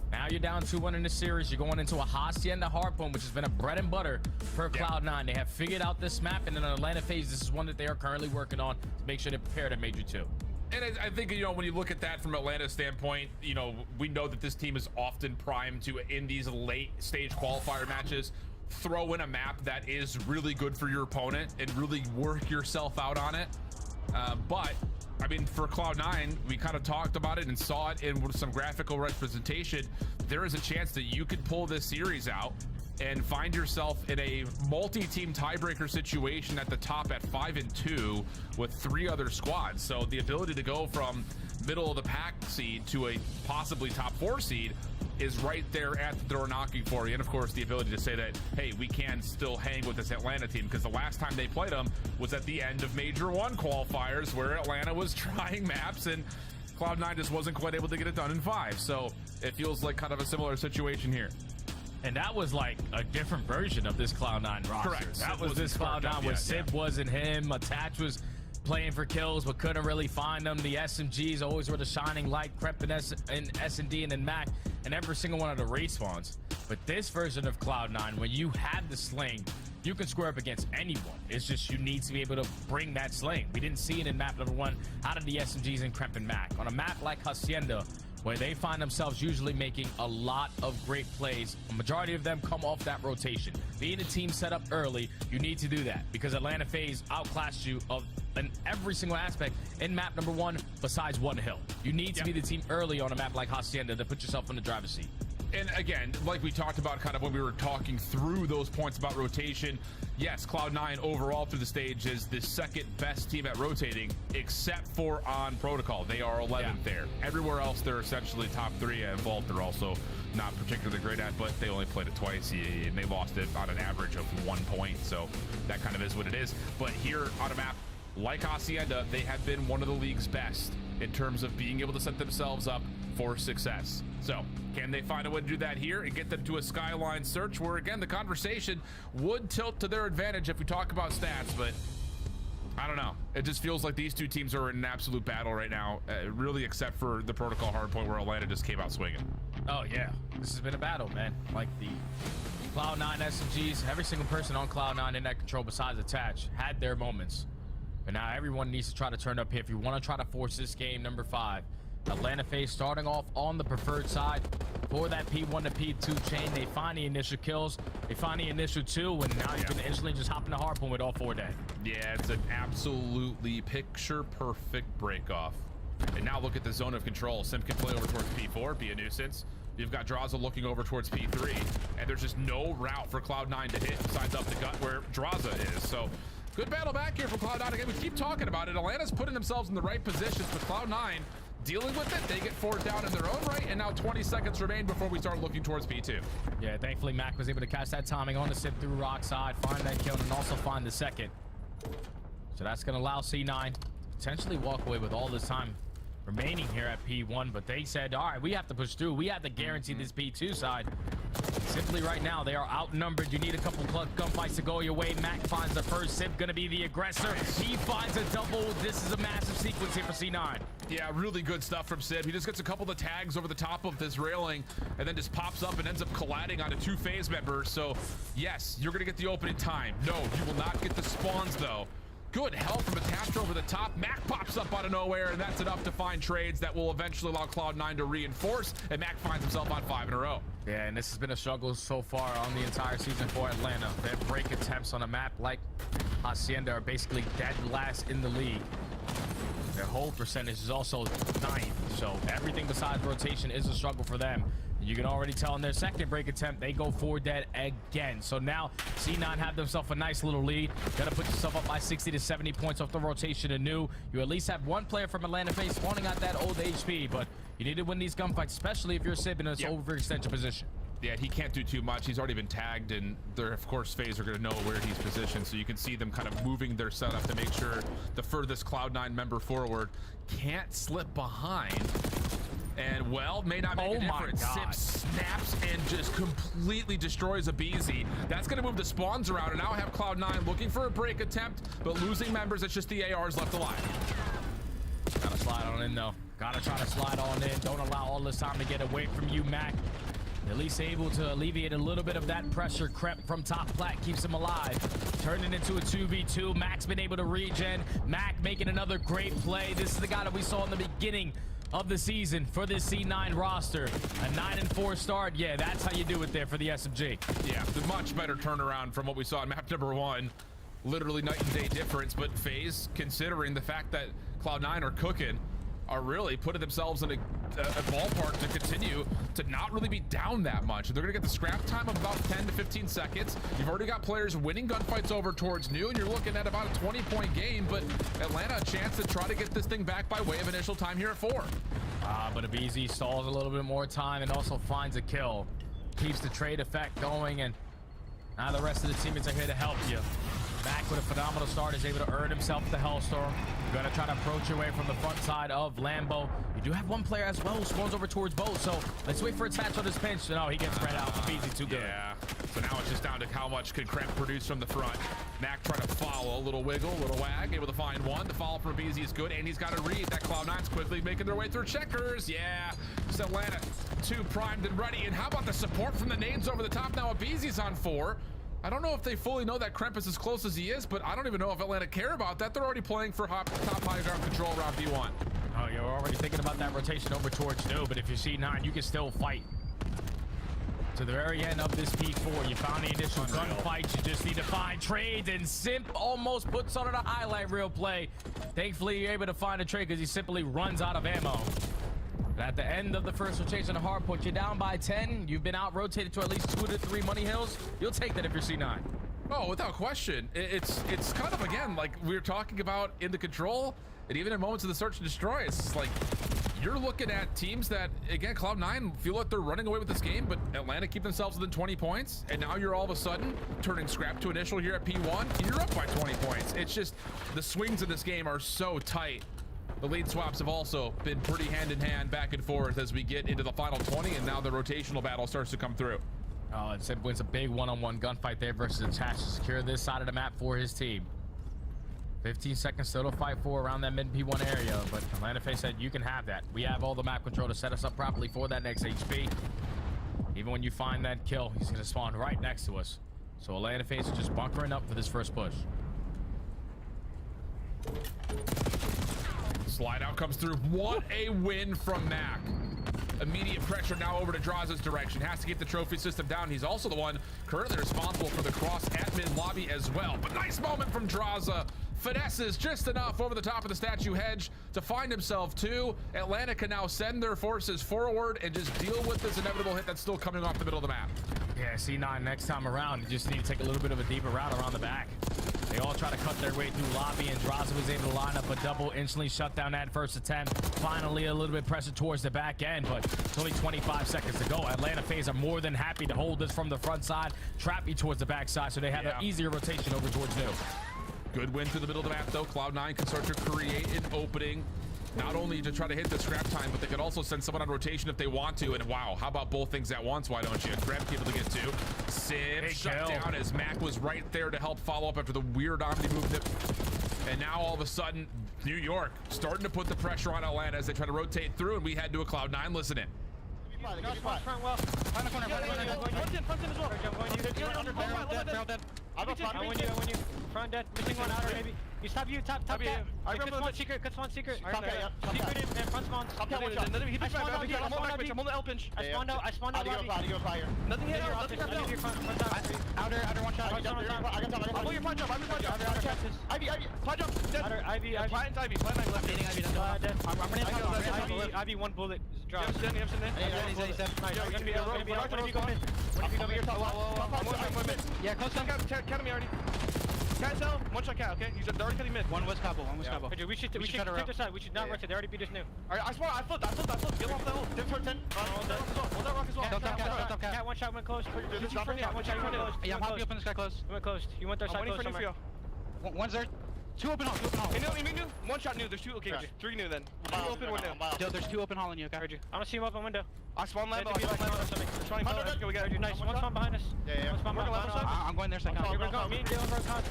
Now you're down 2-1 in the series. You're going into a Hacienda hardpoint, which has been a bread and butter for Cloud9. They have figured out this map, and in Atlanta FaZe, this is one that they are currently working on to make sure they're prepared at Major 2. And I think, you know, when you look at that from Atlanta's standpoint, you know, we know that this team is often primed to, in these late stage qualifier matches, throw in a map that is really good for your opponent and really work yourself out on it. But I mean, for Cloud9, we kind of talked about it and saw it in some graphical representation. There is a chance that you could pull this series out and find yourself in a multi-team tiebreaker situation at the top at 5-2 with 3 other squads. So the ability to go from middle of the pack seed to a possibly top 4 seed is right there at the door knocking for you. And of course, the ability to say that, hey, we can still hang with this Atlanta team, because the last time they played them was at the end of Major 1 qualifiers, where Atlanta was trying maps and Cloud9 just wasn't quite able to get it done in 5. So it feels like kind of a similar situation here. And that was like a different version of this Cloud9 roster. Correct. That was this Cloud9 where Sib wasn't him, Attach was playing for kills but couldn't really find them. The SMGs always were the shining light, Crep and S&D and then Mac, and every single one of the respawns. But this version of Cloud9, when you have the sling, you can square up against anyone. It's just you need to be able to bring that sling. We didn't see it in map number 1 out of the SMGs and Crep and Mac. On a map like Hacienda, where they find themselves usually making a lot of great plays, a majority of them come off that rotation. Being a team set up early, you need to do that, because Atlanta FaZe outclassed you in every single aspect in map number 1 besides one hill. You need to be the team early on a map like Hacienda to put yourself in the driver's seat. And again, like we talked about kind of when we were talking through those points about rotation, yes, Cloud9 overall through the stage is the second best team at rotating, except for on Protocol. They are 11th there. Everywhere else, they're essentially top 3. And Vault, they're also not particularly great at, but they only played it twice, and they lost it on an average of 1 point. So that kind of is what it is. But here on a map like Hacienda, they have been one of the league's best in terms of being able to set themselves up for success. So can they find a way to do that here and get them to a skyline search where, again, the conversation would tilt to their advantage if we talk about stats, but I don't know. It just feels like these two teams are in an absolute battle right now, really, except for the Protocol hardpoint where Atlanta just came out swinging. Oh yeah, this has been a battle, man. Like the Cloud9 SMGs, every single person on Cloud9 in that control besides Attach had their moments. But now everyone needs to try to turn up here. If you want to try to force this game number 5, Atlanta FaZe starting off on the preferred side for that P1 to P2 chain. They find the initial kills. They find the initial 2, and now you can instantly just hop in the hardpoint with all 4 dead. Yeah, it's an absolutely picture-perfect break-off. And now look at the zone of control. Simp can play over towards P4, be a nuisance. You've got Draza looking over towards P3, and there's just no route for Cloud9 to hit besides up the gut where Draza is. So good battle back here for Cloud9. Again, we keep talking about it. Atlanta's putting themselves in the right positions, but Cloud9 dealing with it. They get 4 down in their own right, and now 20 seconds remain before we start looking towards P2. Yeah, thankfully Mac was able to catch that timing on the Simp through rock side, find that kill, and also find the second. So that's going to allow C9 to potentially walk away with all this time remaining here at P1, but they said, all right, we have to push through. We have to guarantee this P2 side. Simply right now, they are outnumbered. You need a couple gunfights to go your way. Mac finds the first. Simp gonna be the aggressor. He finds a double. This is a massive sequence here for C9. Yeah, really good stuff from Sid. He just gets a couple of tags over the top of this railing and then just pops up and ends up colliding onto 2 FaZe members. So yes, you're gonna get the opening time. No, you will not get the spawns though. Good help from Attach over the top. Mac pops up out of nowhere, and that's enough to find trades that will eventually allow Cloud9 to reinforce, and Mac finds himself on 5 in a row. Yeah, and this has been a struggle so far on the entire season for Atlanta. Their break attempts on a map like Hacienda are basically dead last in the league. Their hold percentage is also 9th, so everything besides rotation is a struggle for them. You can already tell in their second break attempt, they go 4 dead again. So now C9 have themselves a nice little lead. Gotta put yourself up by 60 to 70 points off the rotation anew. You at least have 1 player from Atlanta FaZe spawning out that old HP, but you need to win these gunfights, especially if you're Sib in this overextension position. Yeah, he can't do too much. He's already been tagged, and they're, of course, FaZe are going to know where he's positioned, so you can see them kind of moving their setup to make sure the furthest Cloud9 member forward can't slip behind. And, well, may not make a difference. Sip snaps and just completely destroys a BZ. That's going to move the spawns around, and now have Cloud9 looking for a break attempt, but losing members. It's just the ARs left alive. Gotta slide on in, though. Gotta try to slide on in. Don't allow all this time to get away from you, Mac. At least able to alleviate a little bit of that pressure crept from top plat, keeps him alive. Turning into a 2v2. Mac's been able to regen. Mac making another great play. This is the guy that we saw in the beginning of the season for this C9 roster. A 9-4 start. Yeah, that's how you do it there for the SMG. Yeah, the much better turnaround from what we saw in map number 1. Literally night and day difference, but FaZe, considering the fact that Cloud9 are cooking, are really putting themselves in a ballpark to continue to not really be down that much. They're going to get the scrap time of about 10 to 15 seconds. You've already got players winning gunfights over towards new, and you're looking at about a 20-point game, but Atlanta a chance to try to get this thing back by way of initial time here at 4. But a BZ stalls a little bit more time and also finds a kill. Keeps the trade effect going, and now the rest of the teammates are here to help you. Back with a phenomenal start, is able to earn himself the Hellstorm. You're gonna try to approach your way from the front side of Lambo. You do have 1 player as well who spawns over towards both, so let's wait for Attach on this pinch. No, he gets spread out. Easy, too good. Yeah, so now it's just down to how much can Kremp produce from the front. Mac trying to follow, a little wiggle, a little wag, able to find 1. The follow from BZ is good, and he's got to read that Cloud9's quickly making their way through checkers. Yeah, it's Atlanta 2 primed and ready, and how about the support from the nades over the top now? BZ's on 4. I don't know if they fully know that Kremp is as close as he is, but I don't even know if Atlanta care about that. They're already playing for top high ground control around B1. Oh, you're already thinking about that rotation over towards no, but if you see 9, you can still fight. To the very end of this P4, you found the initial gunfight. You just need to find trades, and Simp almost puts on a highlight reel play. Thankfully, you're able to find a trade because he simply runs out of ammo. At the end of the first rotation of hardpoint, you're down by 10. You've been out-rotated to at least 2 to 3 money hills. You'll take that if you're C9. Oh, without question. It's kind of, again, like we were talking about in the control, and even in moments of the search and destroy, it's like you're looking at teams that, again, Cloud9 feel like they're running away with this game, but Atlanta keep themselves within 20 points, and now you're all of a sudden turning scrap to initial here at P1, and you're up by 20 points. It's just the swings in this game are so tight. The lead swaps have also been pretty hand-in-hand, back and forth as we get into the final 20, and now the rotational battle starts to come through. Oh, and Simp wins a big one-on-one gunfight there versus Attach to secure this side of the map for his team. 15 seconds still to fight for around that mid P1 area, but Atlanta FaZe said, you can have that. We have all the map control to set us up properly for that next HP. Even when you find that kill, he's going to spawn right next to us. So Atlanta FaZe is just bunkering up for this first push. Slide out comes through. What a win from Mac. Immediate pressure now over to Draza's direction. Has to get the trophy system down. He's also the one currently responsible for the cross at mid lobby as well. But nice moment from Draza. Finesses just enough over the top of the statue hedge to find himself two. Atlanta can now send their forces forward and just deal with this inevitable hit that's still coming off the middle of the map. Yeah, C9 next time around, you just need to take a little bit of a deeper route around the back. They all try to cut their way through lobby, and Draza was able to line up a double, instantly shut down that first attempt. Finally, a little bit pressure towards the back end, but it's only 25 seconds to go. Atlanta FaZe are more than happy to hold this from the front side, trap you towards the back side, so they have an easier rotation over towards new. Good win through the middle of the map, though. Cloud9 can start to create an opening, not only to try to hit the scrap time, but they could also send someone on rotation if they want to. And wow, how about both things at once? Why don't you? Grab able to get two. Sib shut down as Mac was right there to help follow up after the weird Omni movement. And now all of a sudden, New York starting to put the pressure on Atlanta as they try to rotate through, and we head to a Cloud9. Listen in. Front well. Front corner. Front in as well. I win you. Front dead. Missing one outer maybe. You stop you. Top cat. Cuts one secret. Secret in front spawns. I'm on the L pinch. I spawned out. Nothing hit. Outer one shot. I got your punch up. Ivy. Punch up. Ivy. Plant Ivy left. I'm running. Ivy one bullet. Drop. Yeah, close down. Cat me already. Cat cell. One shot cat. Okay, he's already cutting mid. One was Cabo. We should take their side. We should not rush it. They already beat us new. Alright, I flipped. Get off the hole. Dip turn 10. Hold that rock as well. Don't tap cat. One shot went close. One shot went close. Yeah, I'm hopping up in the sky close. Went close. You went their side close somewhere. One's there. Two open hall. New. One shot new. There's two. Okay, three new then. Two open, one new. Yo, there's two open hall in you. Okay, heard you. I'm gonna see him up in window. I spawned left. Okay, we got you. Nice. One spawn behind us. Yeah. One spawn behind us. I'm going there second. You're going. Me and Jalen for con.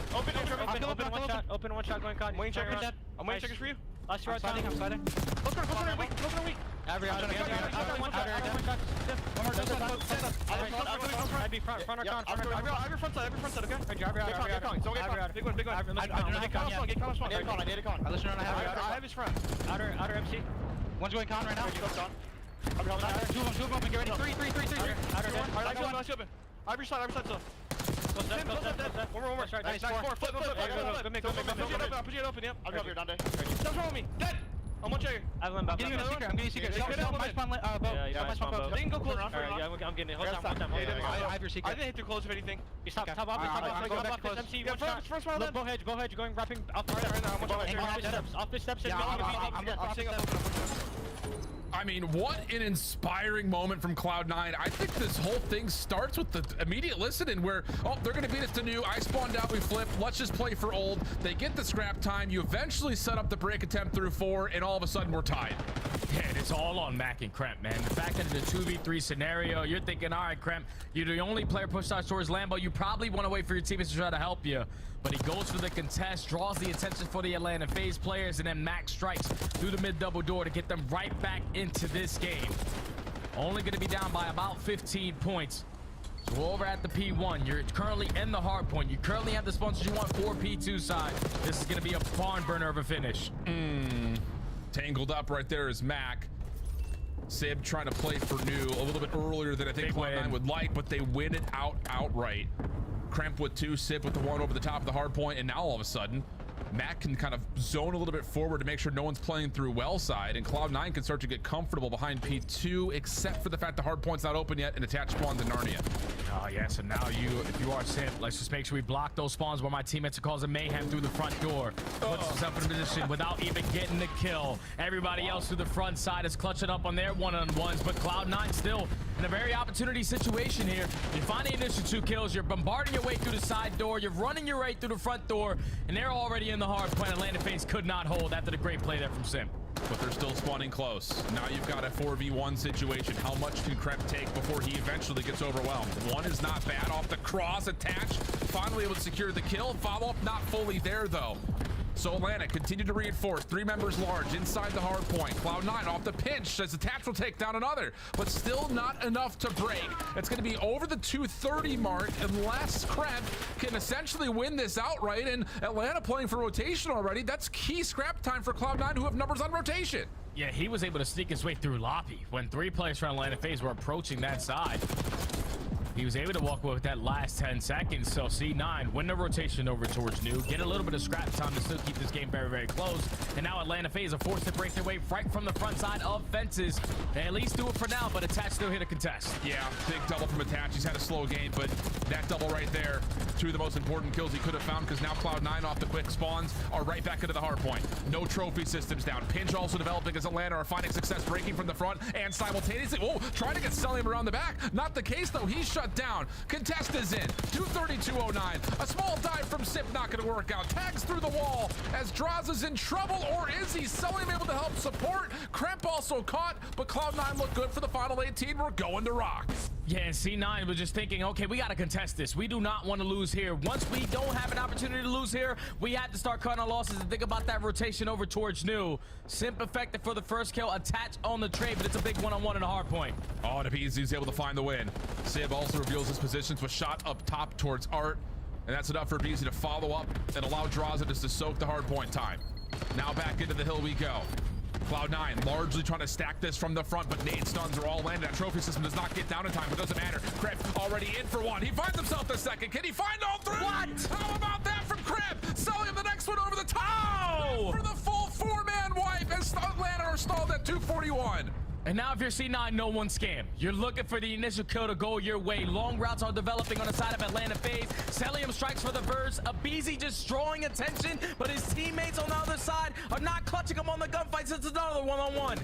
Open one shot going con. I'm waiting checkers for you. Last year, I'm sliding. Close corner, weak. Average. One more. I'd be front or con. Every front side, okay? Big one. I need a con. I have his front. Outer MC. One's going con right now. Two of them open. Get ready. Three. Outer dead. Alright, open. Every side still. One more. Nice. Flip. I'll put you open, yep. I'll go up here, Dante. Stop wrong me. Dead. I'm one checker. I'm getting you a secret. They can go close. Alright, I'm getting it. Hold on. I have your secret. I didn't hit too close of anything. You stop office. Go back close. MC, one shot. First round. Bow hedge. Going wrapping off the steps. I'm seeing up. I mean, what an inspiring moment from Cloud9. I think this whole thing starts with the immediate listening where, oh, they're going to beat us to new. I spawned out, we flipped. Let's just play for old. They get the scrap time. You eventually set up the break attempt through 4, and all of a sudden we're tied. Yeah, and it's all on Mac and Kremp, man. The fact that it's a 2v3 scenario, you're thinking, all right, Kremp, you're the only player pushed out towards Lambo. You probably want to wait for your teammates to try to help you. But he goes for the contest, draws the attention for the Atlanta FaZe players, and then Mac strikes through the mid double door to get them right back into this game. Only going to be down by about 15 points. So we're over at the P1. You're currently in the hard point. You currently have the sponsors you want for P2 side. This is going to be a barn burner of a finish. Tangled up right there is Mac. Sib trying to play for new a little bit earlier than I think Cloud9 would like, but they win it outright. Kremp with 2, Sib with the 1 over the top of the hard point, and now all of a sudden, Mac can kind of zone a little bit forward to make sure no one's playing through well side, and Cloud9 can start to get comfortable behind P2, except for the fact the hard point's not open yet and attached spawns in Narnia. Oh yeah, so now if you are Sib, let's just make sure we block those spawns where my teammates are causing mayhem through the front door. Puts himself in a position without even getting the kill. Everybody else through the front side is clutching up on their one-on-ones, but Cloud9 still in a very opportunity situation here. You find the initial 2 kills, you're bombarding your way through the side door, you're running your way through the front door, and they're already in the hard point. Atlanta FaZe could not hold after the great play there from Sim. But they're still spawning close. Now you've got a 4v1 situation. How much can Kremp take before he eventually gets overwhelmed? One is not bad off the cross, attached. Finally able to secure the kill. Follow-up not fully there, though. So Atlanta continue to reinforce. 3 members large inside the hard point. Cloud9 off the pinch as Attach will take down another, but still not enough to break. It's going to be over the 230 mark unless Kremp can essentially win this outright, and Atlanta playing for rotation already. That's key scrap time for Cloud9, who have numbers on rotation. Yeah, he was able to sneak his way through Loppy when 3 players from Atlanta FaZe were approaching that side. He was able to walk away with that last 10 seconds. So C9 win the rotation over towards New, get a little bit of scrap time to still keep this game very, very close. And now Atlanta FaZe are forced to break their way right from the front side of fences. They at least do it for now, but Attach still here to contest. Yeah, big double from Attach. He's had a slow game, but that double right there, 2 of the most important kills he could have found, because now Cloud9 off the quick spawns are right back into the hard point. No trophy systems down. Pinch also developing as Atlanta are finding success breaking from the front and simultaneously, trying to get Celium around the back. Not the case though, he's shut down. Contest is in, 232.09. A small dive from Sip not gonna work out. Tags through the wall as Draza's in trouble, or is he? Celium able to help support. Kremp also caught, but Cloud9 look good for the final 18. We're going to rock. Yeah, and C9 was just thinking, okay, we got to contest this. We do not want to lose here. Once we don't have an opportunity to lose here, we have to start cutting our losses and think about that rotation over towards New. Simp effective for the first kill, Attach on the trade, but it's a big one-on-one in a hard point. Oh, and he's able to find the win. Sib also reveals his positions with shot up top towards Art, and that's enough for Beezy to follow up and allow Draza just to soak the hard point time. Now back into the hill we go. Cloud9 largely trying to stack this from the front, but nade stuns are all landed. That trophy system does not get down in time, but doesn't matter. Kremp already in for one. He finds himself the second. Can he find all 3? What? How about that from Kremp? Selling him the next one over the top for the full 4-man wipe as Atlanta are stalled at 241. And now if you're C9, no one scam. You're looking for the initial kill to go your way. Long routes are developing on the side of Atlanta FaZe. Celium strikes for the verse. Abizi just drawing attention, but his teammates on the other side are not clutching him on the gunfights. It's another one-on-one.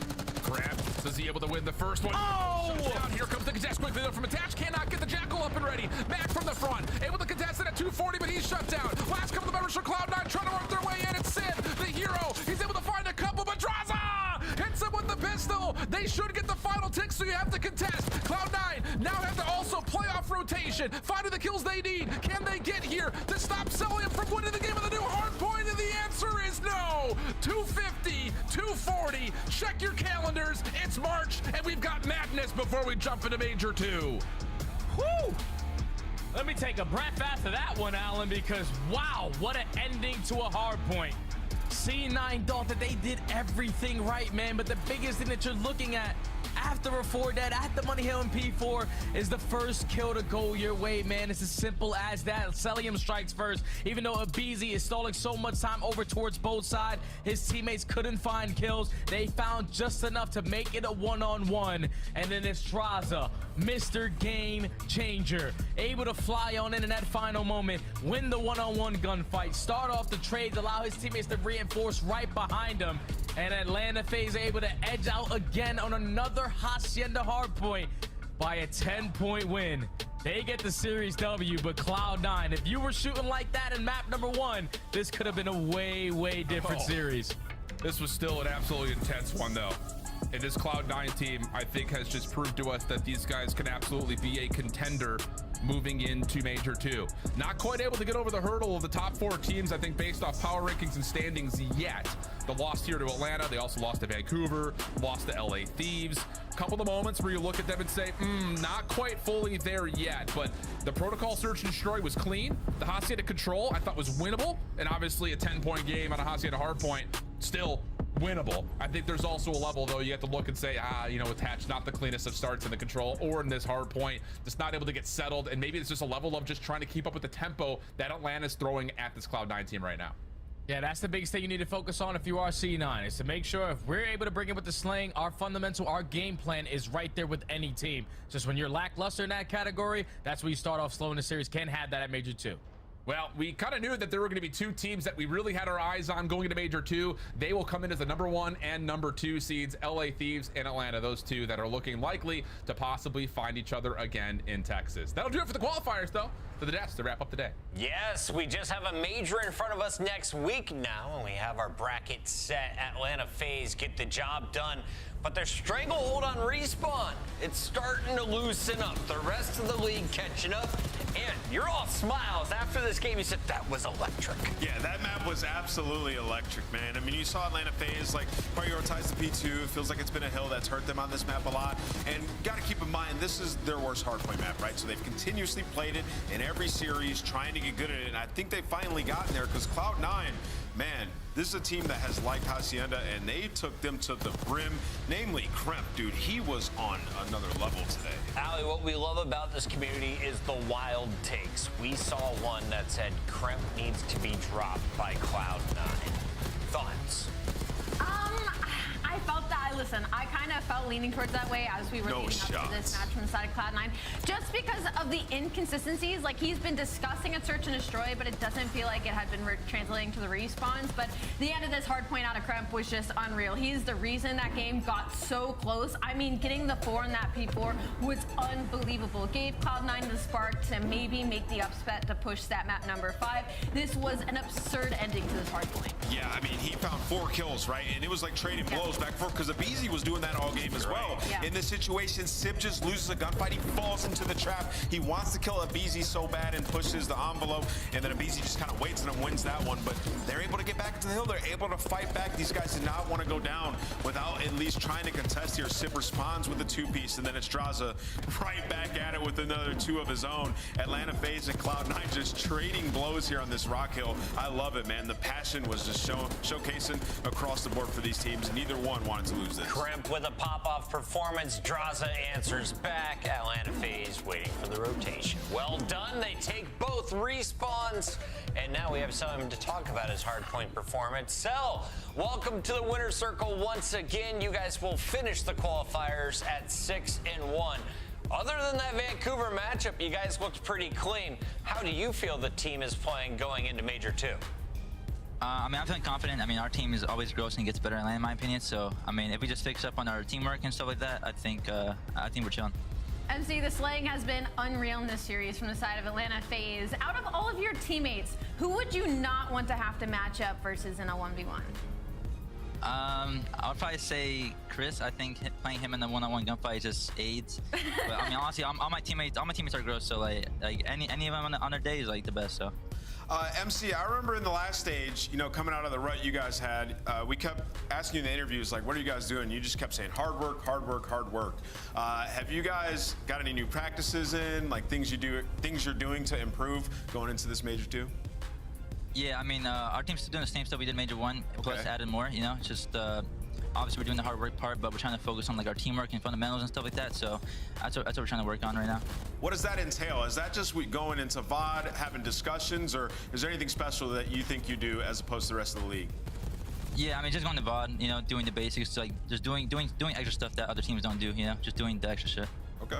Kremp, is he able to win the first one? Oh! Down. Here comes the contest quickly though from Attach. Cannot get the Jackal up and ready. Back from the front. Able to contest it at 240, but he's shut down. Last couple of members for Cloud9 trying to work their way in. It's Sid, the hero. He's able to find a couple, but Draza hits him with the pistol. They should get the final tick, so you have to contest. Cloud9 now have to also play off rotation, finding the kills they need. Can they get here to stop Celium from winning the game of the new hard point? And the answer is no. 250, 240. Check your calendars. It's March, and we've got madness before we jump into Major 2. Woo! Let me take a breath after that one, Alan, because wow, what an ending to a hard point. C9 thought that they did everything right, man, but the biggest thing that you're looking at after a 4 dead at the Money Hill and P4 is the first kill to go your way, man. It's as simple as that. Celium strikes first, even though Abizi is stalling so much time over towards both sides. His teammates couldn't find kills. They found just enough to make it a one-on-one, and then it's Draza, Mr. Game Changer, able to fly on in that final moment, win the one-on-one gunfight, start off the trades, allow his teammates to reinforce right behind him, and Atlanta FaZe able to edge out again on another Hacienda hardpoint by a 10-point win. They get the series W, but Cloud9, if you were shooting like that in map number 1, this could have been a way, way different series. This was still an absolutely intense one, though. And this Cloud9 team, I think, has just proved to us that these guys can absolutely be a contender moving into Major 2. Not quite able to get over the hurdle of the top 4 teams, I think, based off power rankings and standings yet. The loss here to Atlanta, they also lost to Vancouver, lost to LA Thieves. A couple of moments where you look at them and say, not quite fully there yet, but the protocol search and destroy was clean. The Hacienda control, I thought was winnable, and obviously a 10-point game on a Hacienda hardpoint, still winnable. I think there's also a level though you have to look and say, Attach not the cleanest of starts in the control or in this hard point, just not able to get settled, and maybe it's just a level of just trying to keep up with the tempo that Atlanta's throwing at this Cloud9 team right now. Yeah, that's the biggest thing you need to focus on if you are C9, is to make sure if we're able to bring it with the slaying, our fundamental, our game plan is right there with any team. Just when you're lackluster in that category, that's where you start off slow in the series. Can't have that at Major 2. Well, we kind of knew that there were going to be 2 teams that we really had our eyes on going into Major 2. They will come in as the number 1 and number 2 seeds, LA Thieves and Atlanta, those 2 that are looking likely to possibly find each other again in Texas. That'll do it for the qualifiers, though. to the desk to wrap up the day. Yes, we just have a major in front of us next week now, and we have our bracket set. Atlanta FaZe get the job done, but their stranglehold on Respawn, it's starting to loosen up. The rest of the league catching up, and you're all smiles. After this game, you said that was electric. Yeah, that map was absolutely electric, man. I mean, you saw Atlanta FaZe like prioritize the P2. It feels like it's been a hill that's hurt them on this map a lot. And got to keep in mind, this is their worst hardpoint map, right? So they've continuously played it in every series, trying to get good at it. And I think they've finally gotten there because Cloud9, man, this is a team that has liked Hacienda, and they took them to the brim, namely Kremp. Dude, he was on another level today. Ali, what we love about this community is the wild takes. We saw one that said Kremp needs to be dropped by Cloud9. Thoughts? I felt that. Listen, I kind of felt leaning towards that way as we were leading up to this match from the side of Cloud9. Just because of the inconsistencies, like he's been discussing at Search and Destroy, but it doesn't feel like it had been translating to the respawns. But the end of this hard point out of Kremp was just unreal. He's the reason that game got so close. I mean, getting the 4 in that P4 was unbelievable. Gave Cloud9 the spark to maybe make the upset to push that map number 5. This was an absurd ending to this hard point. Yeah, I mean, he found 4 kills, right? And it was like trading blows back and forth because Abizi was doing that all game as well. Yeah. In this situation, Sib just loses a gunfight. He falls into the trap. He wants to kill Abizi so bad and pushes the envelope, and then Abizi just kind of waits and wins that one. But they're able to get back into the hill. They're able to fight back. These guys did not want to go down without at least trying to contest here. Sib responds with a 2-piece, and then it's Draza right back at it with another 2 of his own. Atlanta FaZe and Cloud9 just trading blows here on this rock hill. I love it, man. The passion was just showcasing across the board for these teams. Neither one wanted to lose this. Kremp with a pop-off performance. Draza answers back. Atlanta FaZe waiting for the rotation. Well done. They take both respawns. And now we have something to talk about his hardpoint performance. Cell, welcome to the winner's circle once again. You guys will finish the qualifiers at 6-1. Other than that Vancouver matchup, you guys looked pretty clean. How do you feel the team is playing going into Major 2? I mean, I'm feeling confident. I mean, our team is always grows and gets better in my opinion. So, I mean, if we just fix up on our teamwork and stuff like that, I think we're chilling. MC, the slaying has been unreal in this series from the side of Atlanta FaZe. Out of all of your teammates, who would you not want to have to match up versus in a 1v1? I would probably say Chris. I think playing him in the one-on-one gunfight just aids. But I mean, honestly, all my teammates are gross. So like any of them on their day is like the best. So. MC, I remember in the last stage, you know, coming out of the rut you guys had, we kept asking you in the interviews, like, what are you guys doing? You just kept saying hard work, hard work, hard work. Have you guys got any new practices in, like things you're doing to improve going into this Major 2? Yeah, I mean, our team's still doing the same stuff we did Major 1, plus added more, you know, just obviously we're doing the hard work part, but we're trying to focus on like our teamwork and fundamentals and stuff like that. So that's what we're trying to work on right now. What does that entail? Is that just going into VOD, having discussions, or is there anything special that you think you do as opposed to the rest of the league? Yeah, I mean, just going to VOD, you know, doing the basics, like just doing extra stuff that other teams don't do, you know, just doing the extra shit. Okay.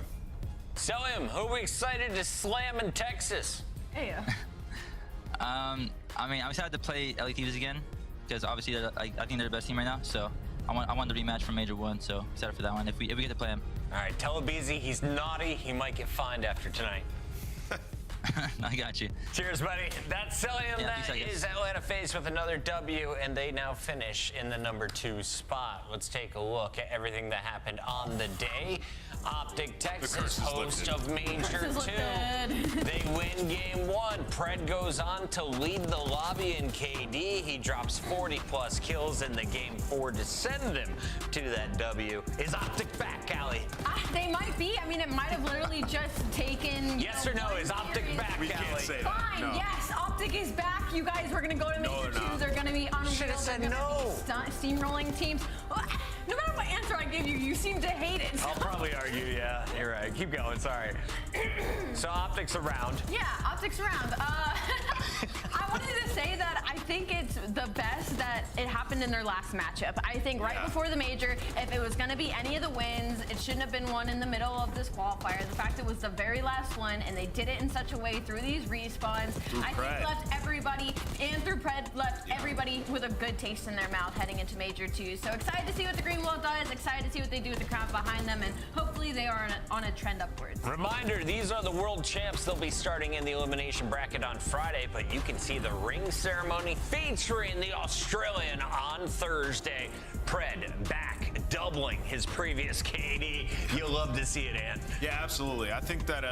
Sell him. Who are we excited to slam in Texas? Hey. I mean, I'm excited to play LA Thieves again because obviously I think they're the best team right now. So I want the rematch from Major 1. So excited for that one if we get to play him. All right, tell Abizi he's naughty. He might get fined after tonight. I got you. Cheers, buddy. That's selling him. Yeah, that is Atlanta FaZe with another W, and they now finish in the number 2 spot. Let's take a look at everything that happened on the day. Optic Texas, host of Major 2. They win game 1. Pred goes on to lead the lobby in KD. He drops 40+ kills in the game 4 to send them to that W. Is Optic back, Callie? They might be. I mean, it might have literally just taken. Yes or no? Is Optic back, We can't say that. Fine. No. Yes, Optic is back. You guys were gonna go to Major 2. They're gonna be unreal. Should have said They're gonna no. be steamrolling teams. No matter what answer I give you, you seem to hate it. I'll probably argue, yeah. You're right. Keep going, sorry. So Optic's around. Yeah, Optic's around. I wanted to say that I think it's the best that it happened in their last matchup. I think right before the major, if it was going to be any of the wins, it shouldn't have been one in the middle of this qualifier. The fact it was the very last one, and they did it in such a way through these respawns, I think left everybody, and through Pred, left everybody with a good taste in their mouth heading into Major 2. So excited to see what the Green Wall does, excited to see what they do with the crowd behind them, and hopefully they are on a trend upwards. Reminder, these are the world champs. They'll be starting in the elimination bracket on Friday, but you can see the ring ceremony featuring the Australian on Thursday. Pred back, doubling his previous KD. You'll love to see it, Ant. Yeah, absolutely. I think that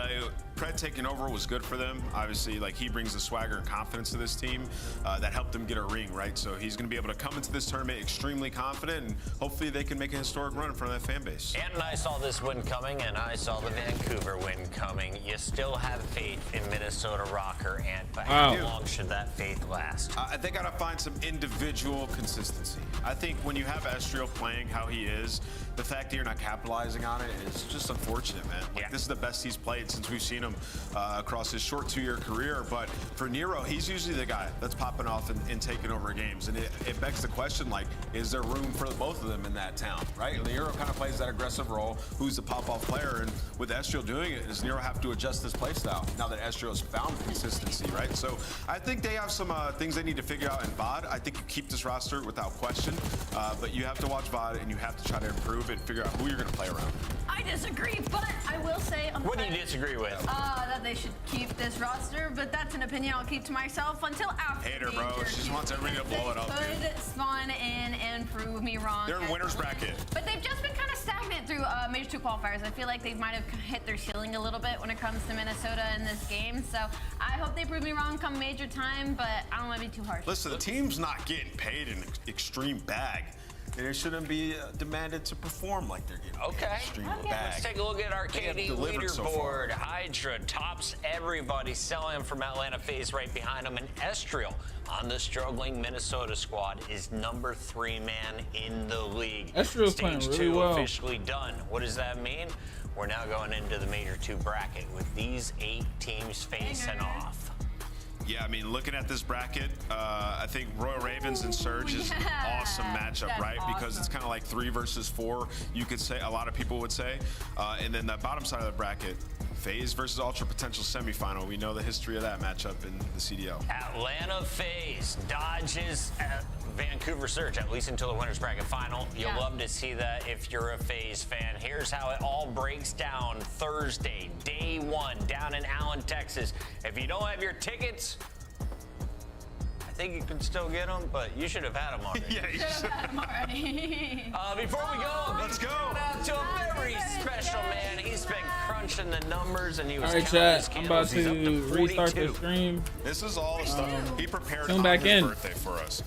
Pred taking over was good for them. Obviously, like, he brings the swagger and confidence to this team that helped them get a ring, right? So he's going to be able to come into this tournament extremely confident, and hopefully they can make a historic run in front of that fan base. Ant and I saw this win coming, and I saw the Vancouver win coming. You still have faith in Minnesota Rocker, Ant, but how long should that faith last? They got to find some individual consistency. I think when you have Estriel playing how he is, the fact that you're not capitalizing on it is just unfortunate, man. Like, this is the best he's played since we've seen him across his short 2-year career. But for Nero, he's usually the guy that's popping off and taking over games. And it begs the question, like, is there room for both of them in that town, right? Nero kind of plays that aggressive role. Who's the pop-off player? And with Estriel doing it, does Nero have to adjust his play style now that Estriel's found consistency, right? So I think they have some things they need to figure out in VOD. I think you keep this roster without question, but you have to watch VOD and you have to try to improve and figure out who you're going to play around. I disagree, but I will say... What do you disagree with? That they should keep this roster, but that's an opinion I'll keep to myself until after Hater, bro. She just wants everybody to blow it up, dude. Could spawn in and prove me wrong. They're in winner's bracket. But they've just been kind of stagnant through Major 2 qualifiers. I feel like they might have hit their ceiling a little bit when it comes to Minnesota in this game. So I hope they prove me wrong come major time, but I don't want to be too harsh. Listen, the team's not getting paid an extreme bag. And it shouldn't be demanded to perform like they're getting an extreme bag. Let's take a look at our KD leaderboard. Hydra tops everybody. Selling from Atlanta FaZe right behind him. And Estriel on the struggling Minnesota squad is number 3 man in the league. Estriel's playing really Stage 2 well. officially done. What does that mean? We're now going into the Major 2 bracket with these 8 teams facing off. Yeah, I mean, looking at this bracket, I think Royal Ravens and Surge is an awesome matchup, right? Because it's kind of like 3 versus 4, you could say, a lot of people would say. And then the bottom side of the bracket, FaZe versus Ultra potential semifinal. We know the history of that matchup in the CDL. Atlanta FaZe dodges Vancouver Surge, at least until the winners bracket final. You'll love to see that if you're a FaZe fan. Here's how it all breaks down Thursday, day 1, down in Allen, Texas. If you don't have your tickets, I think you can still get them, but you should have had them already. Yeah, you should have had them already. Before we go, let's go. Shout out to a very special man. He's been crunching the numbers, and he was all right, chat. I'm about to restart the stream. This is all the stuff he prepared Tune on back his in. birthday for us.